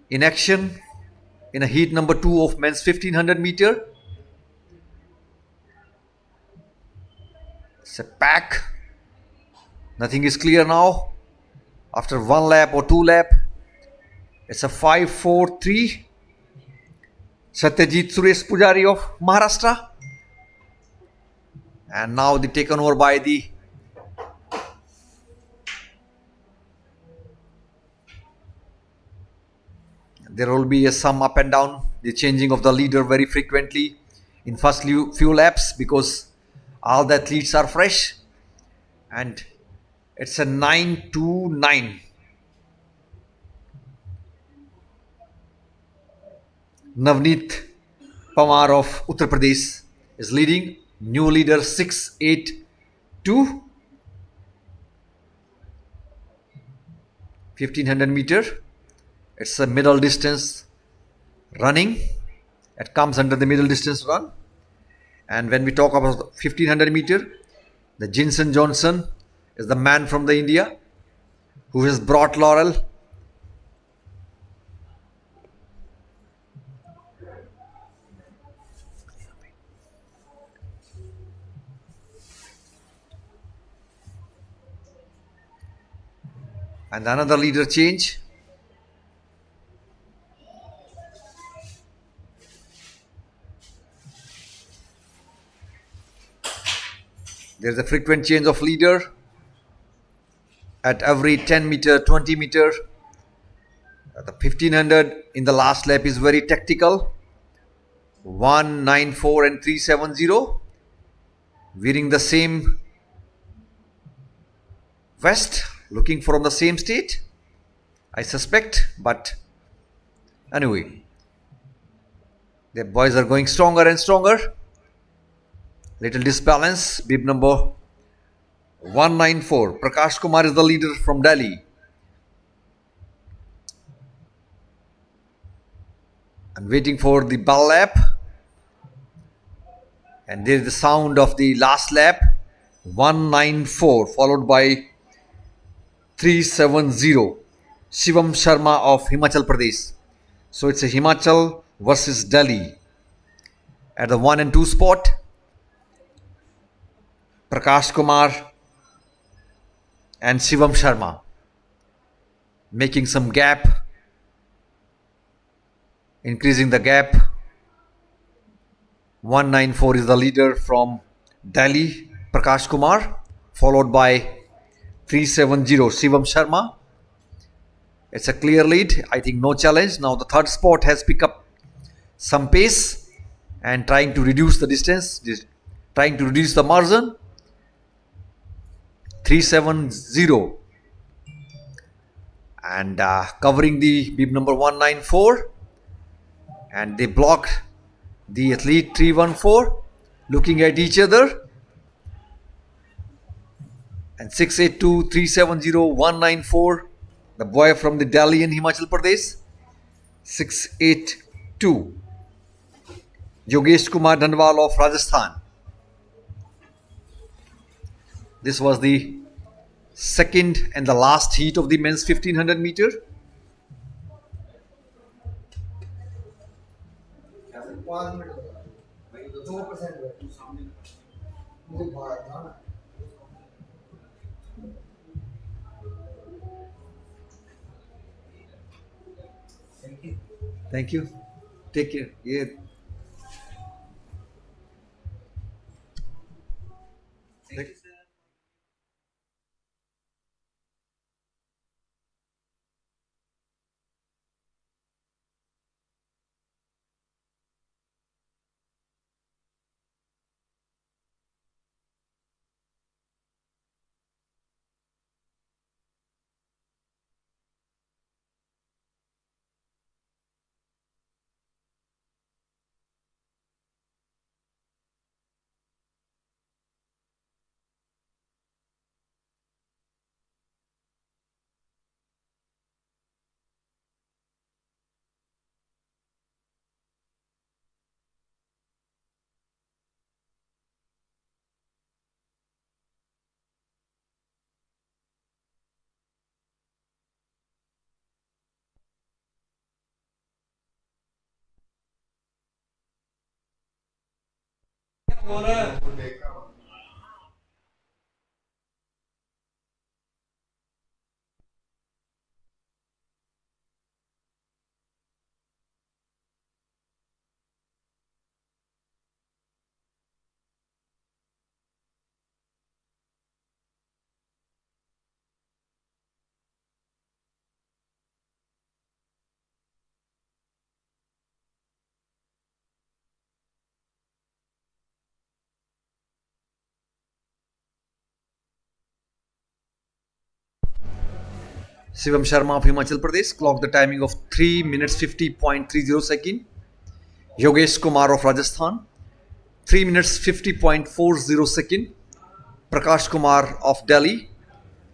in action in a heat number 2 of men's 1500 meter. It's a pack. Nothing is clear now. After 1 lap or 2 lap, it's a 5-4-3. Satyajit Suresh Pujari of Maharashtra. And now they taken over by the there will be some up and down, the changing of the leader very frequently in first few laps because all the athletes are fresh, and it's a 9-2-9. Navneet Pawar of Uttar Pradesh is leading. New leader 6-8-2. 1500 meter. It's a middle distance running. It comes under the middle distance run. And when we talk about 1500 meter, the Jinson Johnson is the man from the India who has brought laurel. And another leader change. There's a frequent change of leader at every 10 meter, 20 meter. The 1500 in the last lap is very tactical. 194 and 370. Wearing the same vest, looking from the same state, I suspect. But anyway, the boys are going stronger and stronger. Little disbalance. Bib number 194. Prakash Kumar is the leader from Delhi. I'm waiting for the bell lap. And there is the sound of the last lap. 194 followed by 370. Shivam Sharma of Himachal Pradesh. So it's a Himachal versus Delhi. At the 1 and 2 spot, Prakash Kumar and Shivam Sharma making some gap, increasing the gap. 194 is the leader from Delhi, Prakash Kumar, followed by 370 Shivam Sharma. It's a clear lead. I think no challenge. Now the third spot has picked up some pace and trying to reduce the distance, trying to reduce the margin. 370 and covering the bib number 194, and they blocked the athlete 314, looking at each other. And 682, 370, 194, the boy from the Delhi in Himachal Pradesh. 682, Yogesh Kumar Dhanwal of Rajasthan. This was the second and the last heat of the men's 1500 meter. Thank you. Take care. Yeah. Thank you. Shivam Sharma of Himachal Pradesh clocked the timing of 3 minutes 50.30 second. Yogesh Kumar of Rajasthan 3 minutes 50.40 second. Prakash Kumar of Delhi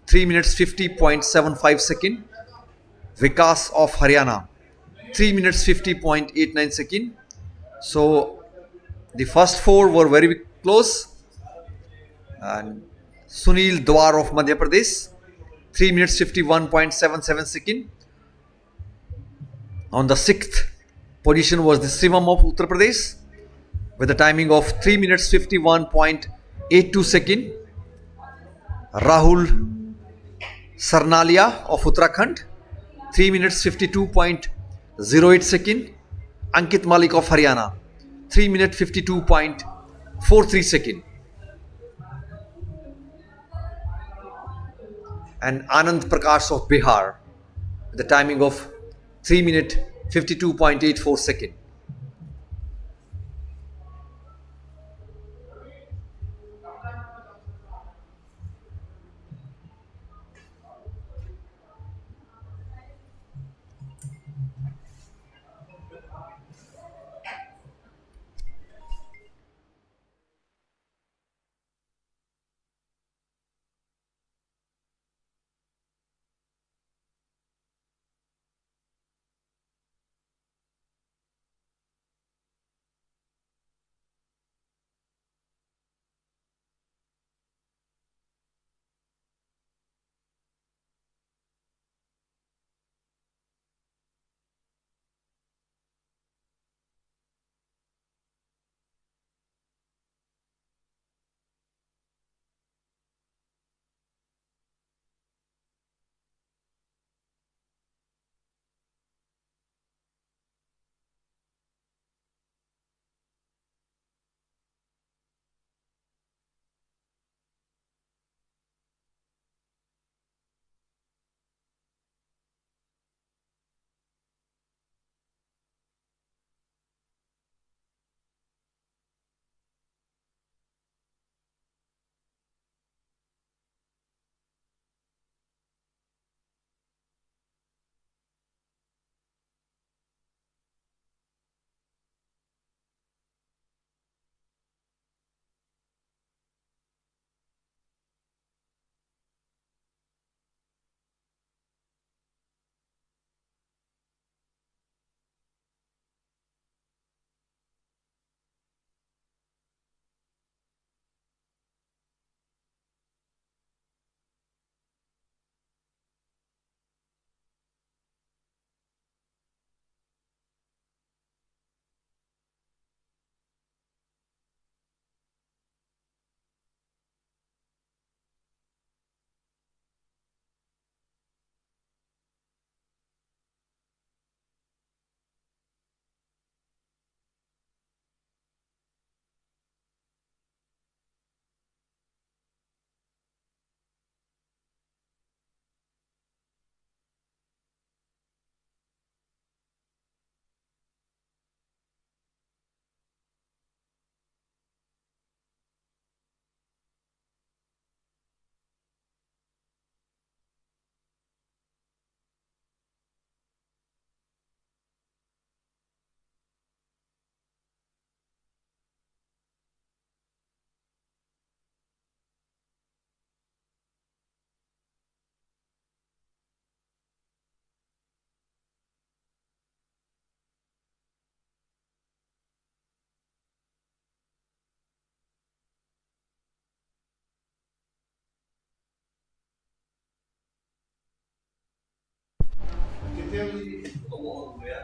3 minutes 50.75 second. Vikas of Haryana 3 minutes 50.89 second. So the first four were very close. And Sunil Dwar of Madhya Pradesh 3 minutes 51.77 second. On the sixth position was the Shivam of Uttar Pradesh with a timing of 3 minutes 51.82 second. Rahul Sarnalia of Uttarakhand 3 minutes 52.08 second. Ankit Malik of Haryana 3 minutes 52.43 second. And Anand Prakash of Bihar with the timing of 3 minutes 52.84 second.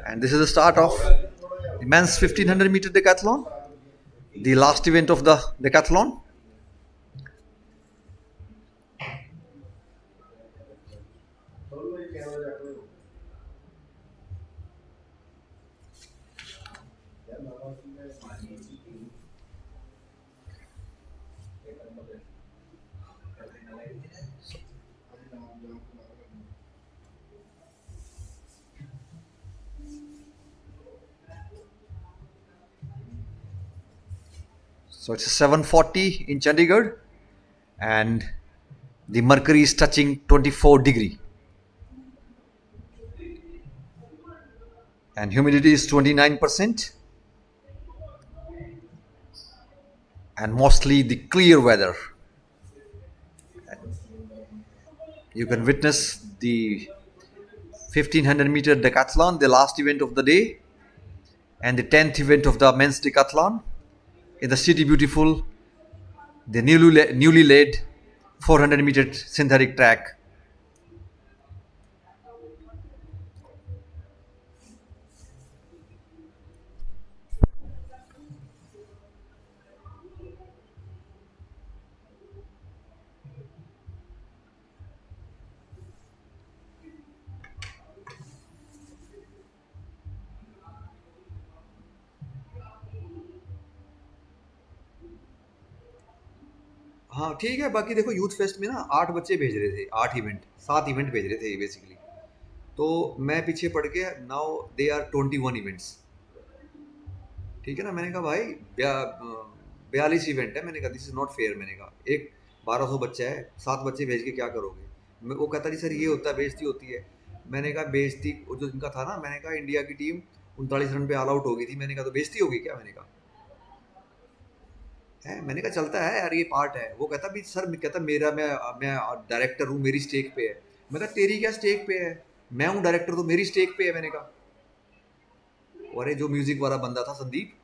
And this is the start of the men's 1500 meter decathlon. the last event of the decathlon. So it's 7:40 in Chandigarh, and the mercury is touching 24 degree, and humidity is 29%, and mostly the clear weather. You can witness the 1500-meter decathlon, the last event of the day, and the 10th event of the men's decathlon in the City Beautiful, the newly laid 400-meter synthetic track. हाँ ठीक है, बाकी देखो youth fest में ना 8 बच्चे भेज रहे थे, 8 इवेंट, 7 इवेंट भेज रहे थे बेसिकली, तो मैं पीछे पड़ के नाउ दे आर 21 इवेंट्स। ठीक है ना, मैंने कहा भाई 42 इवेंट है, मैंने कहा दिस इज नॉट फेयर, मैंने कहा एक 1200 बच्चा है, 7 बच्चे भेज के क्या करोगे। वो कहता जी सर ये होता है, बेइज्जती होती है। मैंने कहा बेइज्जती जो इनका था ना, मैंने कहा इंडिया की टीम 39 रन पे ऑल आउट हो गई थी, मैंने कहा तो बेइज्जती होगी क्या, मैंने कहा है, मैंने कहा चलता है यार, ये पार्ट है। वो कहता भी सर, कहता मेरा मैं डायरेक्टर हूँ, मेरी स्टेक पे है। मैं कहा तेरी क्या स्टेक पे है, मैं हूँ डायरेक्टर तो मेरी स्टेक पे है, मैंने कहा। अरे जो म्यूजिक वाला बंदा था संदीप,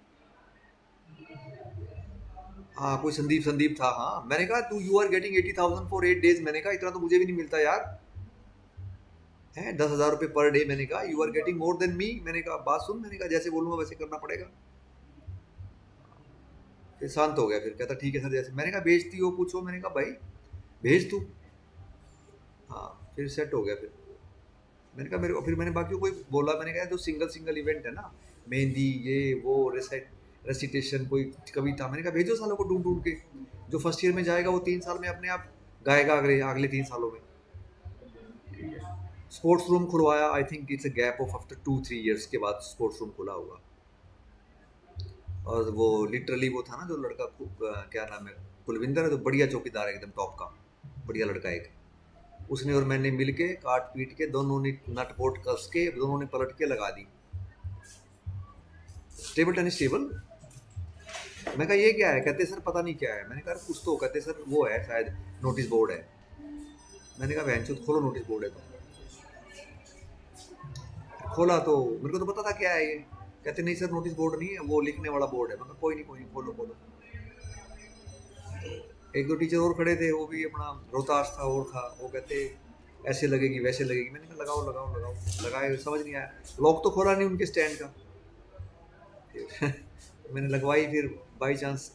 हाँ कोई संदीप था, हाँ मैंने कहा तू you are getting 80,000 for 8 days, मैंने कहा इतना तो मुझे भी नहीं मिलता यार, है 10,000 रुपये पर डे, मैंने कहा you are getting more than me, मैंने कहा बात सुन, मैंने कहा जैसे बोलूँगा वैसे करना पड़ेगा। फिर शांत हो गया, फिर कहता ठीक है सर जैसे। मैंने कहा बेचती हो पूछो, मैंने कहा भाई भेज तू, हाँ फिर सेट हो गया। फिर मैंने कहा मेरे को, फिर मैंने बाकी कोई बोला, मैंने कहा जो सिंगल इवेंट है ना, मेहंदी ये वो रेसिटेशन कोई कविता, मैंने कहा भेजो सालों को ढूंढ के, जो फर्स्ट ईयर में जाएगा वो 3 साल में अपने आप गाएगा अगले 3 सालों में। स्पोर्ट्स रूम खुलवाया, I think it's a gap of after 2-3 years के बाद स्पोर्ट्स रूम खुला हुआ। और वो लिटरली वो था ना जो लड़का, क्या नाम है, कुलविंदर है, तो बढ़िया चौकीदार है एकदम टॉप का, बढ़िया लड़का एक, उसने और मैंने मिल के काट पीट के दोनों ने नट बोल्ट कस के दोनों ने पलट के लगा दी। टेबल टेनिस टेबल, मैं कहा ये क्या है, कहते सर पता नहीं क्या है, मैंने कहा कुछ तो, कहते सर वो है शायद नोटिस बोर्ड है। मैंने कहा बहन चोद खोलो नोटिस बोर्ड है, तो खोला तो मेरे को तो पता था क्या है ये, कहते नहीं सर नोटिस बोर्ड नहीं है, वो लिखने वाला बोर्ड है। मैं कोई नहीं खोलो। एक दो टीचर और खड़े थे, वो भी अपना रोहतास था और था, वो कहते ऐसे लगेगी वैसे लगेगी। मैंने कहा लगाओ, लगाए, समझ नहीं आया, लॉक तो खोला नहीं उनके स्टैंड का। मैंने लगवाई, फिर बाई चांस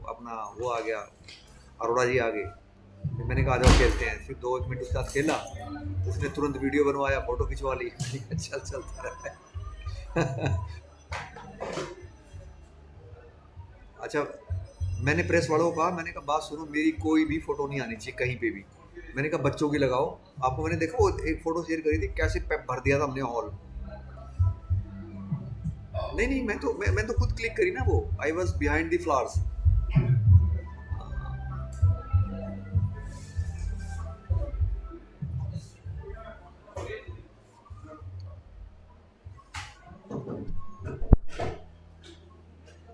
अपना वो आ गया, अरोड़ा जी आ गए, मैंने कहा आ जाओ खेलते हैं। फिर 2-1 मिनट उसके साथ खेला, उसने तुरंत वीडियो बनवाया, फोटो खिंचवा ली, चलता रहा है। अच्छा, मैंने प्रेस वालों को कहा, मैंने कहा बात सुनो, मेरी कोई भी फोटो नहीं आनी चाहिए कहीं पे भी। मैंने कहा बच्चों की लगाओ, आपको मैंने देखो वो एक फोटो शेयर करी थी, कैसे भर दिया था हमने हॉल। नहीं मैं तो खुद क्लिक करी ना वो, I was behind the flowers.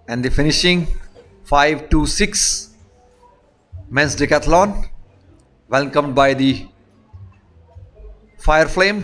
And the finishing 5-6 men's decathlon, welcomed by the fire flame.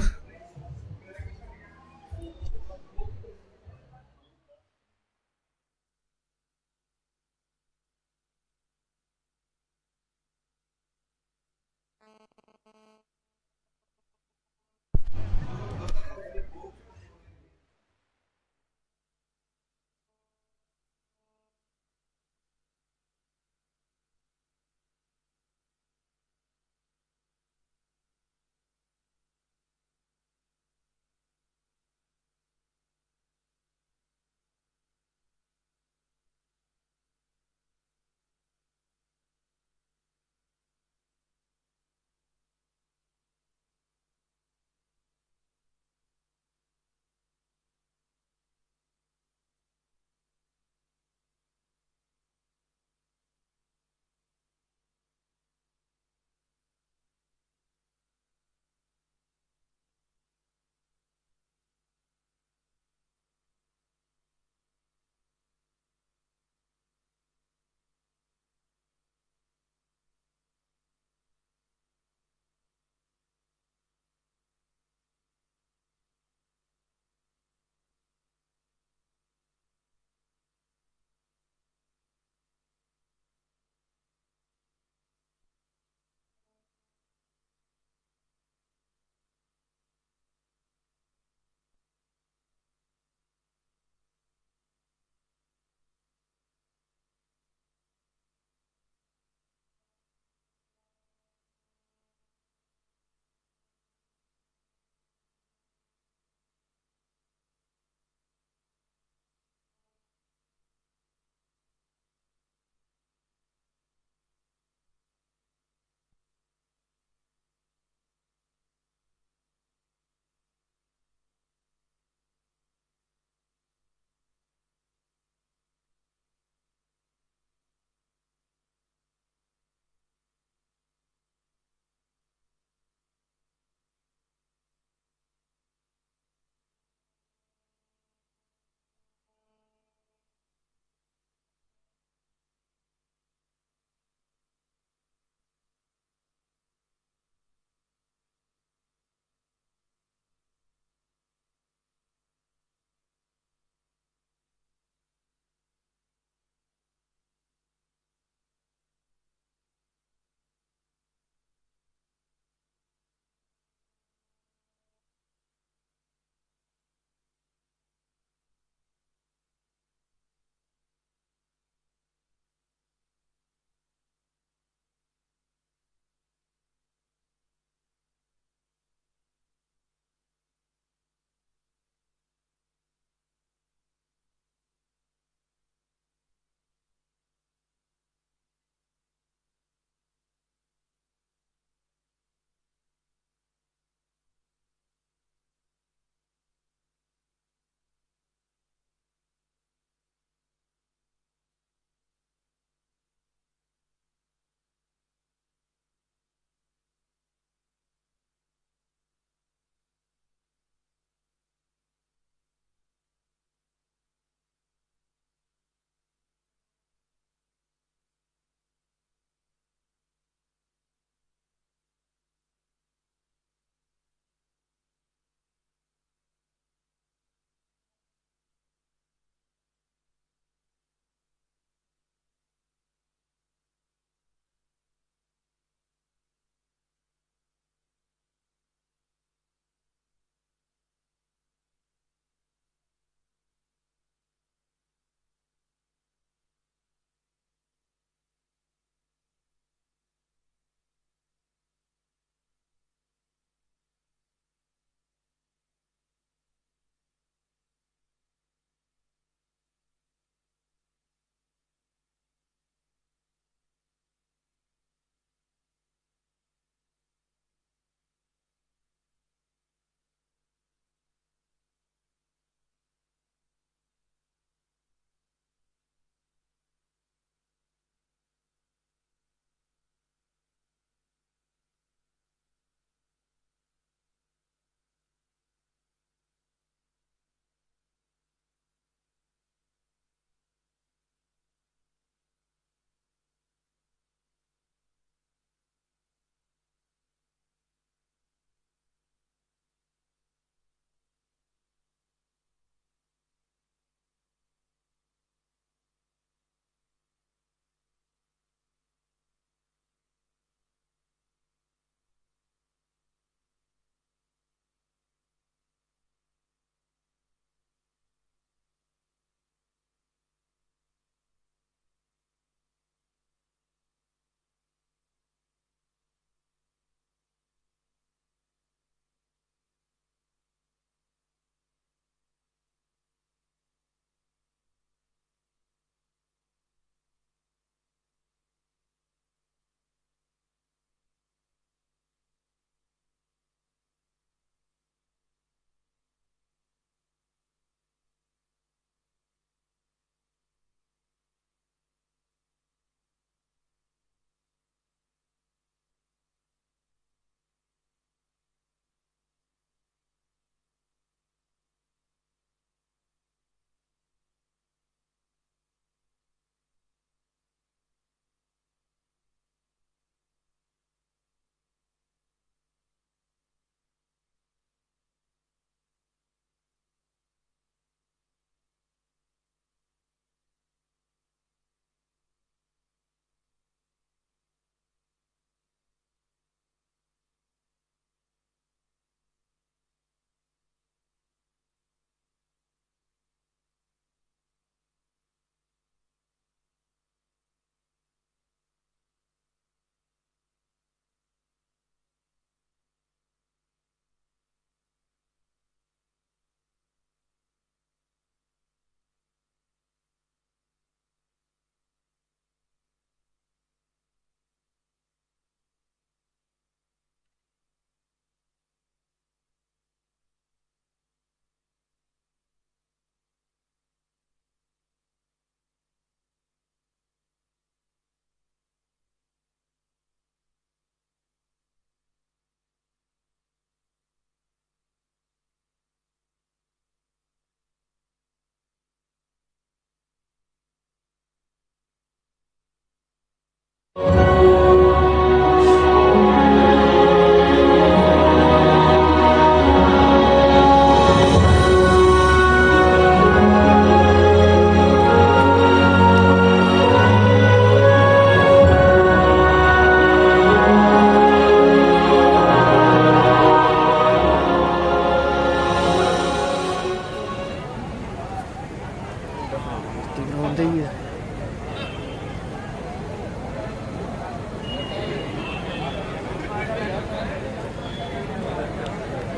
ਹੁੰਦੇ ਹੀ ਹੈ।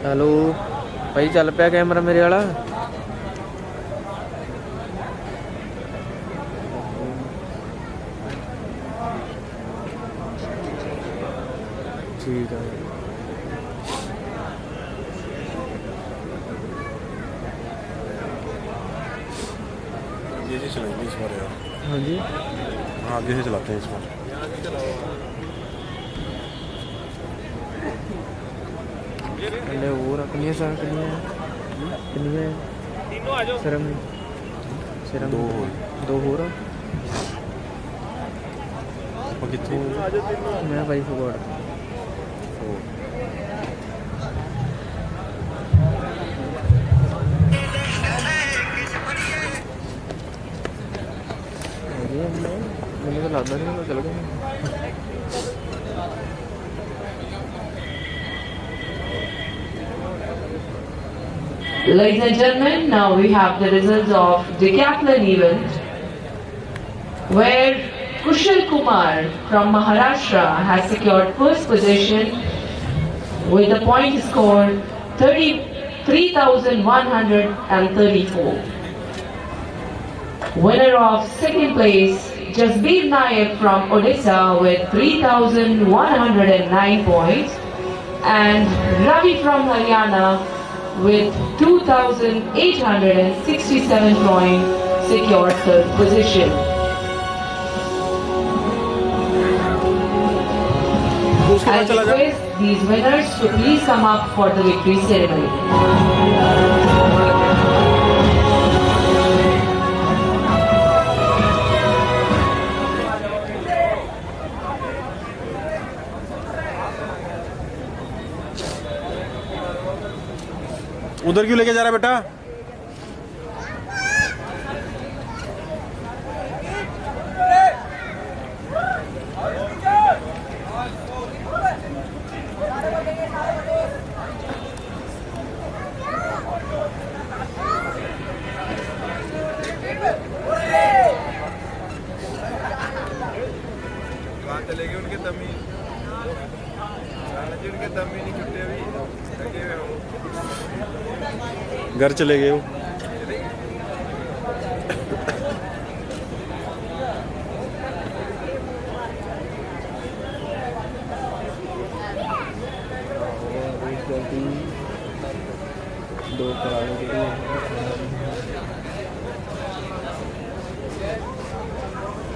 ਹੈਲੋ ਭਾਈ, ਚੱਲ ਪਿਆ ਕੈਮਰਾ ਮੇਰੇ ਵਾਲਾ? ਠੀਕ ਆ
ये से चलाएंगे इस बार यार।
हाँ जी,
हाँ आगे से चलाते हैं इस बार।
पहले वो रखनी सर कितनी सिरम सिरम दो हो रहा
और कितने
मैं भाई फुगड़ मैंने तो लगता नहीं मैं चल गया।
Ladies and gentlemen, now we have the results of decathlon event where Kushal Kumar from Maharashtra has secured first position with a point score 33,134. Winner of second place, Jasbir Nayak from Odisha with 3,109 points, and Ravi from Haryana with 2,867 points secured third position. I request these winners to please come up for the victory ceremony.
उधर क्यों लेके जा रहा है बेटा?
कहाँ चले गए उनके दम ही उनके दम ही नहीं छुट्टे अभी लगे हुए हो।
घर चले गए वो।
दो कराने के लिए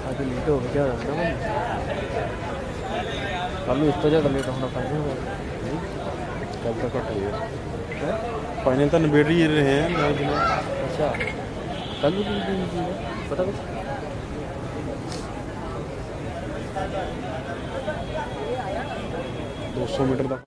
आज लेट हो गया था ना कल इस तो ज़्यादा लेट होना फाइनल
कल तक कट गया फाइनल तो निबेड़ ही रहे हैं 9 दिन।
अच्छा कल भी पता कुछ
200 मीटर तक